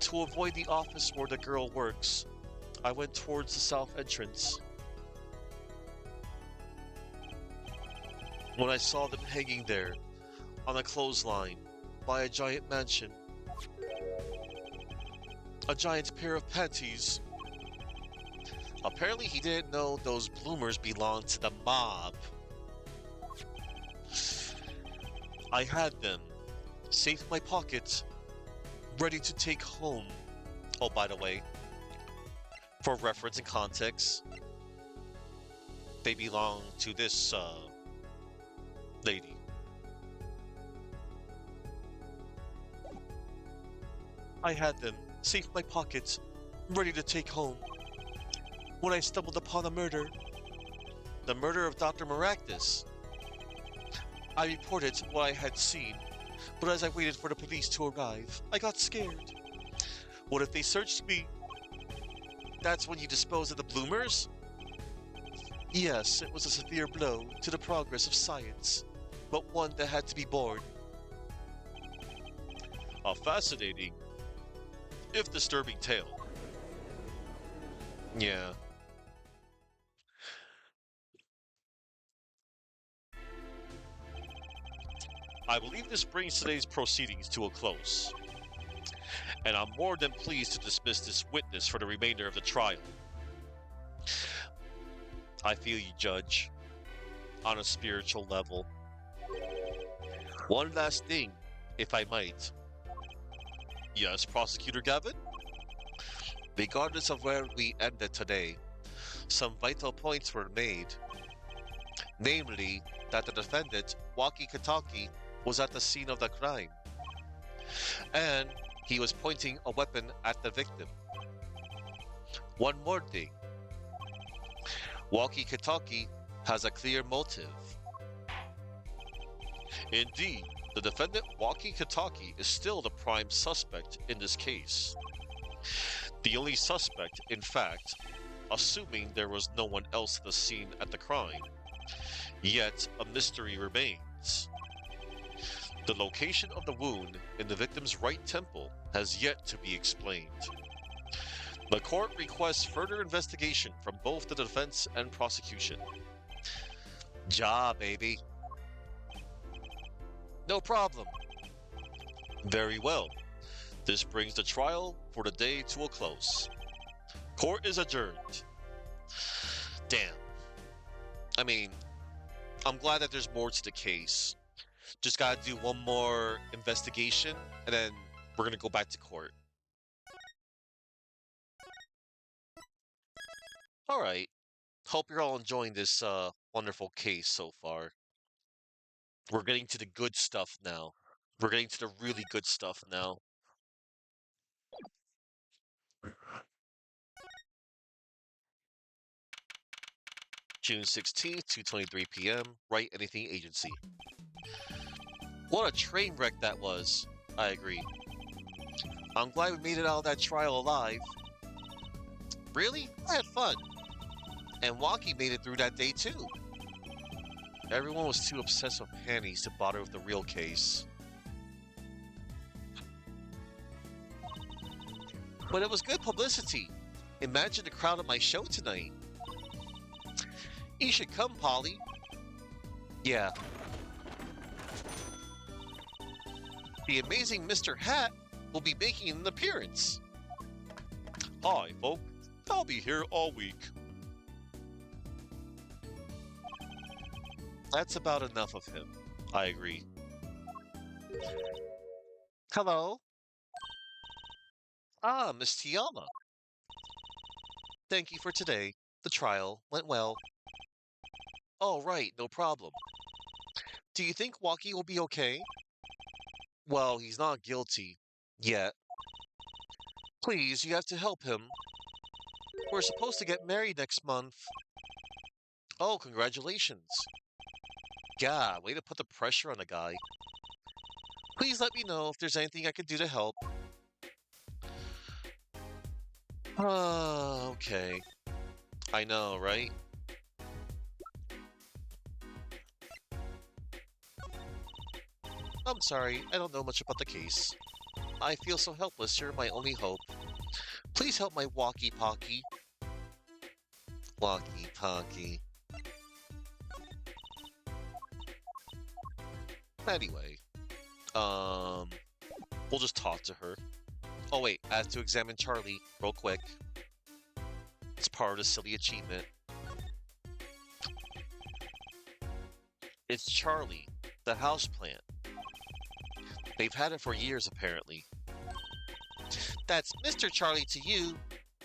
To avoid the office where the girl works, I went towards the south entrance. When I saw them hanging there, on a clothesline, by a giant mansion, a giant pair of panties. Apparently he didn't know those bloomers belonged to the mob. I had them, safe in my pocket, ready to take home. Oh, by the way, for reference and context, they belong to this, lady. I had them, safe in my pocket, ready to take home, when I stumbled upon a murder. The murder of Dr. Maractus. I reported what I had seen, but as I waited for the police to arrive, I got scared. What if they searched me? That's when you dispose of the bloomers? Yes, it was a severe blow to the progress of science, but one that had to be borne. A fascinating, if disturbing tale. Yeah. I believe this brings today's proceedings to a close, and I'm more than pleased to dismiss this witness for the remainder of the trial. I feel you, Judge, on a spiritual level. One last thing, if I might. Yes, Prosecutor Gavin? Regardless of where we ended today, some vital points were made. Namely, that the defendant, Waki Kataki, was at the scene of the crime, and he was pointing a weapon at the victim. One more thing. Waki Kataki has a clear motive. Indeed, the defendant Waki Kataki is still the prime suspect in this case. The only suspect, in fact, assuming there was no one else at the scene at the crime. Yet, a mystery remains. The location of the wound in the victim's right temple has yet to be explained. The court requests further investigation from both the defense and prosecution. Ja, baby. No problem. Very well. This brings the trial for the day to a close. Court is adjourned. Damn. I mean, I'm glad that there's more to the case. Just gotta do one more investigation, and then we're gonna go back to court. Alright. Hope you're all enjoying this wonderful case so far. We're getting to the good stuff now. We're getting to the really good stuff now. June 16th, 2:23 p.m. Write Anything Agency. What a train wreck that was. I agree. I'm glad we made it out of that trial alive. Really? I had fun. And Waki made it through that day too. Everyone was too obsessed with panties to bother with the real case. But it was good publicity. Imagine the crowd at my show tonight. You should come, Polly. Yeah, the amazing Mr. Hat will be making an appearance. Hi, folk. I'll be here all week. That's about enough of him. I agree. Hello? Ah, Miss Tiana. Thank you for today. The trial went well. Oh, right, no problem. Do you think Walkie will be okay? Well, he's not guilty. Yet. Please, you have to help him. We're supposed to get married next month. Oh, congratulations. God, way to put the pressure on the guy. Please let me know if there's anything I can do to help. Okay. I know, right? I'm sorry, I don't know much about the case. I feel so helpless, you're my only hope. Please help my walkie-talkie. Walkie-talkie. Anyway, we'll just talk to her. Oh wait, I have to examine Charlie real quick. It's part of the silly achievement. It's Charlie, the houseplant. They've had it for years, apparently. That's Mr. Charlie to you.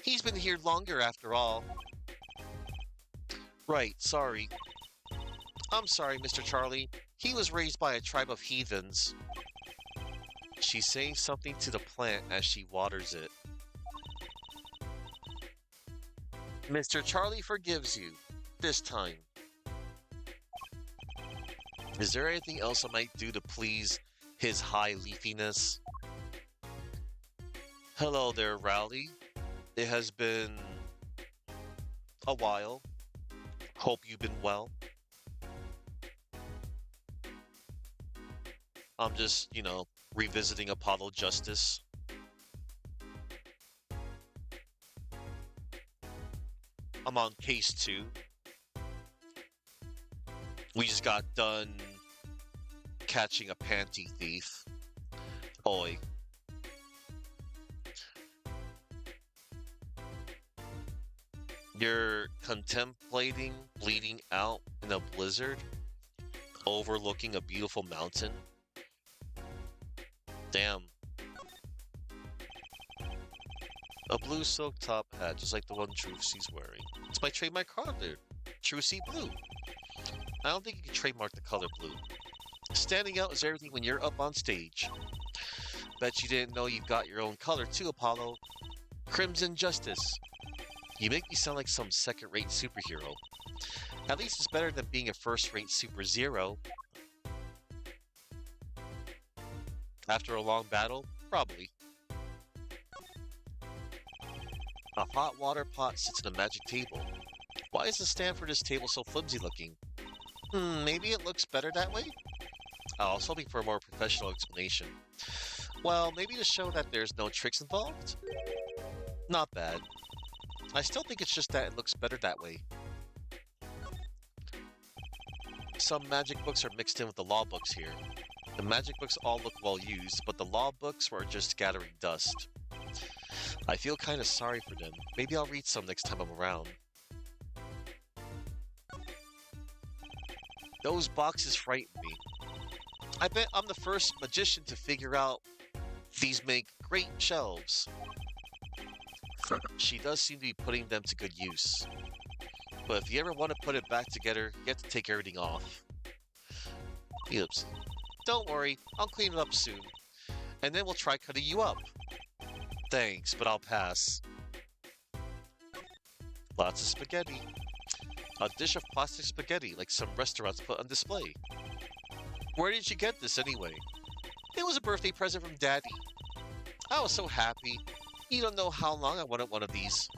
He's been here longer, after all. Right, sorry. I'm sorry, Mr. Charlie. He was raised by a tribe of heathens. She's saying something to the plant as she waters it. Mr. Charlie forgives you. This time. Is there anything else I might do to please his high leafiness? Hello there, Rowley. It has been a while. Hope you've been well. I'm just, revisiting Apollo Justice. I'm on case 2. We just got done catching a panty thief. Oi. You're contemplating bleeding out in a blizzard, overlooking a beautiful mountain? Damn. A blue silk top hat, just like the one Trucy's wearing. It's my trademark color, Trucy Blue. I don't think you can trademark the color blue. Standing out is everything when you're up on stage. Bet you didn't know you've got your own color too, Apollo. Crimson Justice. You make me sound like some second-rate superhero. At least it's better than being a first-rate Super Zero. After a long battle? Probably. A hot water pot sits on a magic table. Why is the stand for this table so flimsy looking? Maybe it looks better that way? I was hoping for a more professional explanation. Well, maybe to show that there's no tricks involved? Not bad. I still think it's just that it looks better that way. Some magic books are mixed in with the law books here. The magic books all look well used, but the law books were just gathering dust. I feel kind of sorry for them. Maybe I'll read some next time I'm around. Those boxes frighten me. I bet I'm the first magician to figure out these make great shelves. She does seem to be putting them to good use. But if you ever want to put it back together, you have to take everything off. Oops. Don't worry, I'll clean it up soon. And then we'll try cutting you up. Thanks, but I'll pass. Lots of spaghetti. A dish of plastic spaghetti like some restaurants put on display. Where did you get this anyway? It was a birthday present from Daddy. I was so happy. You don't know how long I wanted one of these.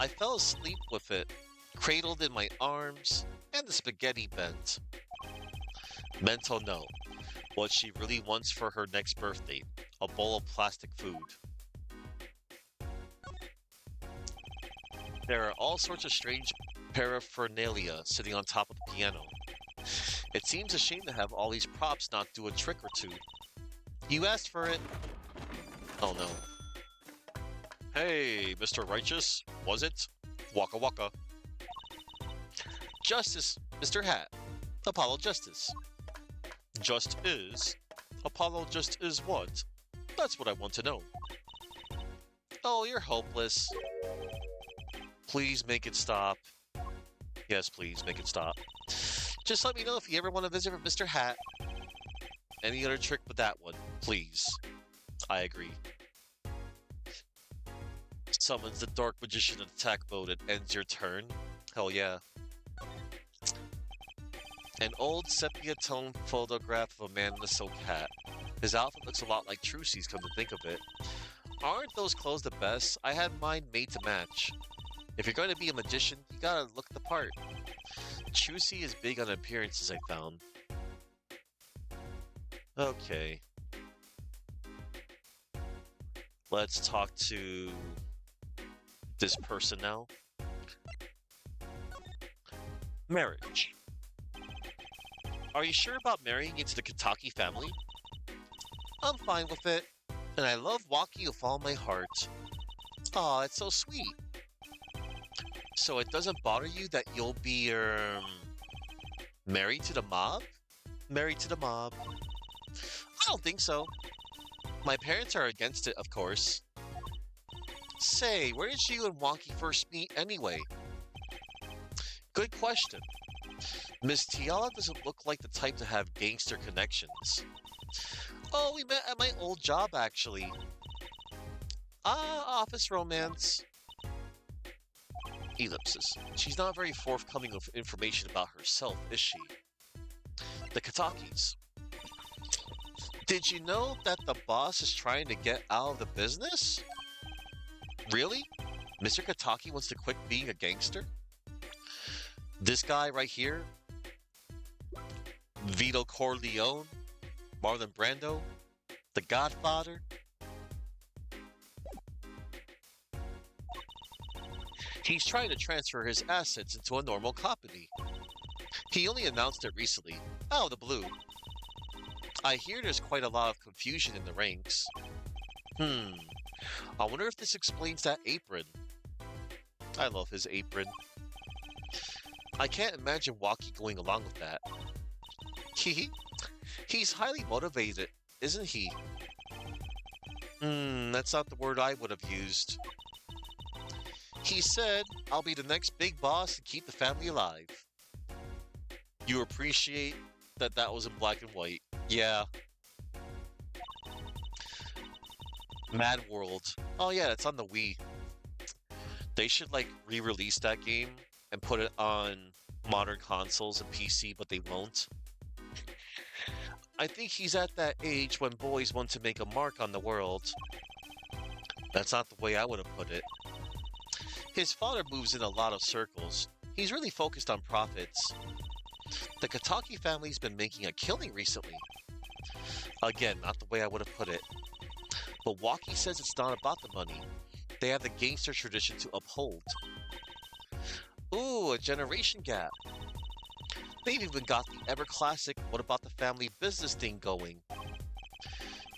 I fell asleep with it, cradled in my arms, and the spaghetti bent. Mental note. What she really wants for her next birthday. A bowl of plastic food. There are all sorts of strange paraphernalia sitting on top of the piano. It seems a shame to have all these props not do a trick or two. You asked for it. Oh no. Hey, Mr. Righteous, was it? Waka waka. Justice, Mr. Hat. Apollo Justice. Just is? Apollo just is what? That's what I want to know. Oh, you're hopeless. Please make it stop. Yes, please make it stop. Just let me know if you ever want to visit with Mr. Hat. Any other trick but that one, please. I agree. Summons the Dark Magician in attack mode and ends your turn. Hell yeah. An old sepia-tone photograph of a man in a silk hat. His outfit looks a lot like Trucy's, come to think of it. Aren't those clothes the best? I had mine made to match. If you're going to be a magician, you gotta look the part. Trucy is big on appearances, I found. Okay. Let's talk to this person now. Marriage. Are you sure about marrying into the Kataki family? I'm fine with it, and I love Waki with all my heart. Aw, it's so sweet. So it doesn't bother you that you'll be, married to the mob? Married to the mob. I don't think so. My parents are against it, of course. Say, where did you and Wonky first meet anyway? Good question. Miss Tiala doesn't look like the type to have gangster connections. Oh, we met at my old job, actually. Ah, office romance. Ellipsis. She's not very forthcoming with information about herself, is she? The Katakis. Did you know that the boss is trying to get out of the business? Really? Mr. Kataki wants to quit being a gangster? This guy right here? Vito Corleone? Marlon Brando? The Godfather? He's trying to transfer his assets into a normal company. He only announced it recently, out of the blue. I hear there's quite a lot of confusion in the ranks. I wonder if this explains that apron. I love his apron. I can't imagine Waki going along with that. He's highly motivated, isn't he? That's not the word I would have used. He said, I'll be the next big boss and keep the family alive. You appreciate that that was in black and white. Yeah. Mad World. Oh yeah, it's on the Wii. They should like re-release that game and put it on modern consoles and PC, but they won't. I think he's at that age when boys want to make a mark on the world. That's not the way I would have put it. His father moves in a lot of circles. He's really focused on profits. The Kataki family's been making a killing recently. Again, not the way I would have put it. But Waki says it's not about the money. They have the gangster tradition to uphold. Ooh, a generation gap. They've even got the ever-classic what about the family business thing going.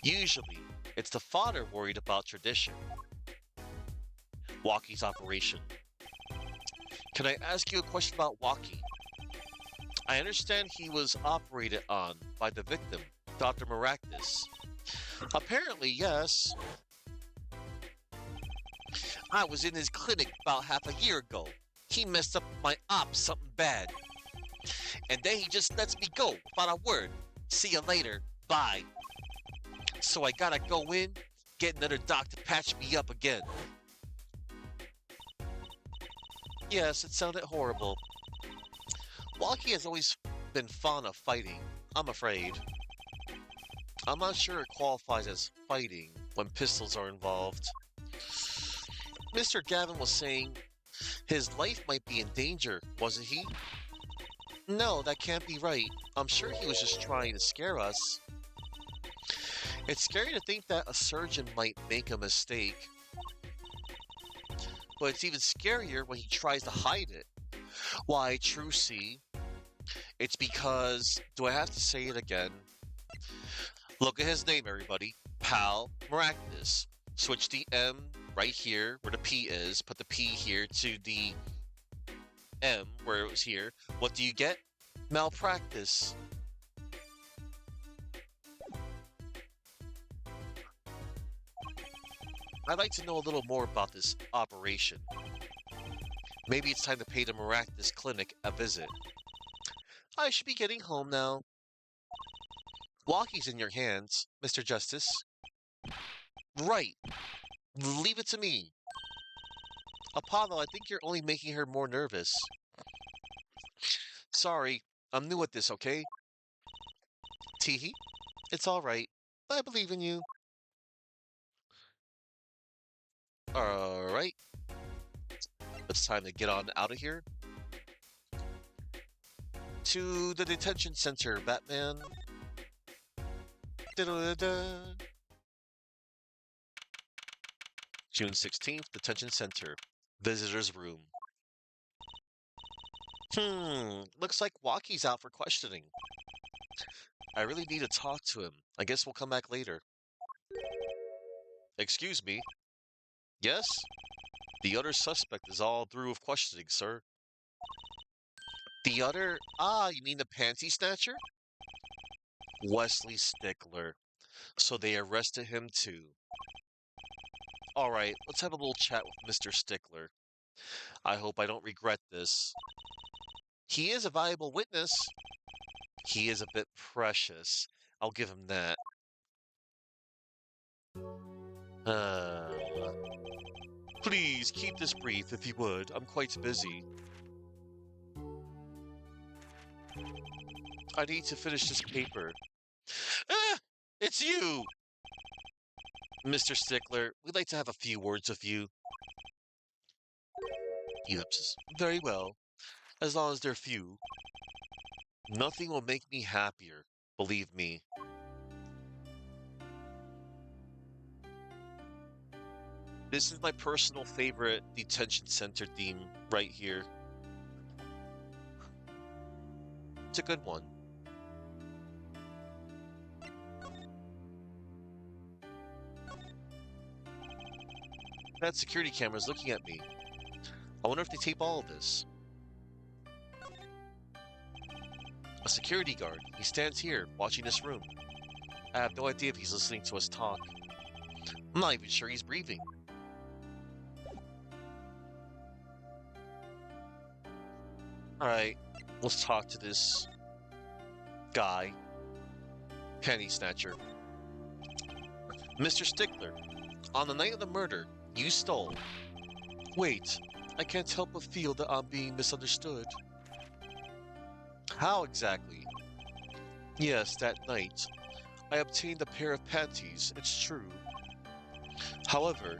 Usually, it's the father worried about tradition. Waki's operation. Can I ask you a question about Waki? I understand he was operated on by the victim, Dr. Maractus. Apparently, yes. I was in his clinic about half a year ago. He messed up my ops something bad. And then he just lets me go without a word. See you later. Bye. So I gotta go in, get another doc to patch me up again. Yes, it sounded horrible. Waki has always been fond of fighting, I'm afraid. I'm not sure it qualifies as fighting when pistols are involved. Mr. Gavin was saying his life might be in danger, wasn't he? No, that can't be right. I'm sure he was just trying to scare us. It's scary to think that a surgeon might make a mistake. But it's even scarier when he tries to hide it. Why, true C, it's because, do I have to say it again? Look at his name, everybody. Pal Maractus. Switch the M right here where the P is. Put the P here to the M where it was here. What do you get? Malpractice. I'd like to know a little more about this operation. Maybe it's time to pay the Maractus Clinic a visit. I should be getting home now. Walkie's in your hands, Mr. Justice. Right. Leave it to me. Apollo, I think you're only making her more nervous. Sorry, I'm new at this, okay? Teehee, it's all right. I believe in you. All right. It's time to get on out of here. To the detention center, Batman. Da-da-da-da. June 16th, detention center. Visitor's room. Looks like Walkie's out for questioning. I really need to talk to him. I guess we'll come back later. Excuse me? Yes? The other suspect is all through with questioning, sir. The other? Ah, you mean the panty snatcher? Wesley Stickler. So they arrested him too. Alright, let's have a little chat with Mr. Stickler. I hope I don't regret this. He is a valuable witness. He is a bit precious. I'll give him that. Please keep this brief if you would. I'm quite busy. I need to finish this paper. Ah! It's you! Mr. Stickler, we'd like to have a few words with you. Ellipsis. Very well. As long as they're few. Nothing will make me happier. Believe me. This is my personal favorite detention center theme right here. It's a good one. That security camera is looking at me. I wonder if they tape all of this. A security guard. He stands here, watching this room. I have no idea if he's listening to us talk. I'm not even sure he's breathing. Alright, let's talk to this guy. Penny Snatcher. Mr. Stickler, on the night of the murder, you stole. Wait, I can't help but feel that I'm being misunderstood. How exactly? Yes, that night. I obtained a pair of panties, it's true. However,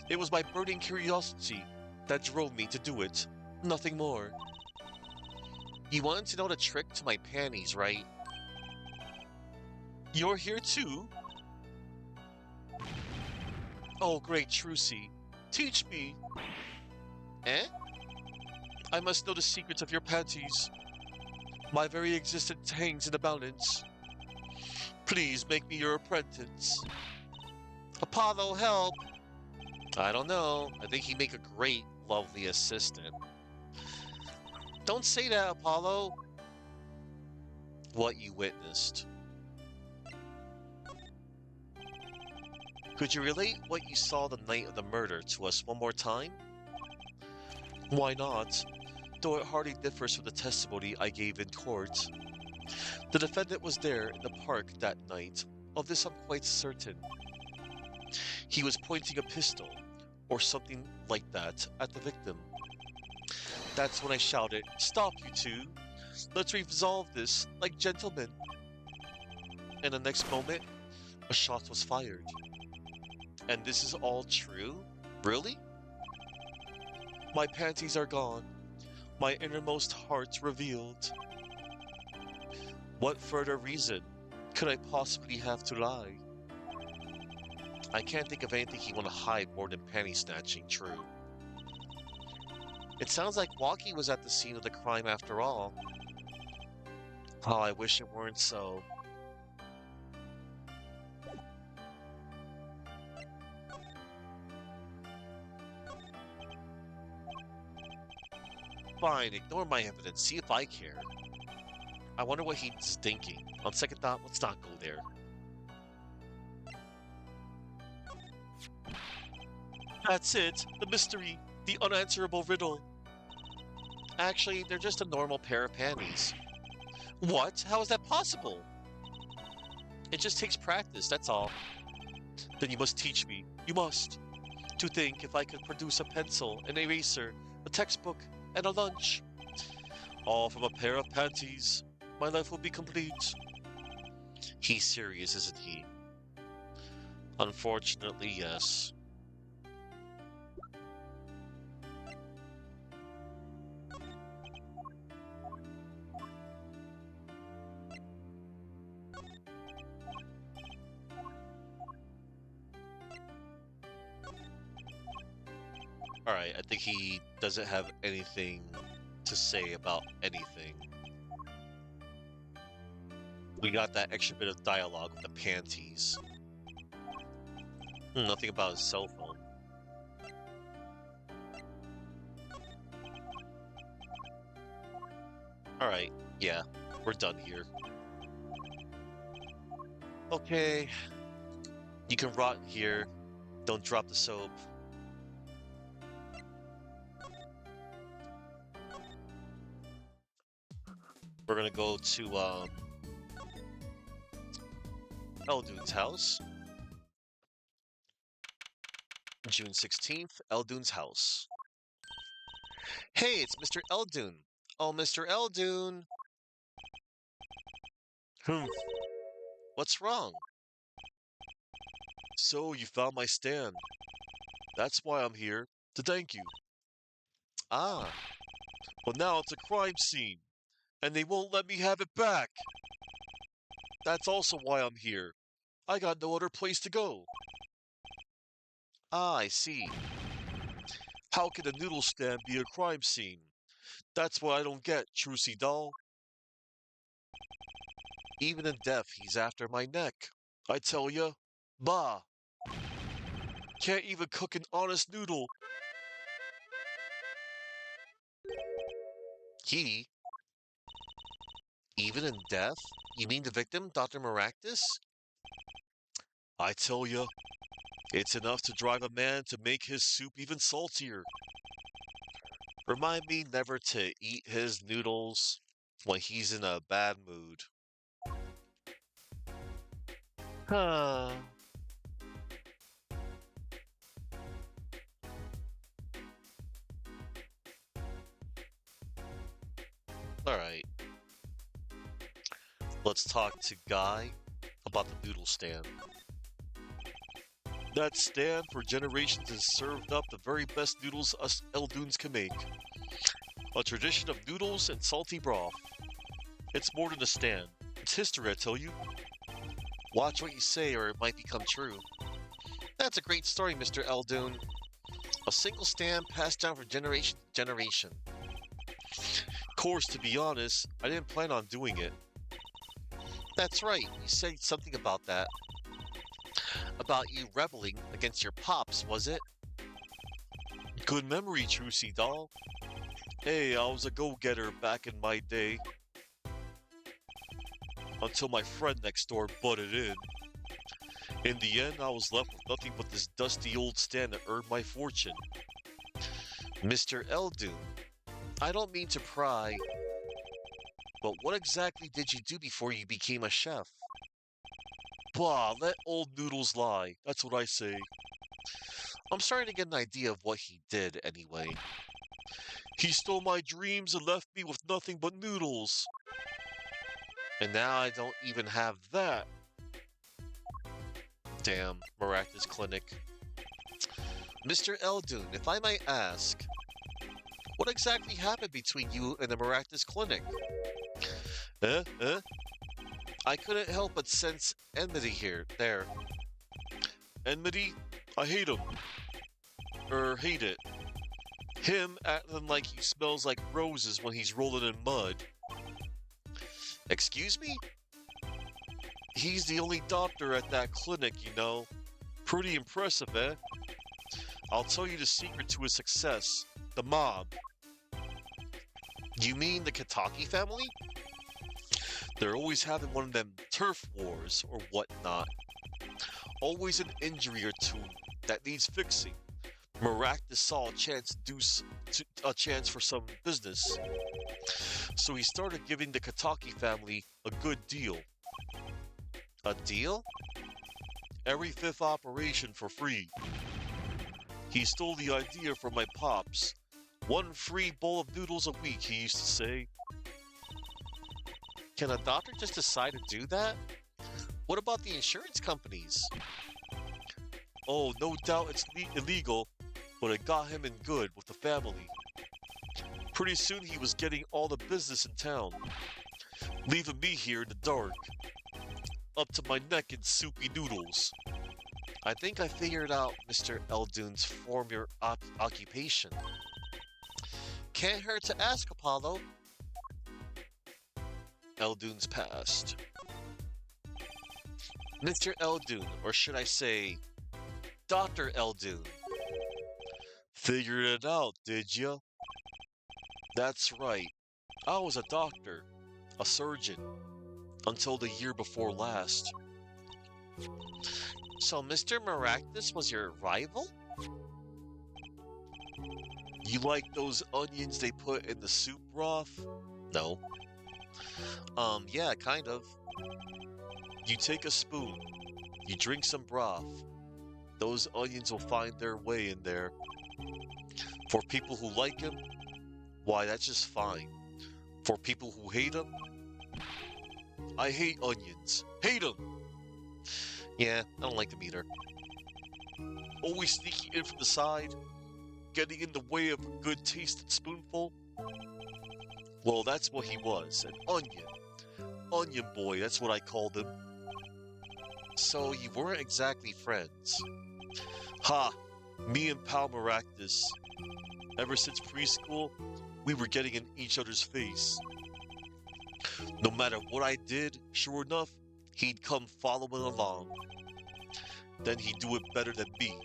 it was my burning curiosity that drove me to do it. Nothing more. You wanted to know the trick to my panties, right? You're here too? Oh, great Trucy. Teach me. Eh? I must know the secrets of your panties. My very existence hangs in the balance. Please make me your apprentice. Apollo, help! I don't know. I think he'd make a great, lovely assistant. Don't say that, Apollo. What you witnessed. Could you relate what you saw the night of the murder to us one more time? Why not? Though it hardly differs from the testimony I gave in court. The defendant was there in the park that night. Of this I'm quite certain. He was pointing a pistol, or something like that, at the victim. That's when I shouted, "Stop, you two! Let's resolve this like gentlemen!" And the next moment, a shot was fired. And this is all true? Really? My panties are gone. My innermost heart revealed. What further reason could I possibly have to lie? I can't think of anything you want to hide more than panty snatching, true. It sounds like Walkie was at the scene of the crime after all. Oh, I wish it weren't so. Fine, ignore my evidence. See if I care. I wonder what he's thinking. On second thought, let's not go there. That's it. The mystery. The unanswerable riddle. Actually, they're just a normal pair of panties. What? How is that possible? It just takes practice, that's all. Then you must teach me. You must. To think if I could produce a pencil, an eraser, a textbook, and a lunch. All from a pair of panties. My life will be complete. He's serious, isn't he? Unfortunately, yes. Alright, I think he doesn't have anything to say about anything. We got that extra bit of dialogue with the panties. Nothing about his cell phone. Alright, yeah, we're done here. Okay. You can rot in here. Don't drop the soap. We're gonna go to Eldune's house. June 16th, Eldune's house. Hey, it's Mr. Eldune. Oh, Mr. Eldune. What's wrong? So, you found my stand. That's why I'm here, to thank you. Ah. But now it's a crime scene, and they won't let me have it back. That's also why I'm here. I got no other place to go. Ah, I see. How can a noodle stand be a crime scene? That's what I don't get, Trucy doll. Even in death, he's after my neck. I tell ya, bah. Can't even cook an honest noodle. He? Even in death? You mean the victim, Dr. Maractus? I tell ya, it's enough to drive a man to make his soup even saltier. Remind me never to eat his noodles when he's in a bad mood. Huh. Alright. Let's talk to Guy about the noodle stand. That stand for generations has served up the very best noodles us Eldunes can make. A tradition of noodles and salty broth. It's more than a stand. It's history, I tell you. Watch what you say or it might become true. That's a great story, Mr. Eldune. A single stand passed down from generation to generation. Of course, to be honest, I didn't plan on doing it. That's right, you said something about that. About you rebelling against your pops, was it? Good memory, Trucy doll. Hey, I was a go-getter back in my day. Until my friend next door butted in. In the end, I was left with nothing but this dusty old stand that earned my fortune. Mr. Eldune, I don't mean to pry, but what exactly did you do before you became a chef? Bah, let old noodles lie. That's what I say. I'm starting to get an idea of what he did anyway. He stole my dreams and left me with nothing but noodles. And now I don't even have that. Damn, Maractus Clinic. Mr. Eldune, if I might ask, what exactly happened between you and the Maractus Clinic? I couldn't help but sense enmity there. Enmity? I hate him. Hate it. Him acting like he smells like roses when he's rolling in mud. Excuse me? He's the only doctor at that clinic, you know. Pretty impressive, eh? I'll tell you the secret to his success. The mob. You mean the Kataki family? They're always having one of them turf wars or whatnot. Always an injury or two that needs fixing. Maractus saw a chance to a chance for some business, so he started giving the Kataki family a good deal. A deal? Every fifth operation for free. He stole the idea from my pops. One free bowl of noodles a week, he used to say. Can a doctor just decide to do that? What about the insurance companies? Oh, no doubt it's illegal, but it got him in good with the family. Pretty soon he was getting all the business in town, leaving me here in the dark, up to my neck in soupy noodles. I think I figured out Mr. Eldoon's former occupation. Can't hurt to ask, Apollo. Eldoon's past. Mr. Eldoon, or should I say, Dr. Eldoon. Figured it out, did ya? That's right. I was a doctor, a surgeon, until the year before last. So Mr. Maractus was your rival? You like those onions they put in the soup broth? No. Yeah, kind of. You take a spoon, you drink some broth. Those onions will find their way in there. For people who like him, why, that's just fine. For people who hate him, I hate onions. Hate them! Yeah, I don't like them either. Always sneaking in from the side, getting in the way of a good tasted spoonful. Well, that's what he was, an onion. Onion boy, that's what I called him. So you weren't exactly friends. Ha! Me and Pal Maractus. Ever since preschool, we were getting in each other's face. No matter what I did, sure enough, he'd come following along. Then he'd do it better than me.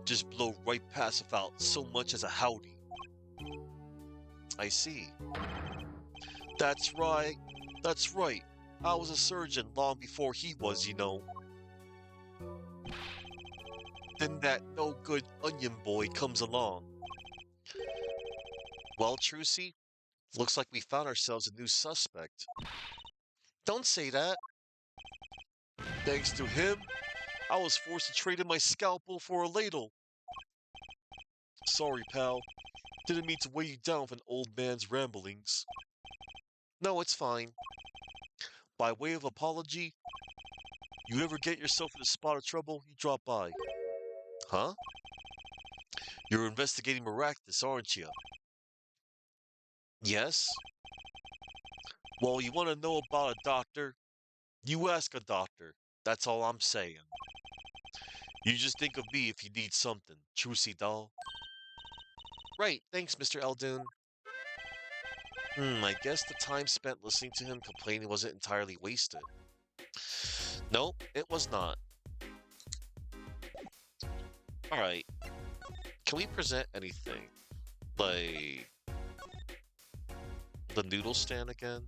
Just blow right past without so much as a howdy. I see. That's right. That's right. I was a surgeon long before he was, you know. Then that no-good onion boy comes along. Well, Trucy, looks like we found ourselves a new suspect. Don't say that. Thanks to him, I was forced to trade in my scalpel for a ladle. Sorry, pal. Didn't mean to weigh you down with an old man's ramblings. No, it's fine. By way of apology, you ever get yourself in a spot of trouble, you drop by. Huh? You're investigating Maractus, aren't you? Yes? Well, you want to know about a doctor? You ask a doctor. That's all I'm saying. You just think of me if you need something. Trucy doll. Right, thanks, Mr. Eldoon. I guess the time spent listening to him complaining wasn't entirely wasted. Nope, it was not. Alright. Can we present anything? Like the noodle stand again?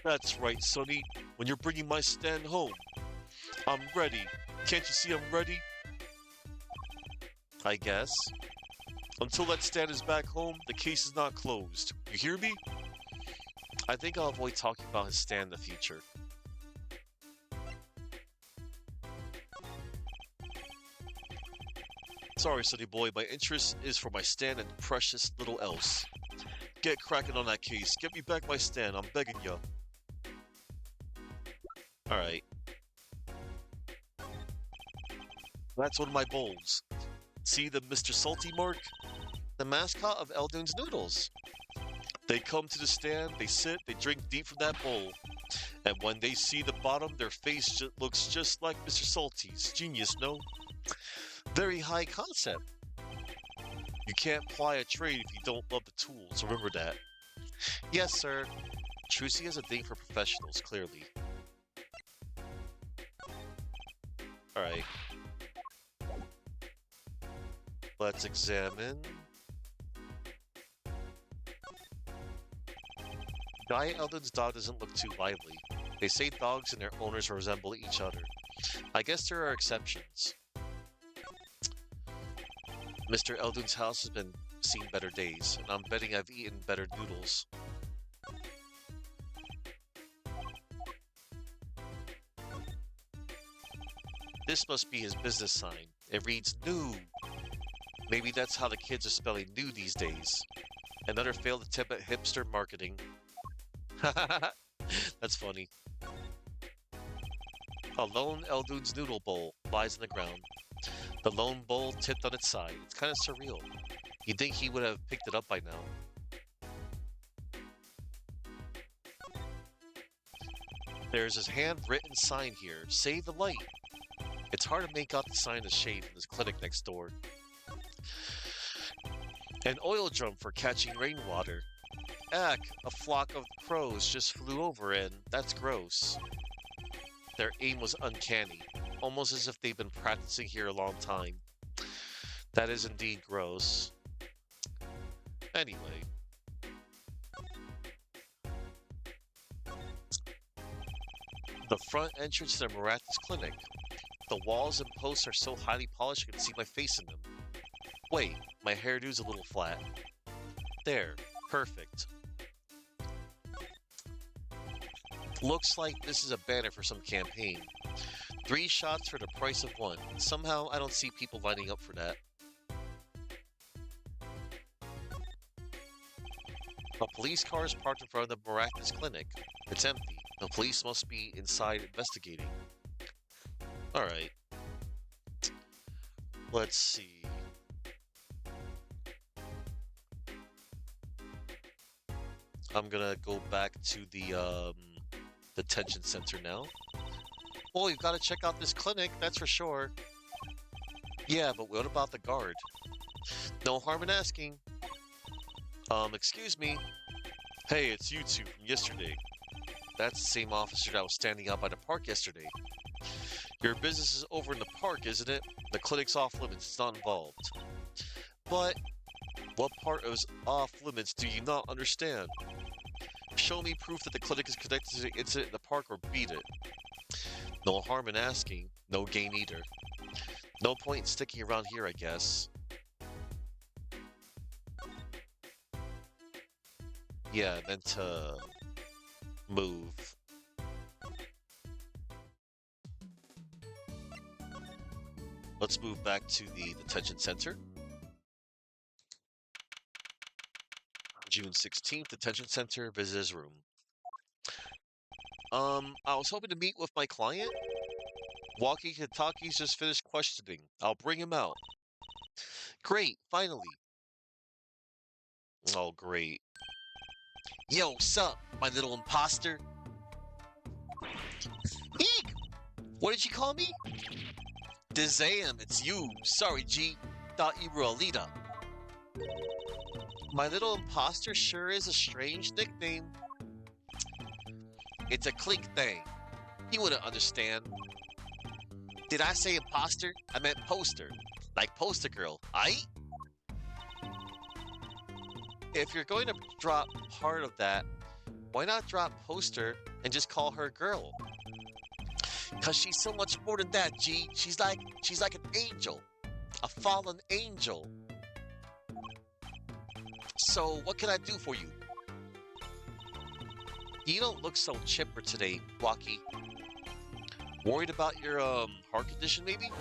That's right, Sonny. When you're bringing my stand home, I'm ready. Can't you see I'm ready? I guess. Until that stand is back home, the case is not closed. You hear me? I think I'll avoid talking about his stand in the future. Sorry, Sonny boy, my interest is for my stand and precious little else. Get cracking on that case. Get me back my stand, I'm begging ya. Alright. That's one of my bowls. See the Mr. Salty mark? The mascot of Eldoon's Noodles. They come to the stand, they sit, they drink deep from that bowl. And when they see the bottom, their face looks just like Mr. Salty's. Genius, no? Very high concept. You can't ply a trade if you don't love the tools. Remember that. Yes, sir. Trucy has a thing for professionals, clearly. Alright. Let's examine. Guy Eldon's dog doesn't look too lively. They say dogs and their owners resemble each other. I guess there are exceptions. Mr. Eldon's house has been seen better days, and I'm betting I've eaten better noodles. This must be his business sign. It reads new. Maybe that's how the kids are spelling new these days. Another failed attempt at hipster marketing. That's funny. A lone Eldoon's noodle bowl lies on the ground. The lone bowl tipped on its side. It's kind of surreal. You'd think he would have picked it up by now. There's his handwritten sign here. Save the light. It's hard to make out the sign of shade from this clinic next door. An oil drum for catching rainwater. Eck, a flock of crows just flew over and that's gross. Their aim was uncanny, almost as if they've been practicing here a long time. That is indeed gross. Anyway. The front entrance to the Marathis Clinic. The walls and posts are so highly polished I can see my face in them. Wait, my hairdo's a little flat. There, perfect. Looks like this is a banner for some campaign. 3 shots for the price of 1. Somehow I don't see people lining up for that. A police car is parked in front of the Marathis Clinic. It's empty. The police must be inside investigating. Alright. Let's see. I'm gonna go back to the detention center now. Oh, you've got to check out this clinic, that's for sure. Yeah, but what about the guard? No harm in asking. Excuse me. Hey, it's you two from yesterday. That's the same officer that was standing out by the park yesterday. Your business is over in the park, isn't it? The clinic's off limits, it's not involved. But what part is off limits do you not understand? Show me proof that the clinic is connected to the incident in the park or beat it. No harm in asking, no gain either. No point in sticking around here, I guess. Yeah, I meant to move. Let's move back to the detention center. June 16th, detention center, visitors room. I was hoping to meet with my client. Walkie Kitaki's just finished questioning. I'll bring him out. Great, finally. Oh, great. Yo, sup, my little imposter? Eek! What did you call me? Dizam, it's you. Sorry, G. Thought you were a leader. My little imposter sure is a strange nickname. It's a clique thing. You wouldn't understand. Did I say imposter? I meant poster. Like poster girl, aight? If you're going to drop part of that, why not drop poster and just call her girl? Cause she's so much more than that, G. She's like an angel. A fallen angel. So what can I do for you? You don't look so chipper today, Walkie. Worried about your heart condition, maybe?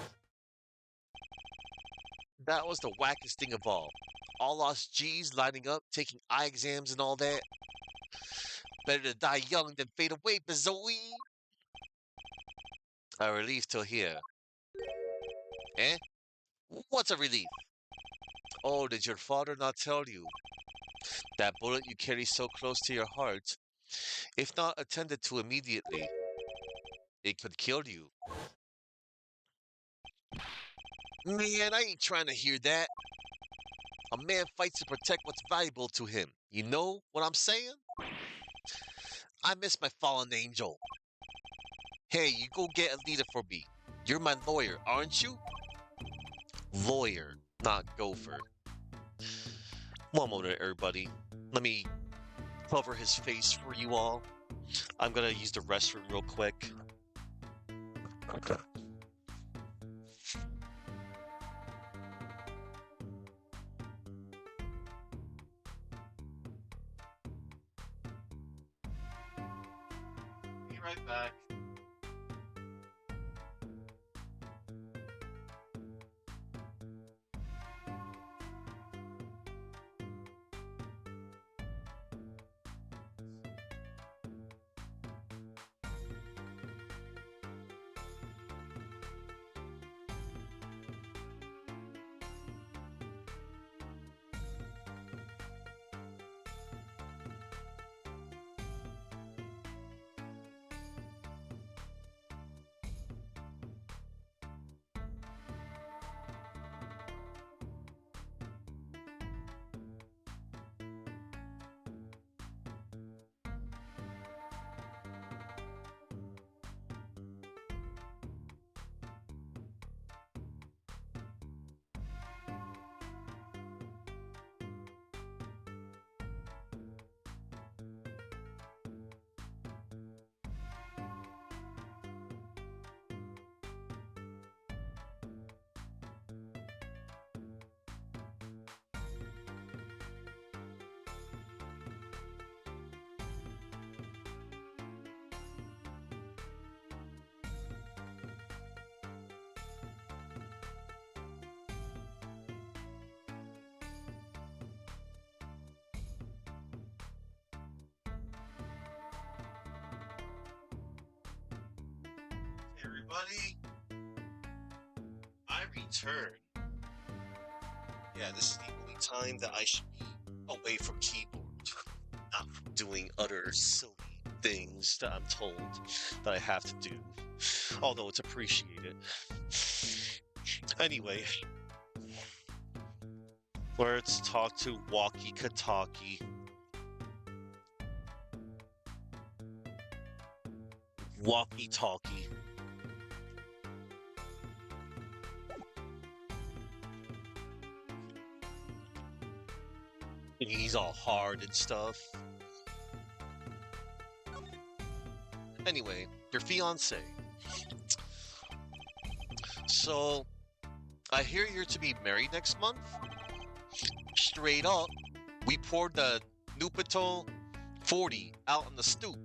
That was the wackest thing of all. All us G's lining up, taking eye exams and all that. Better to die young than fade away, Bazooey. A relief to hear. Eh? What's a relief? Oh, did your father not tell you? That bullet you carry so close to your heart, if not attended to immediately, it could kill you. Man, I ain't trying to hear that. A man fights to protect what's valuable to him. You know what I'm saying? I miss my fallen angel. Hey, you go get a leader for me. You're my lawyer, aren't you? Lawyer, not gopher. One moment, everybody. Let me cover his face for you all. I'm gonna use the restroom real quick. Okay. Be right back. Everybody, I return. Yeah, this is the only time that I should be away from keyboard, not from doing other silly things that I'm told that I have to do, although it's appreciated. Anyway, let's talk to Walkie Kataki. Walkie Talkie. He's all hard and stuff. Anyway, your fiance. So, I hear you're to be married next month? Straight up, we poured the Nupito 40 out on the stoop.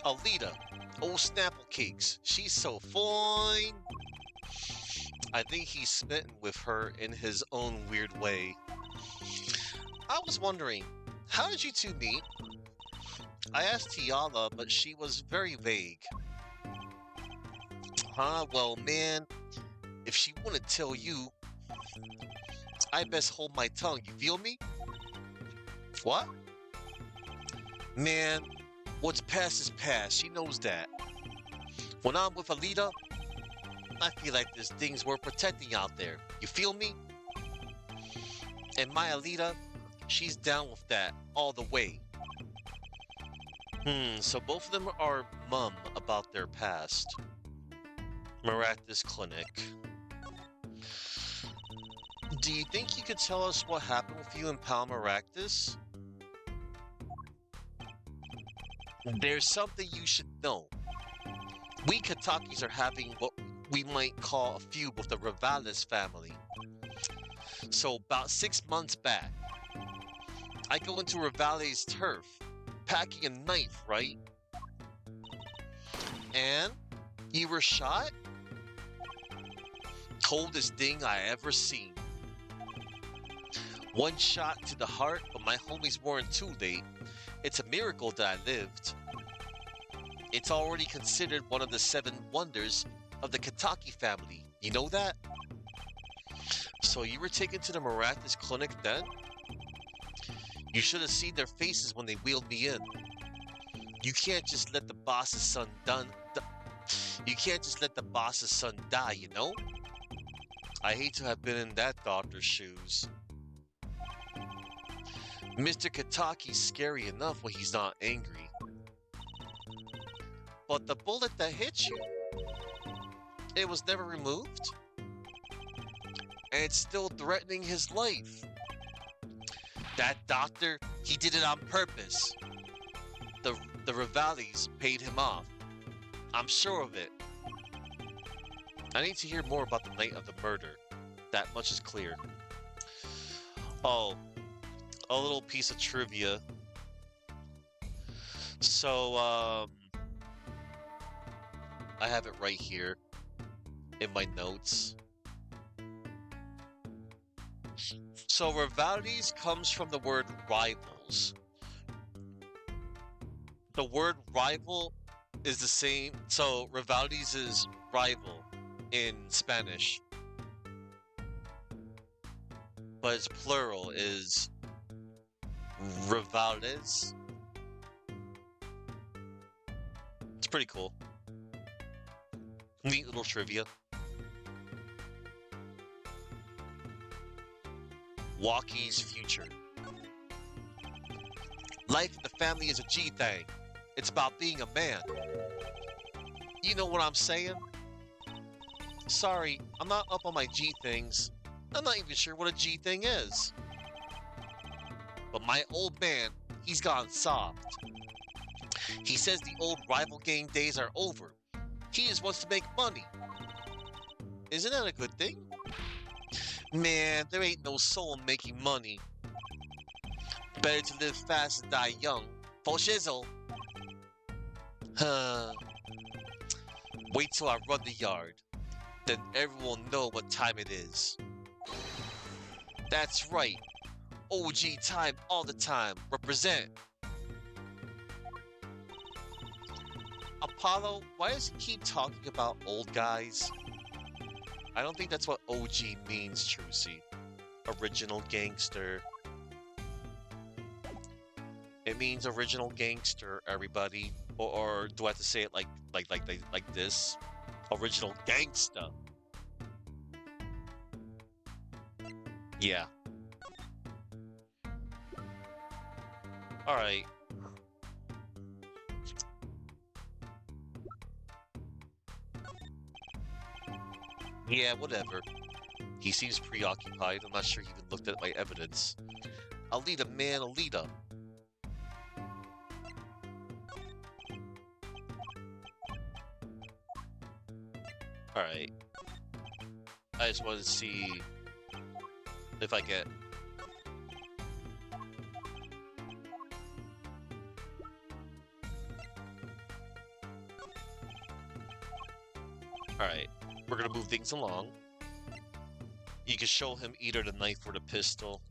Alita, old Snapple Cakes, she's so fine. I think he's smitten with her in his own weird way. I was wondering, how did you two meet? I asked Tiala, but she was very vague. Huh? Well, man, if she wouldn't tell you, I best hold my tongue, you feel me? What? Man, what's past is past, she knows that. When I'm with Alita, I feel like there's things worth protecting out there, you feel me? And my Alita, she's down with that all the way. So both of them are mum about their past. Maractus Clinic. Do you think you could tell us what happened with you and Pal Maractus? There's something you should know. We Katakis are having what we might call a feud with the Rivales family. So about 6 months back, I go into Rivales' turf, packing a knife, right? And you were shot? Coldest thing I ever seen. One shot to the heart, but my homies weren't too late. It's a miracle that I lived. It's already considered one of the 7 wonders of the Kataki family. You know that? So you were taken to the Maractus Clinic then? You should have seen their faces when they wheeled me in. You can't just let the boss's son You can't just let the boss's son die, you know? I hate to have been in that doctor's shoes. Mr. Kataki's scary enough when he's not angry. But the bullet that hit you, it was never removed? And it's still threatening his life. That doctor, he did it on purpose. The Rivalis paid him off. I'm sure of it. I need to hear more about the night of the murder. That much is clear. Oh, a little piece of trivia. So, I have it right here in my notes. So, rivalities comes from the word rivals. The word rival is the same. So, rivalities is rival in Spanish. But its plural is rivales. It's pretty cool. Neat little trivia. Walkie's future. Life in the family is a G thing. It's about being a man. You know what I'm saying? Sorry, I'm not up on my G things. I'm not even sure what a G thing is. But my old man, he's gone soft. He says the old rival gang days are over. He just wants to make money. Isn't that a good thing? Man, there ain't no soul in making money. Better to live fast and die young. For shizzle. Wait till I run the yard. Then everyone will know what time it is. That's right. OG time all the time. Represent. Apollo, why does he keep talking about old guys? I don't think that's what OG means, Trucy. Original gangster. It means original gangster, everybody. Or do I have to say it like this? Original gangsta. Yeah. Alright. Yeah, whatever. He seems preoccupied. I'm not sure he even looked at my evidence. Alita, man, Alita. Alright. I just want to see if I get... Alright. We're gonna move things along. You can show him either the knife or the pistol.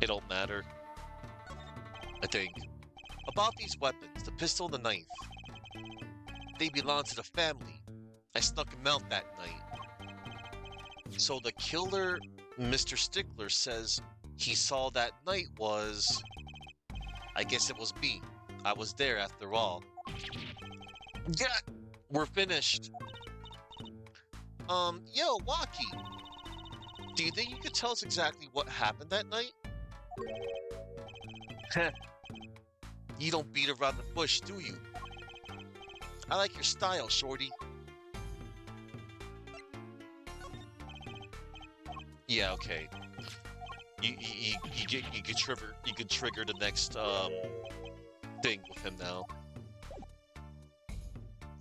It don't matter. I think. About these weapons, the pistol and the knife. They belong to the family. I snuck him out that night. So the killer, Mr. Stickler, says he saw that night was... I guess it was me. I was there after all. Yeah, we're finished. Yo, Waki! Do you think you could tell us exactly what happened that night? You don't beat around the bush, do you? I like your style, shorty. Yeah, okay. You can trigger the next thing with him now.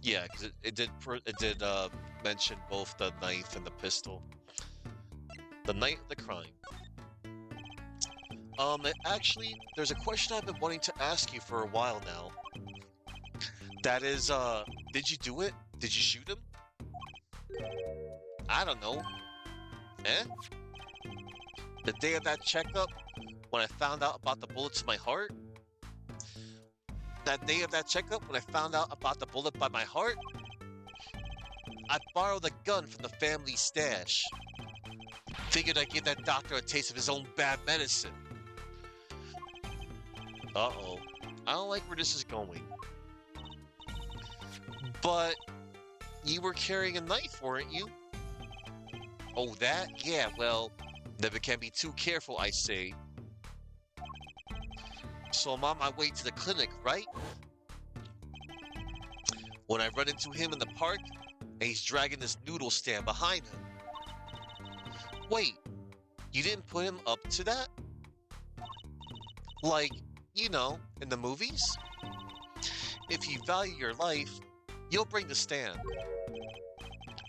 Yeah, because it did mention both the knife and the pistol. The night of the crime. Actually, there's a question I've been wanting to ask you for a while now. That is, did you do it? Did you shoot him? I don't know. Eh? The day of that checkup, when I found out about the bullet to my heart? That day of that checkup, when I found out about the bullet by my heart? I borrowed a gun from the family stash. Figured I'd give that doctor a taste of his own bad medicine. Uh-oh. I don't like where this is going. But you were carrying a knife, weren't you? Oh, that? Yeah, well, never can be too careful, I say. So I'm on my way to the clinic, right? When I run into him in the park, and he's dragging this noodle stand behind him. Wait, you didn't put him up to that? Like, in the movies? If you value your life, you'll bring the stand.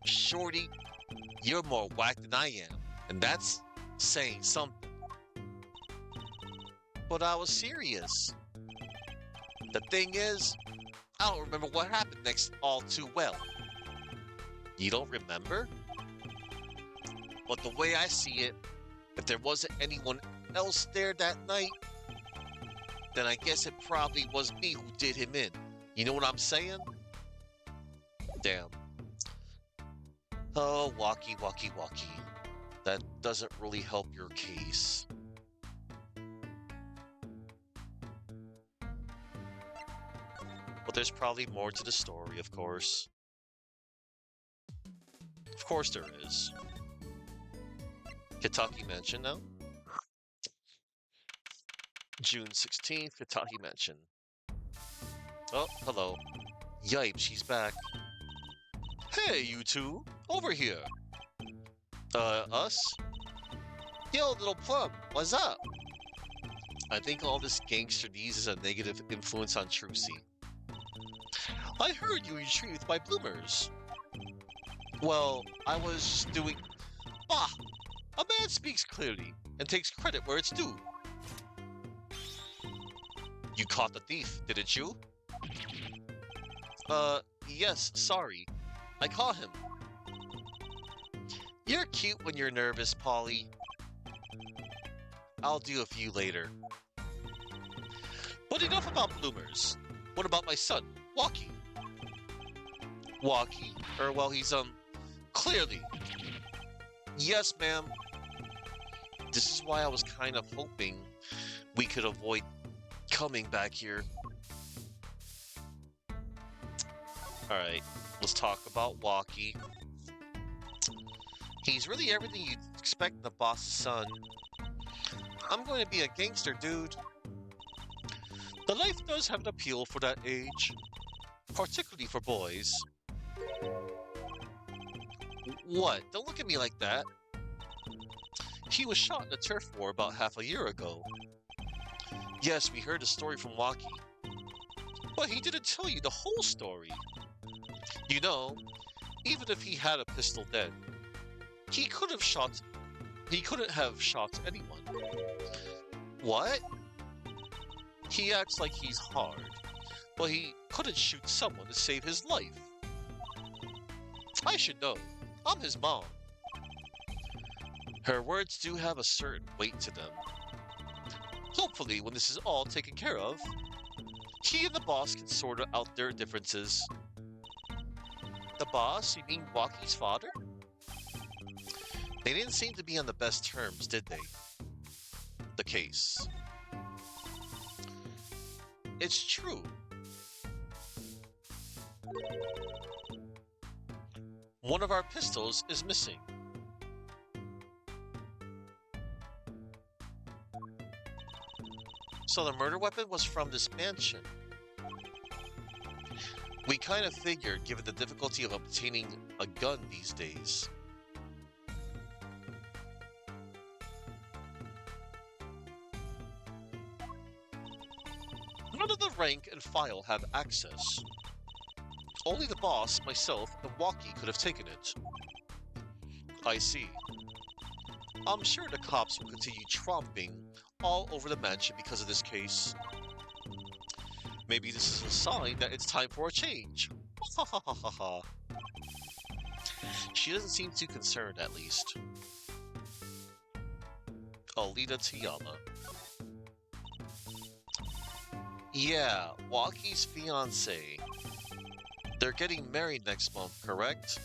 Shorty, you're more whack than I am, and that's saying something. But I was serious. The thing is, I don't remember what happened next all too well. You don't remember? But the way I see it, if there wasn't anyone else there that night, then I guess it probably was me who did him in. You know what I'm saying? Damn. Oh, walkie, walkie, walkie. That doesn't really help your case. But there's probably more to the story, of course. Of course there is. Kentucky Mansion now. June 16th, Kentucky Mansion. Oh, hello. Yipes, she's back. Hey, you two. Over here. Us? Yo, little plum, what's up? I think all this gangsternese is a negative influence on Trucy. I heard you retrieved my bloomers. Well, I was just doing... Bah! A man speaks clearly and takes credit where it's due. You caught the thief, didn't you? Yes, sorry. I caught him. You're cute when you're nervous, Polly. I'll do a few later. But enough about bloomers. What about my son, Walkie? Walkie? Well, he's, clearly. Yes, ma'am. This is why I was kind of hoping we could avoid coming back here. Alright, let's talk about Walkie. He's really everything you'd expect in the boss's son. I'm going to be a gangster, dude. The life does have an appeal for that age, particularly for boys. What? Don't look at me like that. He was shot in a turf war about half a year ago. Yes, we heard the story from Walkie. But he didn't tell you the whole story. You know, even if he had a pistol then, he couldn't have shot anyone. What? He acts like he's hard, but he couldn't shoot someone to save his life. I should know. I'm his mom. Her words do have a certain weight to them. Hopefully, when this is all taken care of, he and the boss can sort out their differences. The boss? You mean Walkie's father? They didn't seem to be on the best terms, did they? The case. It's true. One of our pistols is missing. So the murder weapon was from this mansion. We kind of figured, given the difficulty of obtaining a gun these days. None of the rank and file have access. Only the boss, myself, and Walkie could have taken it. I see. I'm sure the cops will continue tromping all over the mansion because of this case. Maybe this is a sign that it's time for a change. Ha ha ha ha ha. She doesn't seem too concerned, at least. Alita Tiana. Yeah, Walkie's fiancé. They're getting married next month, correct?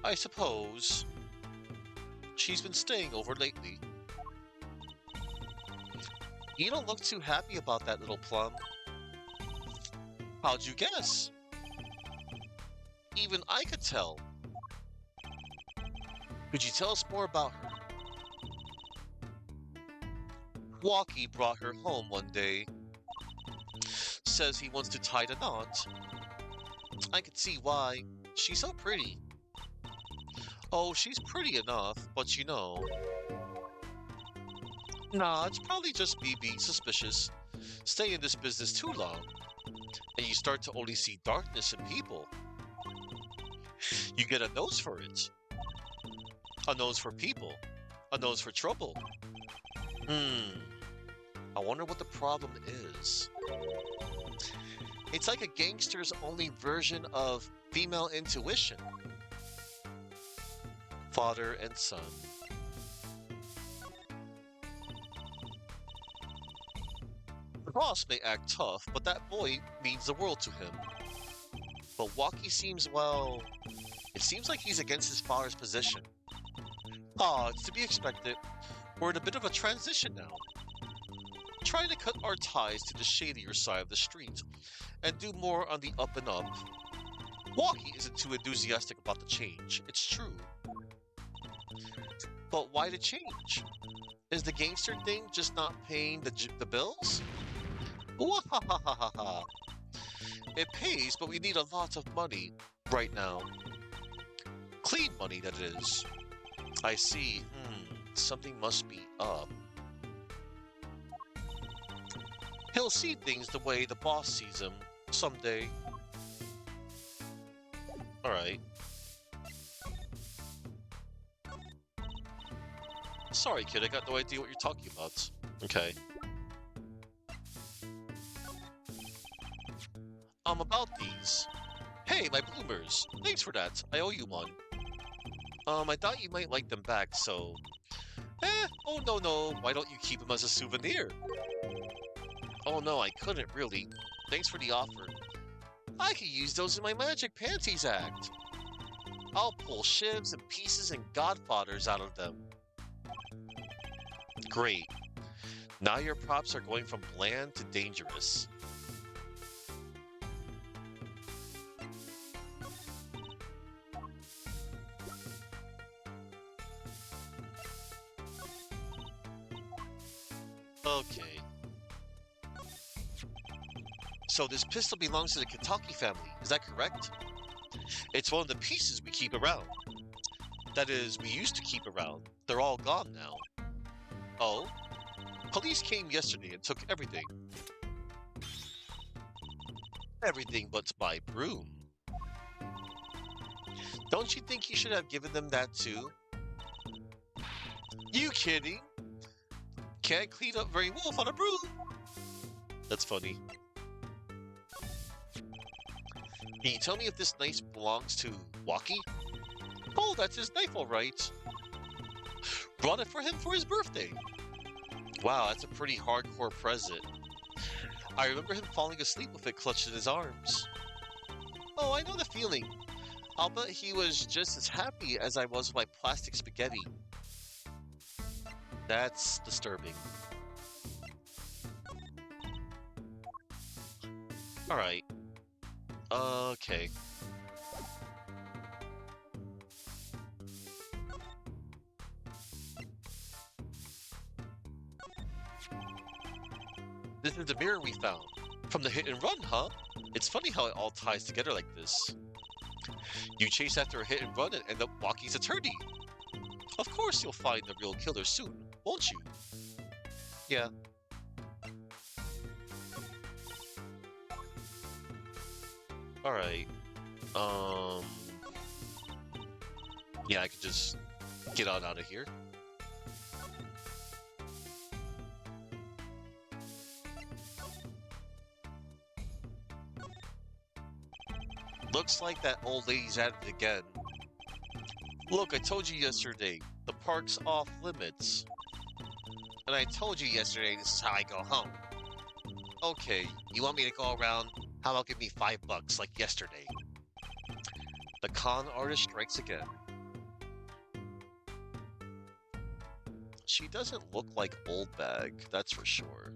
I suppose. She's been staying over lately. You don't look too happy about that, little plum. How'd you guess? Even I could tell. Could you tell us more about her? Walkie brought her home one day. Says he wants to tie the knot. I could see why. She's so pretty. Oh, she's pretty enough, but you know. Nah, it's probably just me being suspicious. Stay in this business too long, and you start to only see darkness in people. You get a nose for it. A nose for people. A nose for trouble. I wonder what the problem is. It's like a gangster's only version of female intuition. Father and son. Ross may act tough, but that boy means the world to him. But Walkie seems, well, it seems like he's against his father's position. Ah, it's to be expected. We're in a bit of a transition now. Trying to cut our ties to the shadier side of the street and do more on the up and up. Walkie isn't too enthusiastic about the change, it's true. But why the change? Is the gangster thing just not paying the bills? Wahahaha. It pays, but we need a lot of money right now. Clean money, that is. I see. Something must be up. He'll see things the way the boss sees them someday. Alright. Sorry, kid, I got no idea what you're talking about. Okay. About these. Hey, my bloomers. Thanks for that. I owe you one. I thought you might like them back, so... oh no. Why don't you keep them as a souvenir? Oh no, I couldn't really. Thanks for the offer. I could use those in my Magic Panties act. I'll pull shivs and pieces and godfathers out of them. Great. Now your props are going from bland to dangerous. Okay. So this pistol belongs to the Kentucky family, is that correct? It's one of the pieces we keep around. That is, we used to keep around. They're all gone now. Oh? Police came yesterday and took everything. Everything but my broom. Don't you think you should have given them that too? You kidding? Can't clean up very well on a broom. That's funny. Can you tell me if this knife belongs to Walkie? Oh, that's his knife, all right. Brought it for him for his birthday. Wow, that's a pretty hardcore present. I remember him falling asleep with it clutched in his arms. Oh, I know the feeling. I'll bet he was just as happy as I was with my plastic spaghetti. That's disturbing. Alright. Okay. This is the mirror we found. From the hit and run, huh? It's funny how it all ties together like this. You chase after a hit and run and end up Walkie's attorney. Of course you'll find the real killer soon, won't you? Yeah. Alright. Yeah, I could just get on out of here. Looks like that old lady's at it again. Look, I told you yesterday, the park's off limits. And I told you yesterday this is how I go home. Okay, you want me to go around? How about give me $5 like yesterday? The con artist strikes again. She doesn't look like Old Bag, that's for sure.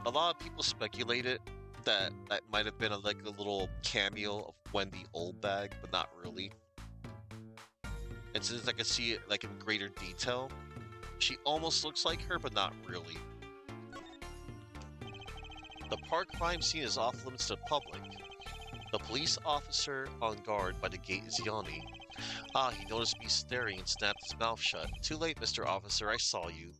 A lot of people speculated That might have been like a little cameo of Wendy Oldbag, but not really. And since I can see it like in greater detail, she almost looks like her, but not really. The park crime scene is off limits to the public. The police officer on guard by the gate is yawning. Ah, he noticed me staring and snapped his mouth shut. Too late, Mr. Officer, I saw you.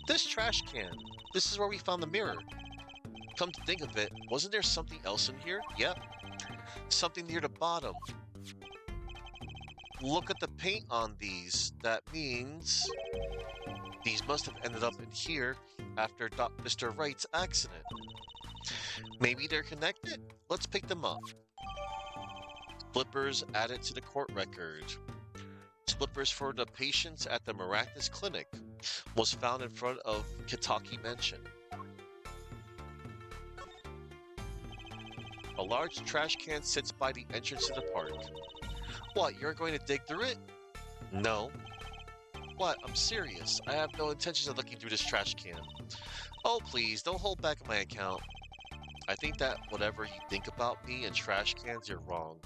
This trash can. This is where we found the mirror. Come to think of it, wasn't there something else in here? Yep. Something near the bottom. Look at the paint on these. That means these must have ended up in here after Mr. Wright's accident. Maybe they're connected? Let's pick them up. Slippers added to the court record. Slippers for the patients at the Miraculous Clinic was found in front of Kitaki Mansion. A large trash can sits by the entrance to the park. What, you're going to dig through it? No. What, I'm serious. I have no intention of looking through this trash can. Oh please, don't hold back my account. I think that whatever you think about me and trash cans, you're wrong.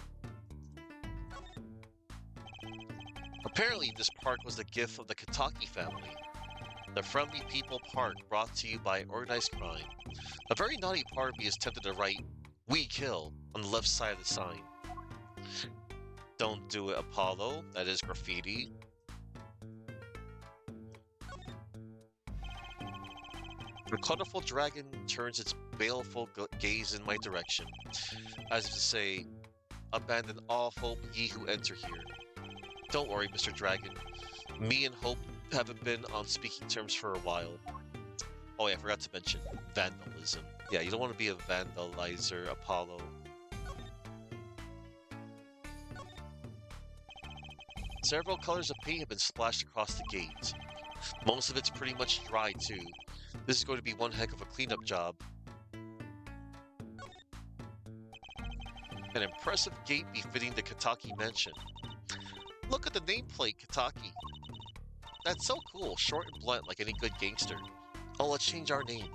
Apparently, this park was the gift of the Kitaki family. The Friendly People Park brought to you by organized crime. A very naughty part of me is tempted to write, "We kill," on the left side of the sign. Don't do it, Apollo. That is graffiti. The colorful dragon turns its baleful gaze in my direction, as if to say, "Abandon all hope, ye who enter here." Don't worry, Mr. Dragon. Me and Hope haven't been on speaking terms for a while. Oh yeah, I forgot to mention vandalism. Yeah, you don't want to be a vandalizer, Apollo. Several colors of paint have been splashed across the gate. Most of it's pretty much dry too. This is going to be one heck of a cleanup job. An impressive gate befitting the Kitaki Mansion. Look at the nameplate, Kitaki. That's so cool, short and blunt like any good gangster. Oh, let's change our name.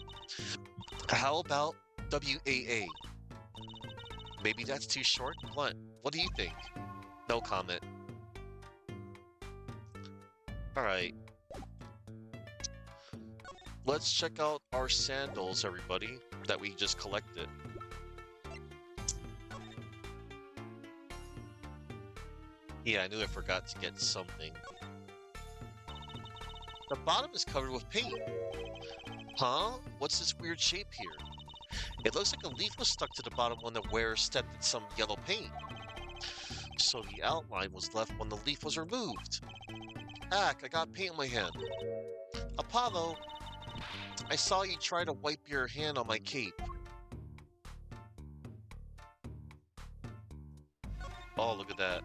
How about WAA? Maybe that's too short and blunt. What do you think? No comment. Alright. Let's check out our sandals, everybody, that we just collected. Yeah, I knew I forgot to get something. The bottom is covered with paint. Huh? What's this weird shape here? It looks like a leaf was stuck to the bottom when the wearer stepped in some yellow paint. So the outline was left when the leaf was removed. Ack, I got paint in my hand. Apollo, I saw you try to wipe your hand on my cape. Oh, look at that.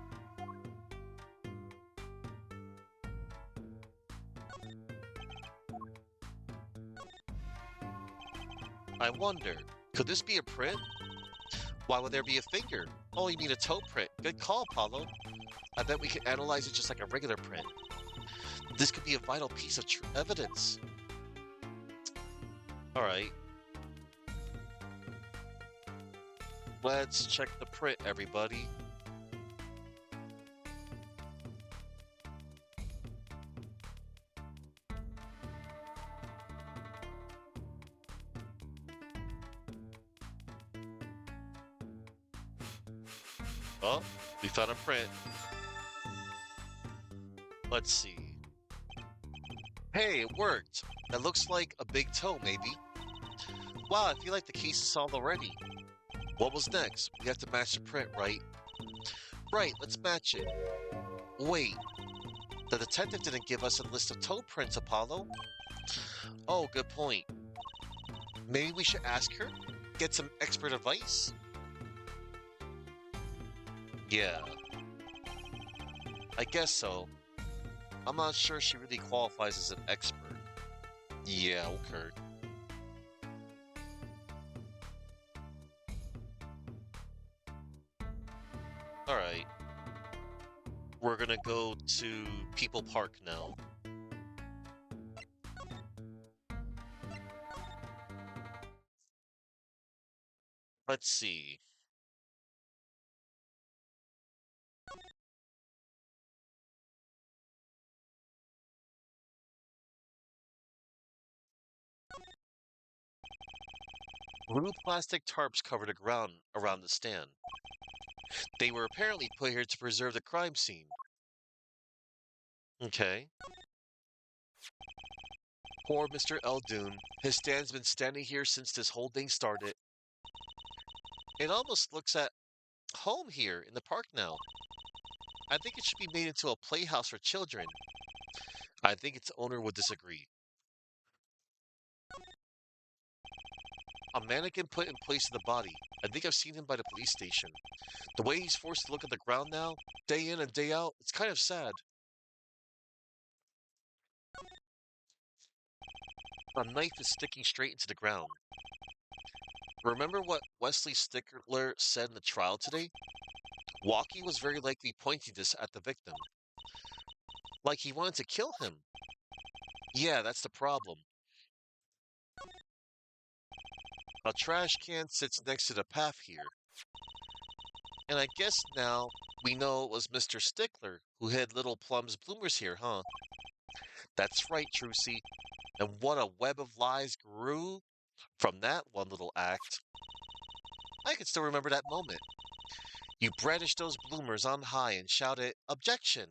I wonder, could this be a print? Why would there be a finger? Oh, you mean a toe print. Good call, Apollo. I bet we can analyze it just like a regular print. This could be a vital piece of evidence. Alright. Let's check the print, everybody. Oh, we found a print. Let's see. Hey, it worked. That looks like a big toe, maybe. Wow, I feel like the case is solved already. What was next? We have to match the print, right? Right, let's match it. Wait. The detective didn't give us a list of toe prints, Apollo. Oh, good point. Maybe we should ask her? Get some expert advice? Yeah. I guess so. I'm not sure she really qualifies as an expert. Yeah, okay. Alright. We're gonna go to People Park now. Let's see. Blue plastic tarps cover the ground around the stand. They were apparently put here to preserve the crime scene. Okay. Poor Mr. Eldoon. His stand's been standing here since this whole thing started. It almost looks at home here in the park now. I think it should be made into a playhouse for children. I think its owner would disagree. A mannequin put in place of the body. I think I've seen him by the police station. The way he's forced to look at the ground now, day in and day out, it's kind of sad. A knife is sticking straight into the ground. Remember what Wesley Stickler said in the trial today? Walkie was very likely pointing this at the victim. Like he wanted to kill him. Yeah, that's the problem. A trash can sits next to the path here. And I guess now we know it was Mr. Stickler who hid Little Plum's bloomers here, huh? That's right, Trucy. And what a web of lies grew from that one little act. I can still remember that moment. You brandished those bloomers on high and shouted, "Objection!"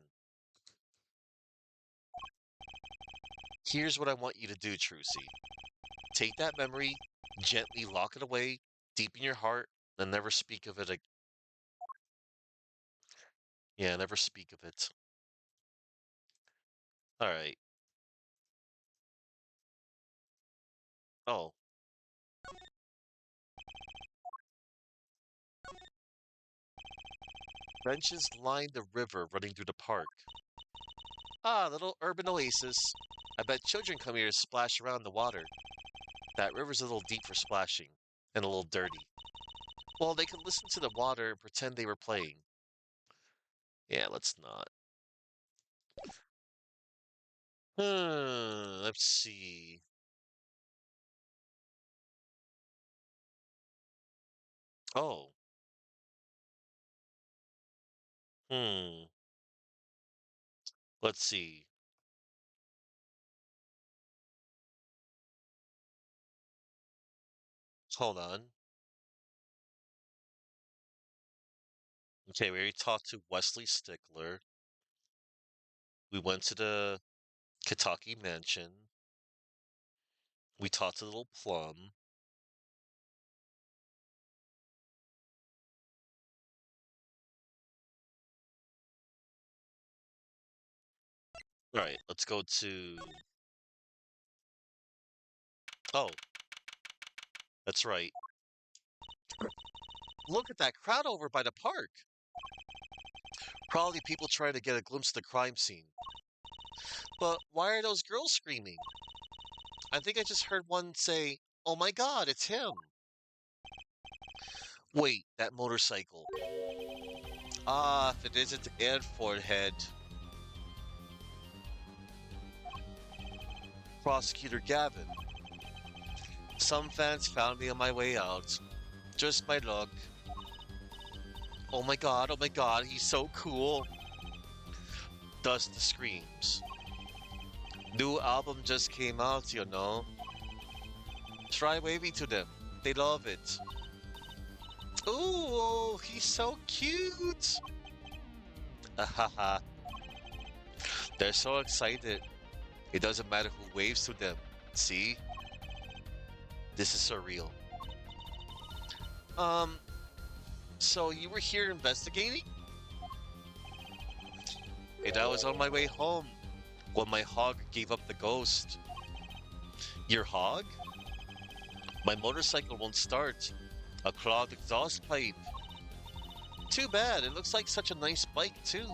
Here's what I want you to do, Trucy. Take that memory, gently lock it away, deep in your heart, and never speak of it. Yeah, never speak of it. All right. Oh, benches line the river running through the park. Ah, little urban oasis. I bet children come here to splash around in the water. That river's a little deep for splashing, and a little dirty. Well, they could listen to the water and pretend they were playing. Yeah, let's not. Let's see. Oh, hmm. Let's see. Hold on. Okay, we already talked to Wesley Stickler. We went to the Kentucky mansion. We talked to Little Plum. All right, let's go to. Oh, that's right. Look at that crowd over by the park. Probably people trying to get a glimpse of the crime scene. But why are those girls screaming? I think I just heard one say, "Oh my God, it's him." Wait, that motorcycle. Ah, if it isn't Airford Head. Prosecutor Gavin. Some fans found me on my way out. Just my luck. Oh my god, he's so cool. Dust screams. New album just came out, you know. Try waving to them. They love it. Ooh, he's so cute. Ahaha. They're so excited. It doesn't matter who waves to them. See? This is surreal. Um, so you were here investigating? And I was on my way home when my hog gave up the ghost. Your hog? My motorcycle won't start. A clogged exhaust pipe. Too bad, it looks like such a nice bike too.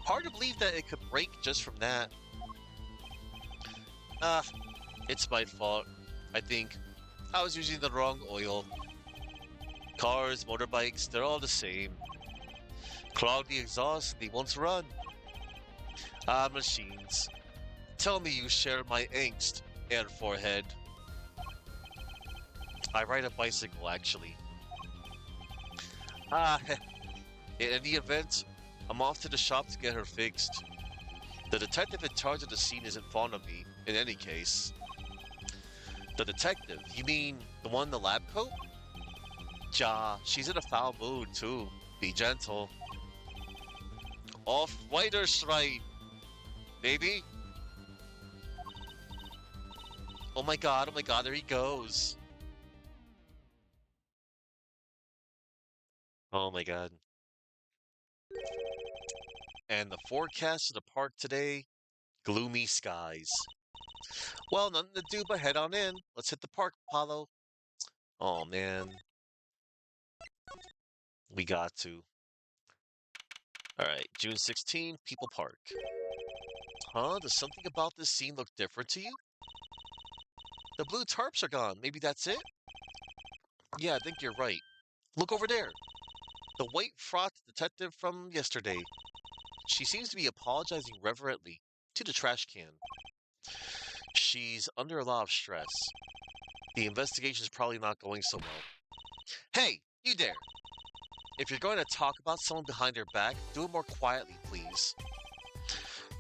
Hard to believe that it could break just from that. Ah, it's my fault. I think I was using the wrong oil. Cars, motorbikes, they're all the same. Clog the exhaust, they won't run. Ah, machines. Tell me you share my angst, air forehead. I ride a bicycle, actually. Ah, in any event, I'm off to the shop to get her fixed. The detective in charge of the scene isn't fond of me, in any case. The detective? You mean the one in the lab coat? Ja, she's in a foul mood, too. Be gentle. Off whiter stripe, baby. Oh my god, there he goes. Oh my god. And the forecast of the park today, gloomy skies. Well, nothing to do but head on in. Let's hit the park, Apollo. Oh man, we got to. Alright, June 16, People Park. Huh? Does something about this scene look different to you? The blue tarps are gone. Maybe that's it? Yeah, I think you're right. Look over there. The white frocked detective from yesterday. She seems to be apologizing reverently to the trash can. She's under a lot of stress. The investigation's probably not going so well. Hey, you there! If you're going to talk about someone behind their back, do it more quietly, please.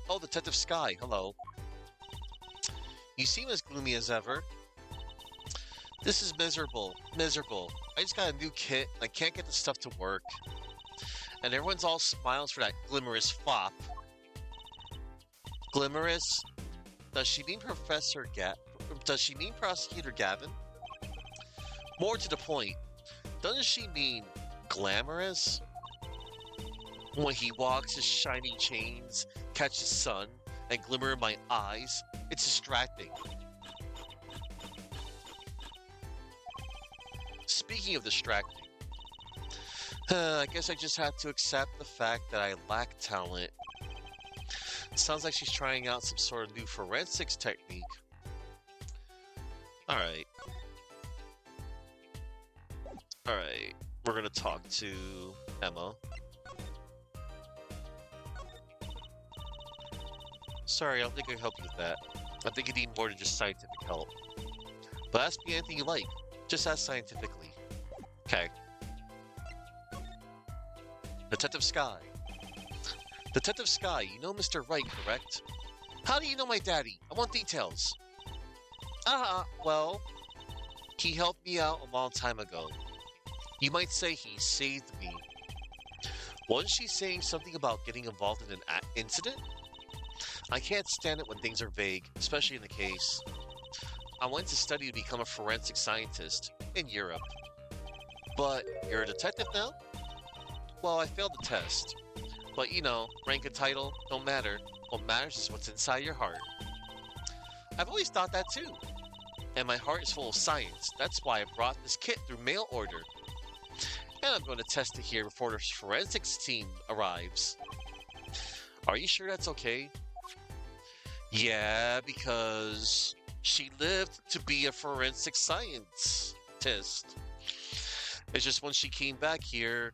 Oh, Detective Sky, hello. You seem as gloomy as ever. This is miserable. Miserable. I just got a new kit, and I can't get the stuff to work. And everyone's all smiles for that glimmerous fop. Glimmerous? Does she mean Does she mean Prosecutor Gavin? More to the point, doesn't she mean glamorous? When he walks his shining chains, catch the sun, and glimmer in my eyes, it's distracting. Speaking of distracting, I guess I just have to accept the fact that I lack talent. Sounds like she's trying out some sort of new forensics technique. Alright. Alright. We're gonna talk to Emma. Sorry, I don't think I can help you with that. I think you need more than just scientific help. But ask me anything you like. Just ask scientifically. Okay. Detective Sky. Detective Sky, you know Mr. Wright, correct? How do you know my daddy? I want details. Well, he helped me out a long time ago. You might say he saved me. Wasn't she saying something about getting involved in an incident? I can't stand it when things are vague, especially in the case. I went to study to become a forensic scientist in Europe. But you're a detective now? Well, I failed the test. But you know, rank and title don't matter. What matters is what's inside your heart. I've always thought that too. And my heart is full of science. That's why I brought this kit through mail order. And I'm going to test it here before the forensics team arrives. Are you sure that's okay? Yeah, because she lived to be a forensic scientist. It's just when she came back here,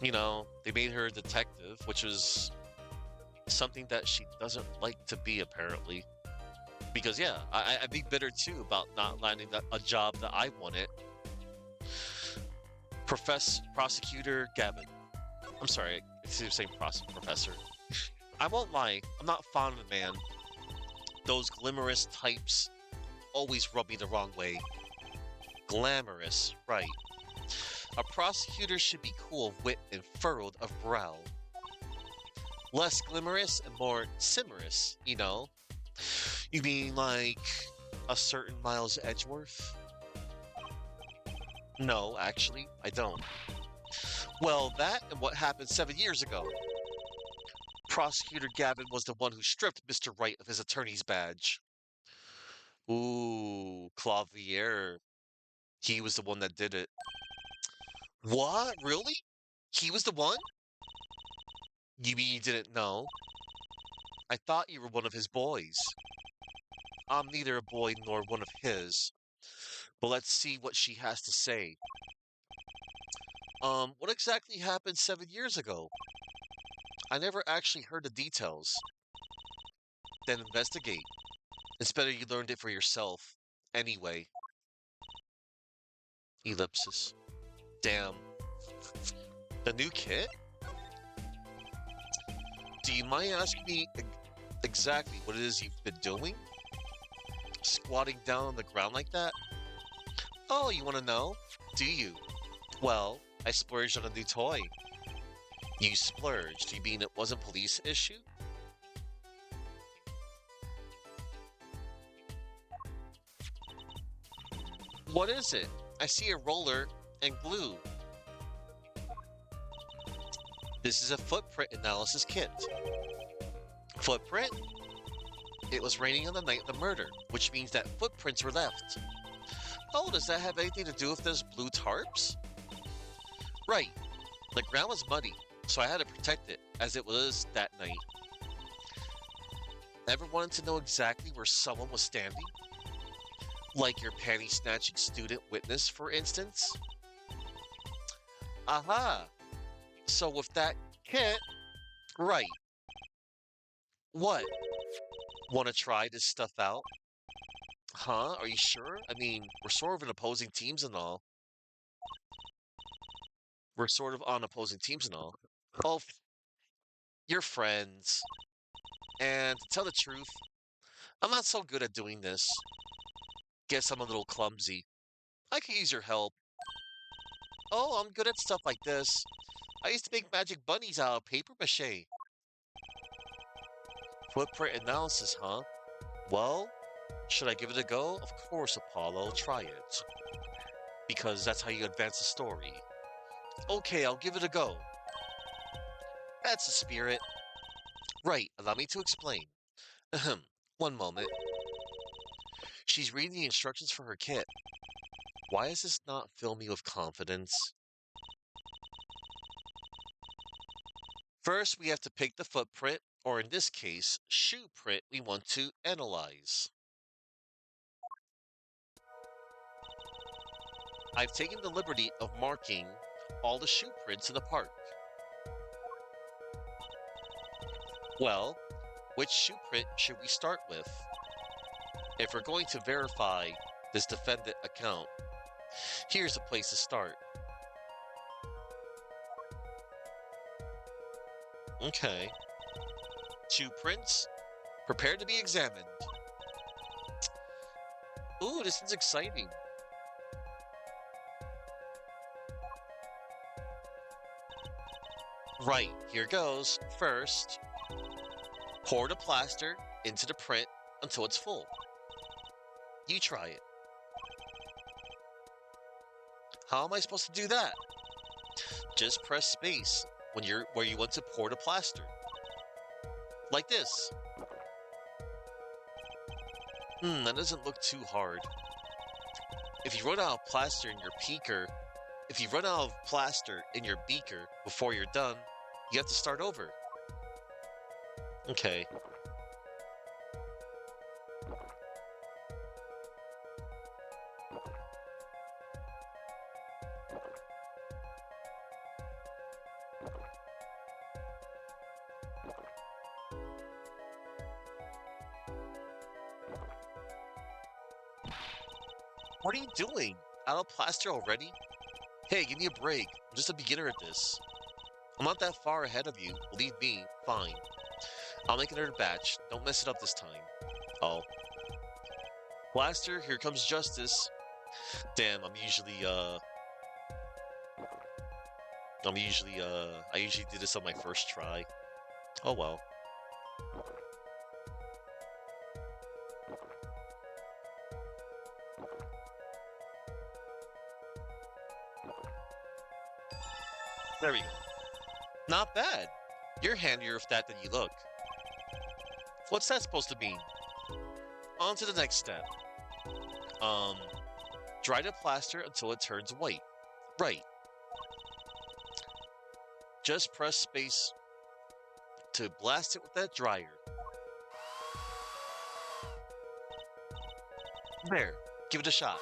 you know, they made her a detective, which was something that she doesn't like to be, apparently. Because, yeah, I'd be bitter too about not landing a job that I wanted. Prosecutor Gavin. I'm sorry, it's the same professor. I won't lie, I'm not fond of the man. Those glamorous types always rub me the wrong way. Glamorous, right. A prosecutor should be cool of wit and furrowed of brow. Less glamorous and more simmerous, you know? You mean like a certain Miles Edgeworth? No, actually, I don't. Well, that and what happened 7 years ago. Prosecutor Gavin was the one who stripped Mr. Wright of his attorney's badge. Ooh, Clavier. He was the one that did it. What? Really? He was the one? You mean you didn't know? I thought you were one of his boys. I'm neither a boy nor one of his. But let's see what she has to say. What exactly happened 7 years ago? I never actually heard the details. Then investigate. It's better you learned it for yourself. Anyway. Ellipsis. Damn. The new kit? Do you mind asking me exactly what it is you've been doing? Squatting down on the ground like that? Oh, you want to know? Do you? Well, I splurged on a new toy. You splurged? You mean it wasn't police issue? What is it? I see a roller and glue. This is a footprint analysis kit. Footprint? It was raining on the night of the murder, which means that footprints were left. Oh, does that have anything to do with those blue tarps? Right. The ground was muddy, so I had to protect it, as it was that night. Ever wanted to know exactly where someone was standing? Like your panty-snatching student witness, for instance? Aha! So with that kit, right. What? Want to try this stuff out? Huh? Are you sure? I mean, we're sort of in opposing teams and all. We're sort of on opposing teams and all. Oh, you're friends. And to tell the truth, I'm not so good at doing this. Guess I'm a little clumsy. I could use your help. Oh, I'm good at stuff like this. I used to make magic bunnies out of paper mache. Footprint analysis, huh? Well, should I give it a go? Of course, Apollo, try it. Because that's how you advance the story. Okay, I'll give it a go. That's the spirit. Right, allow me to explain. Ahem, one moment. She's reading the instructions for her kit. Why does this not fill me with confidence? First, we have to pick the footprint, or in this case, shoe print we want to analyze. I've taken the liberty of marking all the shoe prints in the park. Well, which shoe print should we start with? If we're going to verify this defendant account, here's a place to start. Okay. Shoe prints, prepare to be examined. Ooh, this is exciting. Right, here goes. First, pour the plaster into the print until it's full. You try it. How am I supposed to do that? Just press space when you're where you want to pour the plaster. Like this. That doesn't look too hard. If you run out of plaster in your beaker before you're done, you have to start over. Okay. What are you doing? Out of plaster already? Hey, give me a break. I'm just a beginner at this. I'm not that far ahead of you. Believe me, fine. I'll make another batch. Don't mess it up this time. Oh. Plaster, here comes justice. Damn, I usually do this on my first try. Oh well. There we go. Not bad. You're handier with that than you look. What's that supposed to mean? On to the next step. Dry the plaster until it turns white. Right. Just press space to blast it with that dryer. There. Give it a shot.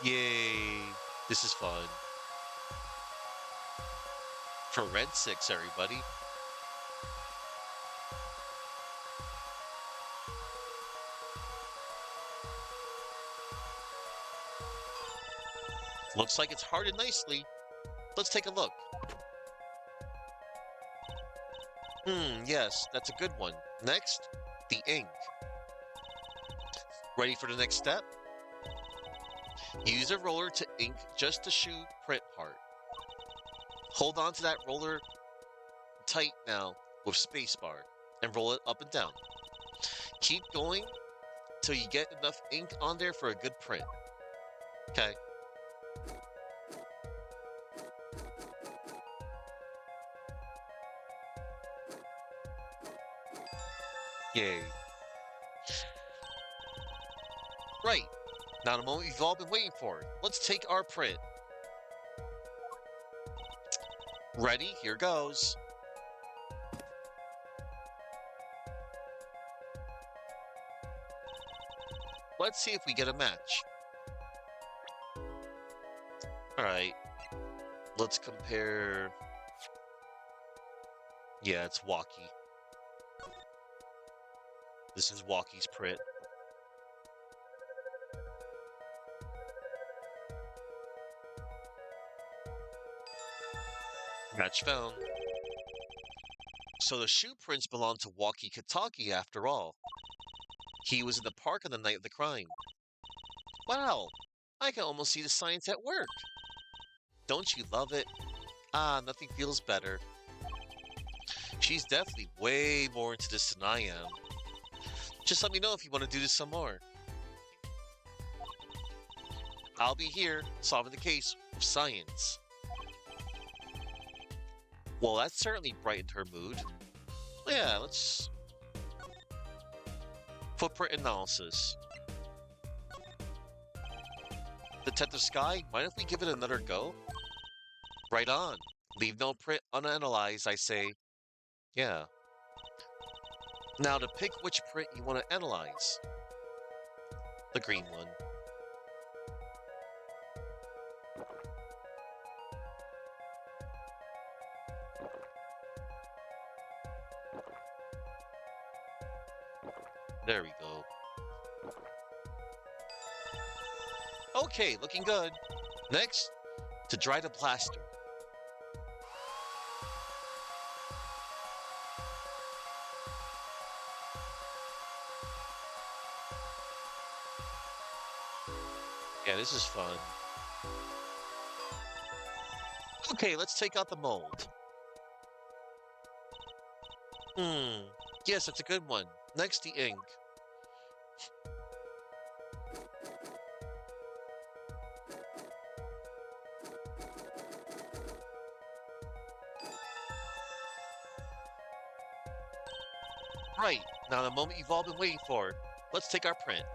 Yay. This is fun. Forensics, everybody. Looks like it's hardened nicely. Let's take a look. Yes, that's a good one. Next, the ink. Ready for the next step? Use a roller to ink just the shoe print part. Hold on to that roller tight now with spacebar and roll it up and down. Keep going till you get enough ink on there for a good print. Okay. Yay. Right. Now the moment you've all been waiting for. Let's take our print. Ready? Here goes. Let's see if we get a match. Alright. Let's compare. Yeah, it's Walkie. This is Walkie's print. Match found. So the shoe prints belong to Walkie Kataki after all. He was in the park on the night of the crime. Wow, I can almost see the science at work. Don't you love it? Ah, nothing feels better. She's definitely way more into this than I am. Just let me know if you want to do this some more. I'll be here, solving the case with science. Well, that certainly brightened her mood. Yeah, let's... Footprint analysis. Detective Sky, mind if we give it another go? Right on. Leave no print unanalyzed, I say. Yeah. Now to pick which print you want to analyze. The green one. There we go. Okay, looking good. Next, to dry the plaster. Yeah, this is fun. Okay, let's take out the mold. Yes, that's a good one. Next, the ink. Right, now the moment you've all been waiting for. Let's take our print.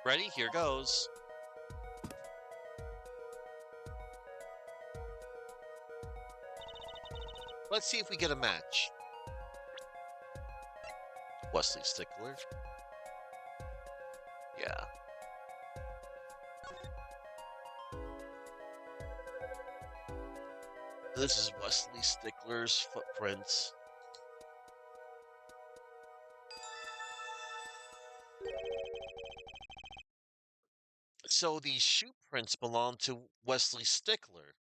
Ready? Here goes. Let's see if we get a match. Wesley Stickler. Yeah. This is Wesley Stickler's footprints. So these shoe prints belong to Wesley Stickler.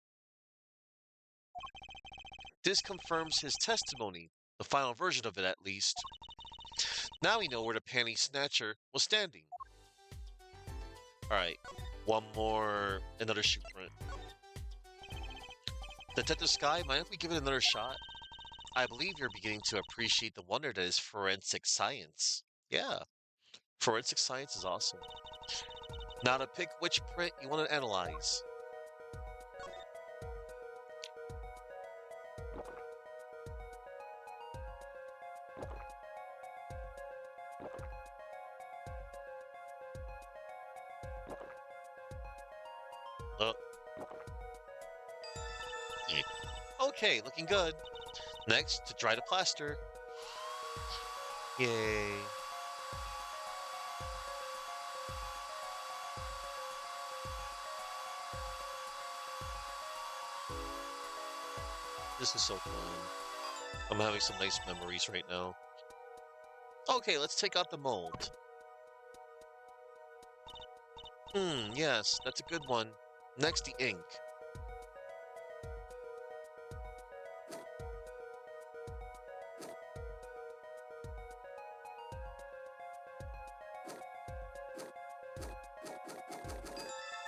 This confirms his testimony, the final version of it at least. Now we know where the panty snatcher was standing. Alright, one more, another shoe print. Detective Sky, mind if we give it another shot? I believe you're beginning to appreciate the wonder that is forensic science. Yeah, forensic science is awesome. Now to pick which print you want to analyze. Okay, looking good. Next, to dry the plaster. Yay. This is so fun. I'm having some nice memories right now. Okay, let's take out the mold. Yes, that's a good one. Next, the ink.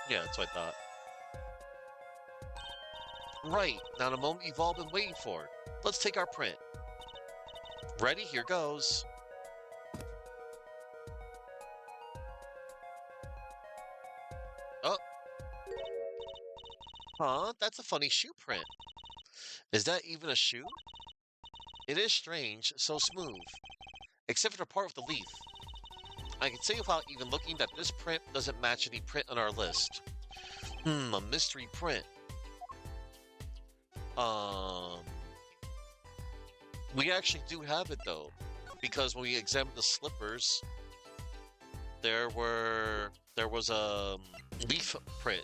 Yeah, that's what I thought. Right, now the moment you've all been waiting for. Let's take our print. Ready? Here goes. Oh, huh? That's a funny shoe print. Is that even a shoe? It is strange, so smooth. Except for the part with the leaf. I can say without even looking that this print doesn't match any print on our list. A mystery print. Um, we actually do have it though, because when we examined the slippers, there was a leaf print.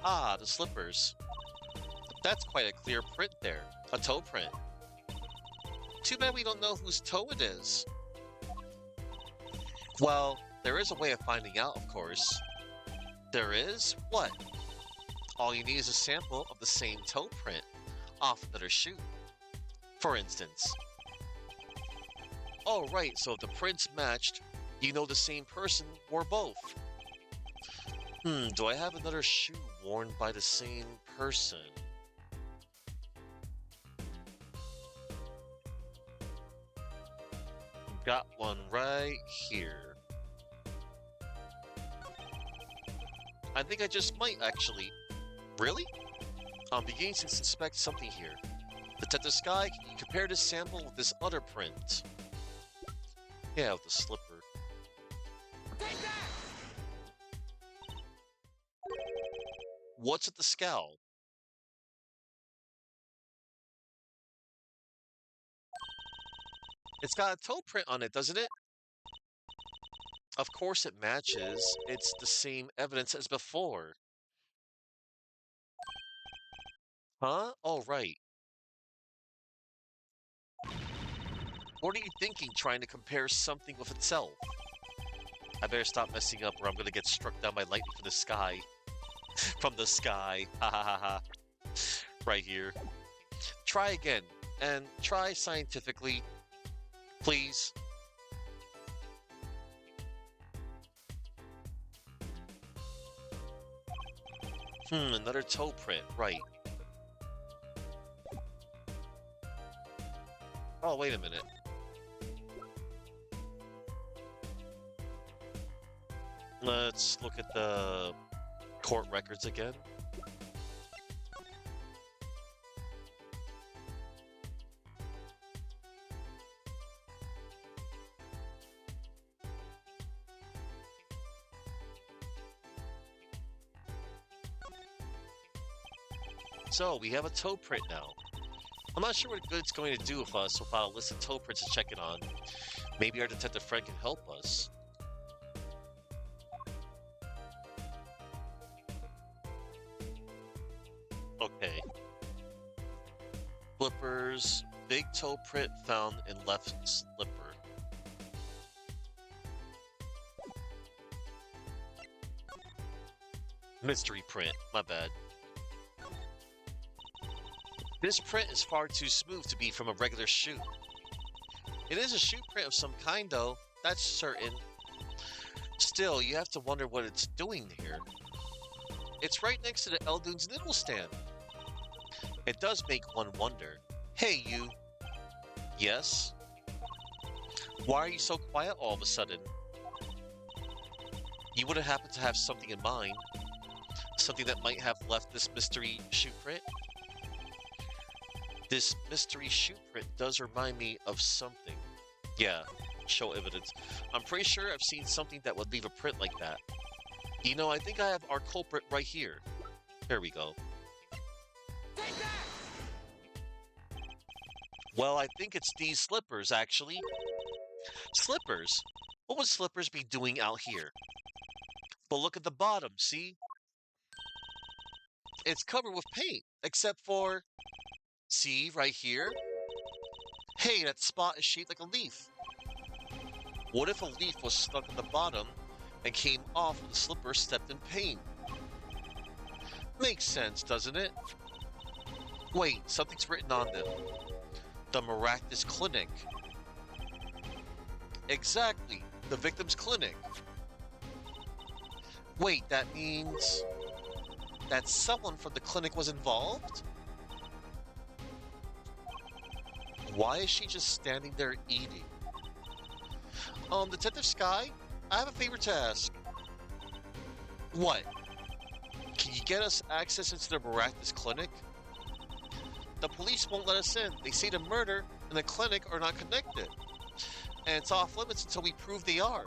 Ah, the slippers. That's quite a clear print there, a toe print. Too bad we don't know whose toe it is. Well, there is a way of finding out, of course. There is? What? All you need is a sample of the same toe print off another shoe. For instance. Oh, right, so if the prints matched, you know the same person wore both. Do I have another shoe worn by the same person? Got one right here. I think I just might, actually. Really? I'm beginning to suspect something here. Detective Sky, can you compare this sample with this other print? Yeah, with the slipper. Take that! What's at the scowl? It's got a toe print on it, doesn't it? Of course it matches. It's the same evidence as before. Huh? Oh, right. What are you thinking, trying to compare something with itself? I better stop messing up or I'm gonna get struck down by lightning from the sky. From the sky. Ha ha ha ha. Right here. Try again. And try scientifically. Please. Another toe print. Right. Oh, wait a minute. Let's look at the court records again. So, we have a toe print now. I'm not sure what good it's going to do with us without a list of toe prints to check it on. Maybe our detective friend can help us. Okay. Flippers. Big toe print found in left slipper. Mystery print. My bad. This print is far too smooth to be from a regular shoe. It is a shoe print of some kind, though. That's certain. Still, you have to wonder what it's doing here. It's right next to the Eldoon's nibble stand. It does make one wonder. Hey, you. Yes? Why are you so quiet all of a sudden? You would have happened to have something in mind? Something that might have left this mystery shoe print? This mystery shoe print does remind me of something. Yeah, show evidence. I'm pretty sure I've seen something that would leave a print like that. You know, I think I have our culprit right here. Here we go. Take that! Well, I think it's these slippers, actually. Slippers? What would slippers be doing out here? But look at the bottom, see? It's covered with paint, except for... See, right here? Hey, that spot is shaped like a leaf. What if a leaf was stuck at the bottom and came off when the slipper stepped in paint? Makes sense, doesn't it? Wait, something's written on them. The Miraculous Clinic. Exactly, the victim's clinic. Wait, that means that someone from the clinic was involved? Why is she just standing there eating? Detective Sky, I have a favor to ask. What? Can you get us access into the Maractus clinic? The police won't let us in. They say the murder and the clinic are not connected. And it's off limits until we prove they are.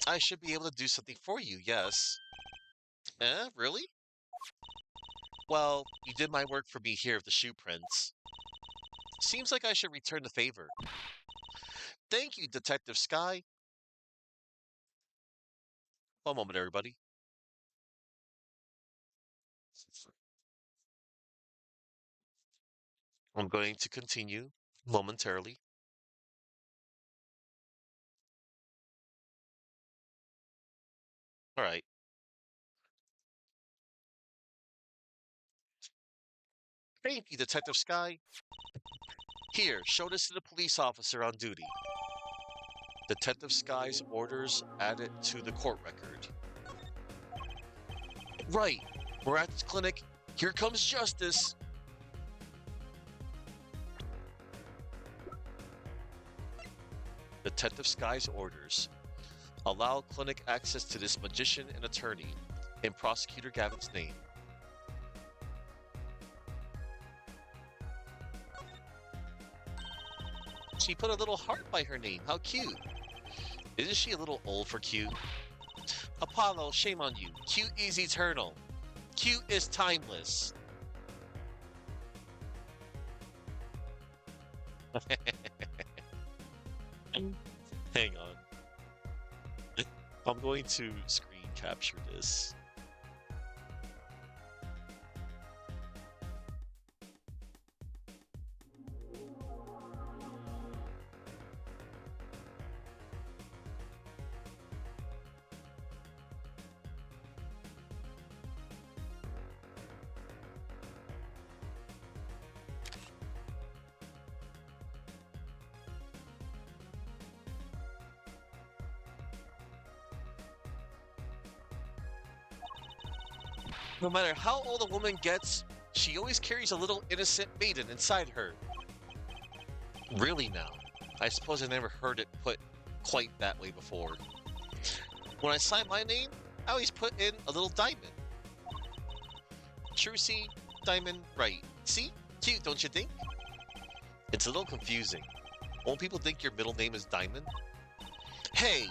I should be able to do something for you, yes. Eh, really? Well, you did my work for me here at the shoe prints. Seems like I should return the favor. Thank you, Detective Sky. One moment, everybody. I'm going to continue momentarily. All right. Thank you, Detective Sky. Here, show this to the police officer on duty. Detective Sky's orders added to the court record. Right. Marath's clinic. Here comes justice. Detective Sky's orders. Allow clinic access to this magician and attorney in Prosecutor Gavin's name. She put a little heart by her name. How cute. Isn't she a little old for cute? Apollo, shame on you. Cute is eternal. Cute is timeless. Hang on. I'm going to screen capture this. No matter how old a woman gets, she always carries a little innocent maiden inside her. Really now? I suppose I never heard it put quite that way before. When I sign my name, I always put in a little diamond. Trucy, diamond, right. See? Cute, don't you think? It's a little confusing. Won't people think your middle name is Diamond? Hey,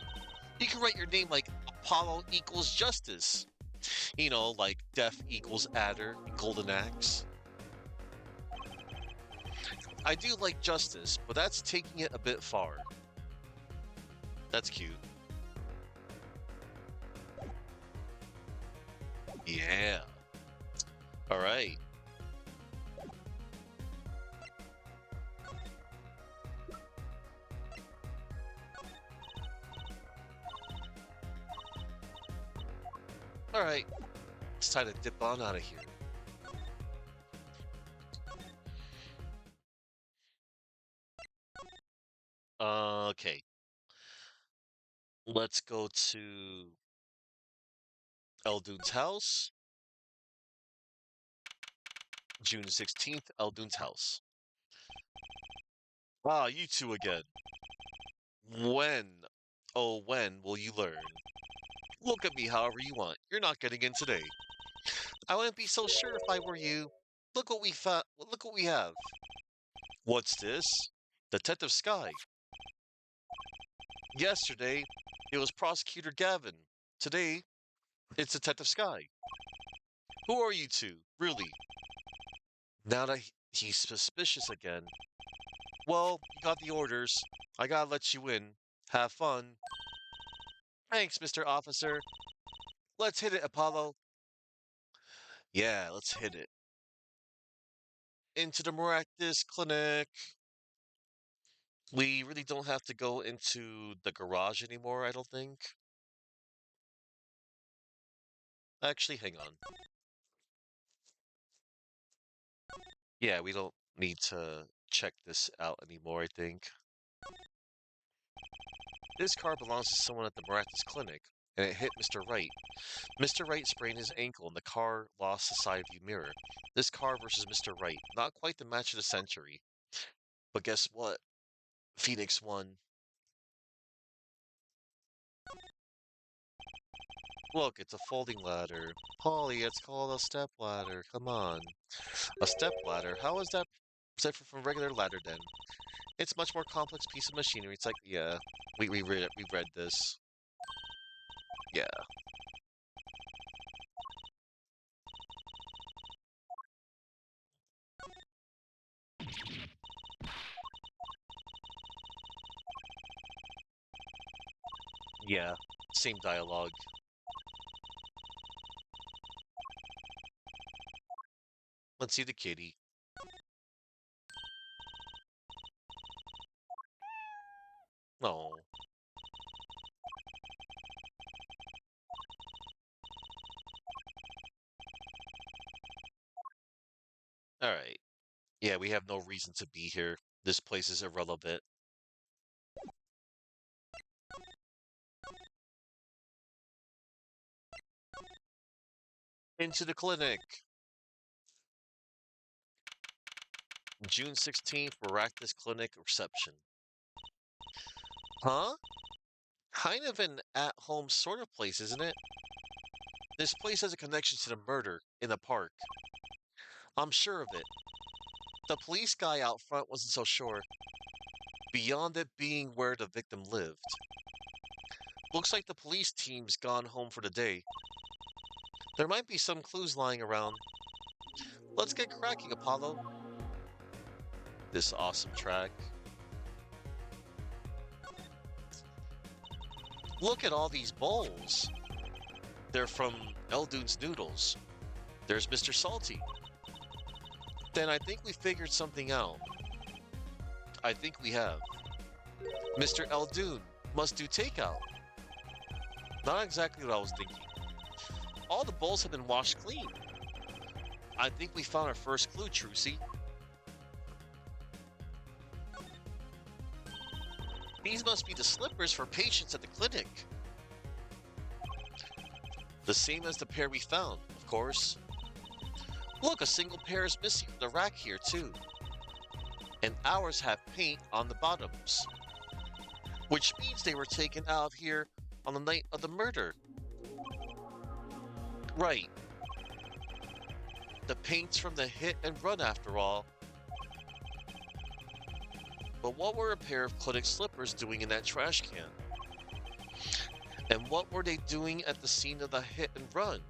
you can write your name like Apollo equals Justice. You know, like Death equals Adder in Golden Axe. I do like Justice, but that's taking it a bit far. That's cute. Yeah. All right. All right. It's time to dip on out of here. Okay. Let's go to Eldune's house. June 16th, Eldune's house. Ah, you two again. When? Oh, when will you learn? Look at me however you want. You're not getting in today. I wouldn't be so sure if I were you. Look what we found. Look what we have. What's this? Detective Sky. Yesterday, it was Prosecutor Gavin. Today, it's Detective Sky. Who are you two, really? Now that he's suspicious again. Well, you got the orders. I gotta let you in. Have fun. Thanks, Mr. Officer. Let's hit it, Apollo. Yeah, let's hit it. Into the Maractus Clinic. We really don't have to go into the garage anymore, I don't think. Actually, hang on. Yeah, we don't need to check this out anymore, I think. This car belongs to someone at the Maractus Clinic. and it hit Mr. Wright. Mr. Wright sprained his ankle and the car lost the side view mirror. This car versus Mr. Wright, not quite the match of the century. But guess what? Phoenix won. Look, it's a folding ladder. Polly, it's called a step ladder. Come on. A step ladder? How is that different from a regular ladder then? It's a much more complex piece of machinery. It's like, yeah, we read this. Yeah. Yeah. Same dialogue. Let's see the kitty. Oh. Alright. Yeah, we have no reason to be here. This place is irrelevant. Into the clinic. June 16th, Maractus Clinic reception. Huh? Kind of an at-home sort of place, isn't it? This place has a connection to the murder in the park. I'm sure of it. The police guy out front wasn't so sure, beyond it being where the victim lived. Looks like the police team's gone home for the day. There might be some clues lying around. Let's get cracking, Apollo. This awesome track. Look at all these bowls. They're from Eldune's Noodles. There's Mr. Salty. Then I think we figured something out. I think we have. Mr. Eldune must do takeout. Not exactly what I was thinking. All the bowls have been washed clean. I think we found our first clue, Trucy. These must be the slippers for patients at the clinic. The same as the pair we found, of course. Look, a single pair is missing from the rack here, too. And ours have paint on the bottoms. Which means they were taken out of here on the night of the murder. Right. The paint's from the hit and run after all. But what were a pair of clinic slippers doing in that trash can? And what were they doing at the scene of the hit and run?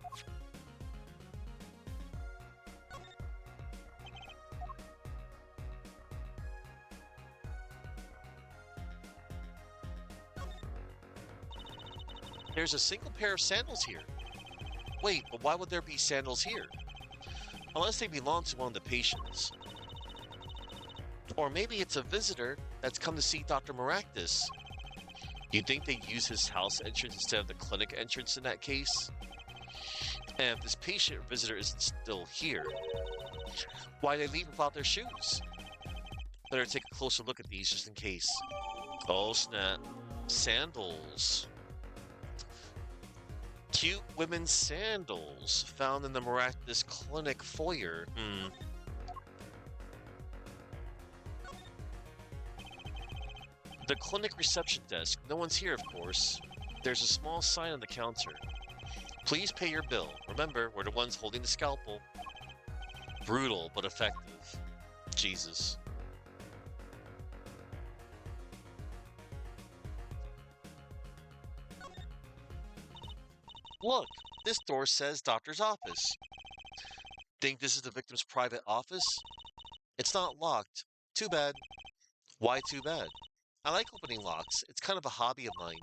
There's a single pair of sandals here. Wait, but why would there be sandals here? Unless they belong to one of the patients. Or maybe it's a visitor that's come to see Dr. Maractus. You think they use his house entrance instead of the clinic entrance in that case? And if this patient or visitor isn't still here, why they leave without their shoes? Better take a closer look at these just in case. Oh snap. Sandals. Cute women's sandals found in the Maractus Clinic foyer. The clinic reception desk. No one's here, of course. There's a small sign on the counter. Please pay your bill. Remember, we're the ones holding the scalpel. Brutal, but effective. Jesus. Look, this door says doctor's office. Think this is the victim's private office? It's not locked. Too bad. Why too bad? I like opening locks. It's kind of a hobby of mine.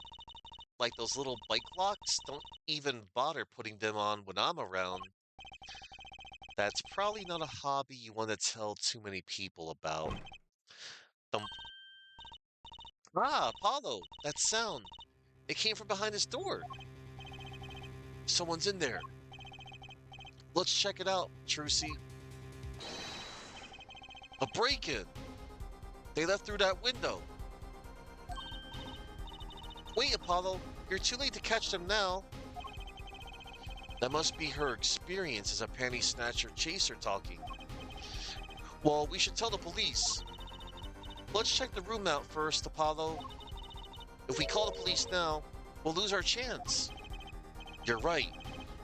Like those little bike locks, don't even bother putting them on when I'm around. That's probably not a hobby you want to tell too many people about. Um, Apollo, that sound. It came from behind this door. Someone's in there. Let's check it out, Trucy. A break-in. They left through that window. Wait, Apollo. you're too late to catch them now. That must be her experience as a panty snatcher chaser talking. Well, we should tell the police. Let's check the room out first, Apollo. If we call the police now, we'll lose our chance. You're right.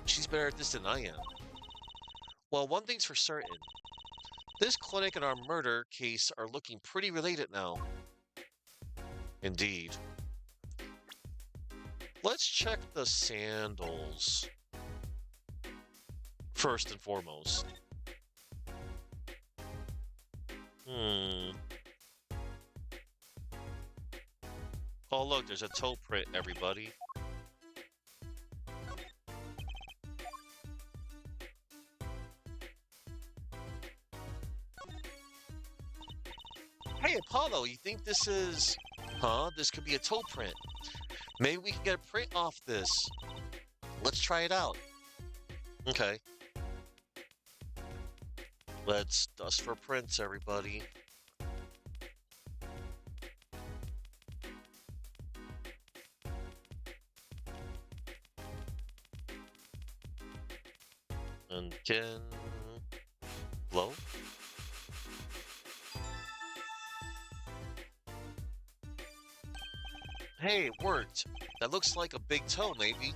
She's better at this than I am. Well, one thing's for certain. This clinic and our murder case are looking pretty related now. Indeed. Let's check the sandals. First and foremost. Oh, look, there's a toe print, everybody. Hey, Apollo, you think this is... Huh? This could be a toe print. Maybe we can get a print off this. Let's try it out. Okay. Let's dust for prints, everybody. And again... Blow. Hey, it worked. That looks like a big toe, maybe.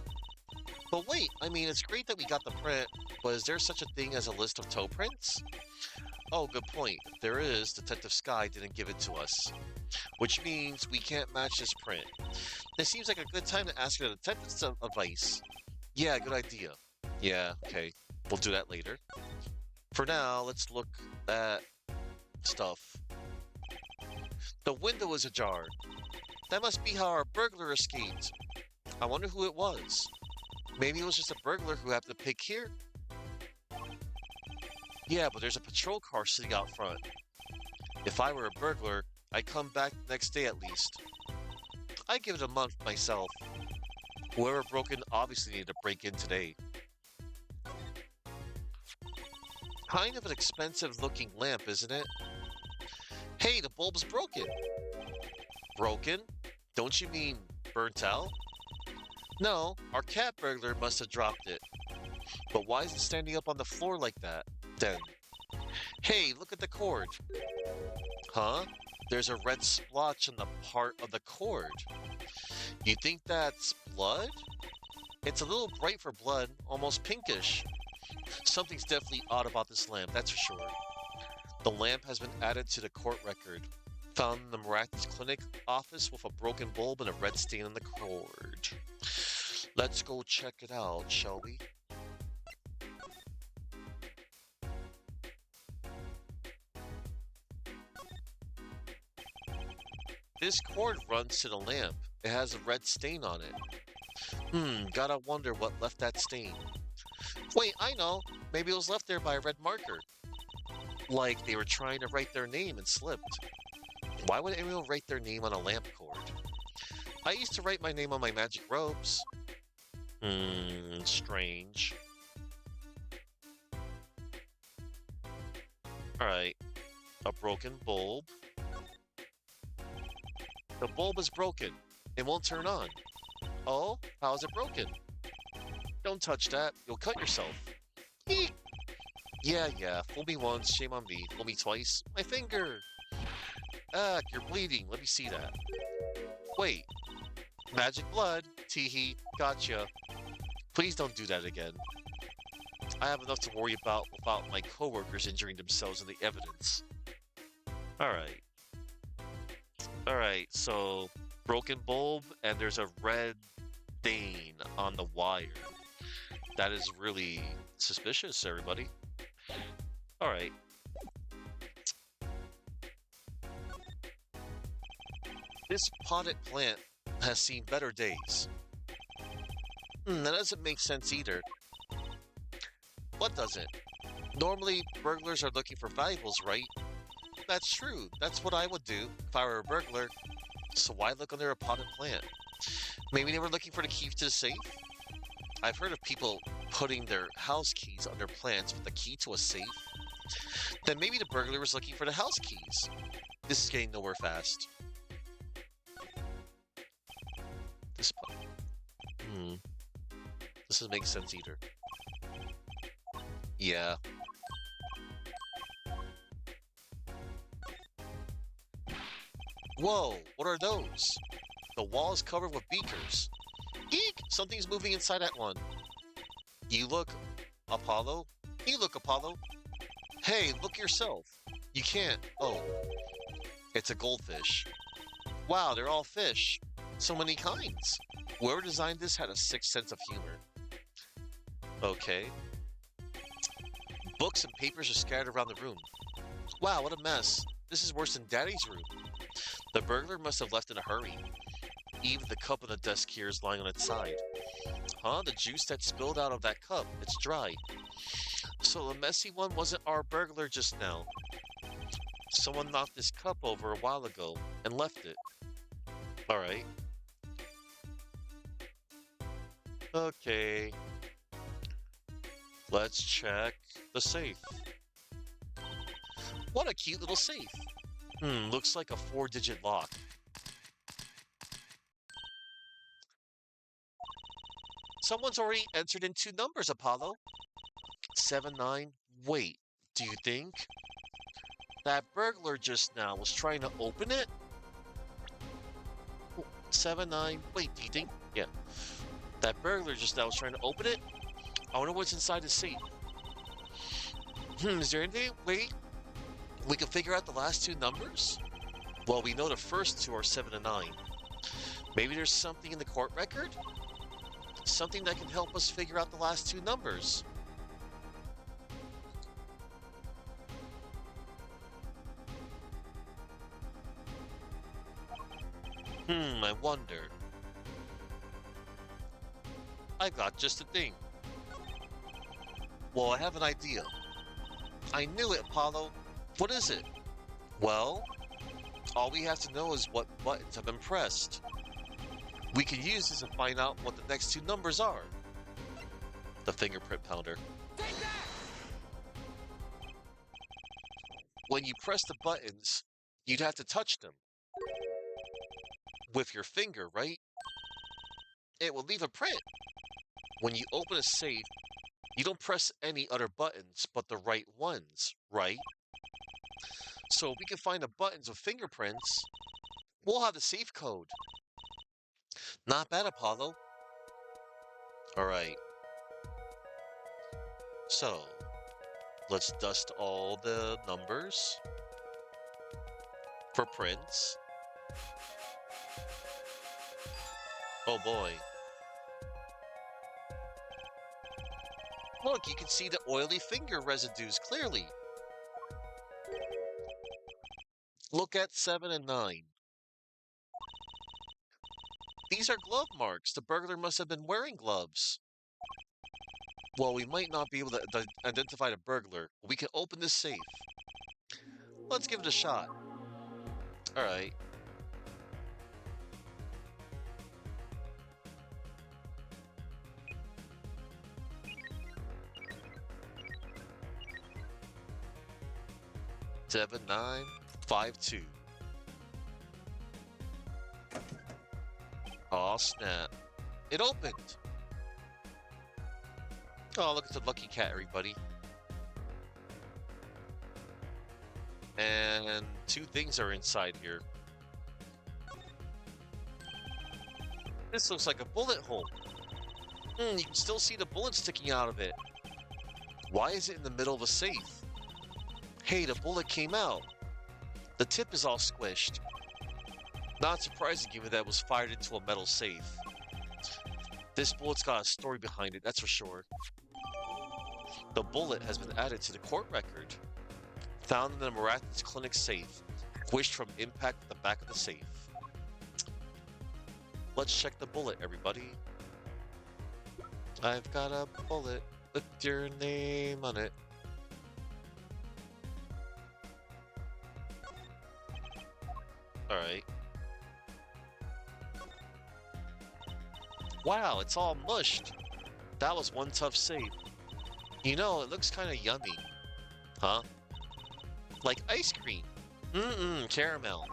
But wait, I mean, it's great that we got the print, but is there such a thing as a list of toe prints? Oh, good point. If there is, Detective Sky didn't give it to us. Which means we can't match this print. This seems like a good time to ask for the detective's advice. Yeah, good idea. Yeah, okay. We'll do that later. For now, let's look at stuff. The window is ajar. That must be how our burglar escaped. I wonder who it was. Maybe it was just a burglar who happened to pick here? Yeah, but there's a patrol car sitting out front. If I were a burglar, I'd come back the next day at least. I'd give it a month myself. Whoever broke in obviously needed to break in today. Kind of an expensive looking lamp, isn't it? Hey, the bulb's broken. Broken? Don't you mean burnt out? No, our cat burglar must have dropped it. But why is it standing up on the floor like that, then? Hey, look at the cord. Huh? There's a red splotch on the part of the cord. You think that's blood? It's a little bright for blood, almost pinkish. Something's definitely odd about this lamp, that's for sure. The lamp has been added to the court record. Found in the Miraculous Clinic office with a broken bulb and a red stain on the cord. Let's go check it out, shall we? This cord runs to the lamp. It has a red stain on it. Gotta wonder what left that stain. Wait, I know. Maybe it was left there by a red marker. Like they were trying to write their name and slipped. Why would anyone write their name on a lamp cord? I used to write my name on my magic robes. Strange. Alright. A broken bulb. The bulb is broken. It won't turn on. Oh? How is it broken? Don't touch that. You'll cut yourself. Eek! Yeah. Fool me once, shame on me. Fool me twice. My finger! Ah, you're bleeding. Let me see that. Wait. Magic blood. Teehee. Gotcha. Please don't do that again. I have enough to worry about without my coworkers injuring themselves in the evidence. Alright. Alright, so broken bulb and there's a red stain on the wire. That is really suspicious, everybody. Alright. This potted plant has seen better days. That doesn't make sense either. What doesn't? Normally, burglars are looking for valuables, right? That's true. That's what I would do if I were a burglar. So why look under a potted plant? Maybe they were looking for the key to the safe? I've heard of people putting their house keys under plants with the key to a safe. Then maybe the burglar was looking for the house keys. This is getting nowhere fast. This Hmm. This doesn't make sense either. Yeah. Whoa, what are those? The wall is covered with beakers. Eek! Something's moving inside that one. You look, Apollo? You look, Apollo. Hey, look yourself. You can't. Oh, it's a goldfish. Wow, they're all fish. So many kinds. Whoever designed this had a sixth sense of humor. Okay. Books and papers are scattered around the room. Wow, what a mess. This is worse than Daddy's room. The burglar must have left in a hurry. Even the cup on the desk here is lying on its side. Huh? The juice that spilled out of that cup. It's dry. So the messy one wasn't our burglar just now. Someone knocked this cup over a while ago and left it. Alright. Okay. Let's check the safe. What a cute little safe. Looks like a 4-digit lock. Someone's already entered in 2 numbers, Apollo. 7-9. Wait, do you think that burglar just now was trying to open it? 7-9. Wait, do you think? Yeah. That burglar just now was trying to open it? I wonder what's inside the safe. Is there anything? Wait. We can figure out the last 2 numbers? Well, we know the first 2 are 7 and 9. Maybe there's something in the court record? Something that can help us figure out the last 2 numbers. I wonder. I got just the thing. Well, I have an idea. I knew it, Apollo. What is it? Well, all we have to know is what buttons have been pressed. We can use this to find out what the next 2 numbers are. The fingerprint pounder. Take that! When you press the buttons, you'd have to touch them. With your finger, right? It will leave a print. When you open a safe, you don't press any other buttons but the right ones, right? So if we can find the buttons with fingerprints, we'll have the safe code. Not bad, Apollo. Alright. So, let's dust all the numbers for prints. Oh boy. Look, you can see the oily finger residues clearly. Look at 7 and 9. These are glove marks. The burglar must have been wearing gloves. Well, we might not be able to identify the burglar, but we can open this safe. Let's give it a shot. Alright. Seven, 9, 5, 2. Aw, snap. It opened! Oh, look at the lucky cat, everybody. And 2 things are inside here. This looks like a bullet hole. You can still see the bullet sticking out of it. Why is it in the middle of a safe? Hey, the bullet came out. The tip is all squished. Not surprising given that it was fired into a metal safe. This bullet's got a story behind it, that's for sure. The bullet has been added to the court record. Found in the Marathon's clinic safe. Squished from impact at the back of the safe. Let's check the bullet, everybody. I've got a bullet with your name on it. Alright. Wow, it's all mushed. That was one tough save. You know, it looks kind of yummy. Huh? Like ice cream. Caramel.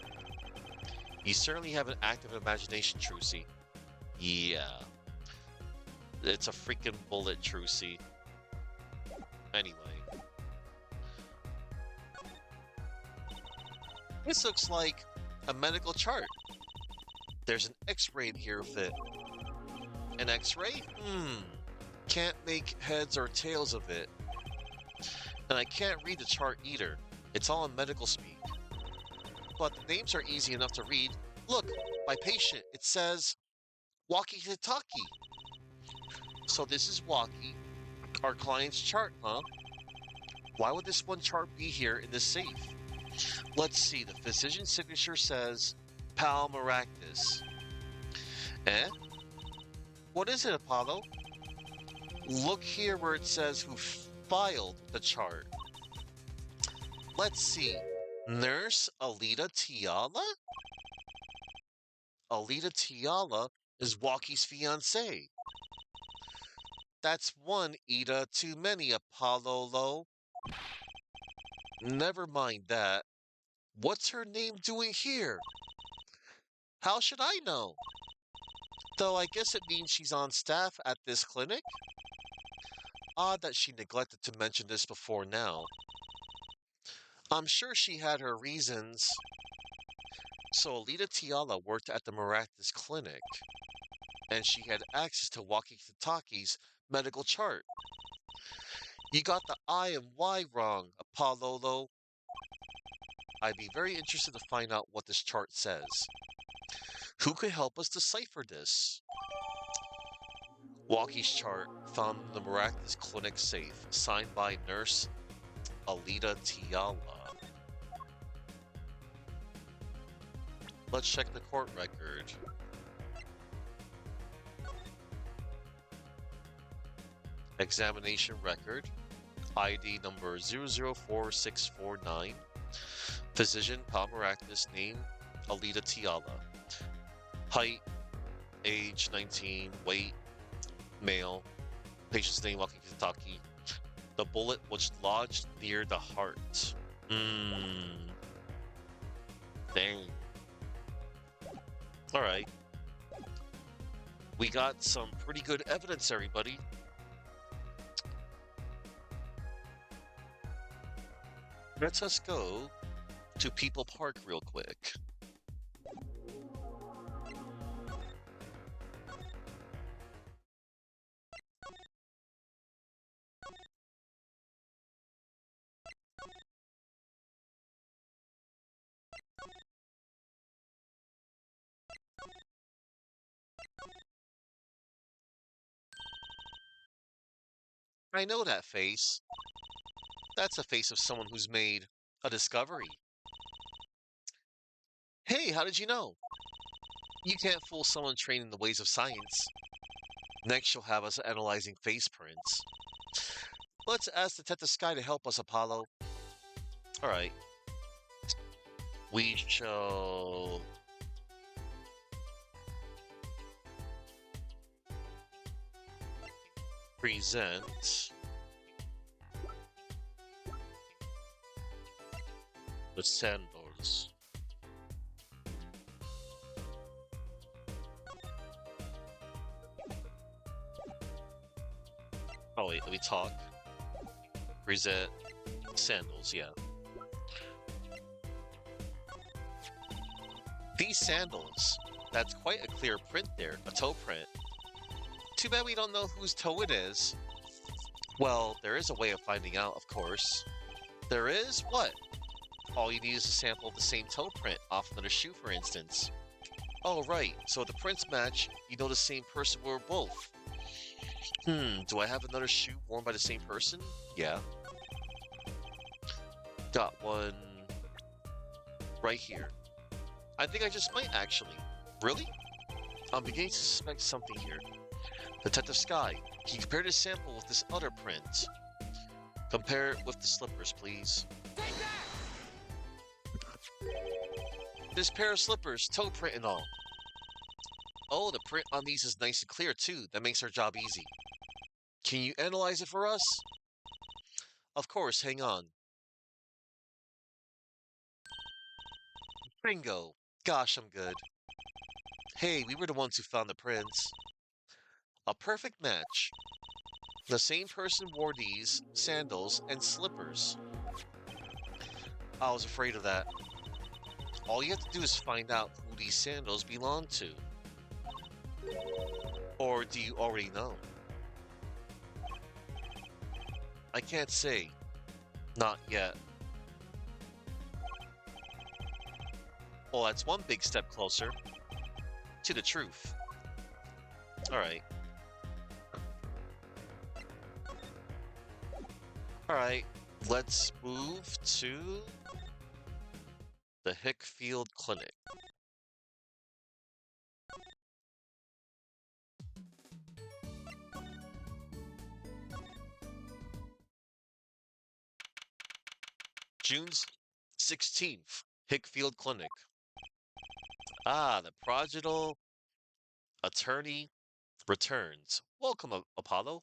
You certainly have an active imagination, Trucy. Yeah. It's a freaking bullet, Trucy. Anyway. This looks like a medical chart. There's an X-ray in here with it. An X-ray? Can't make heads or tails of it. And I can't read the chart either. It's all in medical speak. But the names are easy enough to read. Look, by patient, it says walkie-talkie. So this is Walkie, our client's chart, huh? Why would this one chart be here in this safe? Let's see, the physician's signature says Pal Maractus. Eh? What is it, Apollo? Look here where it says who filed the chart. Let's see. Nurse Alita Tiala? Alita Tiala is Walkie's fiancée. That's one Ida too many, Apollo Lo. Never mind that. What's her name doing here? How should I know? Though I guess it means she's on staff at this clinic? Odd that she neglected to mention this before now. I'm sure she had her reasons. So Alita Tiala worked at the Maractus clinic, and she had access to Walkie-Talkie's medical chart. You got the I and Y wrong, Apollo. I'd be very interested to find out what this chart says. Who could help us decipher this? Walkie's chart found in the Maractus clinic safe, signed by nurse Alita Tiala. Let's check the court record. Examination record, ID number 004649. Physician Pal Maractus, name Alita Tiala. Height, age 19, weight, male. Patient's name Walkie-Talkie. The bullet was lodged near the heart. Dang. Alright. We got some pretty good evidence, everybody. Let us go to People Park real quick. I know that face. That's a face of someone who's made a discovery. Hey, how did you know? You can't fool someone trained in the ways of science. Next, you'll have us analyzing face prints. Let's ask Detective Sky to help us, Apollo. Alright. We shall... present... the sandals. Oh wait, let me talk. Present sandals, yeah. These sandals. That's quite a clear print there, a toe print. Too bad we don't know whose toe it is. Well, there is a way of finding out, of course. There is? What? All you need is a sample of the same toe print off another shoe, for instance. Oh, right. So if the prints match, you know the same person wore both. Do I have another shoe worn by the same person? Yeah. Got one right here. I think I just might, actually. Really? I'm beginning to suspect something here. Detective Sky, can you compare this sample with this other print? Compare it with the slippers, please. Take that! This pair of slippers, toe print and all. Oh, the print on these is nice and clear, too. That makes our job easy. Can you analyze it for us? Of course, hang on. Bingo. Gosh, I'm good. Hey, we were the ones who found the prints. A perfect match. The same person wore these sandals and slippers. I was afraid of that. All you have to do is find out who these sandals belong to. Or do you already know? I can't say. Not yet. Well, that's one big step closer to the truth. Alright. Alright. Let's move to the Hickfield Clinic. June 16th, Hickfield Clinic. Ah, the prodigal attorney returns. Welcome, Apollo.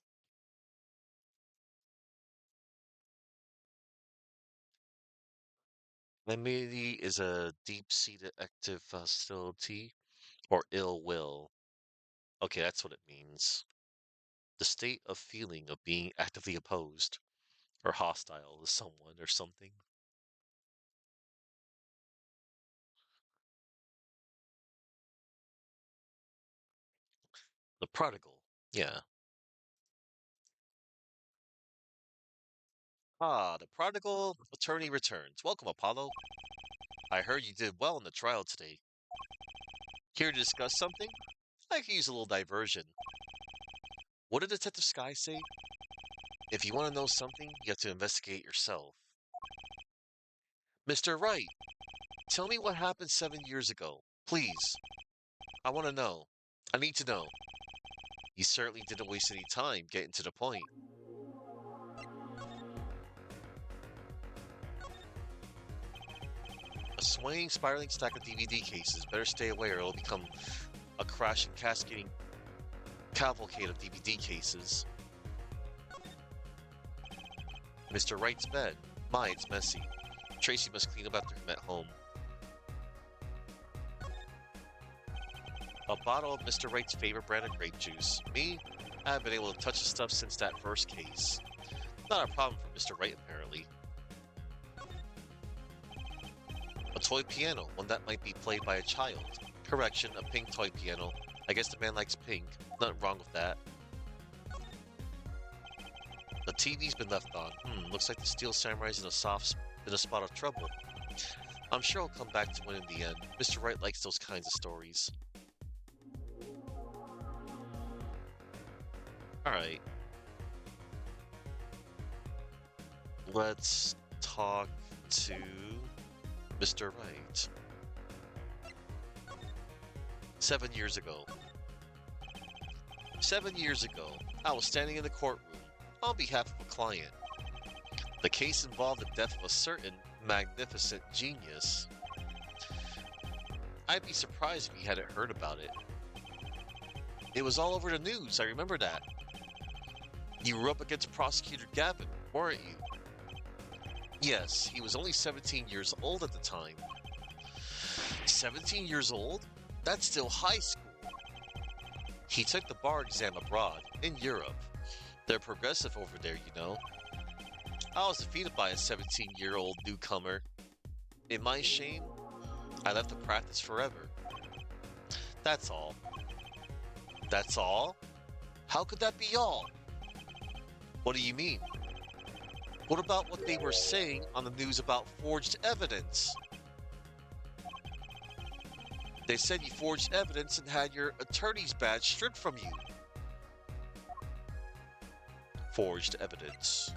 Enmity is a deep-seated active hostility or ill will. Okay, that's what it means. The state of feeling of being actively opposed or hostile to someone or something. The prodigal. Yeah. Ah, the prodigal attorney returns. Welcome, Apollo. I heard you did well in the trial today. Here to discuss something? I could use a little diversion. What did Detective Sky say? If you want to know something, you have to investigate yourself. Mr. Wright, tell me what happened 7 years ago. Please. I want to know. I need to know. You certainly didn't waste any time getting to the point. A swaying, spiraling stack of DVD cases. Better stay away or it'll become a crashing, cascading cavalcade of DVD cases. Mr. Wright's bed. My, it's messy. Tracy must clean up after him at home. A bottle of Mr. Wright's favorite brand of grape juice. Me? I haven't been able to touch the stuff since that first case. Not a problem for Mr. Wright, apparently. A toy piano, one that might be played by a child. Correction, a pink toy piano. I guess the man likes pink. Nothing wrong with that. The TV's been left on. Looks like the Steel Samurai's in a spot of trouble. I'm sure he'll come back to win in the end. Mr. Wright likes those kinds of stories. Alright. Let's talk to Mr. Wright. 7 years ago. 7 years ago, I was standing in the courtroom on behalf of a client. The case involved the death of a certain magnificent genius. I'd be surprised if you hadn't heard about it. It was all over the news, I remember that. You were up against Prosecutor Gavin, weren't you? Yes, he was only 17 years old at the time. 17 years old? That's still high school. He took the bar exam abroad, in Europe. They're progressive over there, you know. I was defeated by a 17-year-old newcomer. In my shame, I left the practice forever. That's all. That's all? How could that be all? What do you mean? What about what they were saying on the news about forged evidence? They said you forged evidence and had your attorney's badge stripped from you. Forged evidence.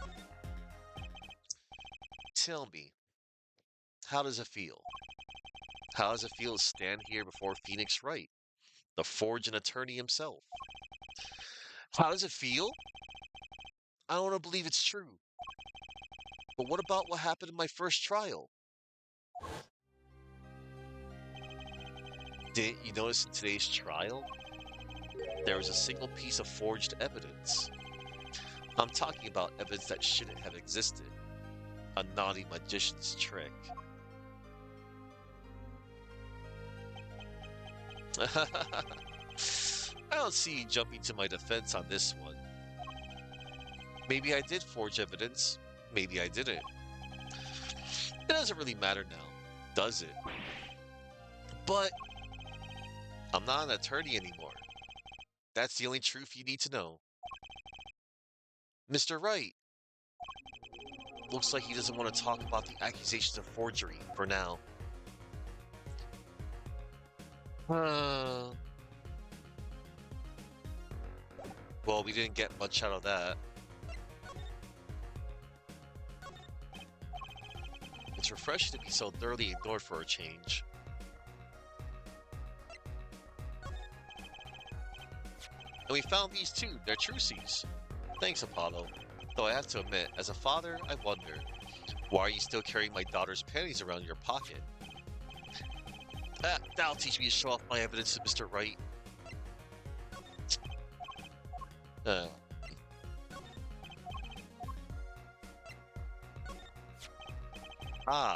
Tell me, how does it feel? How does it feel to stand here before Phoenix Wright, the forged attorney himself? How does it feel? I don't want to believe it's true. But what about what happened in my first trial? Didn't you notice in today's trial? There was a single piece of forged evidence. I'm talking about evidence that shouldn't have existed. A naughty magician's trick. I don't see you jumping to my defense on this one. Maybe I did forge evidence. Maybe I didn't. It doesn't really matter now, does it? But I'm not an attorney anymore. That's the only truth you need to know. Mr. Wright. Looks like he doesn't want to talk about the accusations of forgery for now. Well, we didn't get much out of that. It's refreshing to be so thoroughly ignored for a change. And we found these two. They're truces. Thanks, Apollo. Though I have to admit, as a father, I wonder, why are you still carrying my daughter's panties around your pocket? That'll teach me to show off my evidence to Mr. Wright.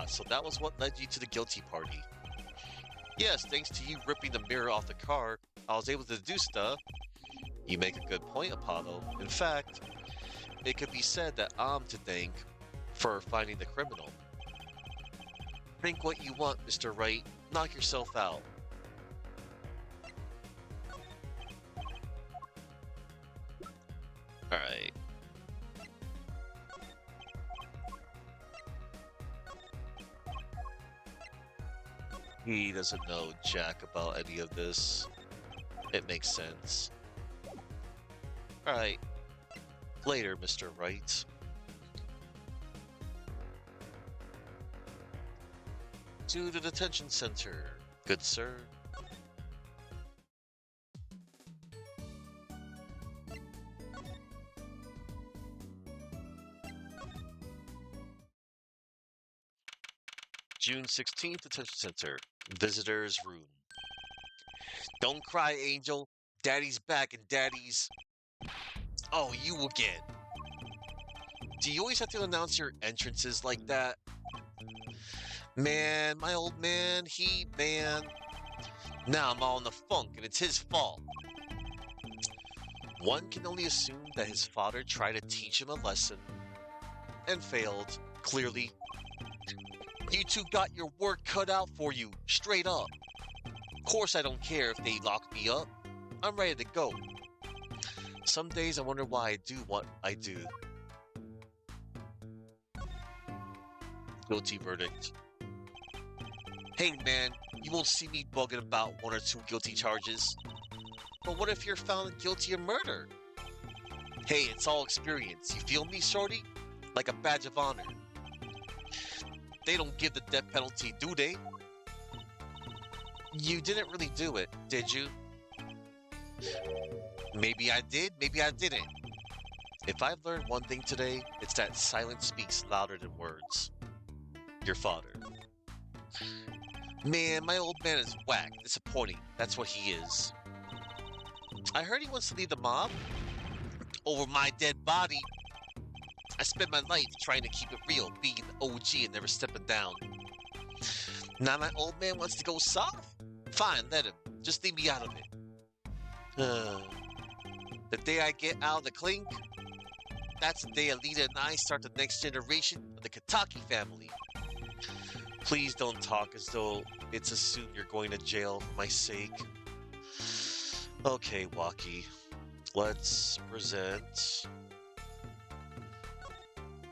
So that was what led you to the guilty party. Yes, thanks to you ripping the mirror off the car, I was able to deduce stuff. You make a good point, Apollo. In fact, it could be said that I'm to thank for finding the criminal. Think what you want, Mr. Wright. Knock yourself out. Alright. He doesn't know jack about any of this. It makes sense. Alright. Later, Mr. Wright. To the detention center, good sir. June 16th, detention center. Visitor's room. Don't cry, Angel. Daddy's back and Daddy's... Oh, you again. Do you always have to announce your entrances like that? Man, my old man, Now I'm all in the funk and it's his fault. One can only assume that his father tried to teach him a lesson and failed, clearly. You two got your work cut out for you, straight up. Of course I don't care if they lock me up. I'm ready to go. Some days I wonder why I do what I do. Guilty verdict. Hey man, you won't see me bugging about one or two guilty charges. But what if you're found guilty of murder? Hey, it's all experience. You feel me, shorty? Like a badge of honor. They don't give the death penalty, do they? You didn't really do it, did you? Maybe I did, maybe I didn't. If I've learned one thing today, it's that silence speaks louder than words. Your father. Man, my old man is whack, disappointing. That's what he is. I heard he wants to leave the mob. Over my dead body. I spent my life trying to keep it real, being an OG and never stepping down. Now my old man wants to go soft? Fine, let him. Just leave me out of it. The day I get out of the clink, that's the day Alita and I start the next generation of the Kataki family. Please don't talk as though it's assumed you're going to jail for my sake. Okay, Waki. Let's present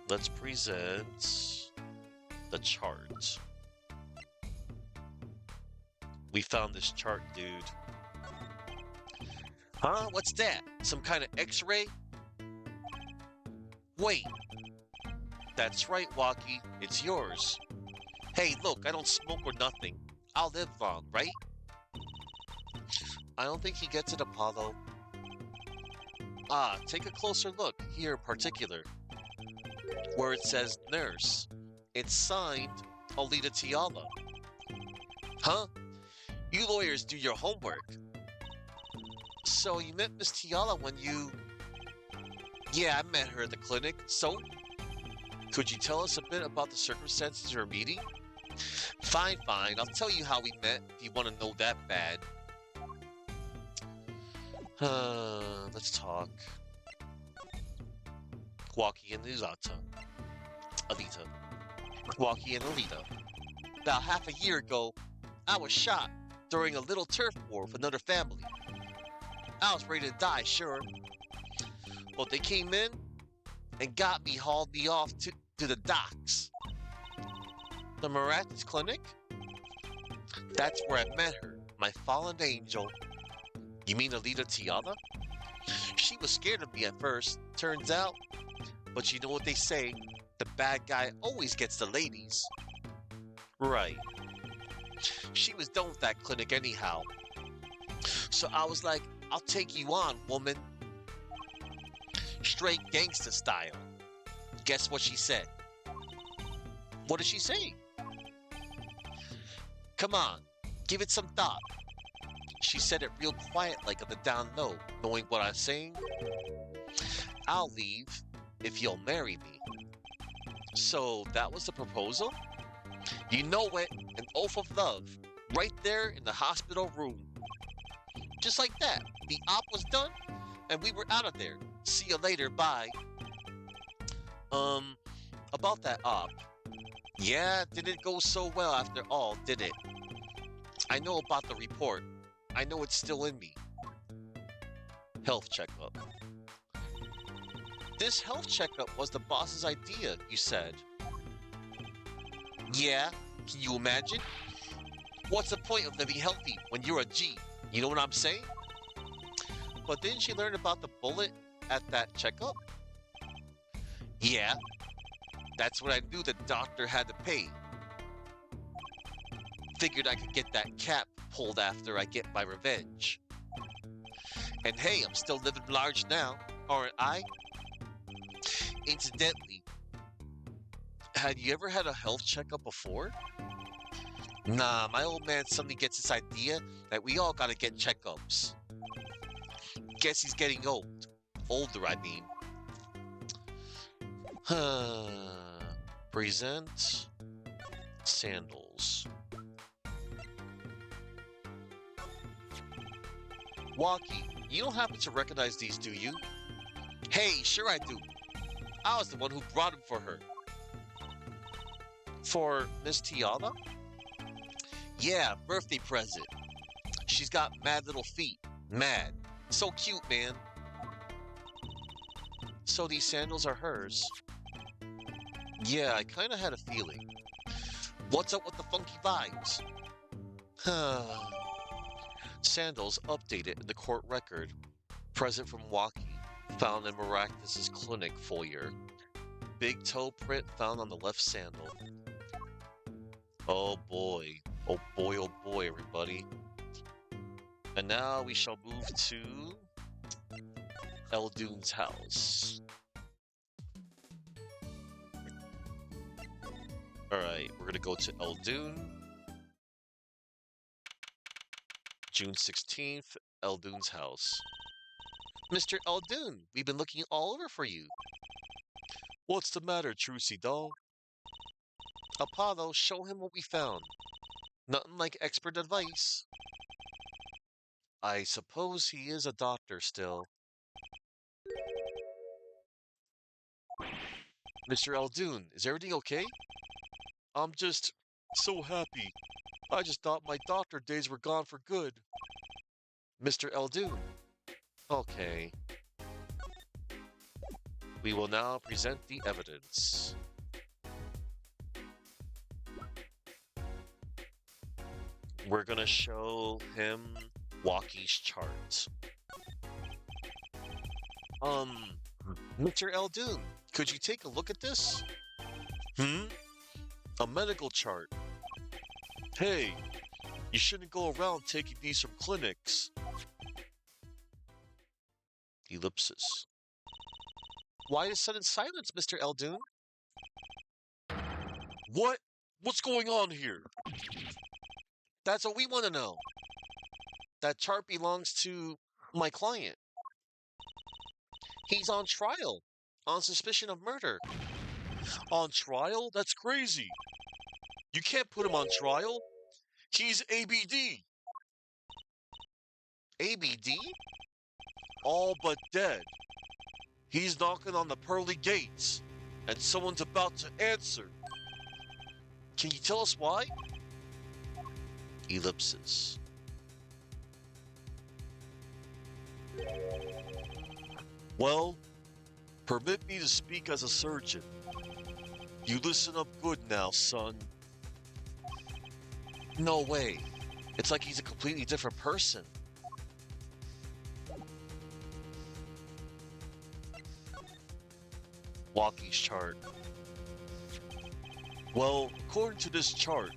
the chart. We found this chart, dude. Huh? What's that? Some kind of X-ray? Wait. That's right, Waki. It's yours. Hey, look, I don't smoke or nothing. I'll live long, right? I don't think he gets it, Apollo. Take a closer look, here in particular. Where it says nurse. It's signed Alita Tiala. Huh? You lawyers do your homework. So you met Miss Tiala when you... Yeah, I met her at the clinic, so? Could you tell us a bit about the circumstances of your meeting? Fine, I'll tell you how we met if you want to know that bad. Let's talk. Kwaki and Alita. Kwaki and Alita. About half a year ago, I was shot during a little turf war with another family. I was ready to die, sure, but they came in and got me, hauled me off to the docks. The Miraculous Clinic? That's where I met her, my fallen angel. You mean Alita Tiana? She was scared of me at first, turns out. But you know what they say, the bad guy always gets the ladies. Right. She was done with that clinic anyhow. So I was like, I'll take you on, woman. Straight gangsta style. Guess what she said? What did she say? Come on, give it some thought. She said it real quiet, like on the down low, knowing what I'm saying. I'll leave if you'll marry me. So that was the proposal? You know it, an oath of love, right there in the hospital room. Just like that, the op was done, and we were out of there. See you later, bye. About that op. Yeah, didn't go so well after all, did it? I know about the report. I know it's still in me. Health checkup. This health checkup was the boss's idea, you said. Yeah, can you imagine? What's the point of living healthy when you're a G? You know what I'm saying? But didn't she learn about the bullet at that checkup? Yeah, that's what I knew the doctor had to pay. Figured I could get that cap pulled after I get my revenge. And hey, I'm still living large now, aren't I? Incidentally, had you ever had a health checkup before? Nah, my old man suddenly gets this idea that we all gotta get checkups. Guess he's getting old. Older, I mean. Present sandals. Walkie, you don't happen to recognize these, do you? Hey, sure I do. I was the one who brought them for her. For Miss Tiana? Yeah, birthday present. She's got mad little feet. Mad. So cute, man. So these sandals are hers? Yeah, I kinda had a feeling. What's up with the funky vibes? Sandals updated in the court record. Present from Waki, found in Miraculous's clinic foyer. Big toe print found on the left sandal. Oh boy. Oh boy, oh boy, everybody. And now we shall move to Eldune's house. Alright, we're gonna go to Eldune. June 16th, Eldune's house. Mr. Eldune, we've been looking all over for you. What's the matter, Trucy doll? Apollo, show him what we found. Nothing like expert advice. I suppose he is a doctor still. Mr. Eldune, is everything okay? I'm just so happy. I just thought my doctor days were gone for good. Mr. Eldune. Okay. We will now present the evidence. We're gonna show him Waki's chart. Mr. Eldune, could you take a look at this? A medical chart. Hey, you shouldn't go around taking these from clinics. Ellipsis. Why is sudden silence, Mr. Eldune? What? What's going on here? That's what we want to know. That chart belongs to my client. He's on trial on suspicion of murder. On trial? That's crazy. You can't put him on trial. He's ABD. ABD? all but dead. He's knocking on the pearly gates, and someone's about to answer. Can you tell us why? Ellipsis. Well, permit me to speak as a surgeon. You listen up good now, son. No way. It's like he's a completely different person. Walkie's chart. Well, according to this chart,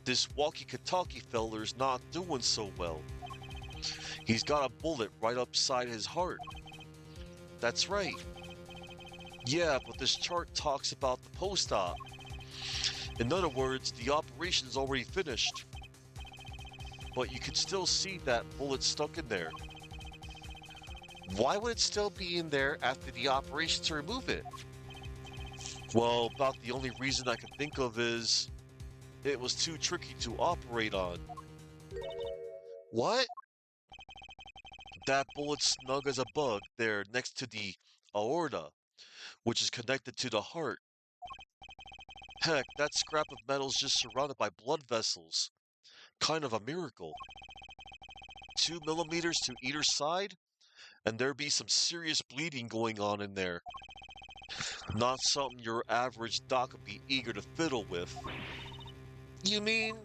this walkie-talkie feller's not doing so well. He's got a bullet right upside his heart. That's right. Yeah, but this chart talks about the post-op. In other words, the operation's already finished. But you can still see that bullet stuck in there. Why would it still be in there after the operation to remove it? Well, about the only reason I can think of is it was too tricky to operate on. What? That bullet's snug as a bug there next to the aorta, which is connected to the heart. Heck, that scrap of metal's just surrounded by blood vessels. Kind of a miracle. 2 millimeters to either side, and there be some serious bleeding going on in there. Not something your average doc would be eager to fiddle with. You mean?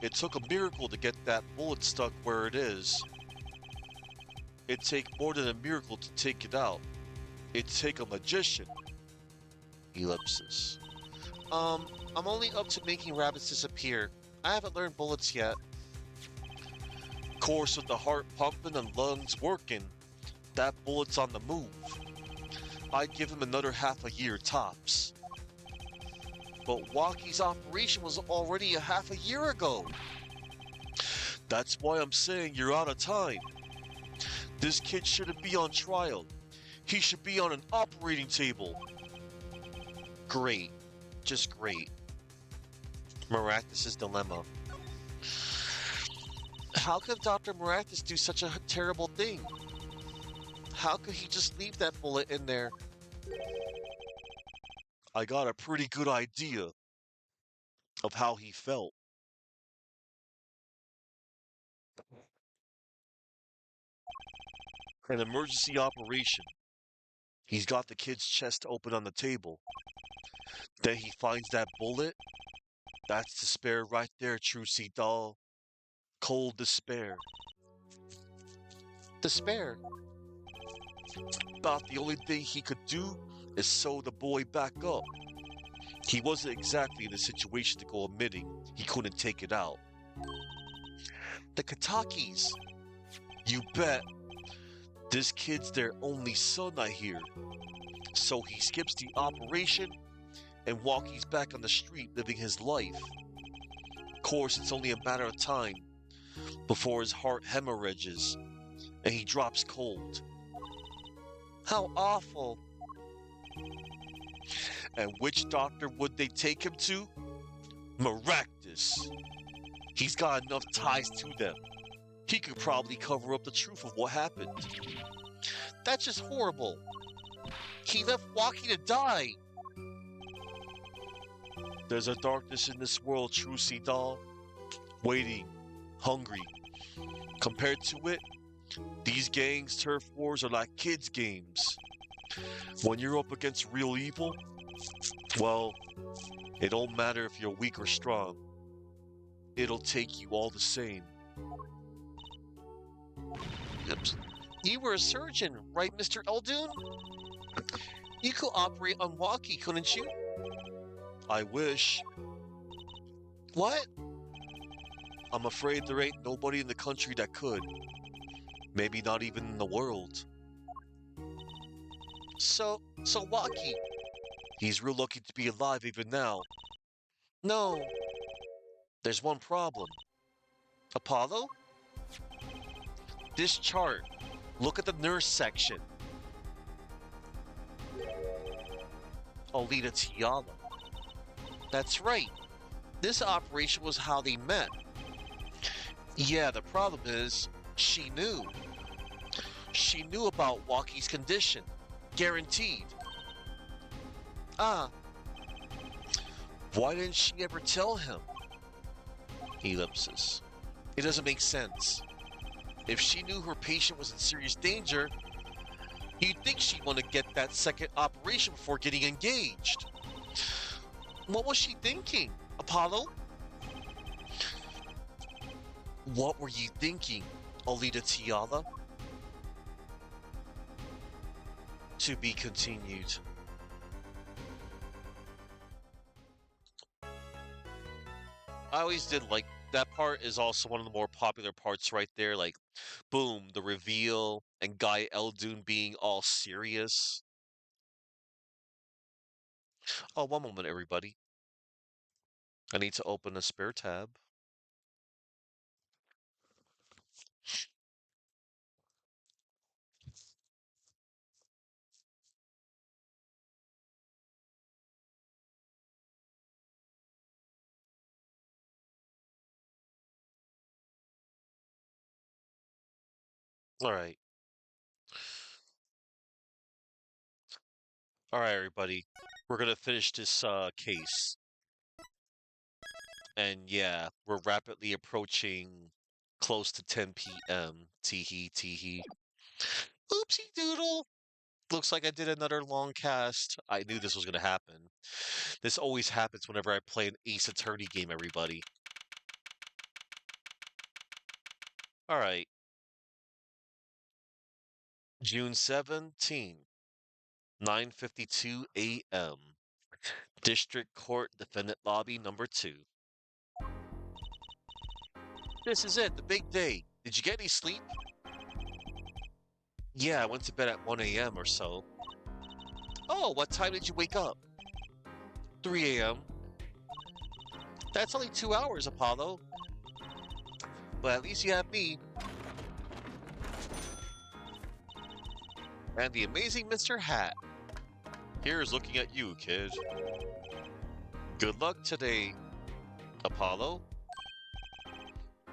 It took a miracle to get that bullet stuck where it is. It'd take more than a miracle to take it out. It'd take a magician. Ellipsis. I'm only up to making rabbits disappear. I haven't learned bullets yet. Course, with the heart pumping and lungs working, that bullet's on the move. I'd give him another half a year tops. But Walkie's operation was already a half a year ago. That's why I'm saying you're out of time. This kid shouldn't be on trial. He should be on an operating table. Great. Just great. Maractus's dilemma. How could Dr. Maractus do such a terrible thing? How could he just leave that bullet in there? I got a pretty good idea of how he felt. An emergency operation. He's got the kid's chest open on the table. Then he finds that bullet. That's despair right there, Trucy doll. Cold despair. Despair? About the only thing he could do is sew the boy back up. He wasn't exactly in a situation to go admitting he couldn't take it out. The Katakis. You bet. This kid's their only son, I hear. So he skips the operation and Walkie's back on the street living his life. Of course, it's only a matter of time before his heart hemorrhages and he drops cold. How awful. And which doctor would they take him to? Maractus. He's got enough ties to them. He could probably cover up the truth of what happened. That's just horrible. He left Walkie to die. There's a darkness in this world, Trucy doll. Waiting, hungry. Compared to it, these gangs, turf wars are like kids' games. When you're up against real evil, well, it don't matter if you're weak or strong. It'll take you all the same. Oops. You were a surgeon, right, Mr. Eldoon? You could operate on Walkie, couldn't you? I wish. What? I'm afraid there ain't nobody in the country that could. Maybe not even in the world. So Walkie. He's real lucky to be alive even now. No. There's one problem. Apollo? This chart. Look at the nurse section. Alita Tiala. That's right. This operation was how they met. Yeah, the problem is, she knew. She knew about Walkie's condition. Guaranteed. Ah, why didn't she ever tell him? Ellipsis. It doesn't make sense. If she knew her patient was in serious danger, you'd think she'd want to get that second operation before getting engaged. What was she thinking, Apollo? What were you thinking, Alita Tiala? To be continued. I always did like that part is also one of the more popular parts right there. Like, boom, the reveal and Guy Eldoon being all serious. Oh, one moment, everybody. I need to open a spare tab. All right. All right, everybody. We're going to finish this case. And yeah, we're rapidly approaching close to 10 p.m. Teehee, teehee. Oopsie doodle. Looks like I did another long cast. I knew this was going to happen. This always happens whenever I play an Ace Attorney game, everybody. All right. June 17th, 9:52 a.m. District Court Defendant Lobby number 2. This is it, the big day. Did you get any sleep? Yeah, I went to bed at 1 a.m. or so. Oh, what time did you wake up? 3 a.m. That's only 2 hours, Apollo. But at least you have me. And the amazing Mr. Hat. Here's looking at you, kid. Good luck today, Apollo.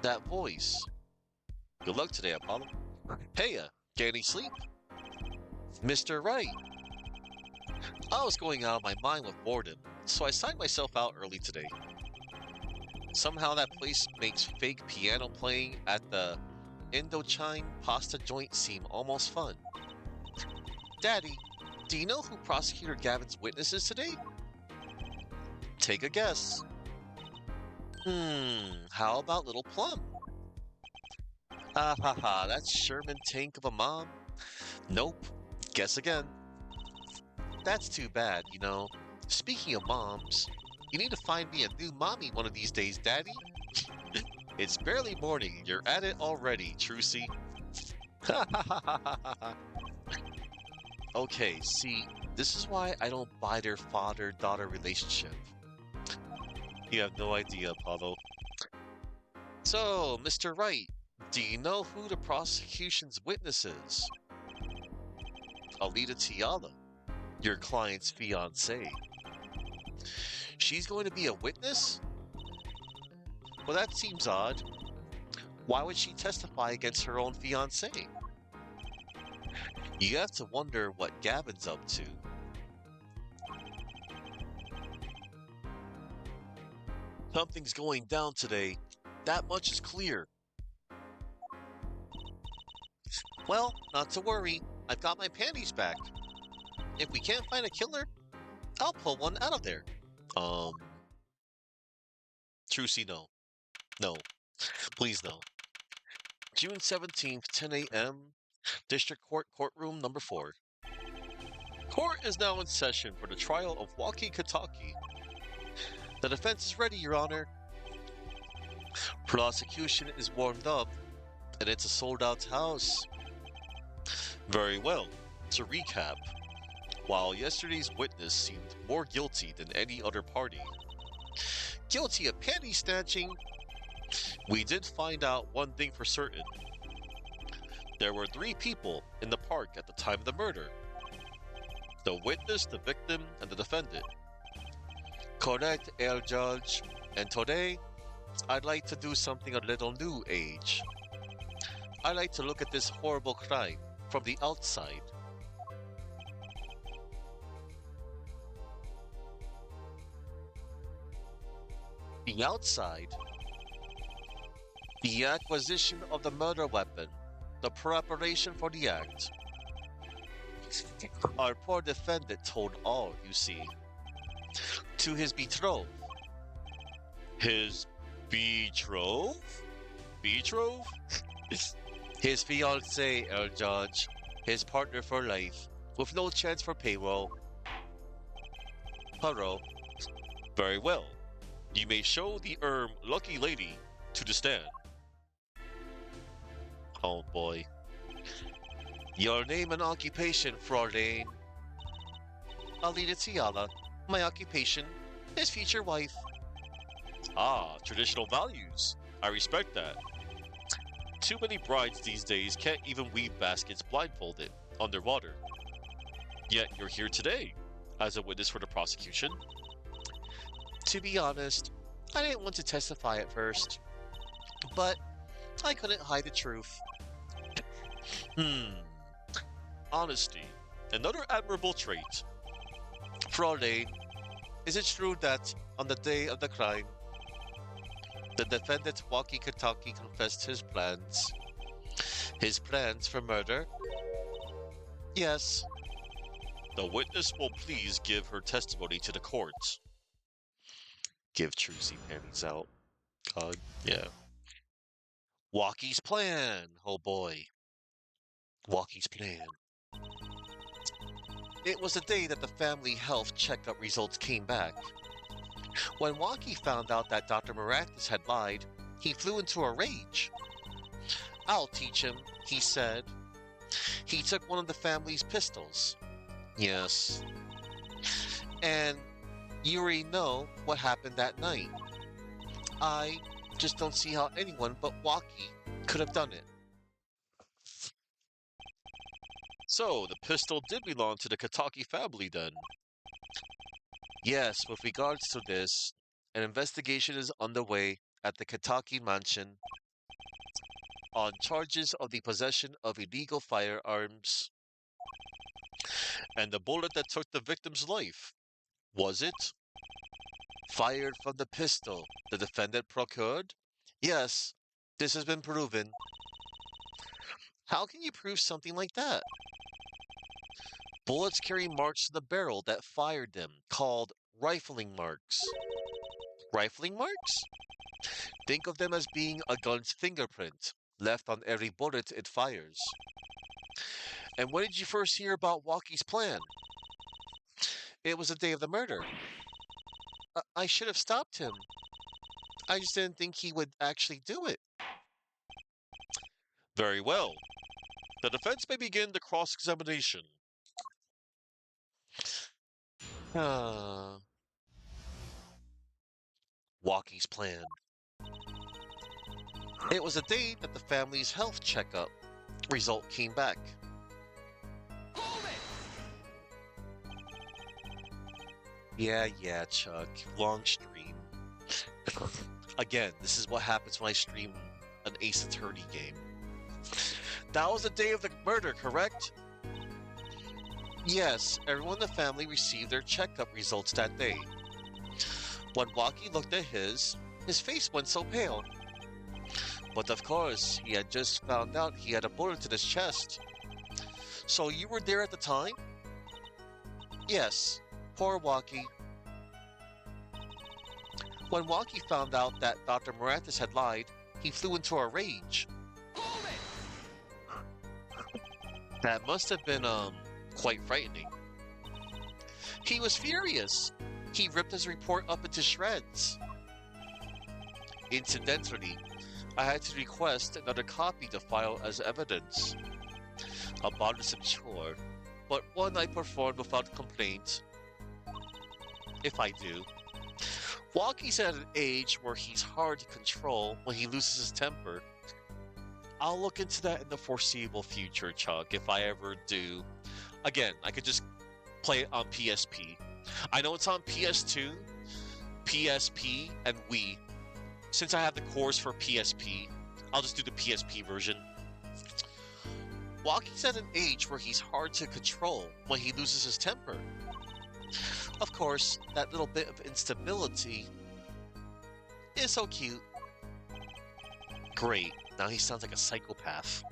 That voice. Good luck today, Apollo. Hey, get any sleep? Mr. Right. I was going out of my mind with boredom, so I signed myself out early today. Somehow that place makes fake piano playing at the Indochine pasta joint seem almost fun. Daddy, do you know who Prosecutor Gavin's witness is today? Take a guess. How about Little Plum? Ah ha ha, that's Sherman Tank of a mom? Nope. Guess again. That's too bad, you know. Speaking of moms, you need to find me a new mommy one of these days, Daddy. It's barely morning, you're at it already, Trucy. Okay, see, this is why I don't buy their father-daughter relationship. You have no idea, Apollo. So, Mr. Wright, do you know who the prosecution's witness is? Alita Tiala, your client's fiancée. She's going to be a witness? Well, that seems odd. Why would she testify against her own fiancé? You have to wonder what Gavin's up to. Something's going down today. That much is clear. Well, not to worry. I've got my panties back. If we can't find a killer, I'll pull one out of there. Trucy, no. No. Please, no. June 17th, 10 a.m. District Court Courtroom number 4. Court is now in session for the trial of Walkie Kataki. The defense is ready, Your Honor. Prosecution is warmed up, and it's a sold-out house. Very well. To recap, while yesterday's witness seemed more guilty than any other party, guilty of panty snatching, we did find out one thing for certain. There were 3 people in the park at the time of the murder. The witness, the victim, and the defendant. Correct, El Judge. And today, I'd like to do something a little new age. I'd like to look at this horrible crime from the outside. The outside, the acquisition of the murder weapon, the preparation for the act. Our poor defendant told all, you see, to his betrothed. His betrothed? Betrothed? His fiancée, El Judge, his partner for life, with no chance for payroll. Hello. Very well. You may show the lucky lady to the stand. Oh boy. Your name and occupation, Fraulein. Alida Tiala. My occupation is future wife. Ah, traditional values. I respect that. Too many brides these days can't even weave baskets blindfolded, underwater. Yet you're here today, as a witness for the prosecution. To be honest, I didn't want to testify at first, but I couldn't hide the truth. Honesty, another admirable trait. Fraulein, is it true that on the day of the crime, the defendant Walkie-Talkie confessed his plans? His plans for murder? Yes. The witness will please give her testimony to the court. Give Trucy panties out. God, yeah. Walkie's plan. Oh boy. Walkie's plan. It was the day that the family health checkup results came back. When Walkie found out that Dr. Miraculous had lied, he flew into a rage. I'll teach him, he said. He took one of the family's pistols. Yes. And you already know what happened that night. I just don't see how anyone but Walkie could have done it. So, the pistol did belong to the Kataki family then? Yes, with regards to this, an investigation is underway at the Kataki mansion on charges of the possession of illegal firearms. And the bullet that took the victim's life, was it fired from the pistol the defendant procured? Yes, this has been proven. How can you prove something like that? Bullets carry marks to the barrel that fired them, called rifling marks. Rifling marks? Think of them as being a gun's fingerprint, left on every bullet it fires. And when did you first hear about Walkie's plan? It was the day of the murder. I should have stopped him. I just didn't think he would actually do it. Very well. The defense may begin the cross-examination. Walkie's plan. It was the day that the family's health checkup result came back. Hold it! Yeah, Chuck. Long stream. Again, this is what happens when I stream an Ace Attorney game. That was the day of the murder, correct? Yes, everyone in the family received their checkup results that day. When Walkie looked at his face went so pale. But of course, he had just found out he had a bullet in his chest. So you were there at the time? Yes, poor Walkie. When Walkie found out that Dr. Miraculous had lied, he flew into a rage. Hold it! That must have been, quite frightening. He was furious. He ripped his report up into shreds. Incidentally, I had to request another copy to file as evidence. A bothersome chore, but one I performed without complaint. If I do. Walkie's at an age where he's hard to control when he loses his temper. I'll look into that in the foreseeable future, Chuck, if I ever do. Again, I could just play it on PSP. I know it's on PS2, PSP, and Wii. Since I have the cores for PSP, I'll just do the PSP version. Walkie's at an age where he's hard to control when he loses his temper. Of course, that little bit of instability is so cute. Great, now he sounds like a psychopath.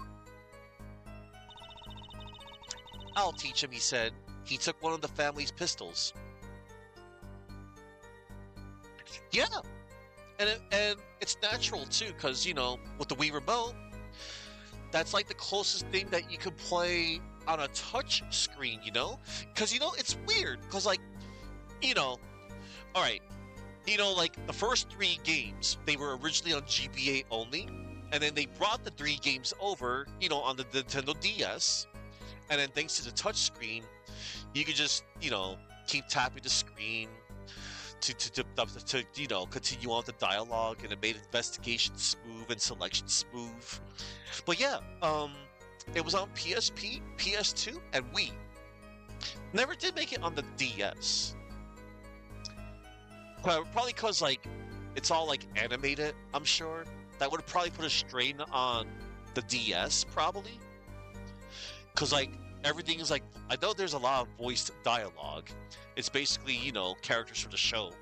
I'll teach him, he said. He took one of the family's pistols. Yeah, and it's natural too, because, with the Wii Remote, that's like the closest thing that you could play on a touch screen, Because, it's weird, because, like, all right, like the first three games, they were originally on GBA only, and then they brought the three games over, on the Nintendo DS, and then thanks to the touch screen, you could just, keep tapping the screen to continue on the dialogue, and it made investigation smooth and selection smooth. But yeah, it was on PSP, PS2, and Wii. Never did make it on the DS. Probably because, like, it's all, like, animated, I'm sure. That would have probably put a strain on the DS, probably. Because, like, everything is, like, I know there's a lot of voiced dialogue. It's basically, characters from the show.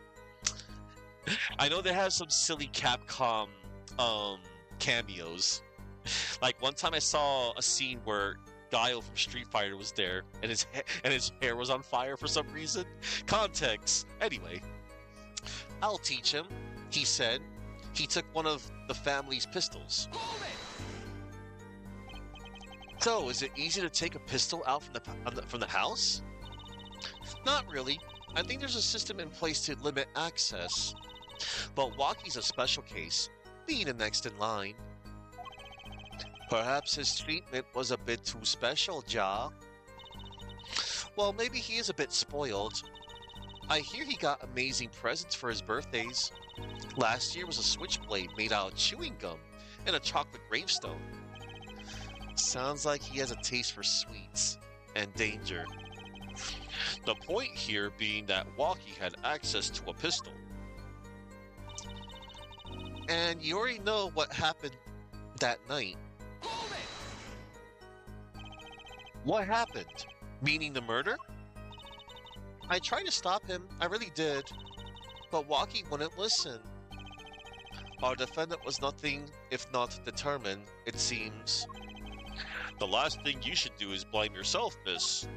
I know they have some silly Capcom cameos. Like, one time I saw a scene where Guile from Street Fighter was there, and his hair was on fire for some reason. Context. Anyway, I'll teach him, he said. He took one of the family's pistols. Hold it! So, is it easy to take a pistol out from the house? Not really. I think there's a system in place to limit access. But Walkie's a special case, being the next in line. Perhaps his treatment was a bit too special, Ja. Well, maybe he is a bit spoiled. I hear he got amazing presents for his birthdays. Last year was a switchblade made out of chewing gum and a chocolate gravestone. Sounds like he has a taste for sweets and danger. The point here being that Walkie had access to a pistol. And you already know what happened that night. Hold it! What happened? Meaning the murder? I tried to stop him, I really did. But Walkie wouldn't listen. Our defendant was nothing if not determined, it seems. The last thing you should do is blame yourself, miss.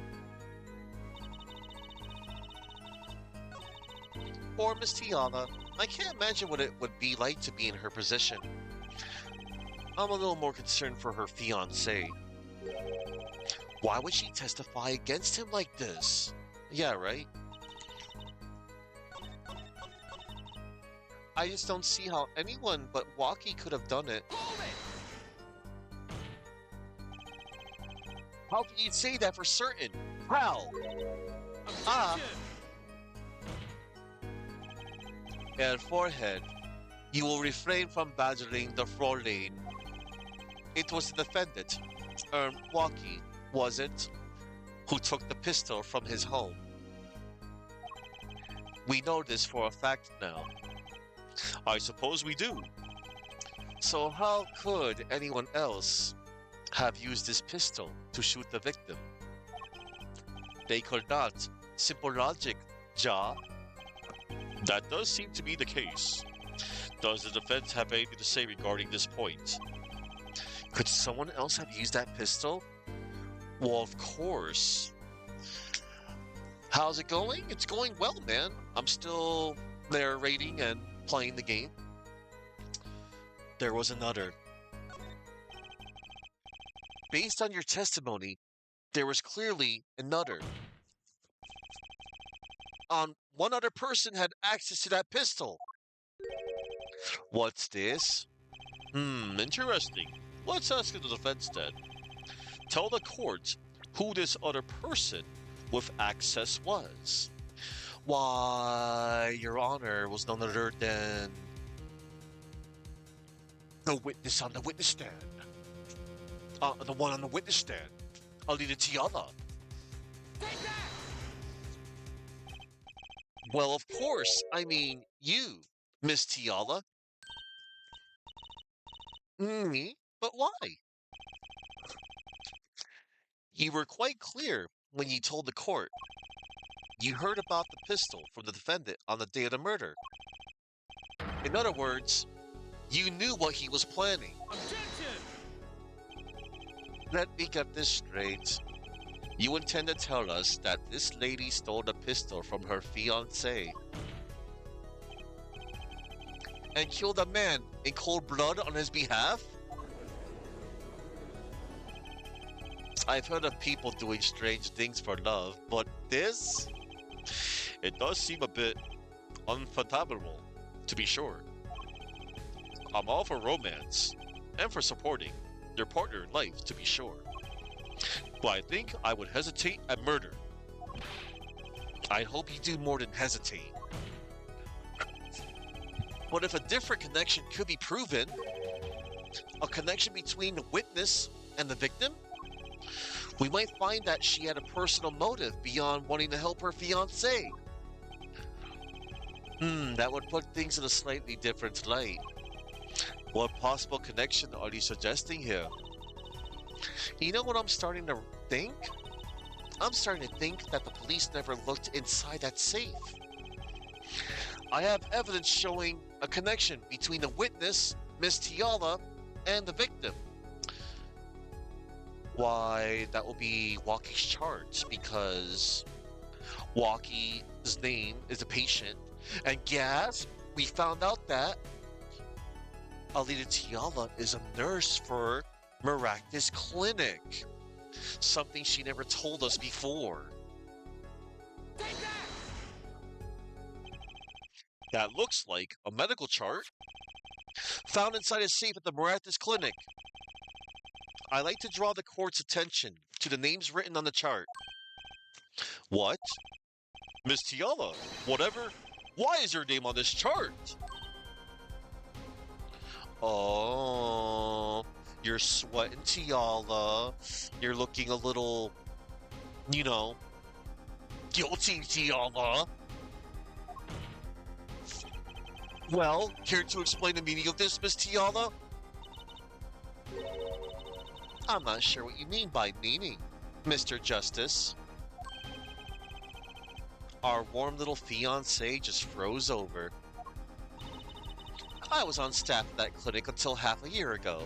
Poor Miss Tiana. I can't imagine what it would be like to be in her position. I'm a little more concerned for her fiancé. Why would she testify against him like this? Yeah, right? I just don't see how anyone but Walkie could have done it. Hold it! How can you say that for certain? How? Objection! And forehead, you will refrain from badgering the Fraulein. It was the defendant, Walkie, was it, who took the pistol from his home. We know this for a fact now. I suppose we do. So how could anyone else have used this pistol to shoot the victim? They could not. Simple logic, Ja. That does seem to be the case. Does the defense have anything to say regarding this point? Could someone else have used that pistol? Well, of course. How's it going? It's going well, man. I'm still narrating and playing the game. There was another. Based on your testimony, there was clearly another. One other person had access to that pistol. What's this? Interesting. Let's ask the defense then. Tell the court who this other person with access was. Why, Your Honor, was none other than the witness on the witness stand. The one on the witness stand. Alina Tiana. Take that! Well, of course. I mean, you, Miss Tiala. Me? But why? You were quite clear when you told the court you heard about the pistol from the defendant on the day of the murder. In other words, you knew what he was planning. Objection! Let me get this straight. You intend to tell us that this lady stole the pistol from her fiancé and killed a man in cold blood on his behalf? I've heard of people doing strange things for love, but this? It does seem a bit unfathomable, to be sure. I'm all for romance, and for supporting your partner in life, to be sure. But I think I would hesitate at murder. I hope you do more than hesitate. But if a different connection could be proven, a connection between the witness and the victim, we might find that she had a personal motive beyond wanting to help her fiancé. That would put things in a slightly different light. What possible connection are you suggesting here? You know what I'm starting to think? I'm starting to think that the police never looked inside that safe. I have evidence showing a connection between the witness, Miss Tiala, and the victim. Why, that will be Walkie's chart, because Walkie's name is a patient. And gasp, we found out that Alita Tiala is a nurse for Maractus Clinic. Something she never told us before. Take that! That looks like a medical chart found inside a safe at the Maractus Clinic. I like to draw the court's attention to the names written on the chart. What? Miss Tiala, whatever? Why is her name on this chart? Oh, you're sweating, Tiala. You're looking a little, guilty, Tiala. Well, care to explain the meaning of this, Miss Tiala? I'm not sure what you mean by meaning, Mr. Justice. Our warm little fiancé just froze over. I was on staff at that clinic until half a year ago.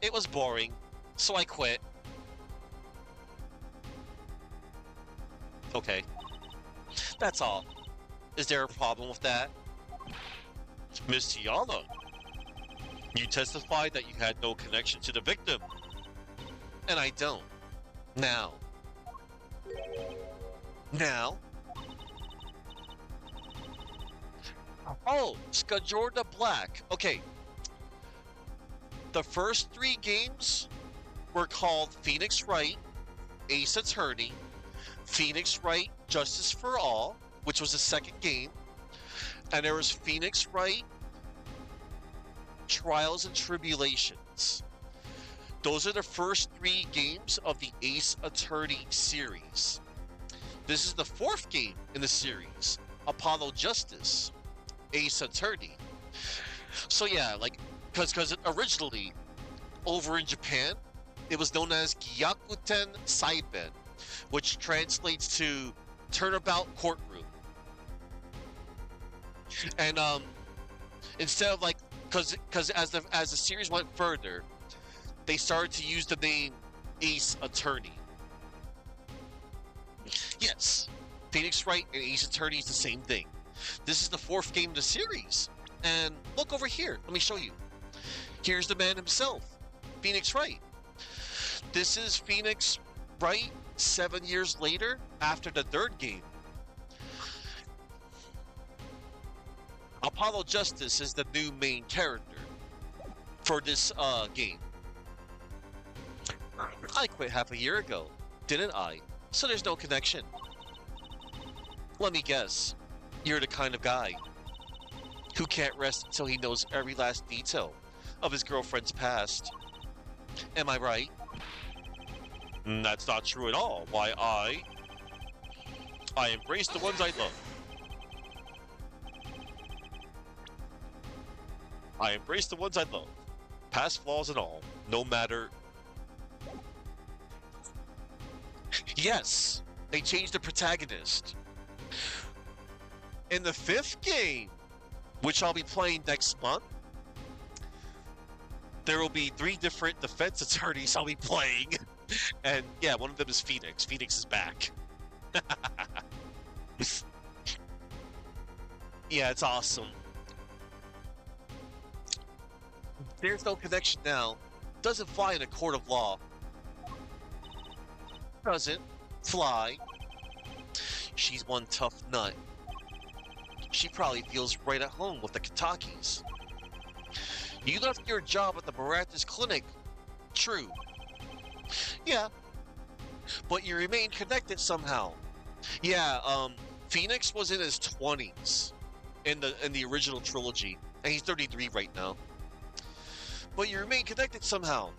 It was boring, so I quit. Okay. That's all. Is there a problem with that? Miss Tiana, you testified that you had no connection to the victim. And I don't. Now. Oh, Skajorda Black. Okay. The first 3 games were called Phoenix Wright, Ace Attorney, Phoenix Wright, Justice for All, which was the second game, and there was Phoenix Wright, Trials and Tribulations. Those are the first 3 games of the Ace Attorney series. This is the 4th game in the series, Apollo Justice, Ace Attorney. So yeah, because originally, over in Japan, it was known as Gyakuten Saiben, which translates to Turnabout Courtroom. And instead of because as the series went further, they started to use the name Ace Attorney. Yes, Phoenix Wright and Ace Attorney is the same thing. This is the 4th game of the series. And look over here, let me show you. Here's the man himself, Phoenix Wright. This is Phoenix Wright 7 years later after the 3rd game. Apollo Justice is the new main character for this game. I quit half a year ago, didn't I? So there's no connection. Let me guess, you're the kind of guy who can't rest until he knows every last detail of his girlfriend's past. Am I right? That's not true at all. Why, I embrace the ones I love. I embrace the ones I love, past flaws and all, no matter Yes, they changed the protagonist. In the fifth game, which I'll be playing next month, there will be 3 different defense attorneys I'll be playing. And yeah, one of them is Phoenix. Phoenix is back. Yeah, it's awesome. There's no connection now. Doesn't fly in a court of law. Doesn't fly. She's one tough nut. She probably feels right at home with the Katakis. You left your job at the Marathas Clinic. True. Yeah, but you remain connected somehow. Yeah, Phoenix was in his 20s in the original trilogy, and he's 33 right now. But you remain connected somehow.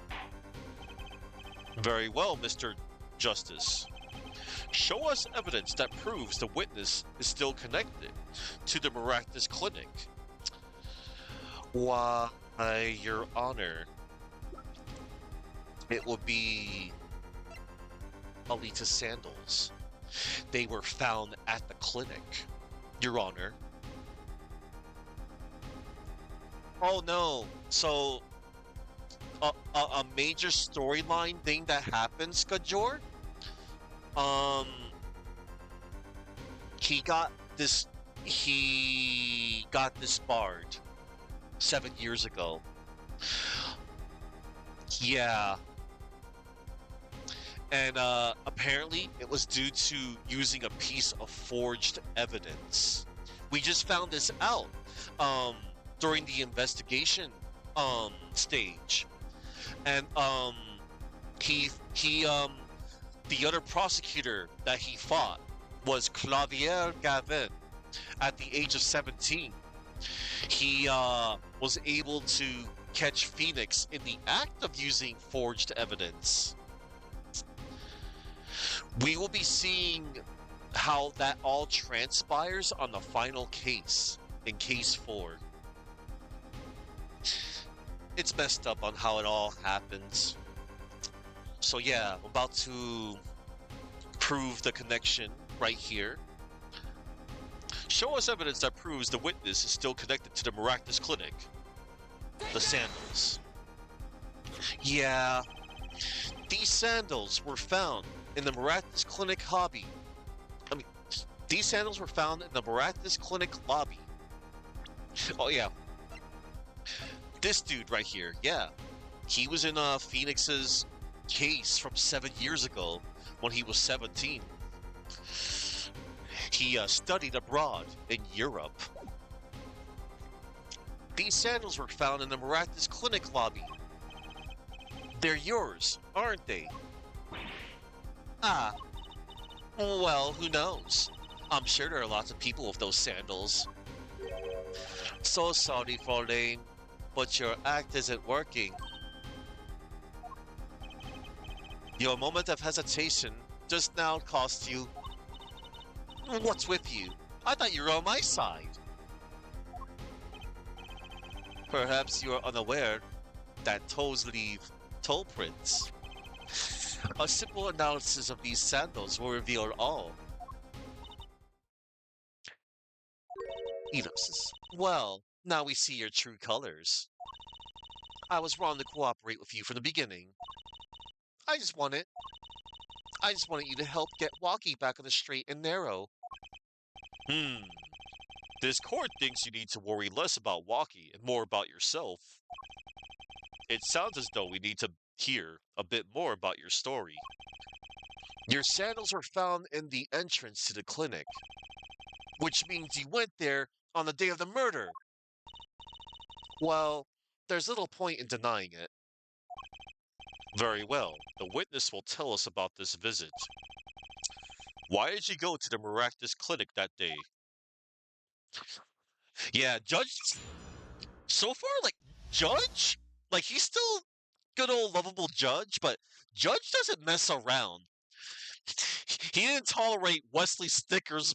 Very well, Mr. Justice. Show us evidence that proves the witness is still connected to the Marathas Clinic. Why, Your Honor, it will be Alita's sandals. They were found at the clinic, Your Honor. Oh no, so a major storyline thing that happens, Kajor? Um, he got this, he got disbarred 7 years ago. Yeah. And apparently it was due to using a piece of forged evidence. We just found this out during the investigation stage. And he the other prosecutor that he fought was Clavier Gavin at the age of 17. He was able to catch Phoenix in the act of using forged evidence. We will be seeing how that all transpires on the final case, in case 4. It's messed up on how it all happens. So yeah, I'm about to prove the connection right here. Show us evidence that proves the witness is still connected to the Marathas Clinic. The sandals. Yeah, these sandals were found in the Marathas Clinic hobby. I mean, these sandals were found in the Marathas Clinic lobby. Oh yeah, this dude right here. Yeah, he was in Phoenix's case from 7 years ago when he was 17. He studied abroad in Europe. These sandals were found in the Marathas Clinic lobby. They're yours, aren't they? Ah, well, who knows? I'm sure there are lots of people with those sandals. So sorry, Fraulein, but your act isn't working. Your moment of hesitation just now cost you. What's with you? I thought you were on my side. Perhaps you are unaware that toes leave toe prints. A simple analysis of these sandals will reveal all. Enos. Well, now we see your true colors. I was wrong to cooperate with you from the beginning. I just wanted I just wanted you to help get Walkie back on the straight and narrow. This court thinks you need to worry less about Walkie and more about yourself. It sounds as though we need to hear a bit more about your story. Your sandals were found in the entrance to the clinic, which means you went there on the day of the murder. Well, there's little point in denying it. Very well, the witness will tell us about this visit. Why did you go to the Maractus Clinic that day? Yeah, Judge, so far, like, Judge? Like, he's still good old lovable Judge, but Judge doesn't mess around. He didn't tolerate Wesley Stickler's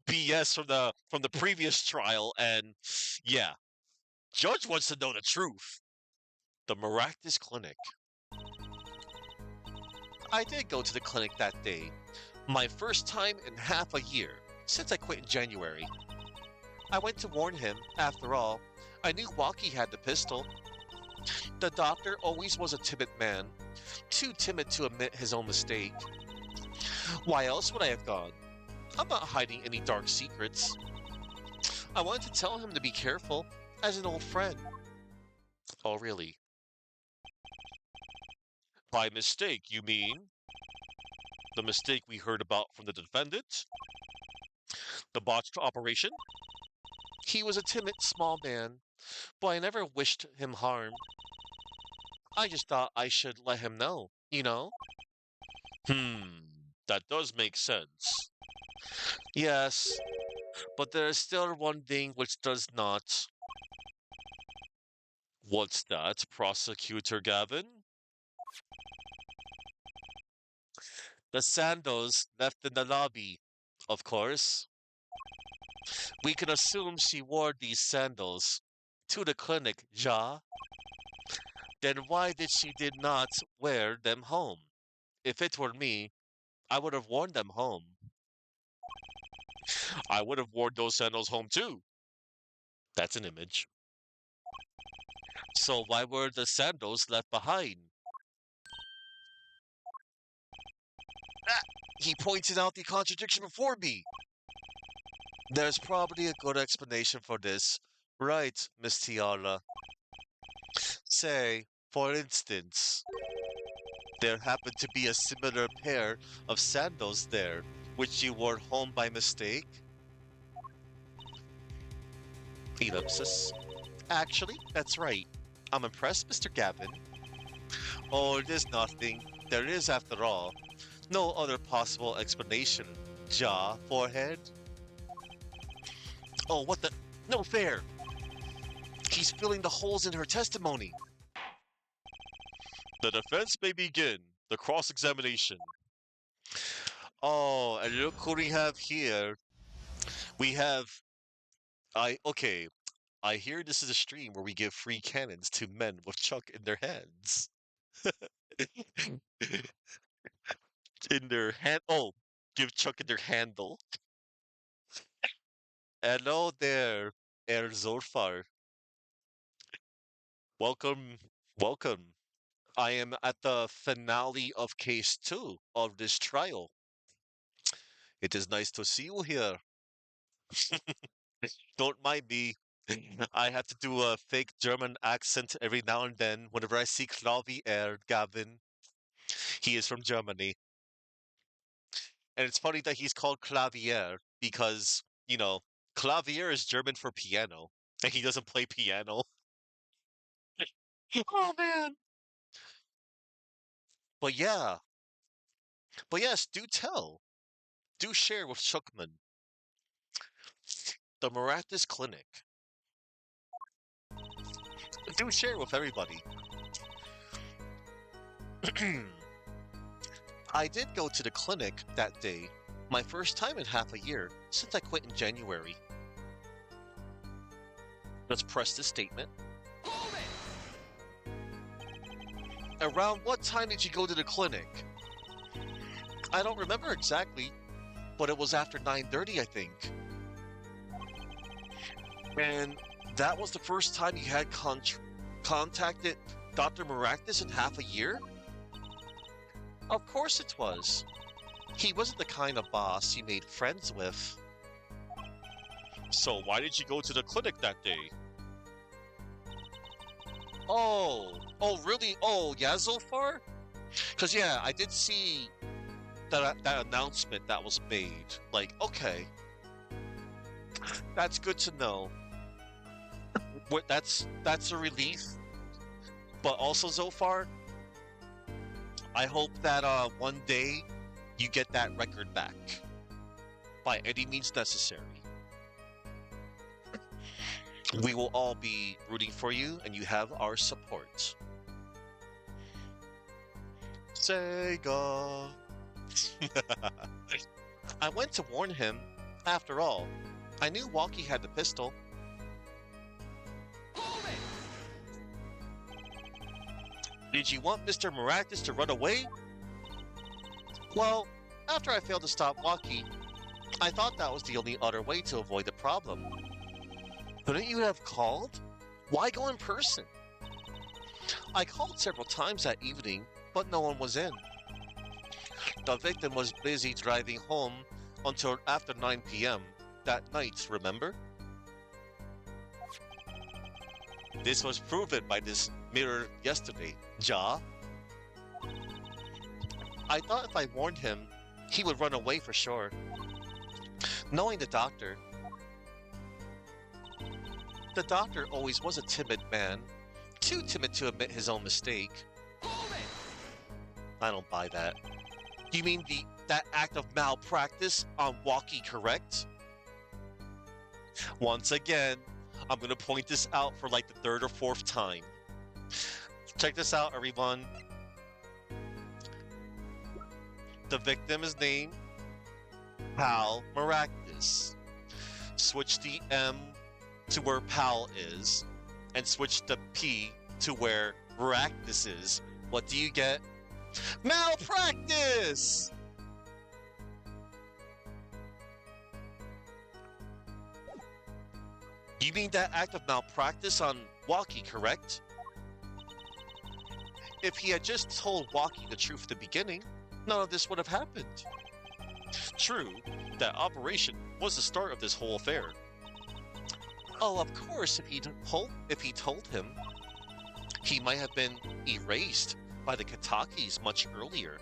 BS from the previous trial, and yeah, Judge wants to know the truth. The Maractus Clinic. I did go to the clinic that day. My first time in half a year, since I quit in January. I went to warn him, after all. I knew Walkie had the pistol. The doctor always was a timid man, too timid to admit his own mistake. Why else would I have gone? I'm not hiding any dark secrets. I wanted to tell him to be careful, as an old friend. Oh, really? By mistake, you mean? The mistake we heard about from the defendant? The botched operation? He was a timid, small man, but I never wished him harm. I just thought I should let him know, you know? That does make sense. Yes, but there is still one thing which does not. What's that, Prosecutor Gavin? The sandals left in the lobby, of course. We can assume she wore these sandals to the clinic, ja? Then why did she did not wear them home? If it were me, I would have worn them home. I would have worn those sandals home too. That's an image. So why were the sandals left behind? Ah, he pointed out the contradiction before me. There's probably a good explanation for this. Right, Miss Tiara. Say, for instance, there happened to be a similar pair of sandals there, which you wore home by mistake? Ellipsis. Actually, that's right. I'm impressed, Mr. Gavin. Oh, it is nothing. There is, after all, no other possible explanation. Jaw, forehead. Oh, what the? No fair! He's filling the holes in her testimony. The defense may begin the cross-examination. Oh, and look who we have here. We have okay. I hear this is a stream where we give free cannons to men with Chuck in their hands. In their hand. Oh, give Chuck in their handle. Hello there, Herr Zorfar. Welcome, welcome. I am at the finale of case 2 of this trial. It is nice to see you here. Don't mind me. I have to do a fake German accent every now and then whenever I see Clavier Gavin. He is from Germany. And it's funny that he's called Clavier because, clavier is German for piano, and he doesn't play piano. Oh man. But yeah. But yes, do tell. Do share with Schuckman. The Miraculous Clinic. Do share with everybody. I did go to the clinic that day, my first time in half a year since I quit in January. Let's press this statement. Hold it! Around what time did you go to the clinic? I don't remember exactly, but it was after 9:30, I think. And that was the first time you had contacted Dr. Maractus in half a year? Of course it was. He wasn't the kind of boss you made friends with. So why did you go to the clinic that day? Oh, really? Oh, yeah, Zolfar? Because, yeah, I did see that announcement that was made. Like, okay. That's good to know. That's a relief. But also, Zolfar, I hope that one day you get that record back. By any means necessary. We will all be rooting for you, and you have our support. Sega. I went to warn him. After all, I knew Walkie had the pistol. Hold it! Did you want Mr. Maractus to run away? Well, after I failed to stop Walkie, I thought that was the only other way to avoid the problem. Couldn't you have called? Why go in person? I called several times that evening, but no one was in. The victim was busy driving home until after 9 p.m. that night, remember? This was proven by this mirror yesterday, Ja. I thought if I warned him, he would run away for sure. Knowing the doctor always was a timid man, too timid to admit his own mistake. Hold it! I don't buy that. You mean that act of malpractice on Walkie, correct? Once again, I'm gonna point this out for like the third or fourth time. Check this out, everyone. The victim is named Pal Maractus. Switch the M to where Pal is, and switch the P to where Maractus is. What do you get? Malpractice! You mean that act of malpractice on Walkie, correct? If he had just told Walkie the truth at the beginning, none of this would have happened. True, that operation was the start of this whole affair. Oh, of course, if he told him, he might have been erased by the Katakis much earlier.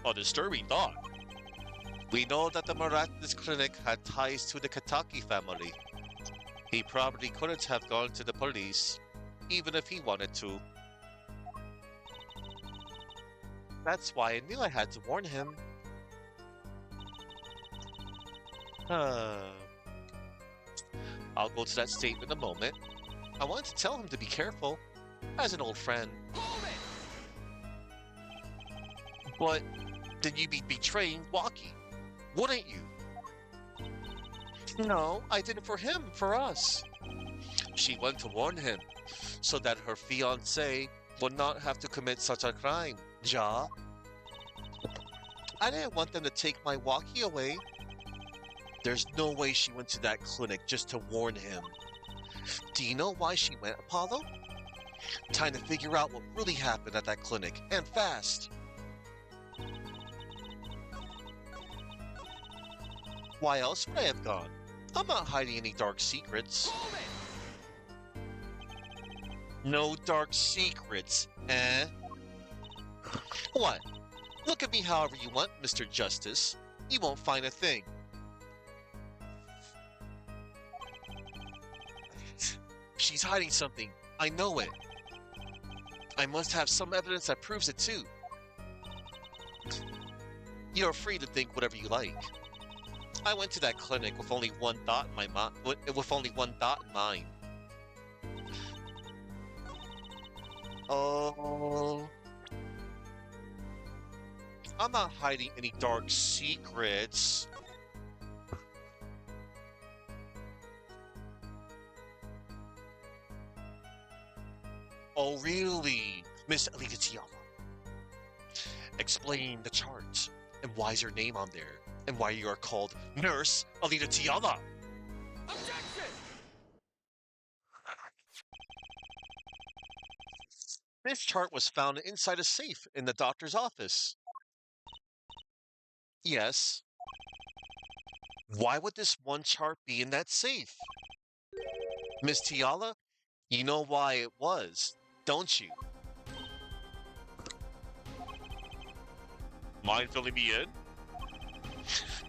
A disturbing thought. We know that the Maractus clinic had ties to the Kataki family. He probably couldn't have gone to the police, even if he wanted to. That's why I knew I had to warn him. I'll go to that statement in a moment. I wanted to tell him to be careful, as an old friend. Hold it! But then you'd be betraying Walkie, wouldn't you? No, I did it for him, for us. She went to warn him, so that her fiancé would not have to commit such a crime, Ja. I didn't want them to take my Walkie away. There's no way she went to that clinic just to warn him. Do you know why she went, Apollo? Time to figure out what really happened at that clinic, and fast. Why else would I have gone? I'm not hiding any dark secrets. Hold it! No dark secrets, eh? What? Look at me however you want, Mr. Justice. You won't find a thing. She's hiding something. I know it. I must have some evidence that proves it too. You're free to think whatever you like. I went to that clinic with only one thought in my mind. With only one thought in mind. Oh, I'm not hiding any dark secrets. Oh, really, Miss Alita Tiama? Explain the chart, and why is your name on there, and why you are called Nurse Alita Tiama. Objection! This chart was found inside a safe in the doctor's office. Yes. Why would this one chart be in that safe? Miss Tiala, you know why it was, don't you? Mind filling me in?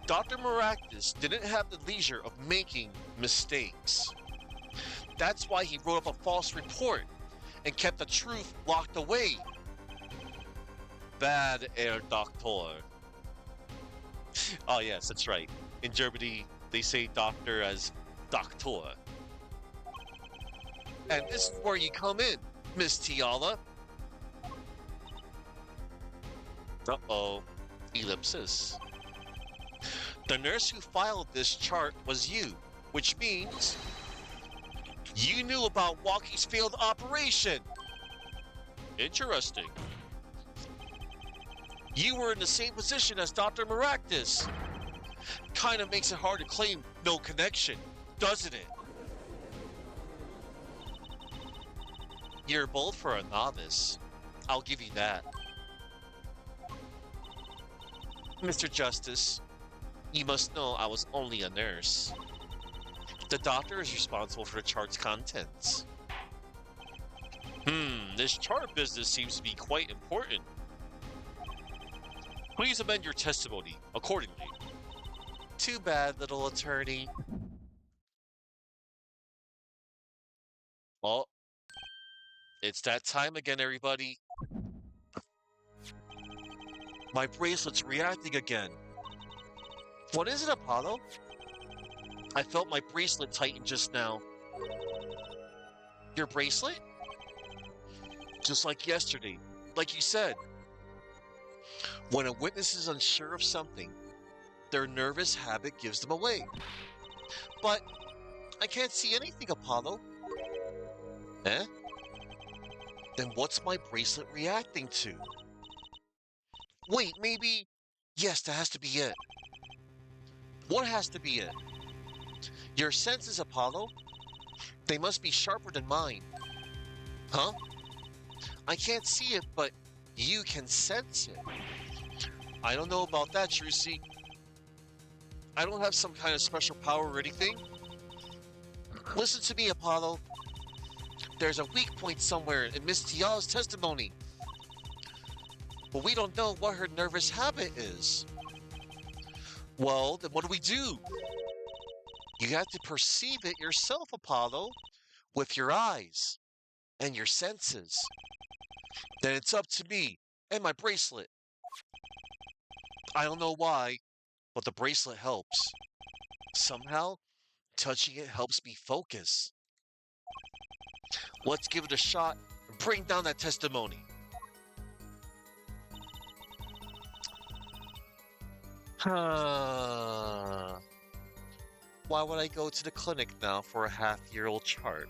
Dr. Maractus didn't have the leisure of making mistakes. That's why he wrote up a false report and kept the truth locked away. Bad Herr Doctor. Oh yes, that's right. In Germany, they say doctor as Doctor. And this is where you come in, Miss Tiala. Uh-oh. Ellipsis. The nurse who filed this chart was you, which means you knew about Walkie's failed operation. Interesting. You were in the same position as Dr. Maractus. Kind of makes it hard to claim no connection, doesn't it? You're bold for a novice. I'll give you that. Mr. Justice, you must know I was only a nurse. The doctor is responsible for the chart's contents. This chart business seems to be quite important. Please amend your testimony accordingly. Too bad, little attorney. Well, it's that time again, everybody. My bracelet's reacting again. What is it, Apollo? I felt my bracelet tighten just now. Your bracelet? Just like yesterday. Like you said. When a witness is unsure of something, their nervous habit gives them away. But I can't see anything, Apollo. Eh? Then what's my bracelet reacting to? Wait, maybe... Yes, that has to be it. What has to be it? Your senses, Apollo. They must be sharper than mine. Huh? I can't see it, but you can sense it. I don't know about that, Trucy. I don't have some kind of special power or anything. Listen to me, Apollo. There's a weak point somewhere in Miss Tiala's testimony. But we don't know what her nervous habit is. Well, then what do? You have to perceive it yourself, Apollo, with your eyes and your senses. Then it's up to me and my bracelet. I don't know why, but the bracelet helps. Somehow, touching it helps me focus. Let's give it a shot and bring down that testimony. Why would I go to the clinic now for a half-year-old chart?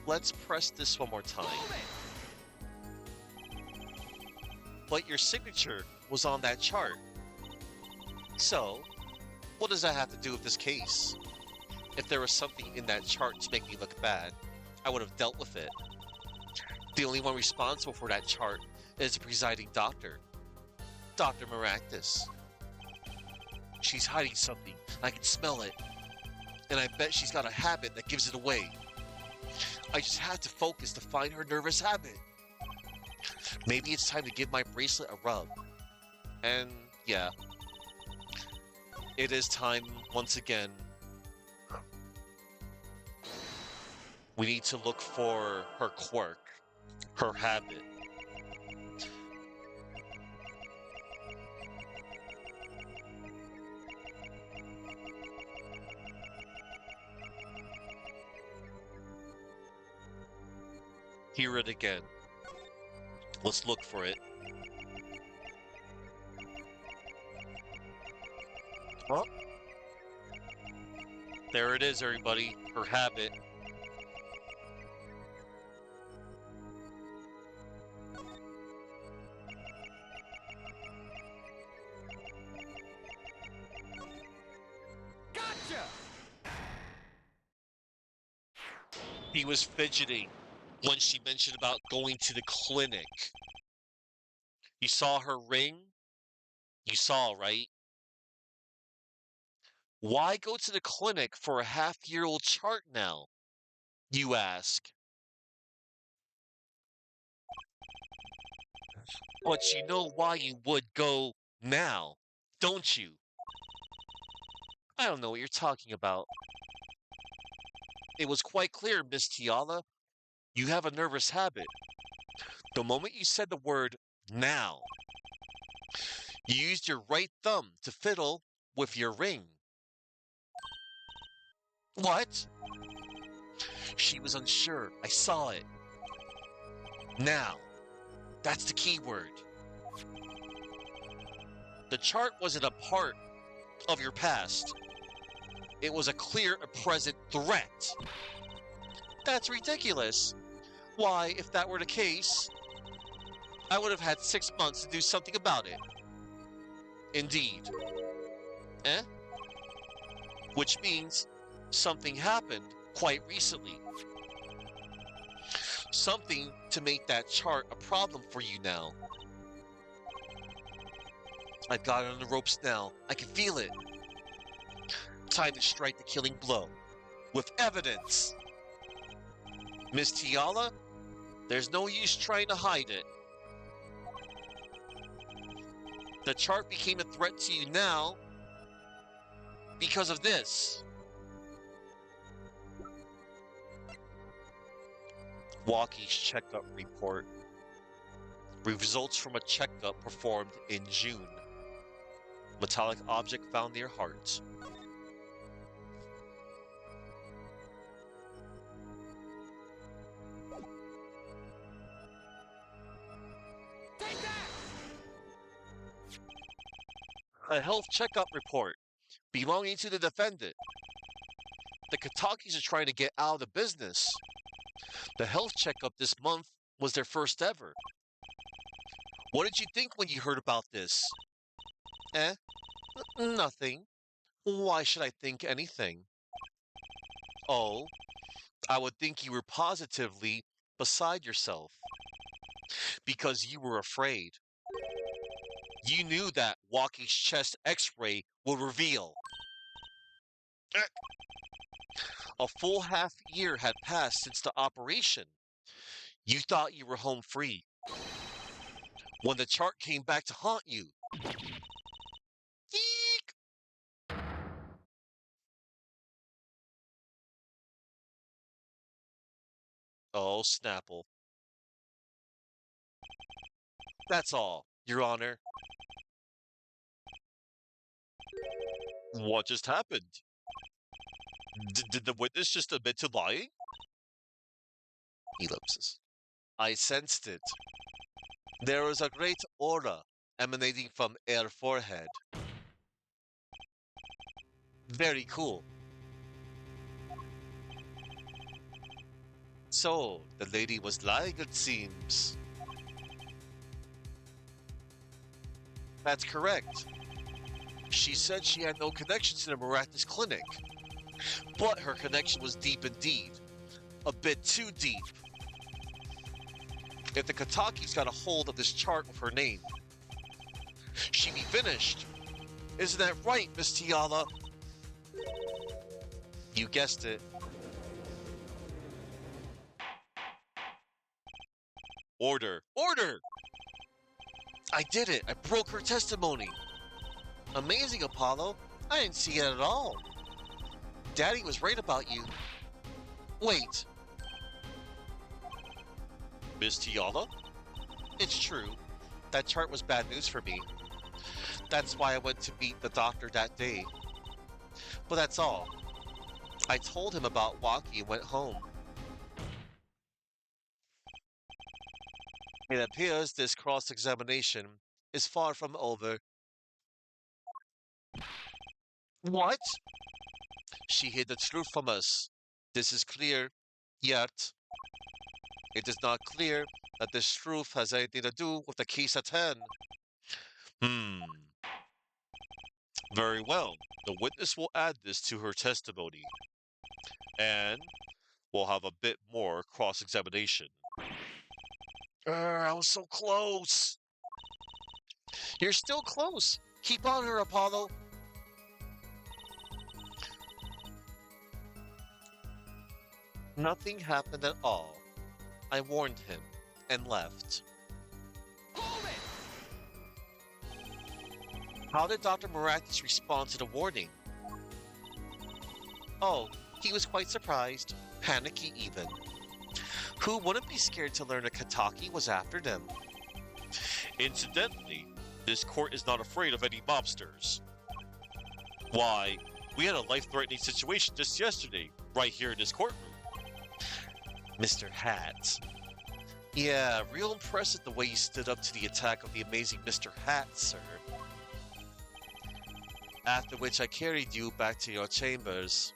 Let's press this one more time. But your signature was on that chart. So, what does that have to do with this case? If there was something in that chart to make me look bad, I would have dealt with it. The only one responsible for that chart is the presiding doctor, Dr. Maractus. She's hiding something. I can smell it. And I bet she's got a habit that gives it away. I just have to focus to find her nervous habit. Maybe it's time to give my bracelet a rub. And yeah, it is time once again. We need to look for her quirk, her habit. Hear it again. Let's look for it. Oh. There it is, everybody. Her habit. Gotcha! He was fidgeting when she mentioned about going to the clinic. You saw her ring? You saw, right? Why go to the clinic for a half-year-old chart now? You ask. But you know why you would go now, don't you? I don't know what you're talking about. It was quite clear, Miss Tiala. You have a nervous habit. The moment you said the word now, you used your right thumb to fiddle with your ring. What? She was unsure. I saw it. Now. That's the key word. The chart wasn't a part of your past. It was a clear and present threat. That's ridiculous. Why, if that were the case, I would have had 6 months to do something about it. Indeed. Eh? Which means something happened quite recently. Something to make that chart a problem for you now. I've got it on the ropes now. I can feel it. Time to strike the killing blow. With evidence. Miss Tiala, there's no use trying to hide it. The chart became a threat to you now because of this. Walkie's checkup report. Results from a checkup performed in June. Metallic object found near heart. Take that! A health checkup report belonging to the defendant. The Katakis are trying to get out of the business. The health checkup this month was their first ever. What did you think when you heard about this? Eh? Nothing. Why should I think anything? Oh, I would think you were positively beside yourself. Because you were afraid. You knew that Walkie's chest x-ray would reveal. A full half year had passed since the operation. You thought you were home free. When the chart came back to haunt you. Eek! Oh, Snapple. That's all, Your Honor. What just happened? Did the witness just admit to lying? Ellipsis. I sensed it. There was a great aura emanating from her forehead. Very cool. So, the lady was lying, it seems. That's correct. She said she had no connection to the miraculous clinic. But her connection was deep indeed. A bit too deep. If the Katakis got a hold of this chart with her name, she'd be finished. Isn't that right, Miss Tiala? You guessed it. Order! Order! I did it! I broke her testimony! Amazing, Apollo. I didn't see it at all. Daddy was right about you. Wait. Miss Tiala? It's true. That chart was bad news for me. That's why I went to meet the doctor that day. But that's all. I told him about Walkie and went home. It appears this cross-examination is far from over. What? She hid the truth from us. This is clear, yet it is not clear that this truth has anything to do with the case at hand. Very well. The witness will add this to her testimony. And we'll have a bit more cross-examination. I was so close. You're still close. Keep on her, Apollo. Nothing happened at all. I warned him and left. Hold it! How did Dr. Miraculous respond to the warning? Oh, he was quite surprised, panicky even. Who wouldn't be scared to learn a Kataki was after them? Incidentally, this court is not afraid of any mobsters. Why, we had a life-threatening situation just yesterday, right here in this courtroom. Mr. Hat. Yeah, real impressive the way you stood up to the attack of the amazing Mr. Hat, sir. After which I carried you back to your chambers.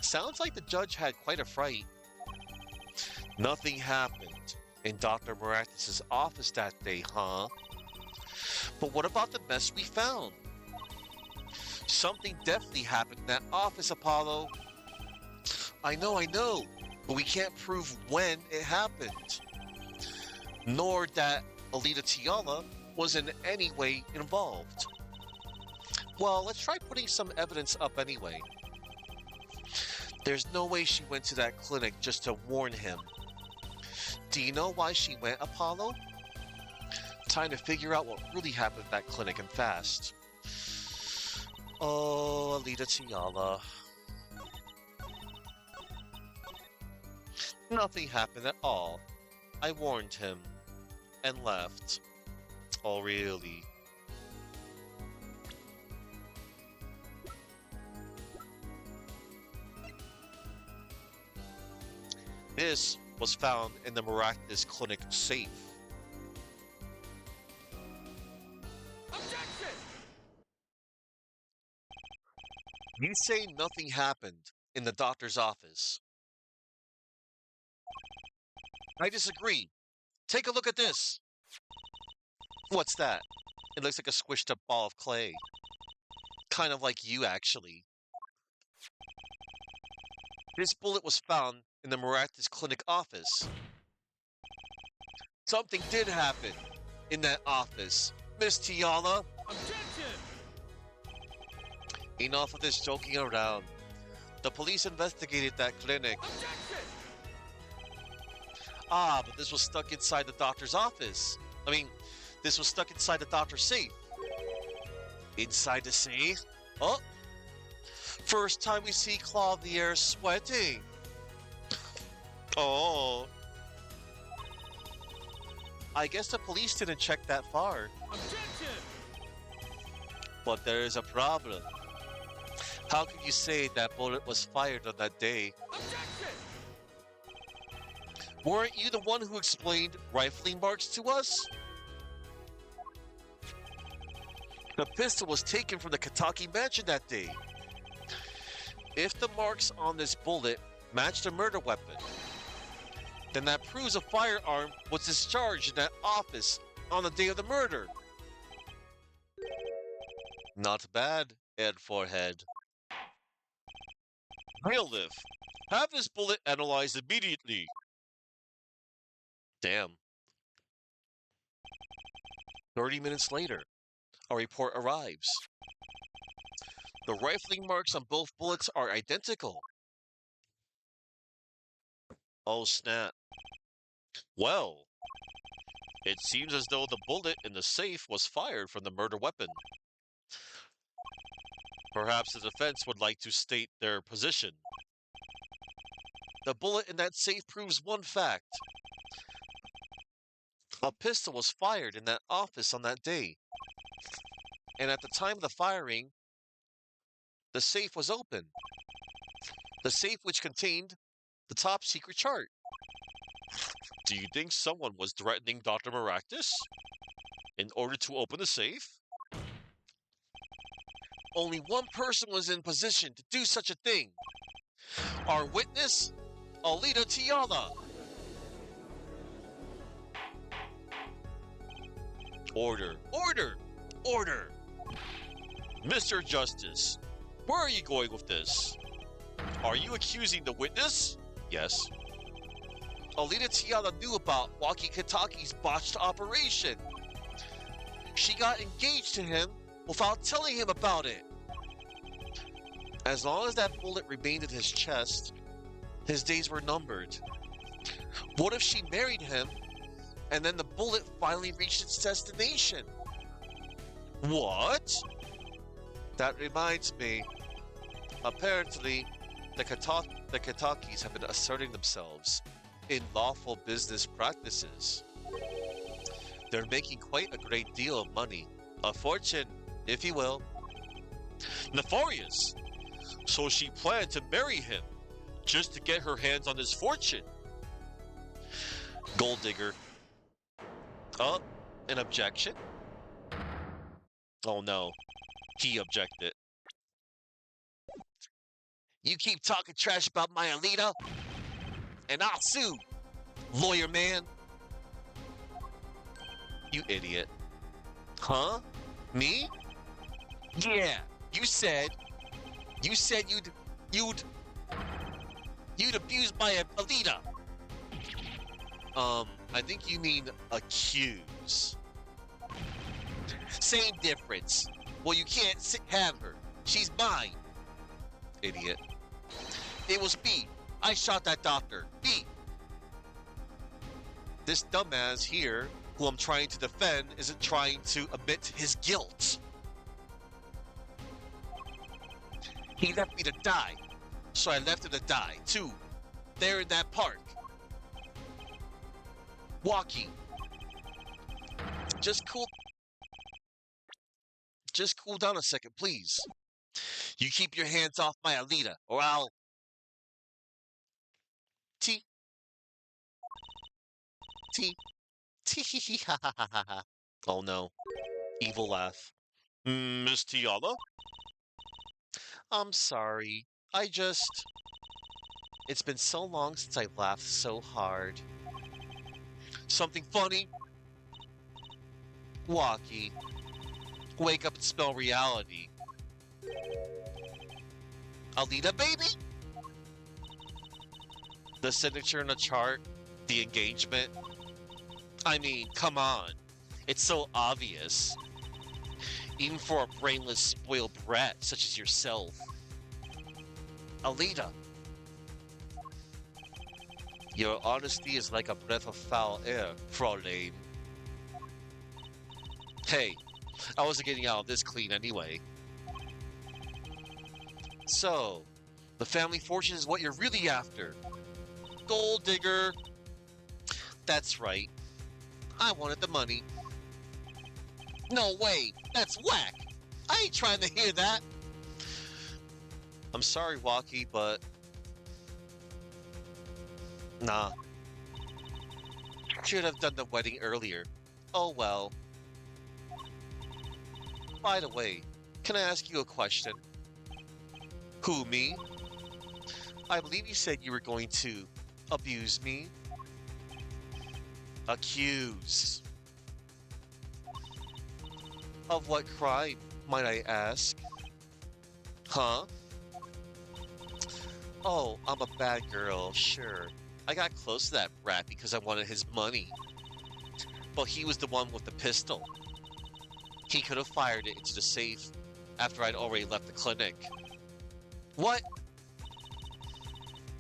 Sounds like the judge had quite a fright. Nothing happened. in Dr. Miraculous' office that day, huh? But what about the mess we found? Something definitely happened in that office, Apollo. I know, but we can't prove when it happened, nor that Alita Tiala was in any way involved. Well, let's try putting some evidence up anyway. There's no way she went to that clinic just to warn him. Do you know why she went, Apollo? Time to figure out what really happened at that clinic and fast. Oh, Alita Tiala. Nothing happened at all. I warned him and left. Oh, really? This was found in the Miraculous Clinic safe. Objection! You say nothing happened in the doctor's office. I disagree. Take a look at this. What's that? It looks like a squished up ball of clay. Kind of like you, actually. This bullet was found in the Miraculous Clinic office. Something did happen in that office, Miss Tiala. Objection! Enough of this joking around. The police investigated that clinic. Objection! Ah, but this was stuck inside the doctor's office. This was stuck inside the doctor's safe. Inside the safe? Oh! First time we see Clavier sweating. Oh. I guess the police didn't check that far. Objection! But there is a problem. How can you say that bullet was fired on that day? Objection! Weren't you the one who explained rifling marks to us? The pistol was taken from the Kataki mansion that day. If the marks on this bullet match the murder weapon, then that proves a firearm was discharged in that office on the day of the murder. Not bad, Ed Forehead. Bailiff, have this bullet analyzed immediately. Damn. 30 minutes later, a report arrives. The rifling marks on both bullets are identical. Oh snap. Well, it seems as though the bullet in the safe was fired from the murder weapon. Perhaps the defense would like to state their position. The bullet in that safe proves one fact. A pistol was fired in that office on that day. And at the time of the firing, the safe was open. The safe which contained the top secret chart. Do you think someone was threatening Dr. Maractus in order to open the safe? Only one person was in position to do such a thing. Our witness, Alita Tiala. Order, order, order. Mr. Justice, where are you going with this? Are you accusing the witness? Yes. Alita Tiala knew about Waki Kataki's botched operation. She got engaged to him without telling him about it. As long as that bullet remained in his chest, his days were numbered. What if she married him, and then the bullet finally reached its destination? What? That reminds me. Apparently, the Katakis have been asserting themselves in lawful business practices. They're making quite a great deal of money. A fortune, if you will. Nefarious! So she planned to marry him, just to get her hands on his fortune. Gold digger. Oh, an objection? Oh no, he objected. You keep talking trash about my Alita, and I'll sue, lawyer man. You idiot. Huh? Me? Yeah. You said you'd you'd you'd abuse my Alita. I think you mean accuse. Same difference. Well, you can't have her. She's mine. Idiot. It was me. I shot that doctor. Me. This dumbass here, who I'm trying to defend, isn't trying to admit his guilt. He left me to die. So I left him to die, too. There in that park. Walking. Just cool down a second, please. You keep your hands off my Alita, or I'll... T. T. T. Ha ha ha ha ha. Oh no. Evil laugh. Miss Tiana? I'm sorry. It's been so long since I laughed so hard. Something funny? Walkie. Wake up and spell reality. Alita, baby? The signature in the chart? The engagement? I mean, come on. It's so obvious. Even for a brainless, spoiled brat such as yourself. Alita. Your honesty is like a breath of foul air, Fraulein. Hey, I wasn't getting out of this clean anyway. So, the family fortune is what you're really after. Gold digger. That's right. I wanted the money. No way, that's whack. I ain't trying to hear that. I'm sorry, Walkie, but... Nah. Should have done the wedding earlier. Oh well. By the way, can I ask you a question? Who, me? I believe you said you were going to abuse me. Accuse. Of what crime, might I ask? Huh? Oh, I'm a bad girl, sure. I got close to that brat because I wanted his money. But he was the one with the pistol. He could have fired it into the safe after I'd already left the clinic. What?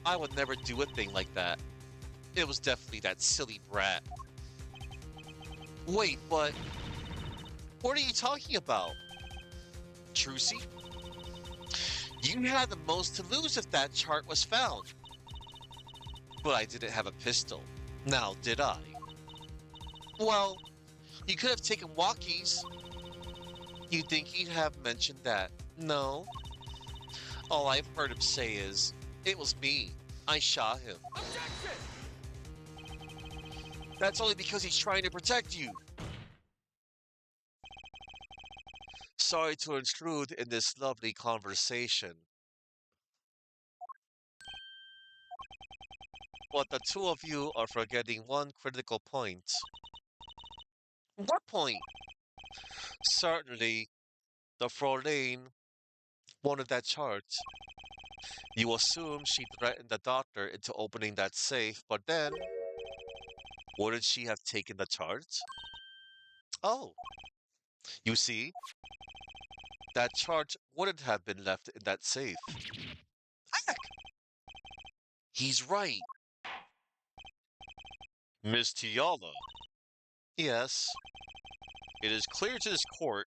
I would never do a thing like that. It was definitely that silly brat. Wait, but... What are you talking about? Trucy? You had the most to lose if that chart was found. But I didn't have a pistol. Now, did I? Well, you could have taken walkies. You think he'd have mentioned that? No. All I've heard him say is, it was me. I shot him. Objection! That's only because he's trying to protect you. Sorry to intrude in this lovely conversation. But the two of you are forgetting one critical point. What point? Certainly, the Fraulein wanted that chart. You assume she threatened the doctor into opening that safe, but then... Wouldn't she have taken the chart? Oh, you see? That chart wouldn't have been left in that safe. Heck! He's right. Miss Tiala. Yes. It is clear to this court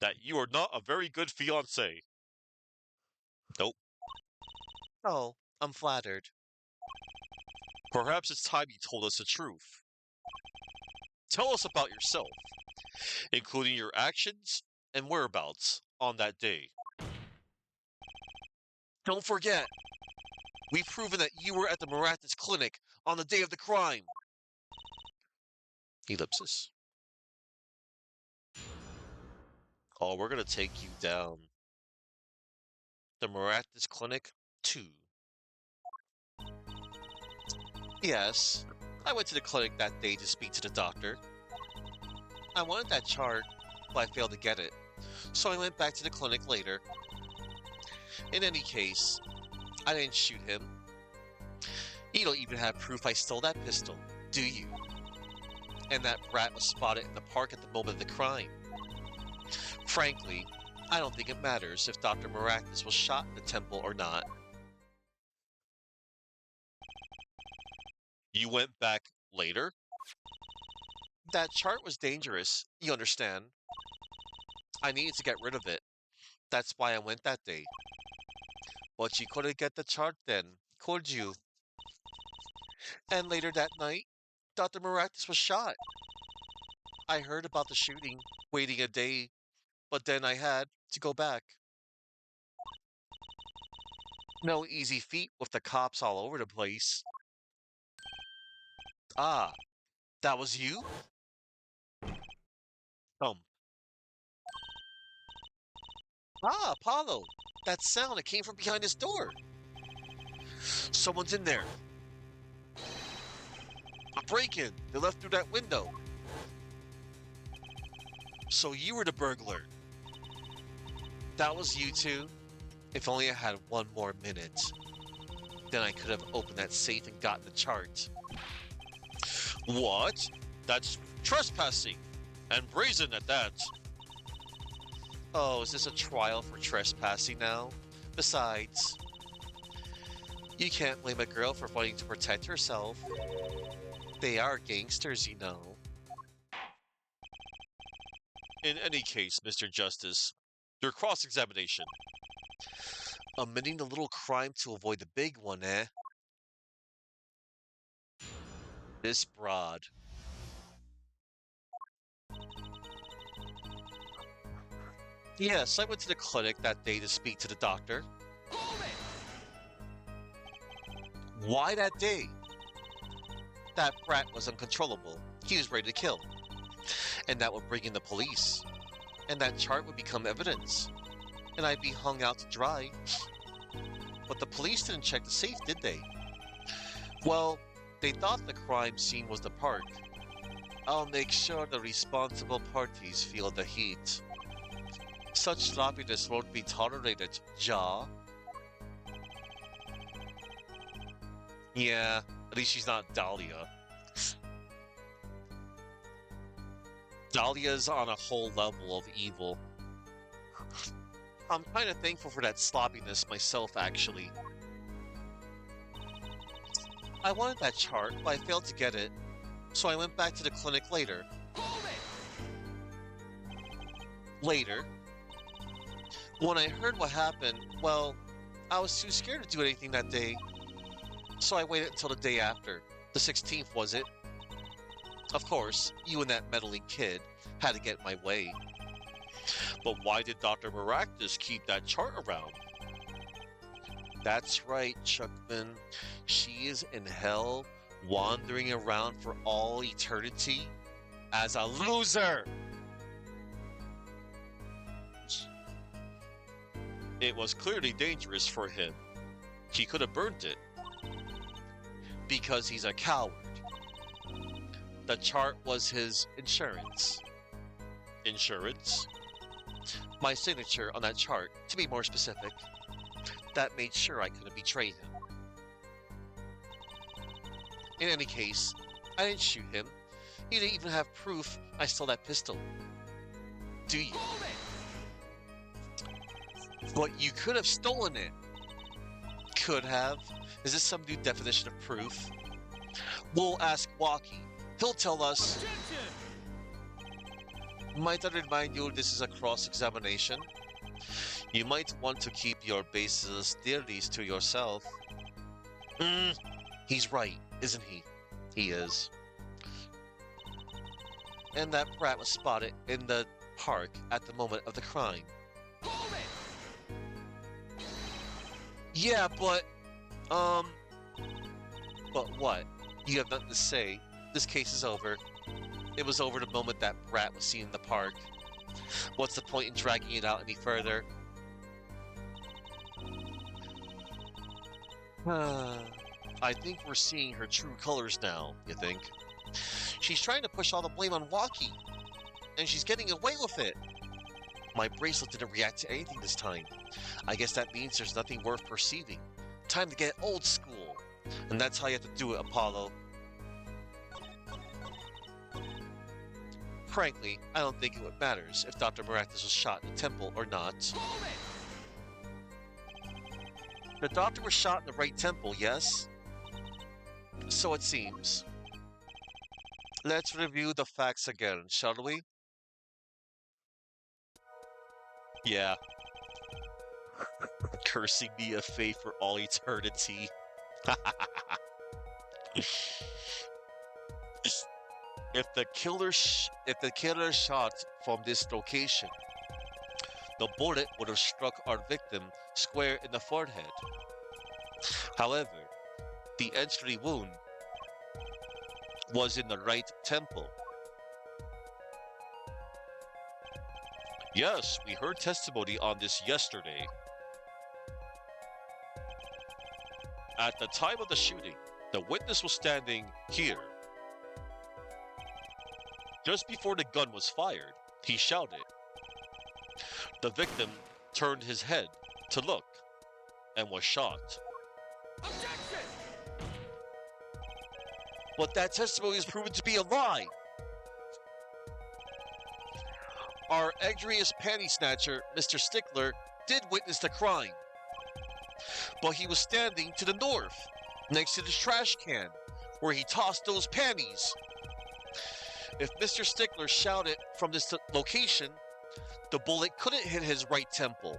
that you are not a very good fiancé. Nope. Oh, I'm flattered. Perhaps it's time you told us the truth. Tell us about yourself, including your actions and whereabouts on that day. Don't forget, we've proven that you were at the Marathas clinic on the day of the crime. Ellipsis. Oh, we're gonna take you down. The Marathas clinic 2. Yes, I went to the clinic that day to speak to the doctor. I wanted that chart, but I failed to get it, so I went back to the clinic later. In any case, I didn't shoot him. You don't even have proof I stole that pistol, do you? And that brat was spotted in the park at the moment of the crime. Frankly, I don't think it matters if Dr. Maractus was shot in the temple or not. You went back later? That chart was dangerous, you understand. I needed to get rid of it. That's why I went that day. But you couldn't get the chart then, could you? And later that night, Dr. Maractus was shot. I heard about the shooting, waiting a day, but then I had to go back. No easy feat with the cops all over the place. Ah, that was you? Um. Ah, Apollo. That sound, it came from behind this door. Someone's in there. A break-in. They left through that window. So you were the burglar. That was you two? If only I had one more minute. Then I could have opened that safe and gotten the chart. What? That's trespassing. And brazen at that. Oh, is this a trial for trespassing now? Besides, you can't blame a girl for wanting to protect herself. They are gangsters, you know. In any case, Mr. Justice, your cross-examination. Omitting the little crime to avoid the big one, eh? This broad. Yes, I went to the clinic that day to speak to the doctor. Why that day? That brat was uncontrollable. He was ready to kill. And that would bring in the police. And that chart would become evidence. And I'd be hung out to dry. But the police didn't check the safe, did they? Well, they thought the crime scene was the park. I'll make sure the responsible parties feel the heat. Such sloppiness won't be tolerated, Ja. Yeah, at least she's not Dahlia. Dahlia's on a whole level of evil. I'm kind of thankful for that sloppiness myself, actually. I wanted that chart, but I failed to get it, so I went back to the clinic later. Later? When I heard what happened, well, I was too scared to do anything that day. So I waited until the day after. The 16th, was it? Of course, you and that meddling kid had to get in my way. But why did Dr. Maractus keep that chart around? That's right, Chuckman. She is in hell, wandering around for all eternity as a loser! It was clearly dangerous for him. He could have burnt it. Because he's a coward. The chart was his insurance. Insurance? My signature on that chart, to be more specific. That made sure I couldn't betray him. In any case, I didn't shoot him. You didn't even have proof I stole that pistol. Do you? But you could have stolen it. Could have? Is this some new definition of proof? We'll ask Walkie. He'll tell us. Might I remind you this is a cross-examination? You might want to keep your baseless theories to yourself. He's right, isn't he? He is. And that brat was spotted in the park at the moment of the crime. Yeah, but what? You have nothing to say. This case is over. It was over the moment that brat was seen in the park. What's the point in dragging it out any further? I think we're seeing her true colors now, you think? She's trying to push all the blame on Walkie. and she's getting away with it. My bracelet didn't react to anything this time. I guess that means there's nothing worth perceiving. Time to get old school. And that's how you have to do it, Apollo. Frankly, I don't think it matters if Dr. Maractus was shot in the temple or not. Hold it! The doctor was shot in the right temple, yes? So it seems. Let's review the facts again, shall we? Yeah. Cursing me a fate for all eternity. If the killer shot from this location, the bullet would have struck our victim square in the forehead. However, the entry wound was in the right temple. Yes, we heard testimony on this yesterday. At the time of the shooting, the witness was standing here. Just before the gun was fired, he shouted. The victim turned his head to look and was shot. Objection! But that testimony is proven to be a lie. Our egregious panty snatcher, Mr. Stickler, did witness the crime. But he was standing to the north, next to the trash can, where he tossed those panties. If Mr. Stickler shouted from this location, the bullet couldn't hit his right temple.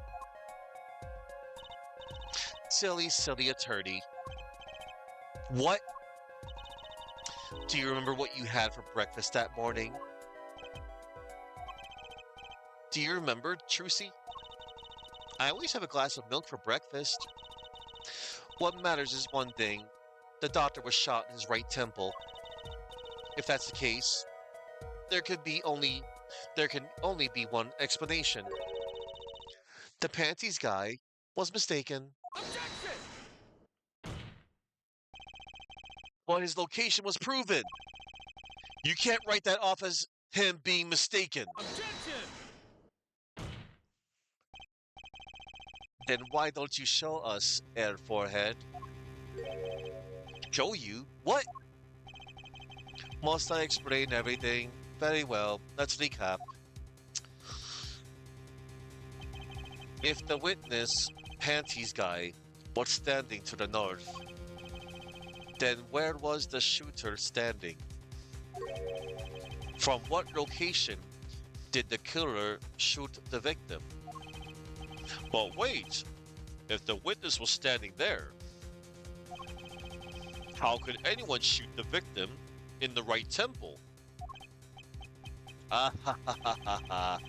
Silly, silly attorney. What? Do you remember what you had for breakfast that morning? Do you remember, Trucy? I always have a glass of milk for breakfast. What matters is one thing. The doctor was shot in his right temple. If that's the case, there can only be one explanation. The panties guy was mistaken. Objection! But his location was proven. You can't write that off as him being mistaken. Objection! Then why don't you show us, Air Forehead? Show you? What? Must I explain everything? Very well, let's recap. If the witness, panties guy, was standing to the north, then where was the shooter standing? From what location did the killer shoot the victim? But wait, if the witness was standing there, how could anyone shoot the victim in the right temple? Ah ha ha ha ha ha.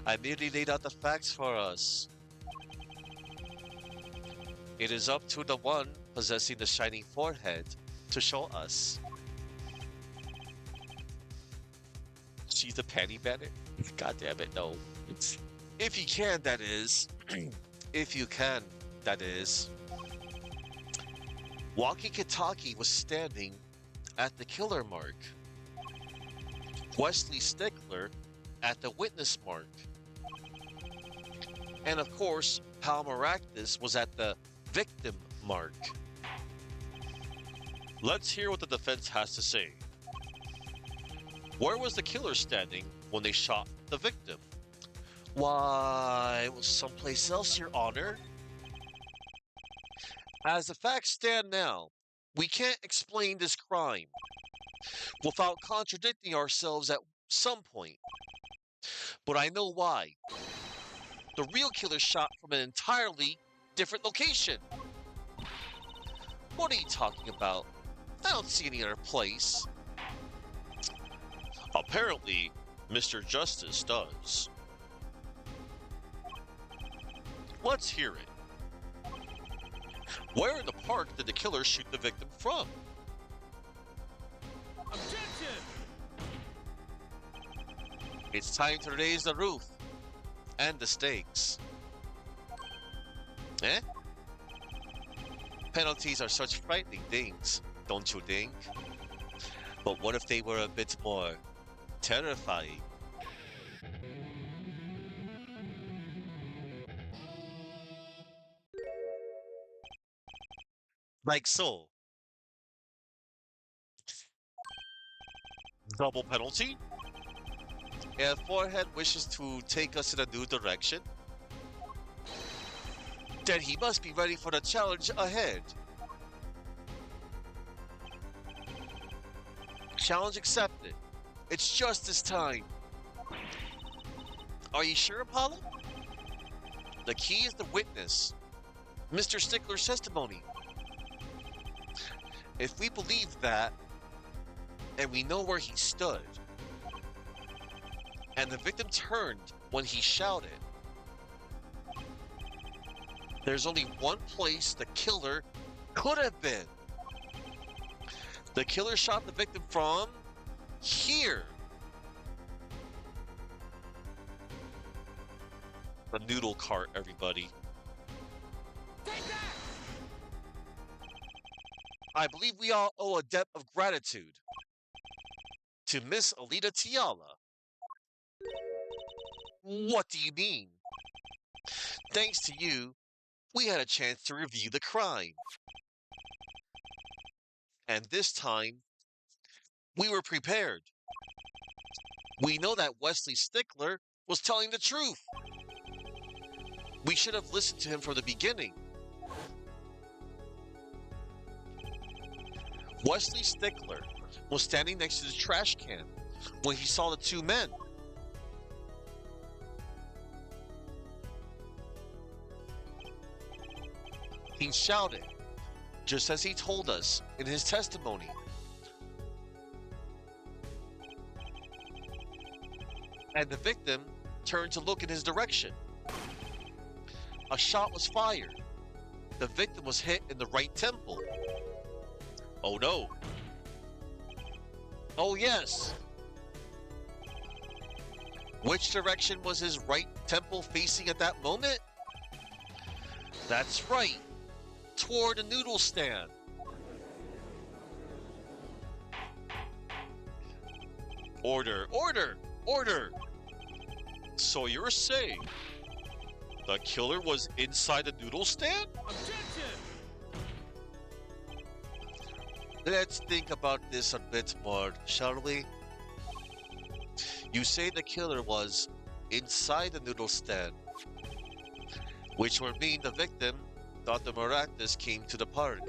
I merely laid out the facts for us. It is up to the one possessing the shining forehead to show us. She's the panty bandit? God damn it, no. If you can, that is. If you can, that is. Walkie-Talkie was standing at the killer mark. Wesley Stickler at the witness mark. And of course, Pal Maractus was at the victim mark. Let's hear what the defense has to say. Where was the killer standing when they shot the victim? Why, it was someplace else, Your Honor. As the facts stand now, we can't explain this crime without contradicting ourselves at some point. But I know why. The real killer shot from an entirely different location. What are you talking about? I don't see any other place. Apparently, Mr. Justice does. Let's hear it. Where in the park did the killer shoot the victim from? Objection! It's time to raise the roof and the stakes. Eh? Penalties are such frightening things, don't you think? But what if they were a bit more terrifying? Like so. Double penalty? If Forehead wishes to take us in a new direction, then he must be ready for the challenge ahead. Challenge accepted. It's justice time. Are you sure, Apollo? The key is the witness, Mr. Stickler's testimony. If we believe that, and we know where he stood, and the victim turned when he shouted, there's only one place the killer could have been. The killer shot the victim from here. The noodle cart, everybody. Take that! I believe we all owe a debt of gratitude to Miss Alita Tiala. What do you mean? Thanks to you, we had a chance to review the crime. And this time, we were prepared. We know that Wesley Stickler was telling the truth. We should have listened to him from the beginning. Wesley Stickler was standing next to the trash can when he saw the two men. He shouted, just as he told us in his testimony. And the victim turned to look in his direction. A shot was fired. The victim was hit in the right temple. Oh no. Oh yes. Which direction was his right temple facing at that moment? That's right. Toward the noodle stand. Order, order, order. So you're saying the killer was inside the noodle stand? Objection! Let's think about this a bit more, shall we? You say the killer was inside the noodle stand, which would mean the victim thought the Miraculous came to the park,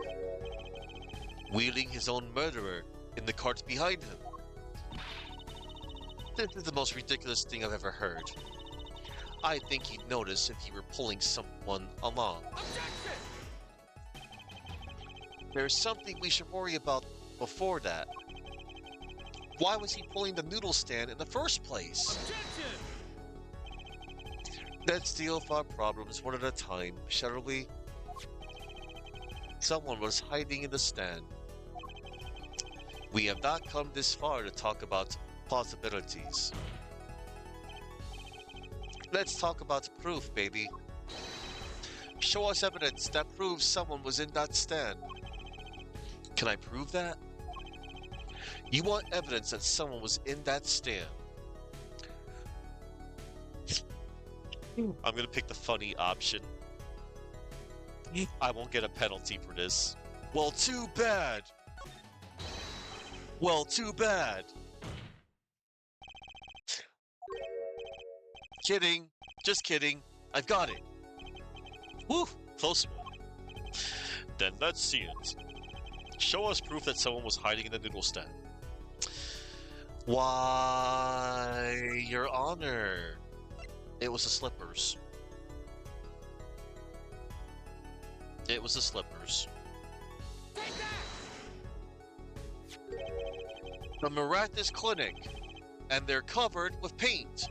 wheeling his own murderer in the cart behind him. This is the most ridiculous thing I've ever heard. I think he'd notice if he were pulling someone along. Objection! There's something we should worry about before that. Why was he pulling the noodle stand in the first place? Objection! Let's deal with our problems one at a time, shall we? Someone was hiding in the stand. We have not come this far to talk about possibilities. Let's talk about proof, baby. Show us evidence that proves someone was in that stand. Can I prove that? You want evidence that someone was in that stand. I'm gonna pick the funny option. I won't get a penalty for this. Well, too bad. Well, too bad. Kidding. Just kidding. I've got it. Woo! Close one. Then let's see it. Show us proof that someone was hiding in the noodle stand. Why, Your Honor. It was the slippers. It was the slippers. Take that! The Miraculous Clinic, and they're covered with paint.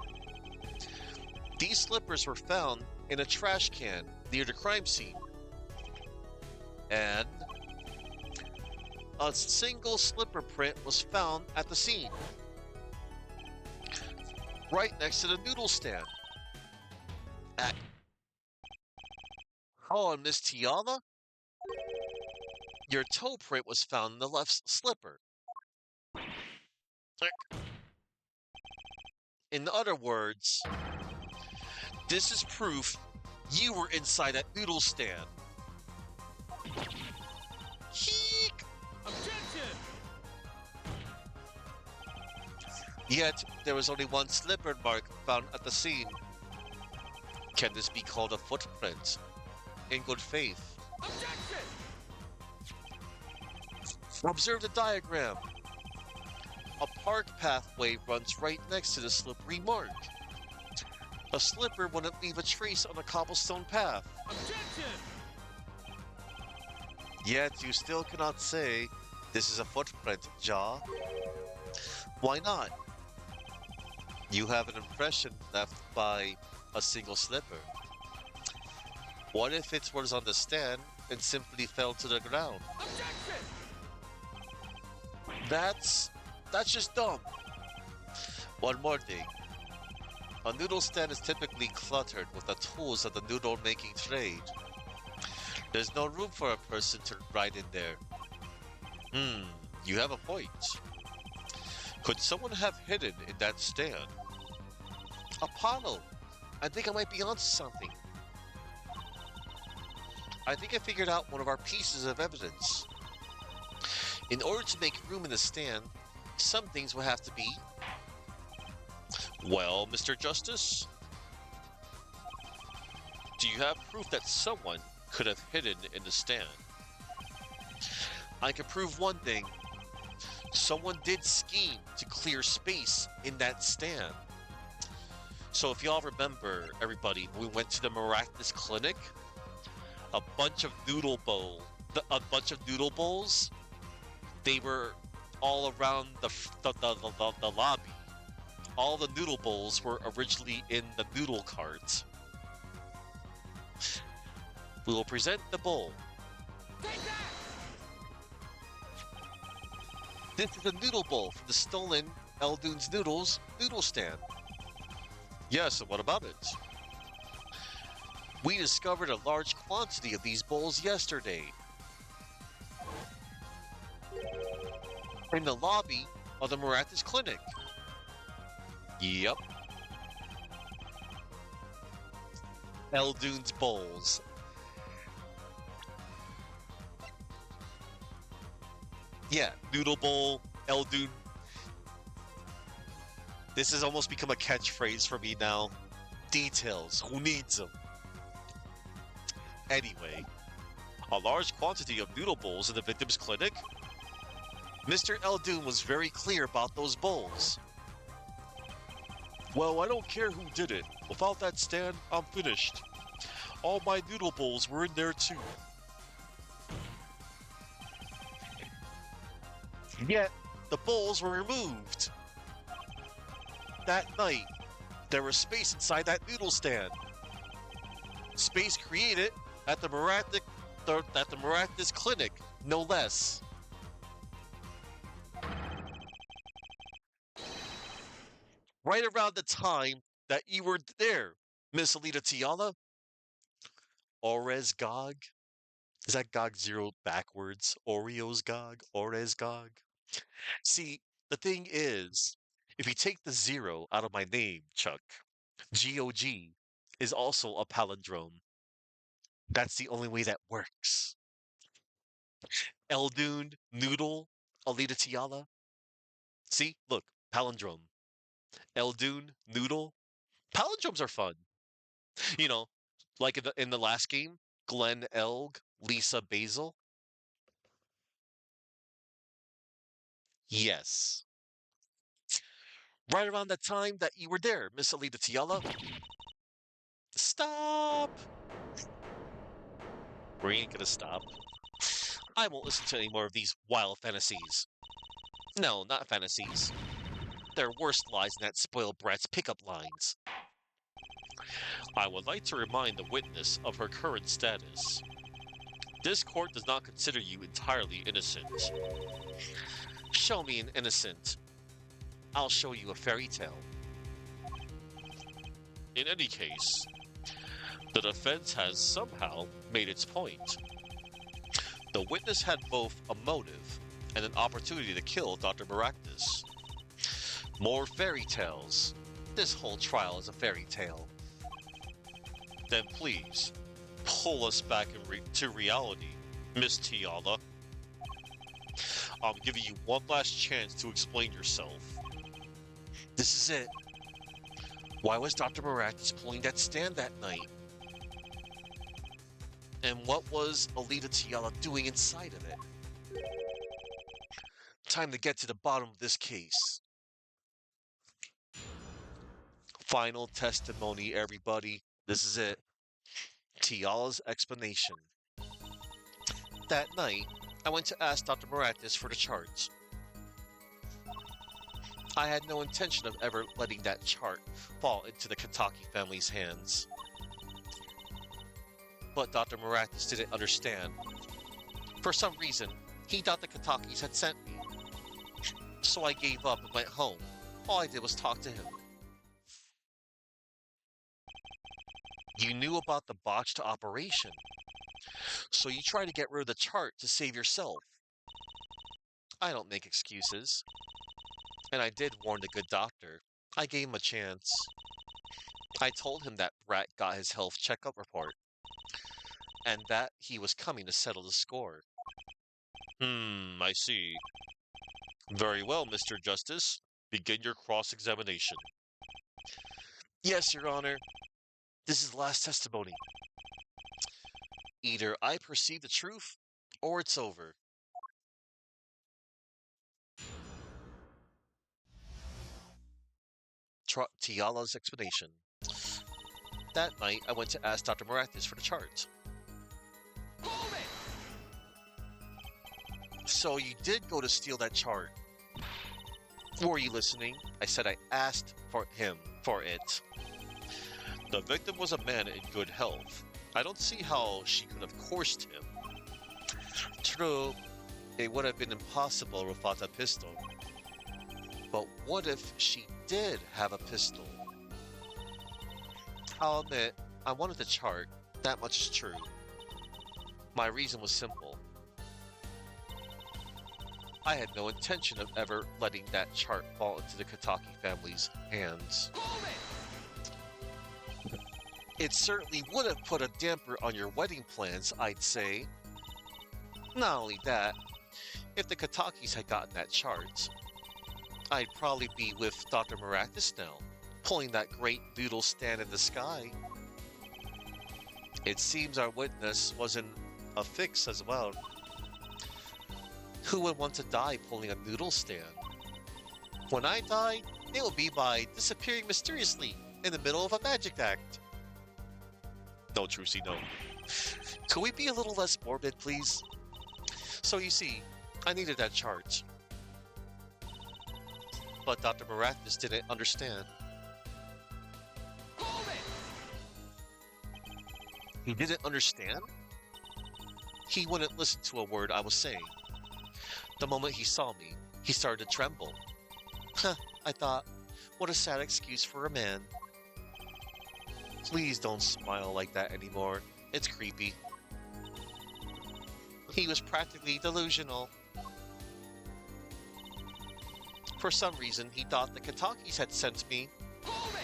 These slippers were found in a trash can near the crime scene. And a single slipper print was found at the scene, right next to the noodle stand. Oh, and Miss Tiana? Your toe print was found in the left slipper. In other words, this is proof you were inside that noodle stand. Yet, there was only one slipper mark found at the scene. Can this be called a footprint? In good faith. Objection! Observe the diagram. A park pathway runs right next to the slippery mark. A slipper wouldn't leave a trace on a cobblestone path. Objection! Yet you still cannot say this is a footprint, Jaw. Why not? You have an impression left by a single slipper. What if it was on the stand and simply fell to the ground? Objection! That's just dumb. One more thing. A noodle stand is typically cluttered with the tools of the noodle making trade. There's no room for a person to ride in there. You have a point. Could someone have hidden in that stand? Apollo, I think I might be onto something. I think I figured out one of our pieces of evidence. In order to make room in the stand, some things will have to be... Well, Mr. Justice? Do you have proof that someone could have hidden in the stand? I can prove one thing. Someone did scheme to clear space in that stand. So if y'all remember, everybody, we went to the Miraculous Clinic. A bunch of noodle bowls. They were all around the lobby. All the noodle bowls were originally in the noodle cart. We will present the bowl. Take that! This is a noodle bowl from the stolen Eldoon's Noodles noodle stand. Yes, and what about it? We discovered a large quantity of these bowls yesterday. In the lobby of the Miraculous Clinic. Yep. Eldoon's bowls. Yeah, noodle bowl, Eldoon. This has almost become a catchphrase for me now. Details, who needs them? Anyway, a large quantity of noodle bowls in the victim's clinic? Mr. Eldoon was very clear about those bowls. Well, I don't care who did it. Without that stand, I'm finished. All my noodle bowls were in there too. Yet, the bowls were removed. That night, there was space inside that noodle stand. Space created at the Miraculous Clinic, no less. Right around the time that you were there, Miss Alita Tiala. Orez Gog? Is that Gog Zero backwards? Oreos Gog? Orez Gog? See, the thing is, if you take the zero out of my name, Chuck, GOG is also a palindrome. That's the only way that works. Eldoon, Noodle, Alita Tiala. See, look, palindrome. Eldoon, Noodle. Palindromes are fun. You know, like in the last game, Glenn Elg, Lisa Basil. Yes. Right around the time that you were there, Miss Alita Tiala. Stop! We ain't gonna stop. I won't listen to any more of these wild fantasies. No, not fantasies. They're worse lies than that spoiled brat's pickup lines. I would like to remind the witness of her current status. This court does not consider you entirely innocent. Show me an innocent. I'll show you a fairy tale. In any case, the defense has somehow made its point. The witness had both a motive and an opportunity to kill Dr. Maractus. More fairy tales. This whole trial is a fairy tale. Then please, pull us back to reality, Miss Tiala. I'm giving you one last chance to explain yourself. This is it. Why was Dr. Maractus pulling that stand that night? And what was Alita Tiala doing inside of it? Time to get to the bottom of this case. Final testimony, everybody. This is it. Tiala's explanation. That night, I went to ask Dr. Maractus for the charts. I had no intention of ever letting that chart fall into the Kataki family's hands. But Dr. Maractus didn't understand. For some reason, he thought the Katakis had sent me. So I gave up and went home. All I did was talk to him. You knew about the botched operation. So you tried to get rid of the chart to save yourself. I don't make excuses. And I did warn the good doctor. I gave him a chance. I told him that Brat got his health checkup report. And that he was coming to settle the score. I see. Very well, Mr. Justice. Begin your cross-examination. Yes, Your Honor. This is the last testimony. Either I perceive the truth, or it's over. Tiala's explanation. That night, I went to ask Dr. Maractus for the chart. Hold it! So you did go to steal that chart. Were you listening? I said I asked for him for it. The victim was a man in good health. I don't see how she could have coerced him. True, it would have been impossible without a pistol. But what if she did have a pistol? I'll admit, I wanted the chart. That much is true. My reason was simple. I had no intention of ever letting that chart fall into the Kataki family's hands. Hold it! It certainly would have put a damper on your wedding plans, I'd say. Not only that, if the Katakis had gotten that chart, I'd probably be with Dr. Maractus now, pulling that great noodle stand in the sky. It seems our witness was in a fix as well. Who would want to die pulling a noodle stand? When I die, it will be by disappearing mysteriously in the middle of a magic act. No, Trucy, no. Could we be a little less morbid, please? So you see, I needed that chart. But Dr. Maractus didn't understand. Hold it! He didn't understand? He wouldn't listen to a word I was saying. The moment he saw me, he started to tremble. Huh, I thought, what a sad excuse for a man. Please don't smile like that anymore. It's creepy. He was practically delusional. For some reason, he thought the Katakis had sent me. Hold it!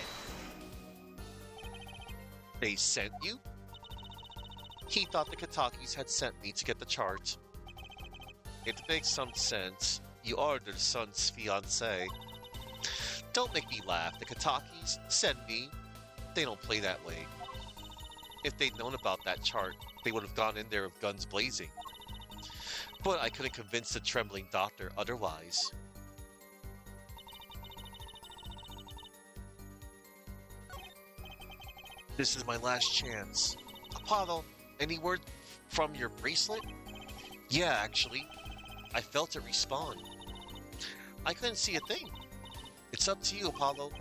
They sent you? He thought the Katakis had sent me to get the chart. It makes some sense. You are their son's fiancé. Don't make me laugh. The Katakis send me. They don't play that way. If they'd known about that chart, they would have gone in there with guns blazing. But I couldn't convince the trembling doctor otherwise. This is my last chance. Apollo, any word from your bracelet? Yeah, actually. I felt it respawn. I couldn't see a thing. It's up to you, Apollo.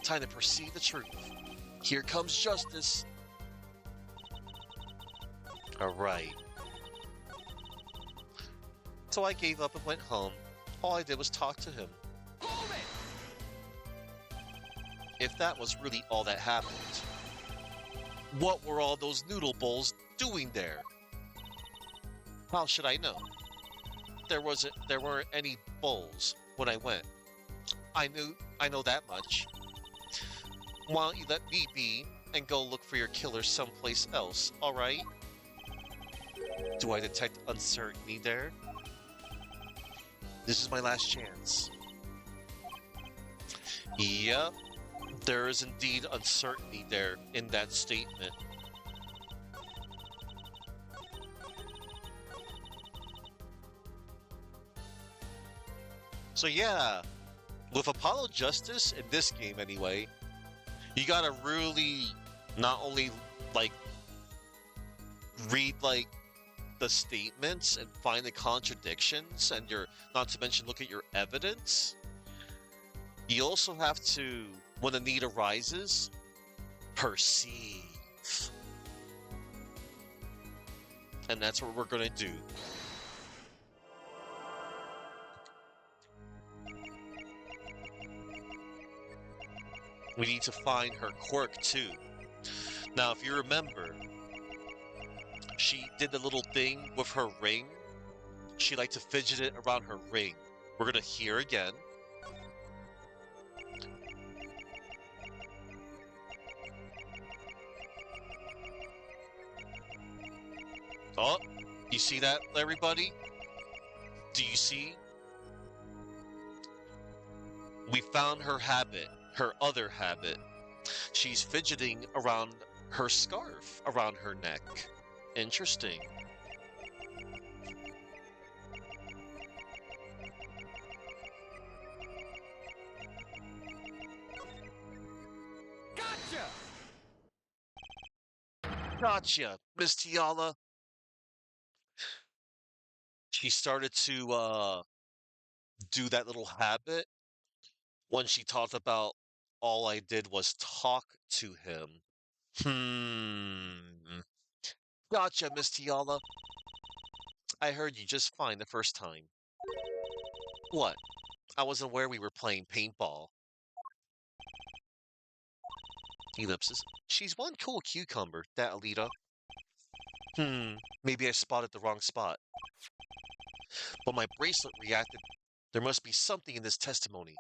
Time to perceive the truth. Here comes justice. Alright. So I gave up and went home. All I did was talk to him. Hold it! If that was really all that happened, what were all those noodle bowls doing there? How should I know? There weren't any bowls when I went. I know that much. Why don't you let me be and go look for your killer someplace else, alright? Do I detect uncertainty there? This is my last chance. Yep, there is indeed uncertainty there in that statement. So yeah, with Apollo Justice in this game anyway, you gotta really not only like read like the statements and find the contradictions and your not to mention look at your evidence. You also have to, when the need arises, perceive. And that's what we're gonna do. We need to find her quirk too. Now, if you remember, she did the little thing with her ring. She liked to fidget it around her ring. We're gonna hear again. Oh, you see that, everybody? Do you see? We found her habit, her other habit. She's fidgeting around her scarf, around her neck. Interesting. Gotcha! Gotcha, Miss Tiala. She started to do that little habit when she talked about all I did was talk to him. Hmm. Gotcha, Miss Tiala. I heard you just fine the first time. What? I wasn't aware we were playing paintball. Ellipsis. She's one cool cucumber, that Alita. Maybe I spotted the wrong spot. But my bracelet reacted. There must be something in this testimony.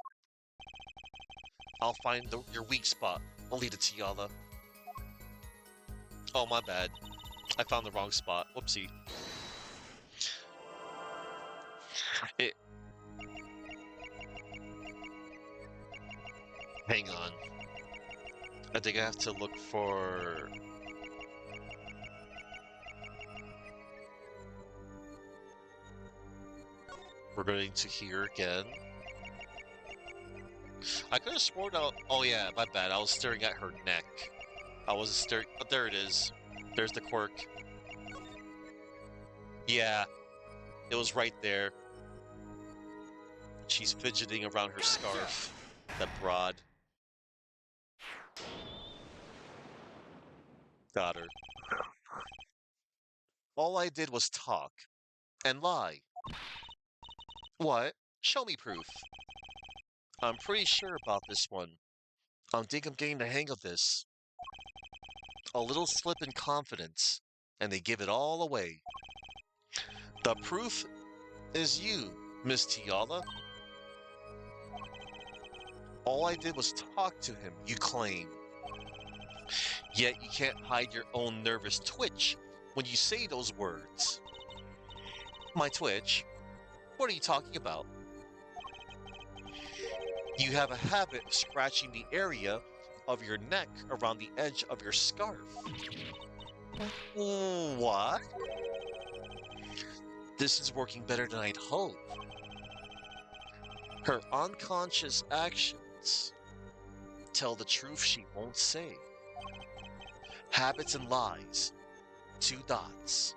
I'll find your weak spot, Alita Tiala. Oh, my bad. I found the wrong spot. Whoopsie. It. Hang on. I think I have to look for. We're going to hear again. I could have sworn out. Oh yeah, my bad. I was staring at her neck. I wasn't staring. Oh, there it is. There's the quirk. Yeah, it was right there. She's fidgeting around her scarf. That broad. Got her. All I did was talk and lie. What? Show me proof. I'm pretty sure about this one. I think I'm getting the hang of this. A little slip in confidence, and they give it all away. The proof is you, Miss Tiala. All I did was talk to him, you claim. Yet you can't hide your own nervous twitch when you say those words. My twitch? What are you talking about? You have a habit of scratching the area of your neck around the edge of your scarf. What? This is working better than I'd hoped. Her unconscious actions tell the truth she won't say. Habits and lies. 2 dots.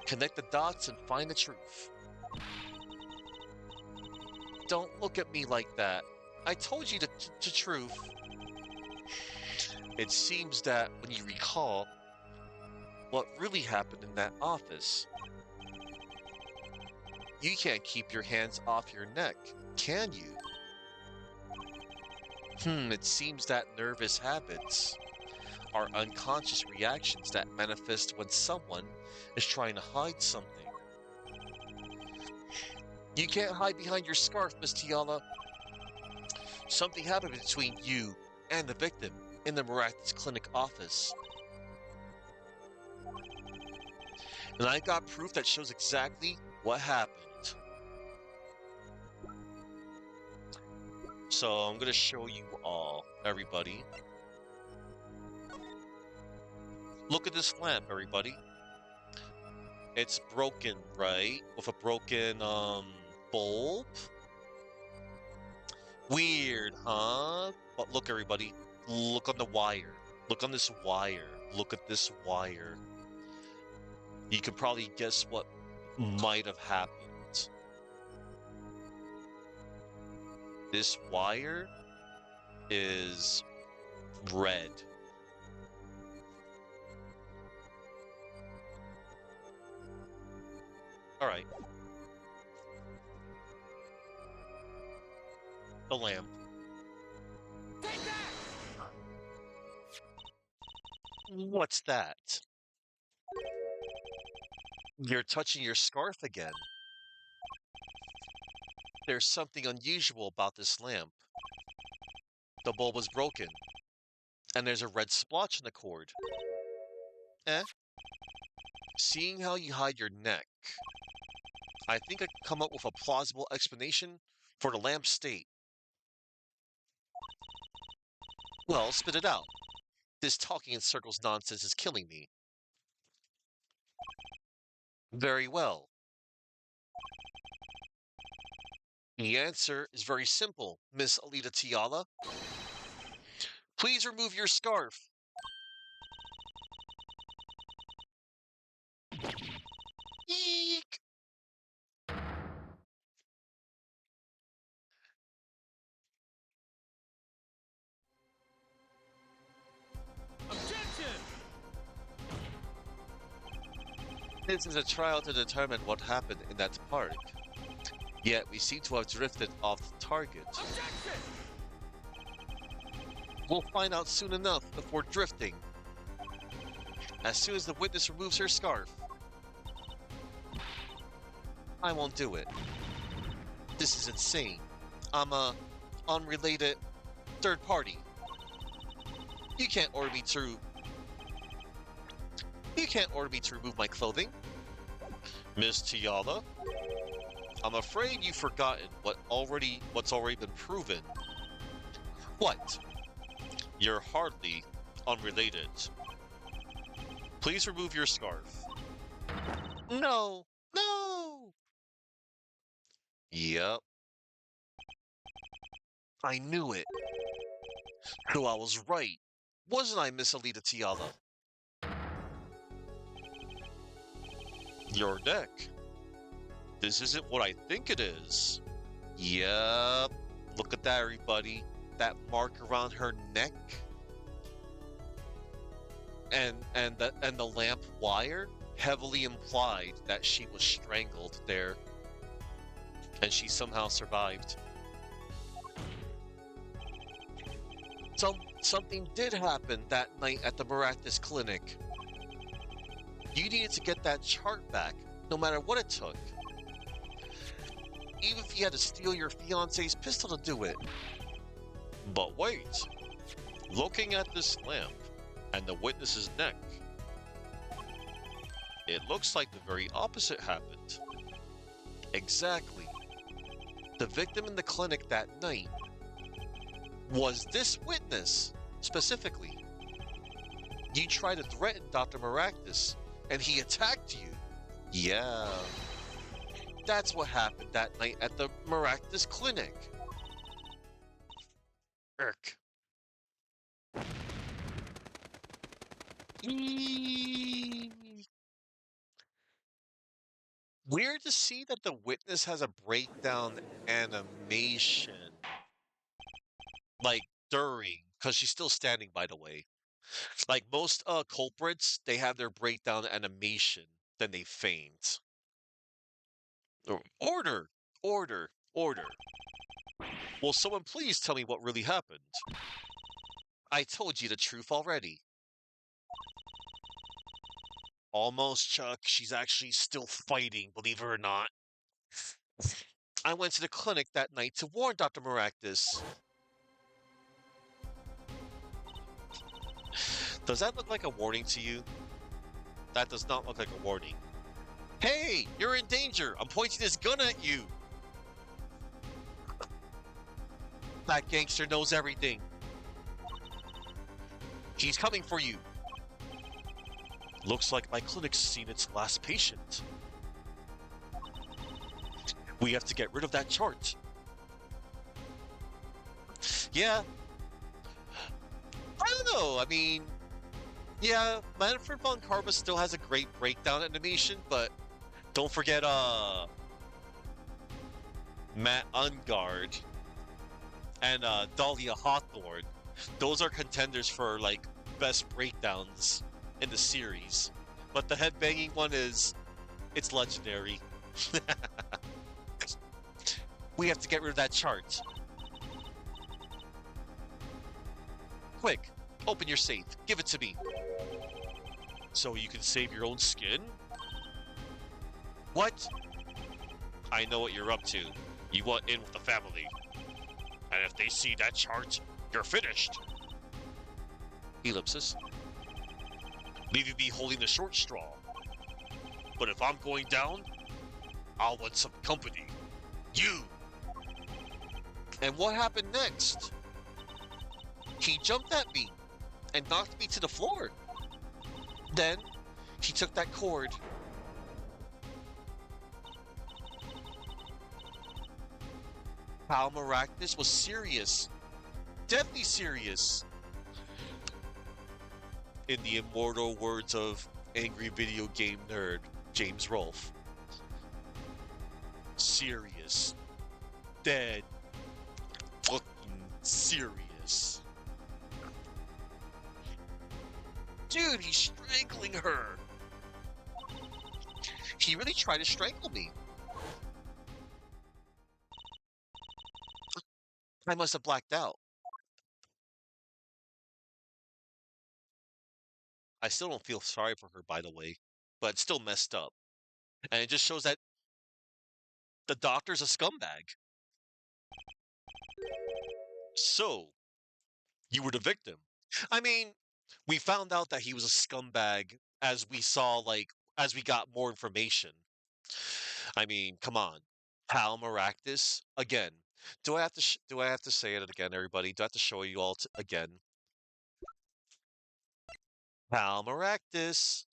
Connect the dots and find the truth. Don't look at me like that. I told you the truth. It seems that when you recall what really happened in that office, you can't keep your hands off your neck, can you? It seems that nervous habits are unconscious reactions that manifest when someone is trying to hide something. You can't hide behind your scarf, Miss Tiala. Something happened between you and the victim in the Miraculous Clinic office. And I got proof that shows exactly what happened. So I'm gonna show you all, everybody. Look at this lamp, everybody. It's broken, right? With a broken bulb. Weird, huh? But look, everybody. Look on the wire. Look on this wire. Look at this wire. You could probably guess what might have happened. This wire is red. All right. The lamp. Take that! What's that? You're touching your scarf again. There's something unusual about this lamp. The bulb was broken, and there's a red splotch in the cord. Eh? Seeing how you hide your neck, I think I can come up with a plausible explanation for the lamp's state. Well, spit it out. This talking in circles nonsense is killing me. Very well. The answer is very simple, Miss Alita Tiala. Please remove your scarf. Eek! Objection! This is a trial to determine what happened in that park. Yet we seem to have drifted off target. Objection! We'll find out soon enough if we're drifting. As soon as the witness removes her scarf. I won't do it. This is insane. I'm a unrelated third party. You can't order me to remove my clothing. Miss Tiala, I'm afraid you've forgotten what's already been proven. What? You're hardly unrelated. Please remove your scarf. No! No! Yep. I knew it. So I was right. Wasn't I, Miss Alita Tiala? Your neck. This isn't what I think it is. Yep. Look at that, everybody. That mark around her neck. And the lamp wire heavily implied that she was strangled there. And she somehow survived. Something did happen that night at the Maractus Clinic. You needed to get that chart back, no matter what it took. Even if you had to steal your fiancé's pistol to do it. But wait. Looking at this lamp and the witness's neck, it looks like the very opposite happened. Exactly. The victim in the clinic that night was this witness, specifically. You tried to threaten Dr. Maractus, and he attacked you. Yeah. That's what happened that night at the Maractus Clinic. Irk. Eee. Weird to see that the witness has a breakdown animation. Like, during, because she's still standing, by the way. Like, most culprits, they have their breakdown animation, then they faint. Order! Order! Order! Will someone please tell me what really happened? I told you the truth already. Almost, Chuck. She's actually still fighting, believe it or not. I went to the clinic that night to warn Dr. Maractus. Does that look like a warning to you? That does not look like a warning. Hey, you're in danger. I'm pointing this gun at you. That gangster knows everything. He's coming for you. Looks like my clinic's seen its last patient. We have to get rid of that chart. Yeah. I don't know. I mean, yeah, Manfred von Karma still has a great breakdown animation, but don't forget, Matt Ungard and Dahlia Hawthorne. Those are contenders for like best breakdowns in the series. But the headbanging one it's legendary. We have to get rid of that chart. Quick, open your safe. Give it to me. So you can save your own skin? What? I know what you're up to. You want in with the family. And if they see that chart, you're finished. Ellipsis. Leave me holding the short straw. But if I'm going down, I'll want some company. You! And what happened next? He jumped at me and knocked me to the floor. Then, he took that cord. Pal Maractus was serious. Deadly serious. In the immortal words of angry video game nerd James Rolfe. Serious. Dead. Fucking serious. Dude, he's strangling her. He really tried to strangle me. I must have blacked out. I still don't feel sorry for her, by the way, but it's still messed up. And it just shows that the doctor's a scumbag. So, you were the victim. I mean, we found out that he was a scumbag as we saw, like, as we got more information. I mean, come on. Hal Maractus again. Do I have to say it again, everybody? Do I have to show you all again? Hal Maractus.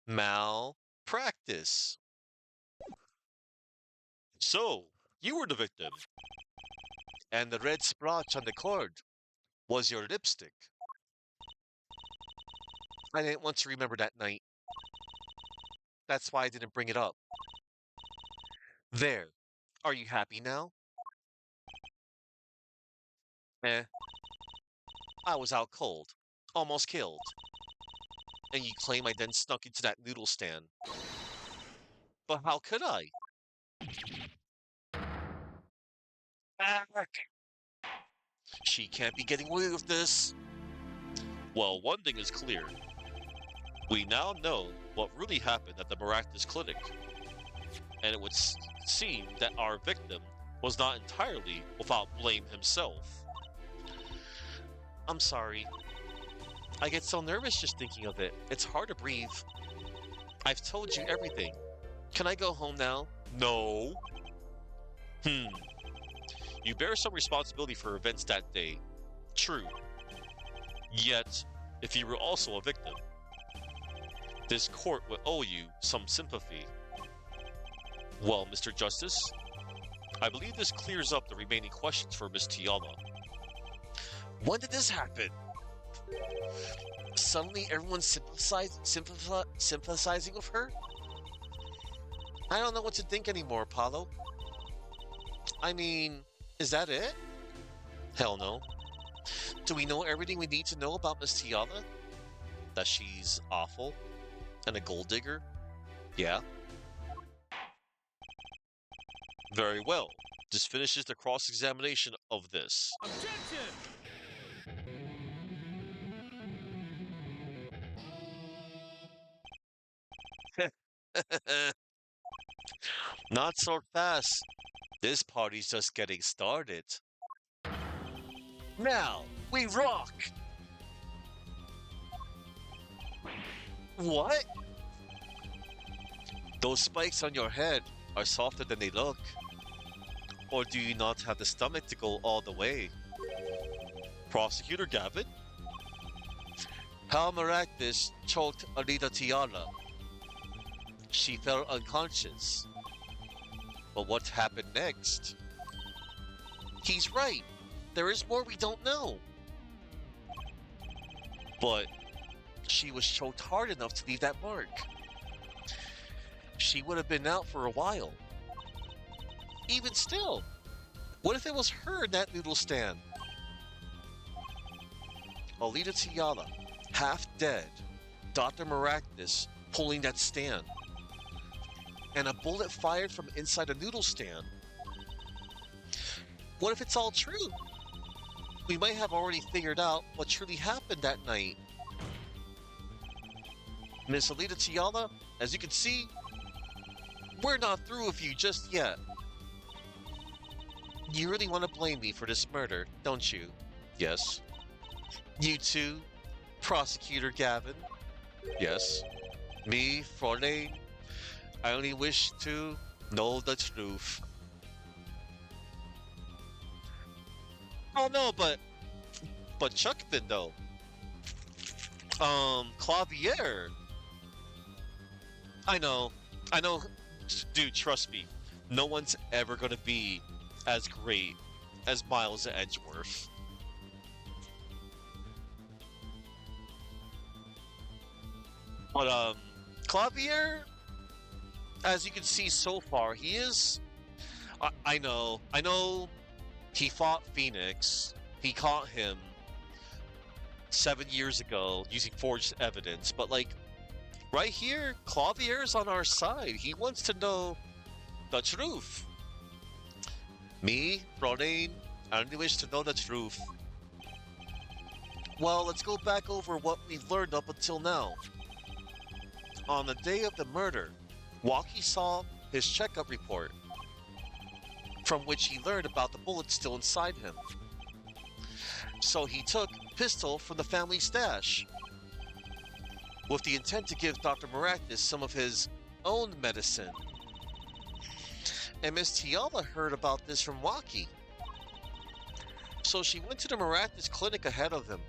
Malpractice. So, you were the victim. And the red splotch on the cord was your lipstick. I didn't want to remember that night. That's why I didn't bring it up. There. Are you happy now? Eh. I was out cold. Almost killed. And you claim I then snuck into that noodle stand. But how could I? Back! She can't be getting away with this. Well, one thing is clear. We now know what really happened at the Maractus Clinic. And it would seem that our victim was not entirely without blame himself. I'm sorry. I get so nervous just thinking of it. It's hard to breathe. I've told you everything. Can I go home now? No. You bear some responsibility for events that day. True. Yet, if you were also a victim, this court would owe you some sympathy. Well, Mr. Justice, I believe this clears up the remaining questions for Miss Tiana. When did this happen? Suddenly everyone's sympathizing with her? I don't know what to think anymore, Apollo. I mean, is that it? Hell no. Do we know everything we need to know about Miss Tiana? That she's awful? And a gold digger? Yeah. Very well. This finishes the cross-examination of this. Objection! Not so fast. This party's just getting started. Now, we rock! What? Those spikes on your head are softer than they look. Or do you not have the stomach to go all the way? Prosecutor Gavin? How Maractus choked Anita Tiana. She fell unconscious. But what happened next? He's right. There is more we don't know. But she was choked hard enough to leave that mark. She would have been out for a while. Even still, what if it was her in that noodle stand? Alita Tiana, half dead. Dr. Maractus pulling that stand. And a bullet fired from inside a noodle stand. What if it's all true? We might have already figured out what truly happened that night. Miss Alita Tiana, as you can see, we're not through with you just yet. You really want to blame me for this murder, don't you? Yes. You too, Prosecutor Gavin? Yes. Me, Fraulein? I only wish to know the truth. Oh no, but Chuckman though. Clavier. I know, dude. Trust me, no one's ever gonna be as great as Miles Edgeworth. But Clavier, as you can see so far, he is. I know. He fought Phoenix. He caught him 7 years ago using forged evidence. But like, right here, Clavier's on our side. He wants to know the truth. Me, Ronin, I only wish to know the truth. Well, let's go back over what we've learned up until now. On the day of the murder, Waki saw his checkup report, from which he learned about the bullet still inside him. So he took pistol from the family stash, with the intent to give Dr. Maractus some of his own medicine. And Miss Tiala heard about this from Waki. So she went to the Maractus clinic ahead of him.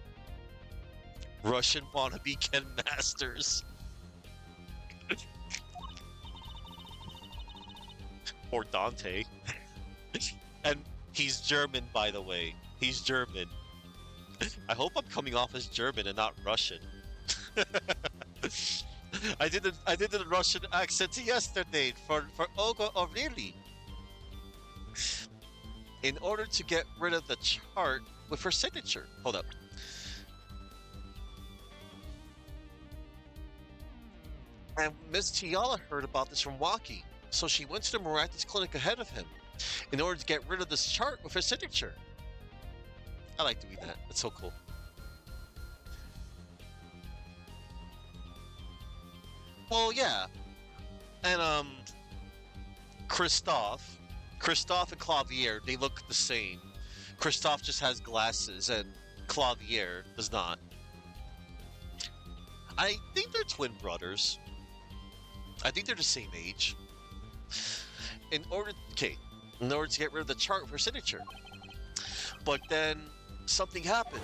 Russian wannabe Ken Masters. Or Dante. And he's German, by the way. He's German. I hope I'm coming off as German and not Russian. I did a Russian accent yesterday for Olga O'Reilly. In order to get rid of the chart with her signature. Hold up. And Miss Tiala heard about this from Waki, so she went to the Maractus clinic ahead of him in order to get rid of this chart with her signature. I like doing that. That's so cool. Well, yeah. And, Christophe and Clavier, they look the same. Christophe just has glasses and Clavier does not. I think they're twin brothers. I think they're the same age. In order to get rid of the chart with her signature. But then something happened.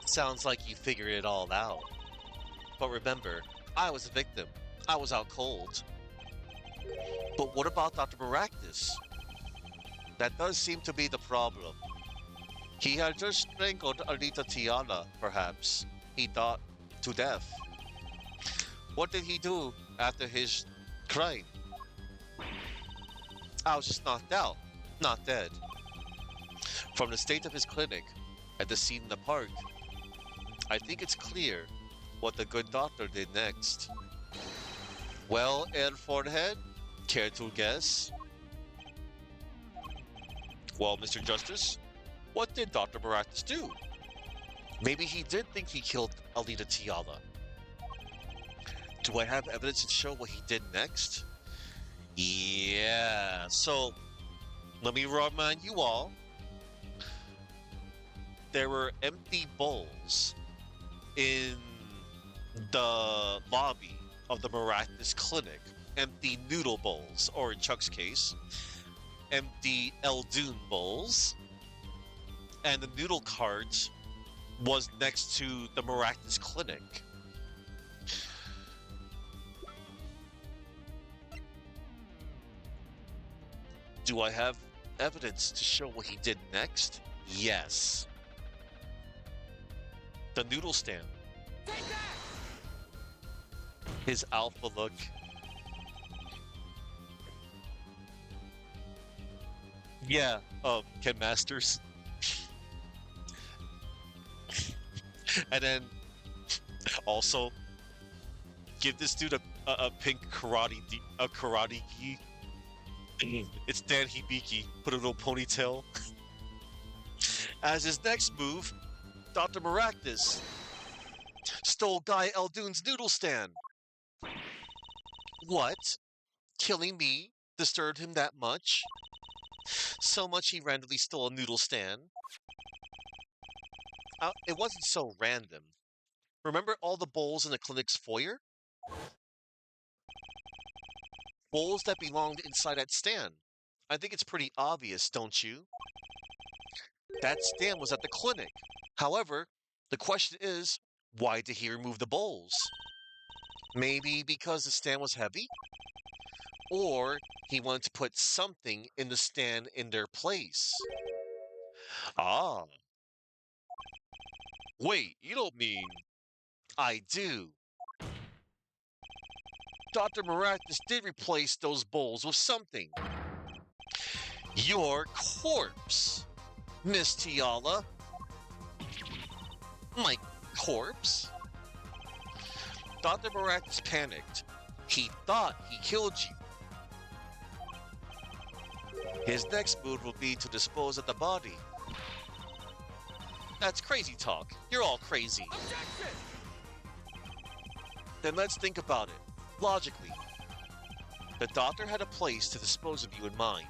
Sounds like you figured it all out. But remember, I was a victim. I was out cold. But what about Dr. Maractus? That does seem to be the problem. He had just strangled Anita Tiana, perhaps. He thought to death. What did he do after his crime? I was just knocked out, not dead. From the state of his clinic at the scene in the park, I think it's clear what the good doctor did next. Well, Ed Forehead, care to guess? Well, Mr. Justice, what did Dr. Maractus do? Maybe he did think he killed Alita Tiala. Do I have evidence to show what he did next? Yeah, so let me remind you all. There were empty bowls in the lobby of the Maractus Clinic. Empty noodle bowls, or in Chuck's case, empty Eldoon bowls, and the noodle cart was next to the Maractus Clinic. Do I have evidence to show what he did next? Yes. The noodle stand. Take that! His alpha look. Yeah, Ken Masters. And then also give this dude a pink karate gi. It's Dan Hibiki. Put a little ponytail. As his next move, Dr. Maractus stole Guy Eldoon's noodle stand. What? Killing me disturbed him that much? So much he randomly stole a noodle stand? It wasn't so random. Remember all the bowls in the clinic's foyer? Bowls that belonged inside that stand. I think it's pretty obvious, don't you? That stand was at the clinic. However, the question is, why did he remove the bowls? Maybe because the stand was heavy? Or he wanted to put something in the stand in their place. Ah, wait, you don't mean... I do. Dr. Maractus did replace those bowls with something. Your corpse, Miss Tiala. My corpse? Dr. Maractus panicked. He thought he killed you. His next move will be to dispose of the body. That's crazy talk. You're all crazy. Objection! Then let's think about it. Logically. The doctor had a place to dispose of you in mind.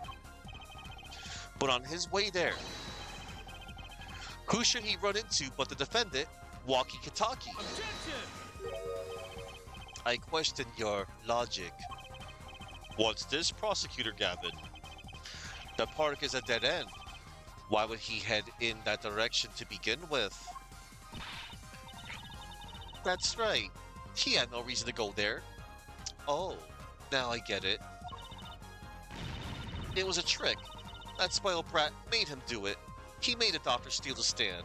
But on his way there, who should he run into but the defendant, Waki Kitaki? Objection! I question your logic. What's this, Prosecutor Gavin? The park is a dead end. Why would he head in that direction to begin with? That's right. He had no reason to go there. Oh, now I get it. It was a trick. That spoiled brat made him do it. He made the doctor steal the stand.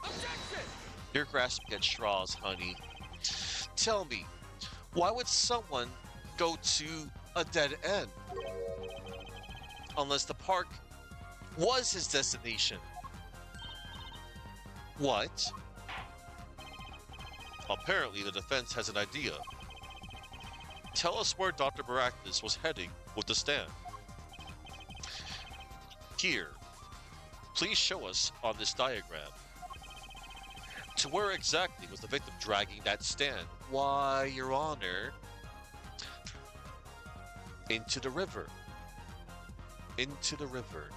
Objection! You're grasping at straws, honey. Tell me, why would someone go to a dead end? Unless the park was his destination. What? Apparently the defense has an idea. Tell us where Dr. Maractus was heading with the stand. Here. Please show us on this diagram. To where exactly was the victim dragging that stand? Why, Your Honor. Into the river. Into the river.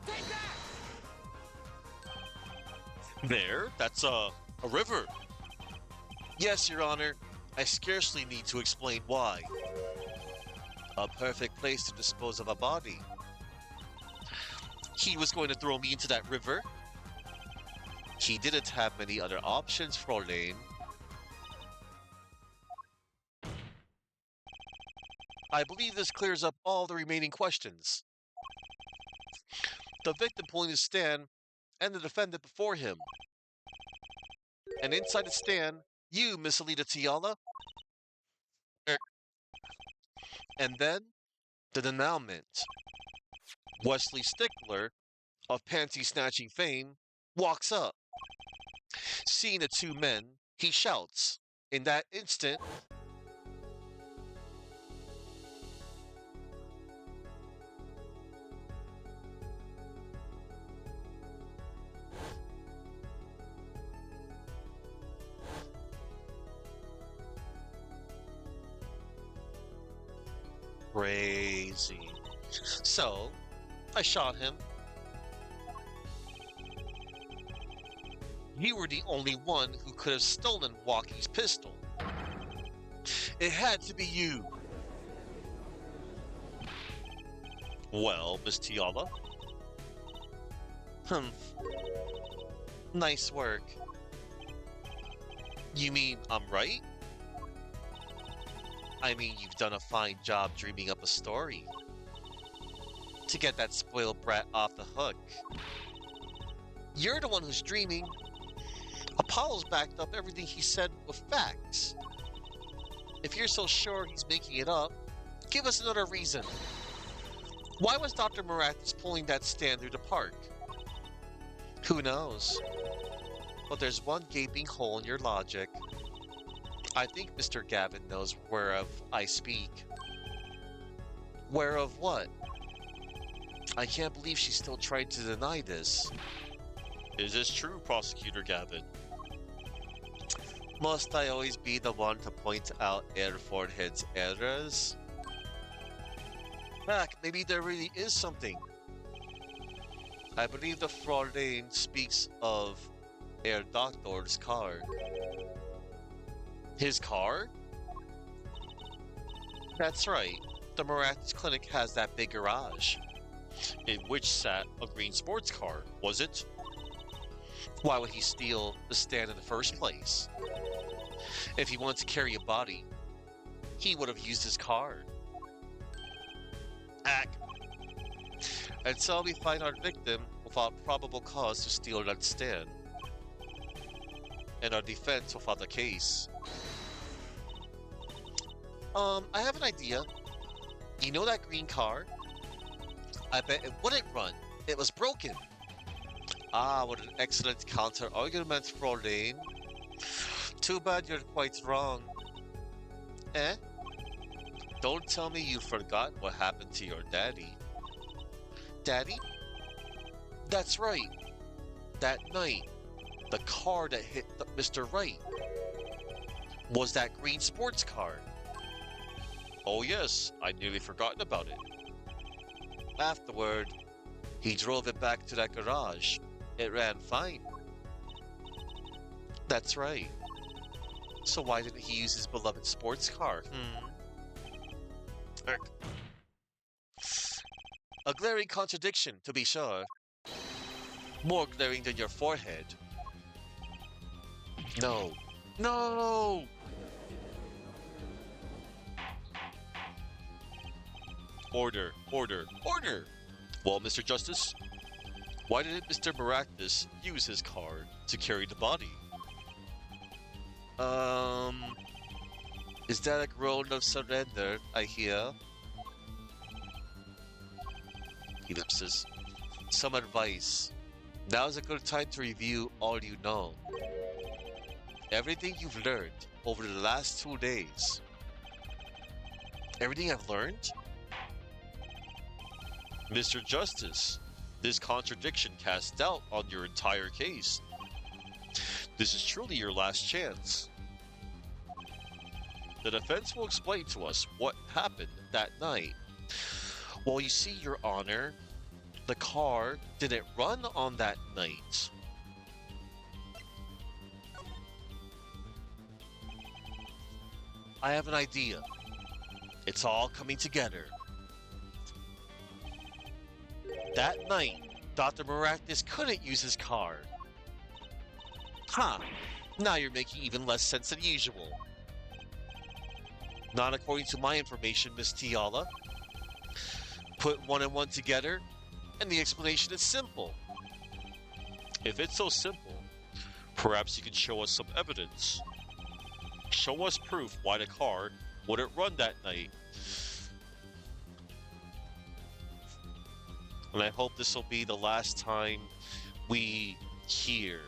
Take that! There? That's a river. Yes, Your Honor. I scarcely need to explain why. A perfect place to dispose of a body. He was going to throw me into that river. He didn't have many other options, Fraulein. I believe this clears up all the remaining questions. The victim pulling his stand and the defendant before him. And inside the stand, you, Miss Alita Tiala. And then, the denouement. Wesley Stickler, of panty snatching fame, walks up. Seeing the two men, he shouts. In that instant, crazy. So, I shot him. You were the only one who could have stolen Walkie's pistol. It had to be you. Well, Miss Tiala. Hmm, nice work. You mean I'm right? I mean, you've done a fine job dreaming up a story to get that spoiled brat off the hook. You're the one who's dreaming. Apollo's backed up everything he said with facts. If you're so sure he's making it up, give us another reason. Why was Dr. Marathis pulling that stand through the park? Who knows? But there's one gaping hole in your logic. I think Mr. Gavin knows whereof I speak. Whereof what? I can't believe she's still trying to deny this. Is this true, Prosecutor Gavin? Must I always be the one to point out Air Fordhead's errors? Heck, maybe there really is something. I believe the Fraulein speaks of Air Doctor's car. His car? That's right. The Marathis Clinic has that big garage, in which sat a green sports car, was it? Why would he steal the stand in the first place? If he wanted to carry a body, he would have used his car. Ack. And so we find our victim without probable cause to steal that stand. And our defense without a case. I have an idea. You know that green car? I bet it wouldn't run. It was broken. Ah, what an excellent counter-argument, Fraulein. Too bad you're quite wrong. Eh? Don't tell me you forgot what happened to your daddy. Daddy? That's right. That night, the car that hit Mr. Wright was that green sports car. Oh yes, I'd nearly forgotten about it. Afterward, he drove it back to that garage. It ran fine. That's right. So why didn't he use his beloved sports car? Erk. A glaring contradiction, to be sure. More glaring than your forehead. No. No! Order, order, order! Well, Mr. Justice, why didn't Mr. Marathis use his car to carry the body? Is that a groan of surrender I hear? Ellipsis. Some advice. Now's a good time to review all you know. Everything you've learned over the last 2 days. Everything I've learned? Mr. Justice, this contradiction casts doubt on your entire case. This is truly your last chance. The defense will explain to us what happened that night. Well, you see, Your Honor, the car didn't run on that night. I have an idea. It's all coming together. That night, Dr. Maractus couldn't use his car. Huh. Now you're making even less sense than usual. Not according to my information, Miss Tiala. Put one and one together, and the explanation is simple. If it's so simple, perhaps you can show us some evidence. Show us proof why the car wouldn't run that night. And I hope this will be the last time we hear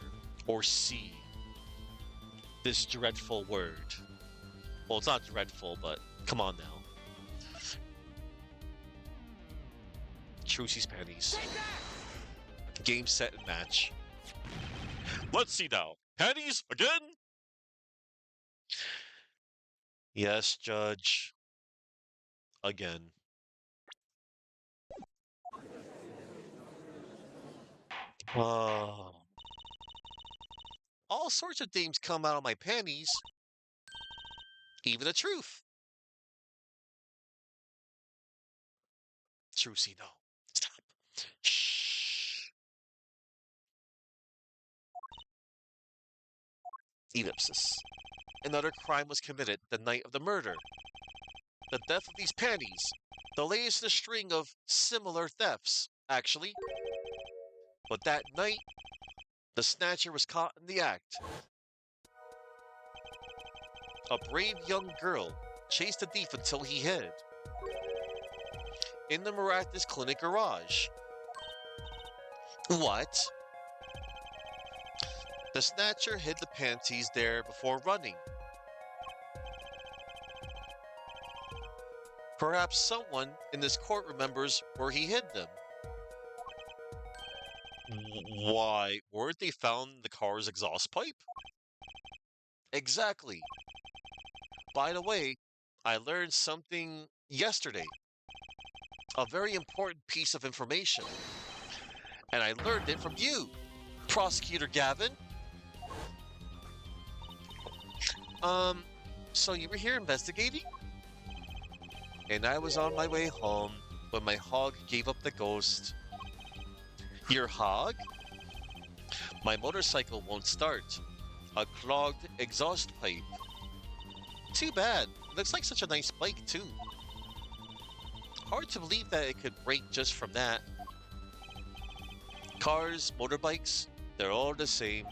or see this dreadful word. Well, it's not dreadful, but come on now. Trucy's panties. Game, set, and match. Let's see now. Panties again? Yes, Judge. Again. Oh. All sorts of things come out of my panties. Even the truth. Trucy, no. Ellipsis. Another crime was committed the night of the murder. The death of these panties, the latest in a string of similar thefts, actually. But that night, the snatcher was caught in the act. A brave young girl chased the thief until he hid in the Miraculous Clinic garage. What? The snatcher hid the panties there before running. Perhaps someone in this court remembers where he hid them. Why, weren't they found in the car's exhaust pipe? Exactly. By the way, I learned something yesterday. A very important piece of information. And I learned it from you, Prosecutor Gavin. So you were here investigating? And I was on my way home when my hog gave up the ghost. Your hog? My motorcycle won't start. A clogged exhaust pipe. Too bad. Looks like such a nice bike, too. Hard to believe that it could break just from that. Cars, motorbikes, they're all the same.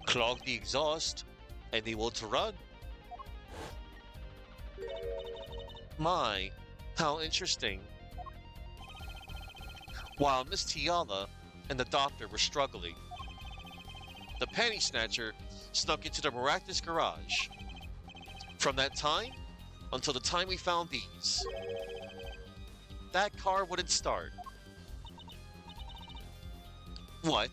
Clog the exhaust, and they want to run. My, how interesting. While Miss Tiala and the doctor were struggling, the panty snatcher snuck into the miraculous garage. From that time until the time we found these, that car wouldn't start. What?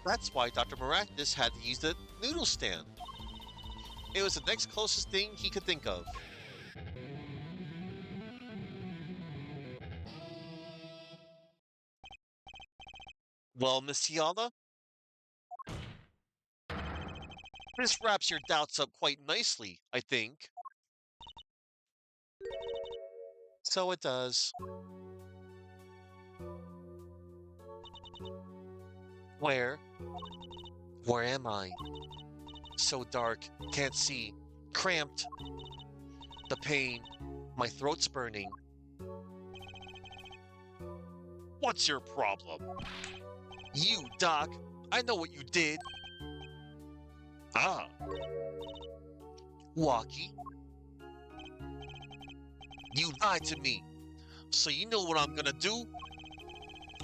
That's why Dr. Miraculous had to use the noodle stand. It was the next closest thing he could think of. Well, Miss Tiala, this wraps your doubts up quite nicely, I think. So it does. Where? Where am I? So dark, can't see, cramped. The pain, my throat's burning. What's your problem? You, Doc, I know what you did. Ah. Walkie, you lied to me. So you know what I'm gonna do?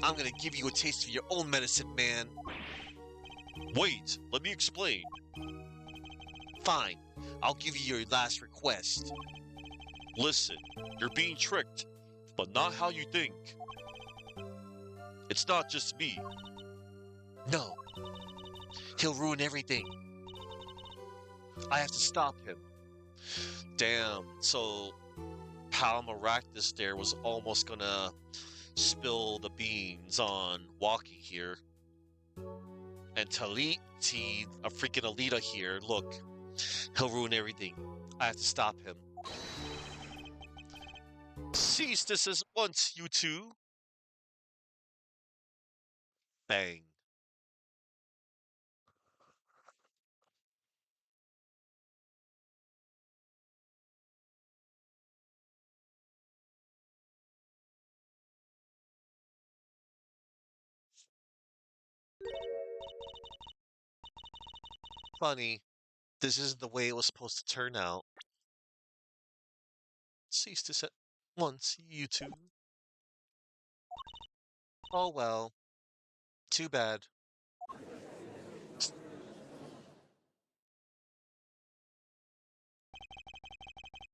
I'm gonna give you a taste of your own medicine, man. Wait, let me explain. Fine, I'll give you your last request. Listen, you're being tricked, but not how you think. It's not just me. No, he'll ruin everything. I have to stop him. Damn, so Pal Maractus there was almost gonna spill the beans on Walkie here. And Taliti, a freaking Alita here, look, he'll ruin everything. I have to stop him. Cease this at once, you two. Bang. Funny, this isn't the way it was supposed to turn out. Cease this at once, you two. Oh well, too bad.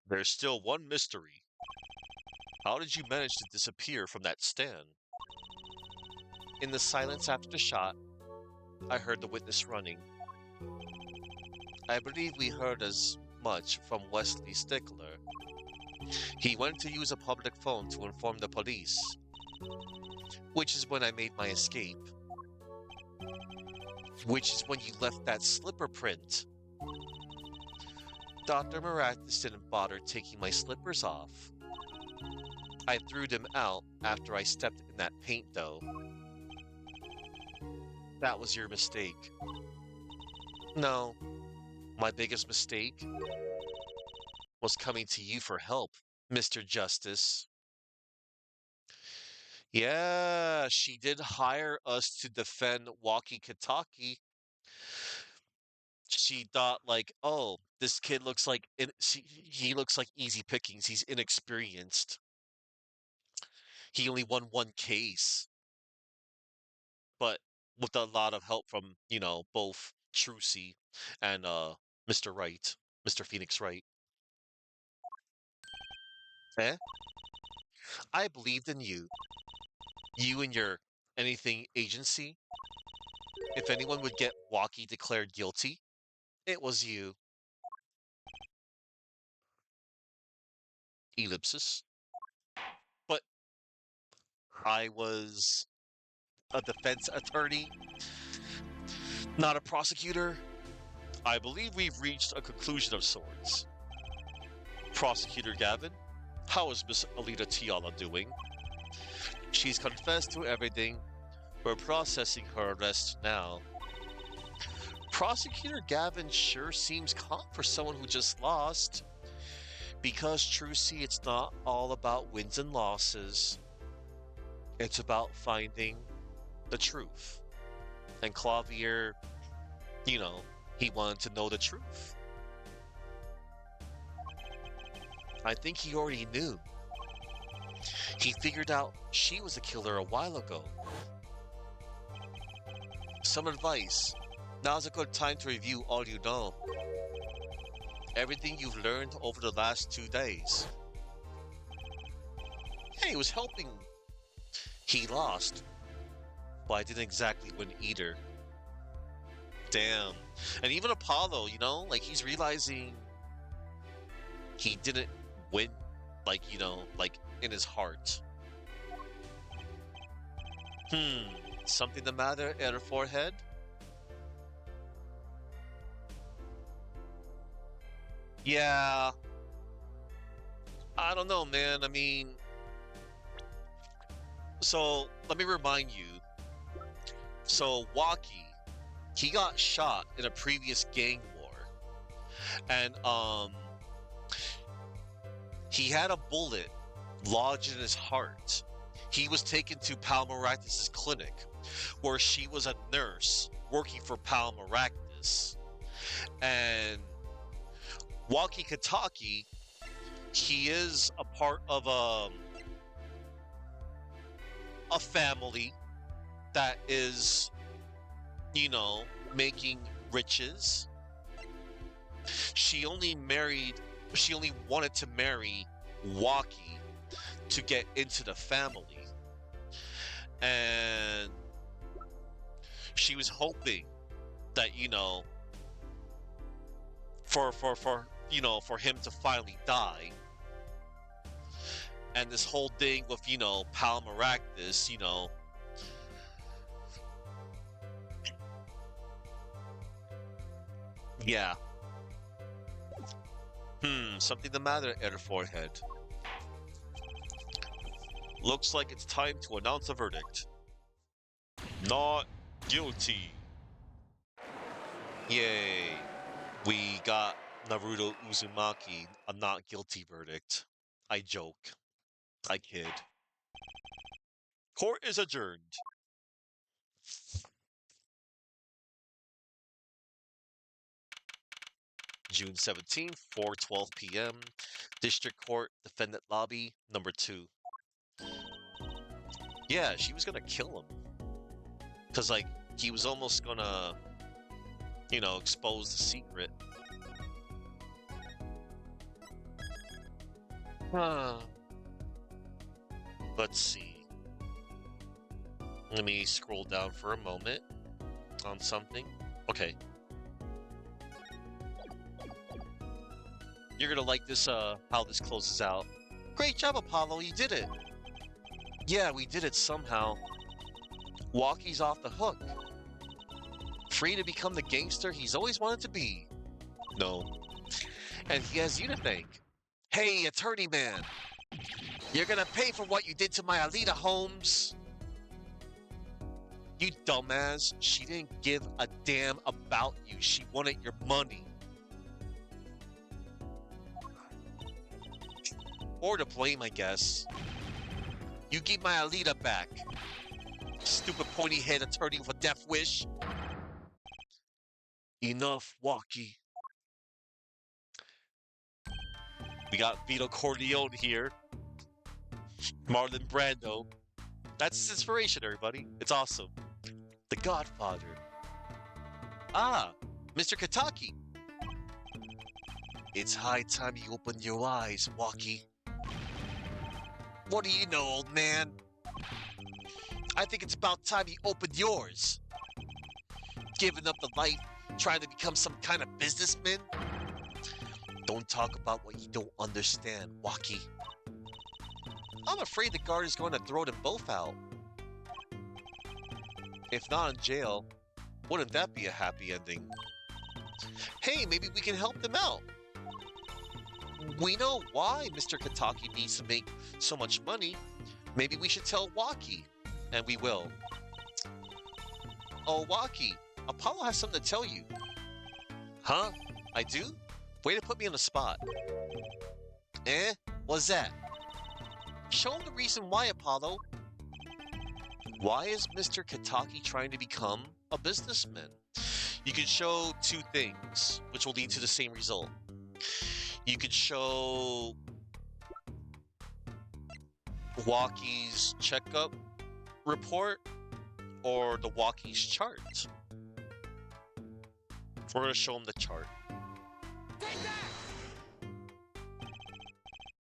There's still one mystery. How did you manage to disappear from that stand? In the silence after the shot, I heard the witness running. I believe we heard as much from Wesley Stickler. He went to use a public phone to inform the police, which is when I made my escape. Which is when you left that slipper print. Dr. Miraculous didn't bother taking my slippers off. I threw them out after I stepped in that paint, though. That was your mistake. No, my biggest mistake was coming to you for help, Mr. Justice. Yeah, she did hire us to defend Walkie Kataki. She thought like, oh, this kid looks like he looks like easy pickings. He's inexperienced. He only won one case, but with a lot of help from, both Trucy and Mr. Wright, Mr. Phoenix Wright. Eh? I believed in you. You and your anything agency. If anyone would get Walkie declared guilty, it was you. Ellipsis. But I was a defense attorney, not a prosecutor. I believe we've reached a conclusion of sorts. Prosecutor Gavin, how is Miss Alita Tiala doing? She's confessed to everything. We're processing her arrest now. Prosecutor Gavin sure seems calm for someone who just lost. Because, Trucy, it's not all about wins and losses. It's about finding the truth. And Clavier, he wanted to know the truth. I think he already knew. He figured out she was the killer a while ago. Some advice. Now's a good time to review all you know. Everything you've learned over the last 2 days. Hey, it was helping. He lost. But I didn't exactly win either. Damn. And even Apollo, he's realizing he didn't win, like in his heart. Something the matter at her forehead? Yeah. I don't know, man. I mean, so let me remind you. So Waki, he got shot in a previous gang war. And he had a bullet lodged in his heart. He was taken to Palmaractus' clinic, where she was a nurse working for Palmaractus. And Waki Kataki, he is a part of a family that is, making riches. She only wanted to marry Waki to get into the family. And she was hoping that, for him to finally die. And this whole thing with, Palmaractus, yeah. Something the matter at her forehead. Looks like it's time to announce a verdict. Not guilty. Yay. We got Naruto Uzumaki a not guilty verdict. I joke. I kid. Court is adjourned. June 17th, 4:12 p.m. District Court, Defendant Lobby, number 2. Yeah, she was gonna kill him. Because, he was almost gonna, expose the secret. Let's see. Let me scroll down for a moment on something. Okay. You're gonna like this, how this closes out. Great job, Apollo, you did it! Yeah, we did it somehow. Walkie's off the hook. Free to become the gangster he's always wanted to be. No. And he has you to thank. Hey, attorney man! You're gonna pay for what you did to my Alita Holmes! You dumbass. She didn't give a damn about you. She wanted your money. Or to blame, I guess. You give my Alita back. Stupid pointy head attorney with a death wish. Enough, Walkie. We got Vito Corleone here. Marlon Brando. That's his inspiration, everybody. It's awesome. The Godfather. Ah, Mr. Kataki. It's high time you opened your eyes, Walkie. What do you know, old man? I think it's about time you opened yours. Giving up the life, trying to become some kind of businessman? Don't talk about what you don't understand, Walkie. I'm afraid the guard is going to throw them both out. If not in jail, wouldn't that be a happy ending? Hey, maybe we can help them out. We know why Mr. Kataki needs to make so much money. Maybe we should tell Walkie. And we will. Oh, Walkie, Apollo has something to tell you. Huh? I do? Way to put me on the spot. What's that? Show him the reason why, Apollo. Why is Mr. Kataki trying to become a businessman? You can show two things, which will lead to the same result. You could show Walkie's checkup report or the Walkie's chart. We're going to show him the chart. Take that!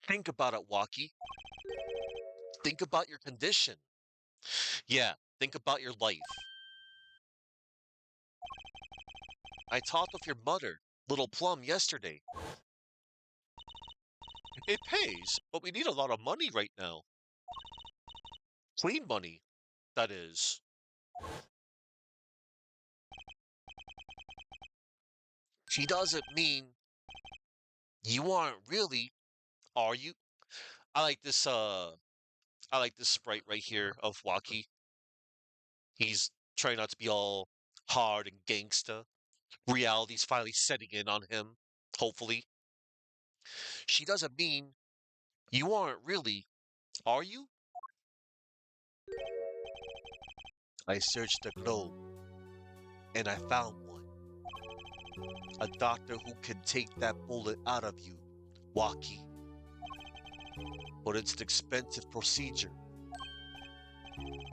Think about it, Walkie. Think about your condition. Yeah, think about your life. I talked with your mother, Little Plum, yesterday. It pays, but we need a lot of money right now. Clean money, that is. She doesn't mean you aren't really, are you? I like this sprite right here of Waki. He's trying not to be all hard and gangsta. Reality's finally setting in on him, hopefully. She doesn't mean you aren't really, are you? I searched the globe and I found one. A doctor who can take that bullet out of you, Waki. But it's an expensive procedure.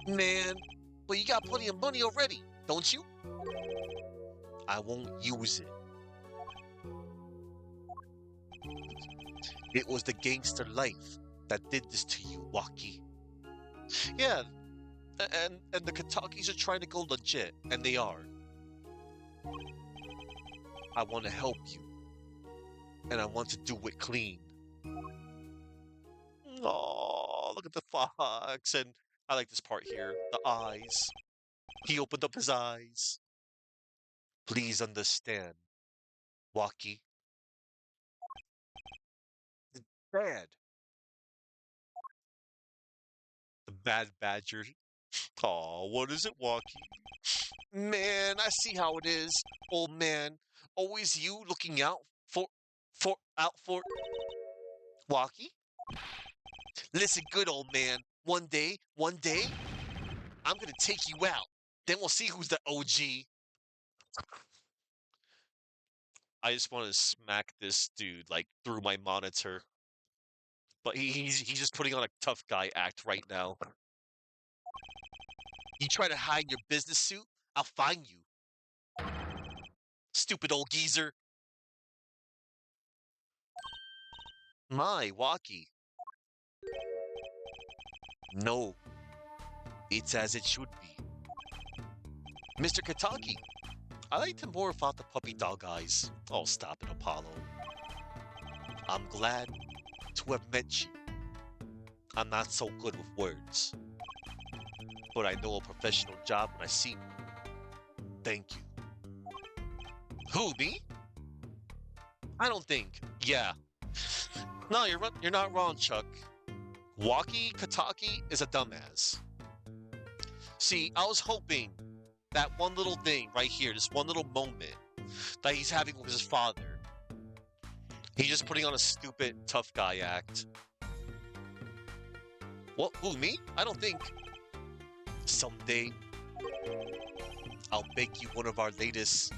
Man, but you got plenty of money already, don't you? I won't use it. It was the gangster life that did this to you, Waki. Yeah, and the Katakis are trying to go legit, and they are. I want to help you, and I want to do it clean. Oh, look at the fox, and I like this part here, the eyes. He opened up his eyes. Please understand, Waki. Dad. The bad badger. Oh, what is it, Waki? Man, I see how it is, old man. Always you looking out for Waki? Listen good, old man. One day, I'm gonna take you out. Then we'll see who's the OG. I just want to smack this dude, like, through my monitor. But he's just putting on a tough guy act right now. You try to hide your business suit, I'll find you. Stupid old geezer. My, Waki. No, it's as it should be. Mr. Kataki, I liked him more without the puppy dog eyes. Oh, stop it, Apollo. I'm glad to have met you. I'm not so good with words, but I know a professional job when I see one. Thank you. Who, me? I don't think. Yeah. No, you're not wrong, Chuck. Waki Kataki is a dumbass. See, I was hoping that one little thing right here, this one little moment that he's having with his father, he's just putting on a stupid tough guy act. What? Who, me? I don't think. Someday, I'll bake you one of our latest,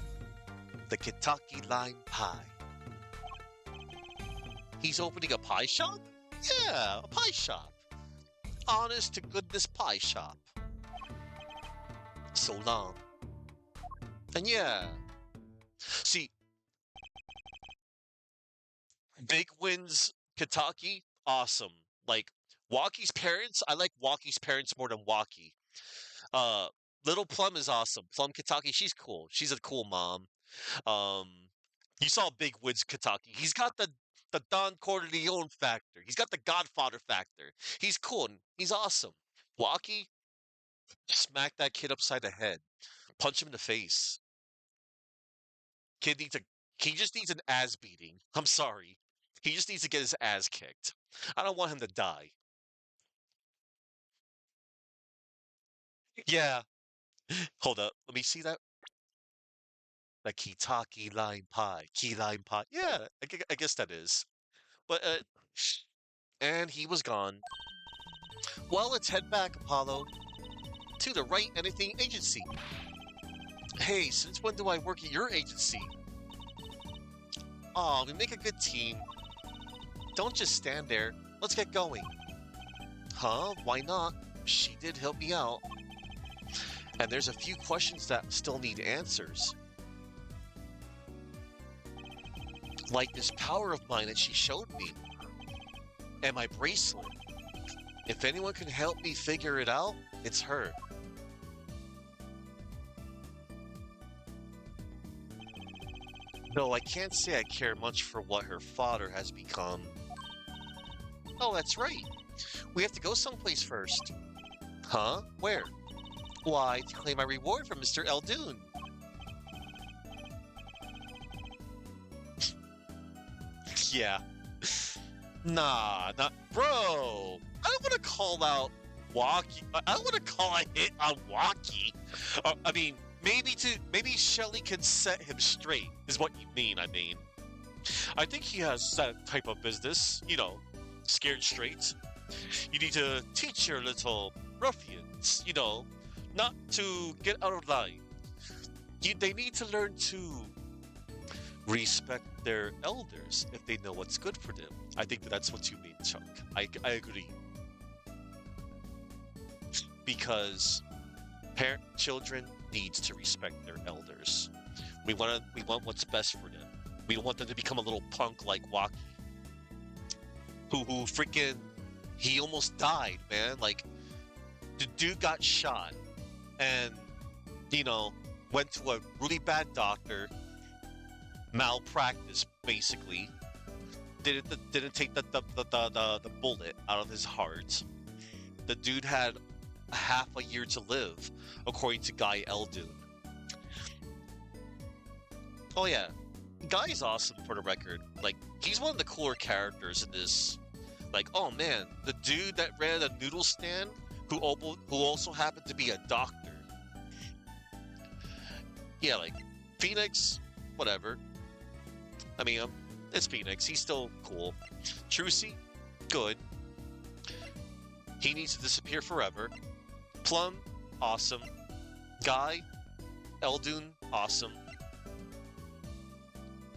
the Kentucky lime pie. He's opening a pie shop? Yeah, a pie shop. Honest to goodness pie shop. So long. And yeah. See, big wins Kentucky, awesome. Like Walkie's parents, I like Walkie's parents more than Walkie. Uh Little Plum is awesome. Plum Kentucky, she's cool. She's a cool mom. Um you saw Big Wins Kentucky. He's got the Don Corleone factor. He's got the Godfather factor. He's cool. He's awesome. Walkie, smack that kid upside the head. Punch him in the face. Kid needs a he just needs an ass beating. I'm sorry. He just needs to get his ass kicked. I don't want him to die. Yeah. Hold up. Let me see that. The Kitaki lime pie. Key lime pie. Yeah, I guess that is. But and he was gone. Well, let's head back, Apollo, to the Right Anything Agency. Hey, since when do I work at your agency? Aw, we make a good team. Don't just stand there. Let's get going. Huh? Why not? She did help me out. And there's a few questions that still need answers. Like this power of mine that she showed me. And my bracelet. If anyone can help me figure it out, it's her. Though I can't say I care much for what her father has become. Oh, that's right. We have to go someplace first. Huh? Where? Why, to claim my reward from Mr. Eldoon. Yeah. Nah, not bro. I don't want to call out Walkie. I don't want to call a hit on Walkie. I mean, maybe Shelly can set him straight. Is what you mean? I mean, I think he has that type of business. You know, scared straight. You need to teach your little ruffians. You know, not to get out of line. They need to learn to respect their elders if they know what's good for them. I think that's what you mean, Chuck. I agree. Because children needs to respect their elders. We want what's best for them. We don't want them to become a little punk like Waki, who freaking he almost died, man. Like the dude got shot and went to a really bad doctor, malpractice basically. Didn't take the bullet out of his heart. The dude had half a year to live, according to Guy Eldoon. Oh yeah, Guy's awesome for the record. Like, he's one of the cooler characters in this. Like, oh man, the dude that ran a noodle stand, who also happened to be a doctor. Yeah, like Phoenix, whatever. I mean, it's Phoenix. He's still cool. Trucy, good. He needs to disappear forever. Plum, awesome. Guy, Eldoon, awesome.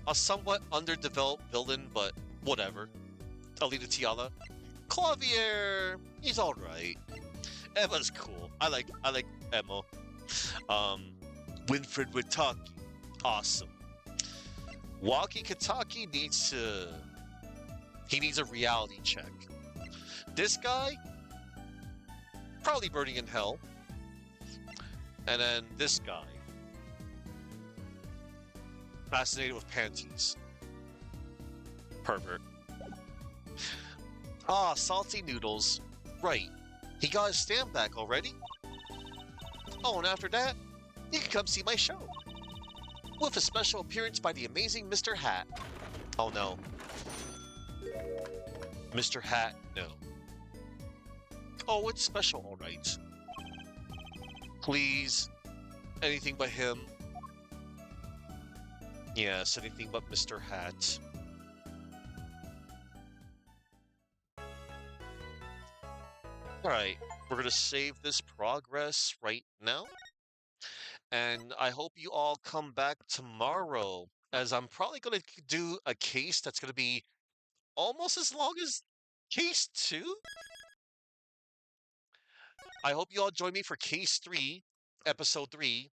A somewhat underdeveloped villain, but whatever. Alita Tiala. Clavier, he's alright. Emma's cool. I like Emma. Winfred Witaki, awesome. Walkie Kataki needs a reality check. This guy, probably burning in hell. And then this guy, fascinated with panties. Pervert. Ah, salty noodles. Right. He got his stamp back already? Oh, and after that, you can come see my show. With a special appearance by the amazing Mr. Hat. Oh no. Mr. Hat, no. Oh, it's special, alright. Please, anything but him. Yes, anything but Mr. Hat. Alright, we're gonna save this progress right now. And I hope you all come back tomorrow, as I'm probably gonna do a case that's gonna be almost as long as case 2. I hope you all join me for case 3, episode 3,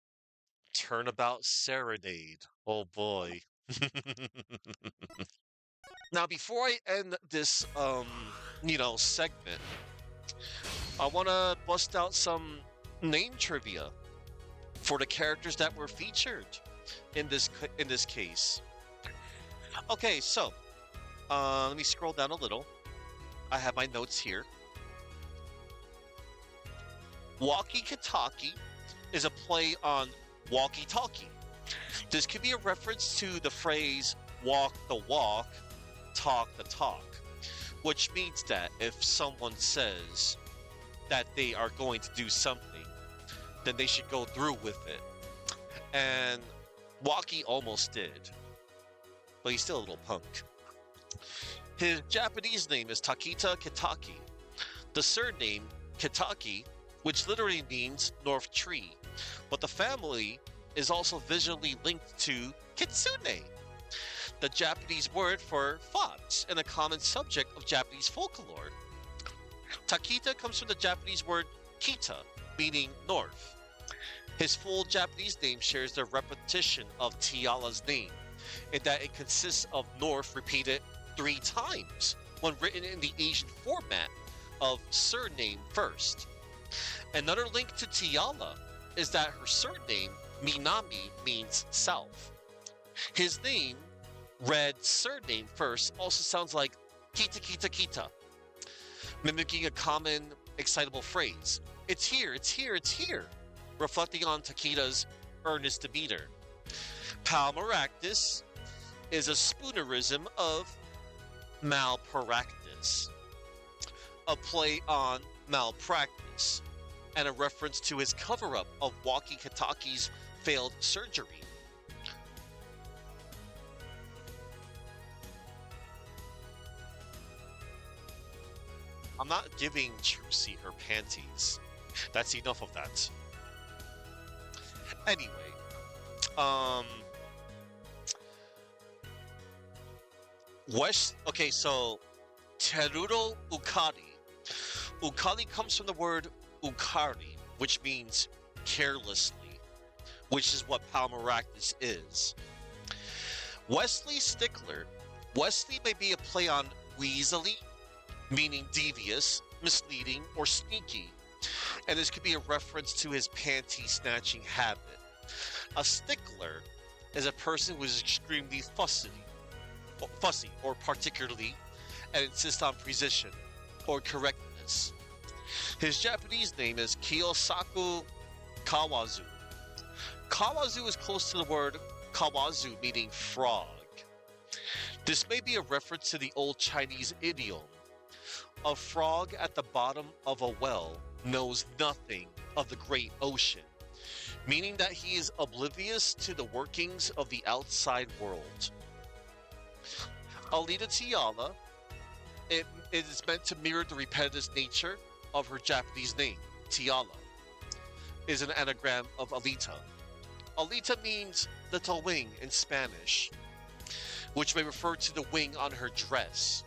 Turnabout Serenade. Oh boy. Now, before I end this, segment, I want to bust out some name trivia for the characters that were featured in this case. Okay, so let me scroll down a little. I have my notes here. Walkie-talkie is a play on walkie-talkie. This could be a reference to the phrase walk the walk, talk the talk, which means that if someone says that they are going to do something, then they should go through with it. And Walkie almost did, but he's still a little punk. His Japanese name is Takita Kitaki. The surname Kitaki, which literally means North Tree, but the family is also visually linked to Kitsune, the Japanese word for fox and a common subject of Japanese folklore. Takita comes from the Japanese word kita, meaning north. His full Japanese name shares the repetition of Tiala's name, in that it consists of north repeated 3 times when written in the Asian format of surname first. Another link to Tiala is that her surname, Minami, means south. His name, read surname first, also sounds like kita kita kita, mimicking a common excitable phrase. It's here, it's here, it's here, reflecting on Takita's earnest demeanor. Palmaractus is a spoonerism of malpractice, a play on malpractice, and a reference to his cover-up of Walkie-Kitaki's failed surgery. I'm not giving Trucy her panties. That's enough of that. Anyway, okay, so Terudo Ukari. Ukari comes from the word Ukari, which means carelessly, which is what Palmaractus is. Wesley Stickler. Wesley may be a play on weaselly, meaning devious, misleading, or sneaky, and this could be a reference to his panty snatching habit. A stickler is a person who is extremely fussy or particularly, and insists on precision or correctness. His Japanese name is Kiyosaku Kawazu. Kawazu is close to the word kawazu, meaning frog. This may be a reference to the old Chinese idiom, a frog at the bottom of a well knows nothing of the great ocean, meaning that he is oblivious to the workings of the outside world. Alita Tiala, it is meant to mirror the repetitive nature of her Japanese name. Tiala is an anagram of Alita. Alita means little wing in Spanish, which may refer to the wing on her dress.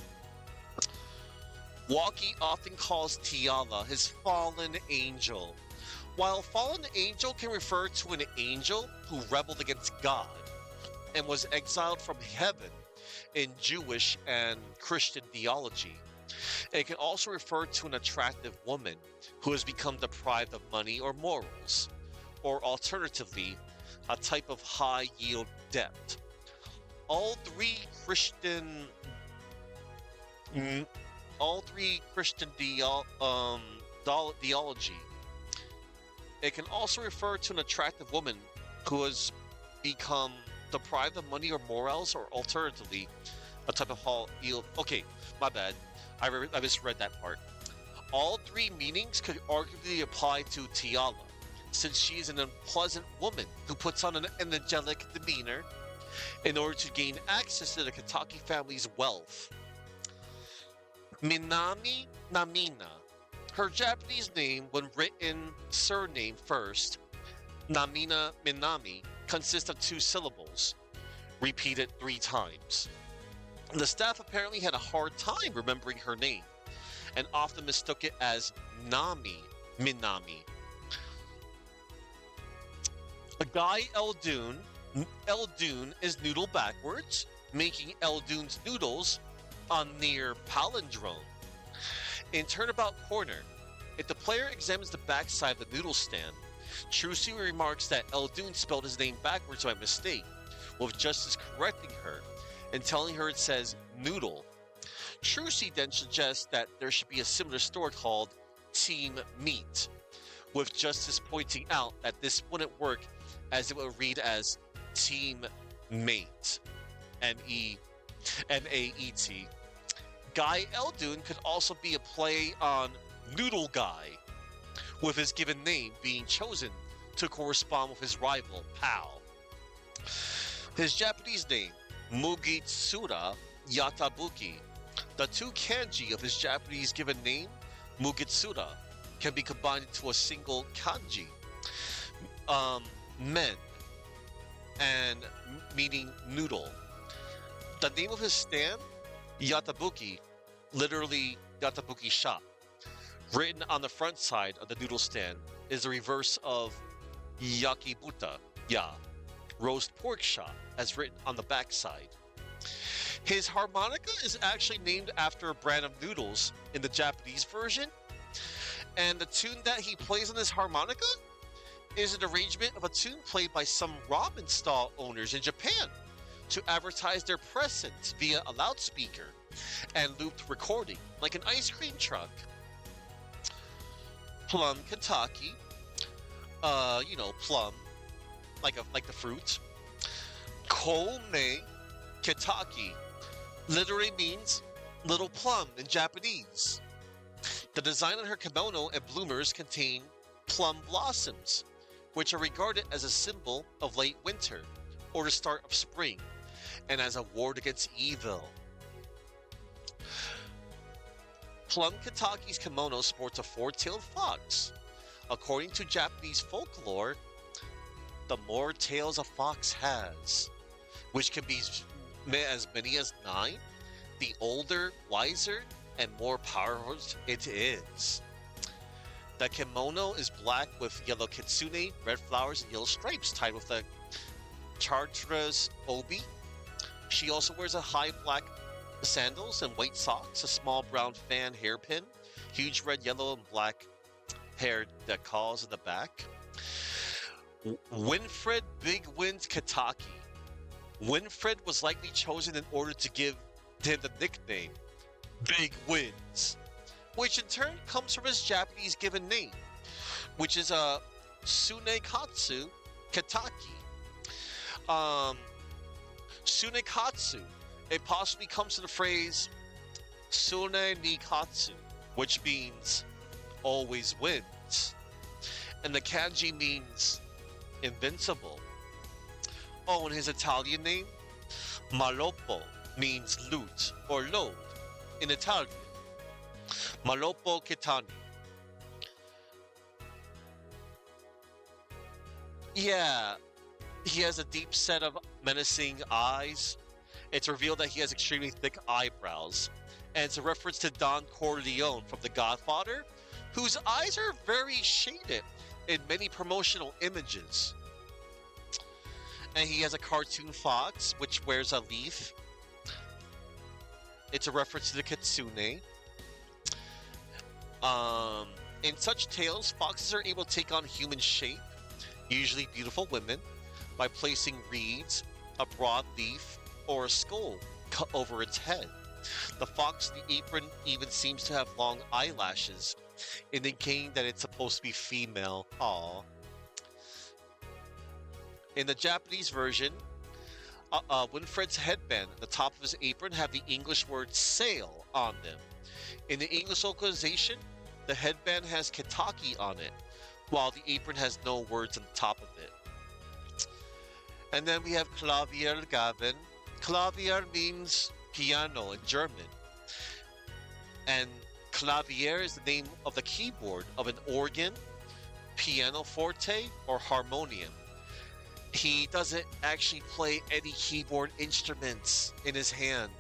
Walkie often calls Tiala his fallen angel. While fallen angel can refer to an angel who rebelled against God and was exiled from heaven in Jewish and Christian theology, it can also refer to an attractive woman who has become deprived of money or morals, or alternatively, a type of high-yield debt. All three Christian theology. It can also refer to an attractive woman who has become deprived of money or morals, or alternatively, a type of high-yield. Okay, my bad. I misread that part. All three meanings could arguably apply to Tiala, since she is an unpleasant woman who puts on an angelic demeanor in order to gain access to the Kataki family's wealth. Minami Namina. Her Japanese name, when written surname first, Namina Minami, consists of 2 syllables, repeated 3 times. The staff apparently had a hard time remembering her name, and often mistook it as Nami Minami. A guy Eldoon is noodle backwards, making Eldoon's noodles a near palindrome. In Turnabout Corner, if the player examines the backside of the noodle stand, Trucy remarks that Eldoon spelled his name backwards by mistake, with Justice correcting her and telling her it says noodle. Trucy then suggests that there should be a similar store called Team Meat, with Justice pointing out that this wouldn't work as it would read as Team Mate, N-E-M-A-E-T. Guy Eldoon could also be a play on Noodle Guy, with his given name being chosen to correspond with his rival, Pal. His Japanese name, Mugitsura Yatabuki. The 2 kanji of his Japanese given name, Mugitsura, can be combined into a single kanji, men, and meaning noodle. The name of his stand, Yatabuki, literally Yatabuki shop, written on the front side of the noodle stand, is the reverse of Yakibuta, roast pork shop, as written on the back side. His harmonica is actually named after a brand of noodles in the Japanese version, and the tune that he plays on his harmonica is an arrangement of a tune played by some ramen stall owners in Japan to advertise their presence via a loudspeaker and looped recording, like an ice cream truck. Plum Kentucky, plum, like the fruit. Kome Kitaki literally means little plum in Japanese. The design on her kimono and bloomers contain plum blossoms, which are regarded as a symbol of late winter or the start of spring, and as a ward against evil. Plum Kitaki's kimono sports a 4-tailed fox. According to Japanese folklore, the more tails a fox has, which can be as many as 9, the older, wiser, and more powerful it is. The kimono is black with yellow kitsune, red flowers, and yellow stripes tied with a chartreuse obi. She also wears a high black sandals and white socks, a small brown fan hairpin, huge red, yellow, and black hair decals in the back. Winfred Big Wind Kitaki. Winfred was likely chosen in order to give him the nickname Big Winds, which in turn comes from his Japanese given name, which is a Tsunekatsu Kitaki. Tsunekatsu. It possibly comes from the phrase Sune ni Katsu, which means always wins. And the kanji means invincible. Oh, and his Italian name, Maloppo, means loot or load in Italian. Maloppo Kitani. Yeah, he has a deep set of menacing eyes. It's revealed that he has extremely thick eyebrows, and it's a reference to Don Corleone from The Godfather, whose eyes are very shaded in many promotional images. And he has a cartoon fox, which wears a leaf. It's a reference to the kitsune. In such tales, foxes are able to take on human shape, usually beautiful women, by placing reeds, a broad leaf, or a skull cut over its head. The fox in the apron even seems to have long eyelashes, indicating that it's supposed to be female. Aww. In the Japanese version, Winfred's headband and the top of his apron have the English word sail on them. In the English localization, the headband has Kitaki on it, while the apron has no words on the top of it. And then we have Klaviergaben. Klavier means piano in German, and clavier is the name of the keyboard of an organ, pianoforte, or harmonium. He doesn't actually play any keyboard instruments in his hand.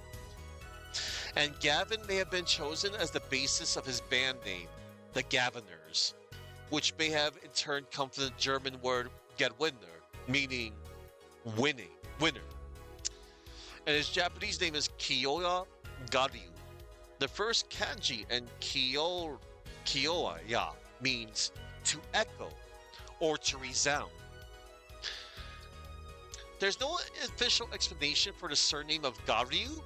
And Gavin may have been chosen as the basis of his band name, the Gaviners, which may have in turn come from the German word Gewinner, meaning winner. And his Japanese name is Kiyoya Garyu. The first kanji in Kyoya means to echo or to resound. There's no official explanation for the surname of Garyu,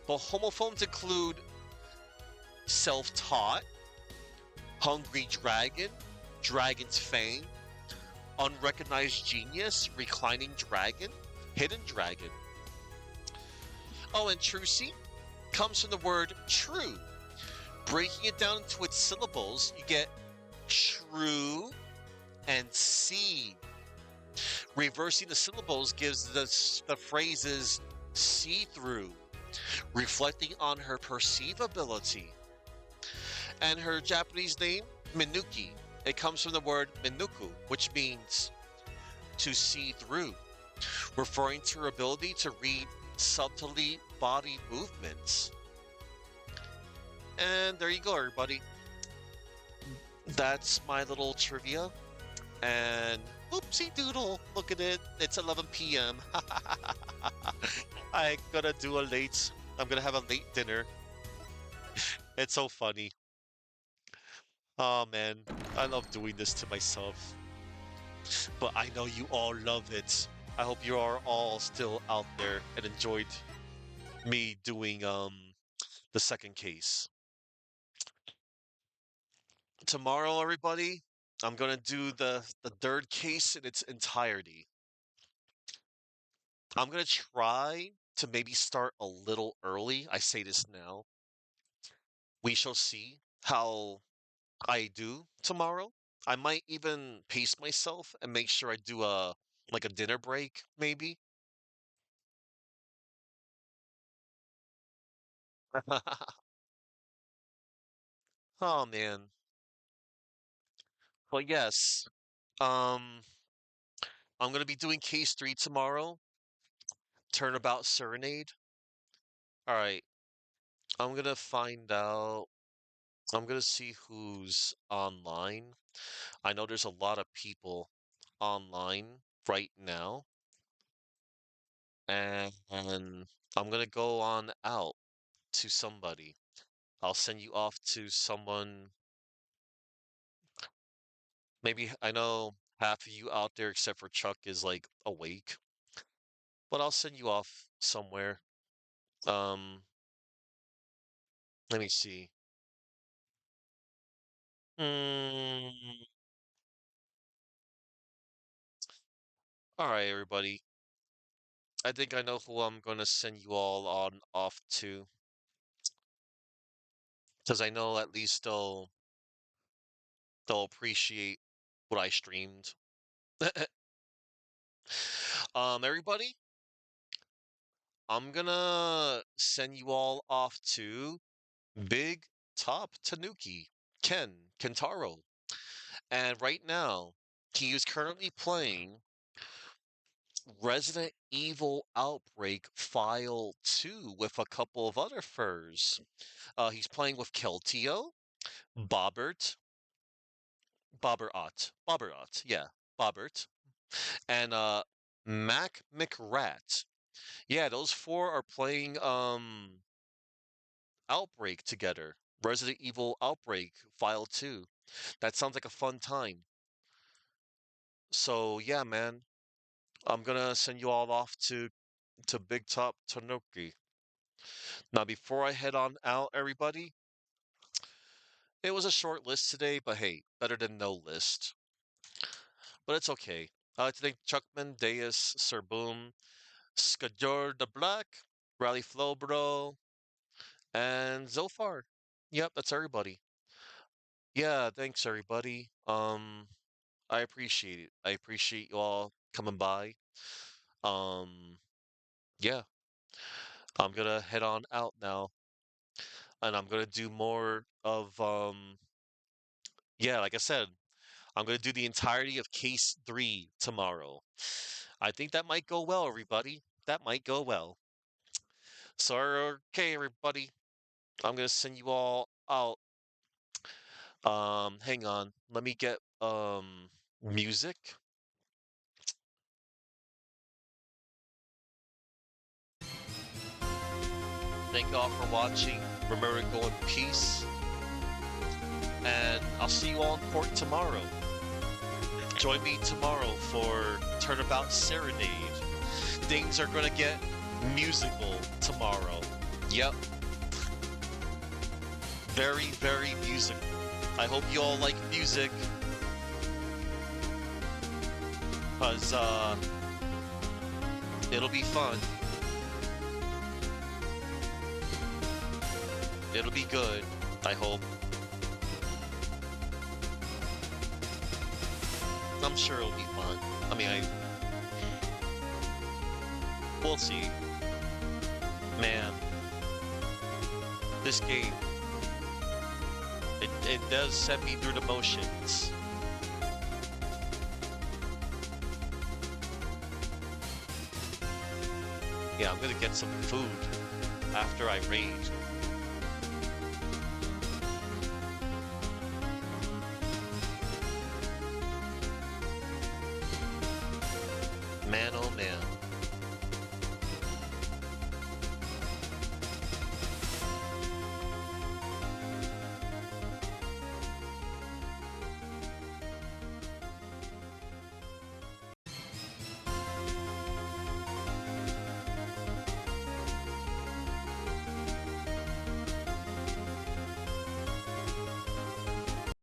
but homophones include self-taught, hungry dragon, dragon's fang, unrecognized genius, reclining dragon, hidden dragon. Oh, and trucy comes from the word true. Breaking it down into its syllables, you get true and seed. Reversing the syllables gives the phrases see through, reflecting on her perceivability. And her Japanese name, Minuki. It comes from the word minuku, which means to see through, referring to her ability to read subtly body movements. And there you go, everybody. That's my little trivia. And oopsie doodle, look at it. It's 11 p.m. I'm gonna have a late dinner. It's so funny. Oh man, I love doing this to myself. But I know you all love it. I hope you are all still out there and enjoyed me doing the second case. Tomorrow, everybody, I'm gonna do the third case in its entirety. I'm gonna try to maybe start a little early. I say this now. We shall see how I do tomorrow. I might even pace myself and make sure I do a dinner break, maybe. Oh man. But yes, um, I'm gonna be doing case three tomorrow. Turnabout Serenade. All right, I'm gonna find out. I'm gonna see who's online. I know there's a lot of people online right now, and I'm gonna go on out to somebody. I'll send you off to someone. Maybe I know half of you out there, except for Chuck, is like awake, but I'll send you off somewhere. Um, let me see. Mm, all right, everybody. I think I know who I'm gonna send you all on off to, because I know at least they'll appreciate what I streamed. Everybody, I'm gonna send you all off to Big Top Tanuki, Kentaro. And right now, he is currently playing Resident Evil Outbreak File 2 with a couple of other furs. He's playing with Keltio, Bobbert, yeah, Bobbert, and Mac McRat. Yeah, those four are playing Outbreak together. Resident Evil Outbreak File 2. That sounds like a fun time. So yeah, man, I'm gonna send you all off to Big Top Tanuki. Now, before I head on out, everybody, it was a short list today, but hey, better than no list. But it's okay. I'd like to thank Chuckman, Deus, Sir Boom, Skador the Black, Rally Flowbro, and Zofar. Yep, that's everybody. Yeah, thanks everybody. I appreciate it. I appreciate you all coming by. Um, yeah, I'm gonna head on out now, and I'm gonna do more of yeah, like I said, I'm gonna do the entirety of case 3 tomorrow. I think that might go well, everybody. That might go well. So, okay, everybody, I'm gonna send you all out. Hang on. Let me get music. Thank you all for watching. Remember to go in peace, and I'll see you all in court tomorrow. Join me tomorrow for Turnabout Serenade. Things are gonna get musical tomorrow. Yep. Very, very musical. I hope you all like music. Cause it'll be fun. It'll be good, I hope. I'm sure it'll be fun. I mean, we'll see. Man, this game, it does send me through the motions. Yeah, I'm gonna get some food after I raid. Man,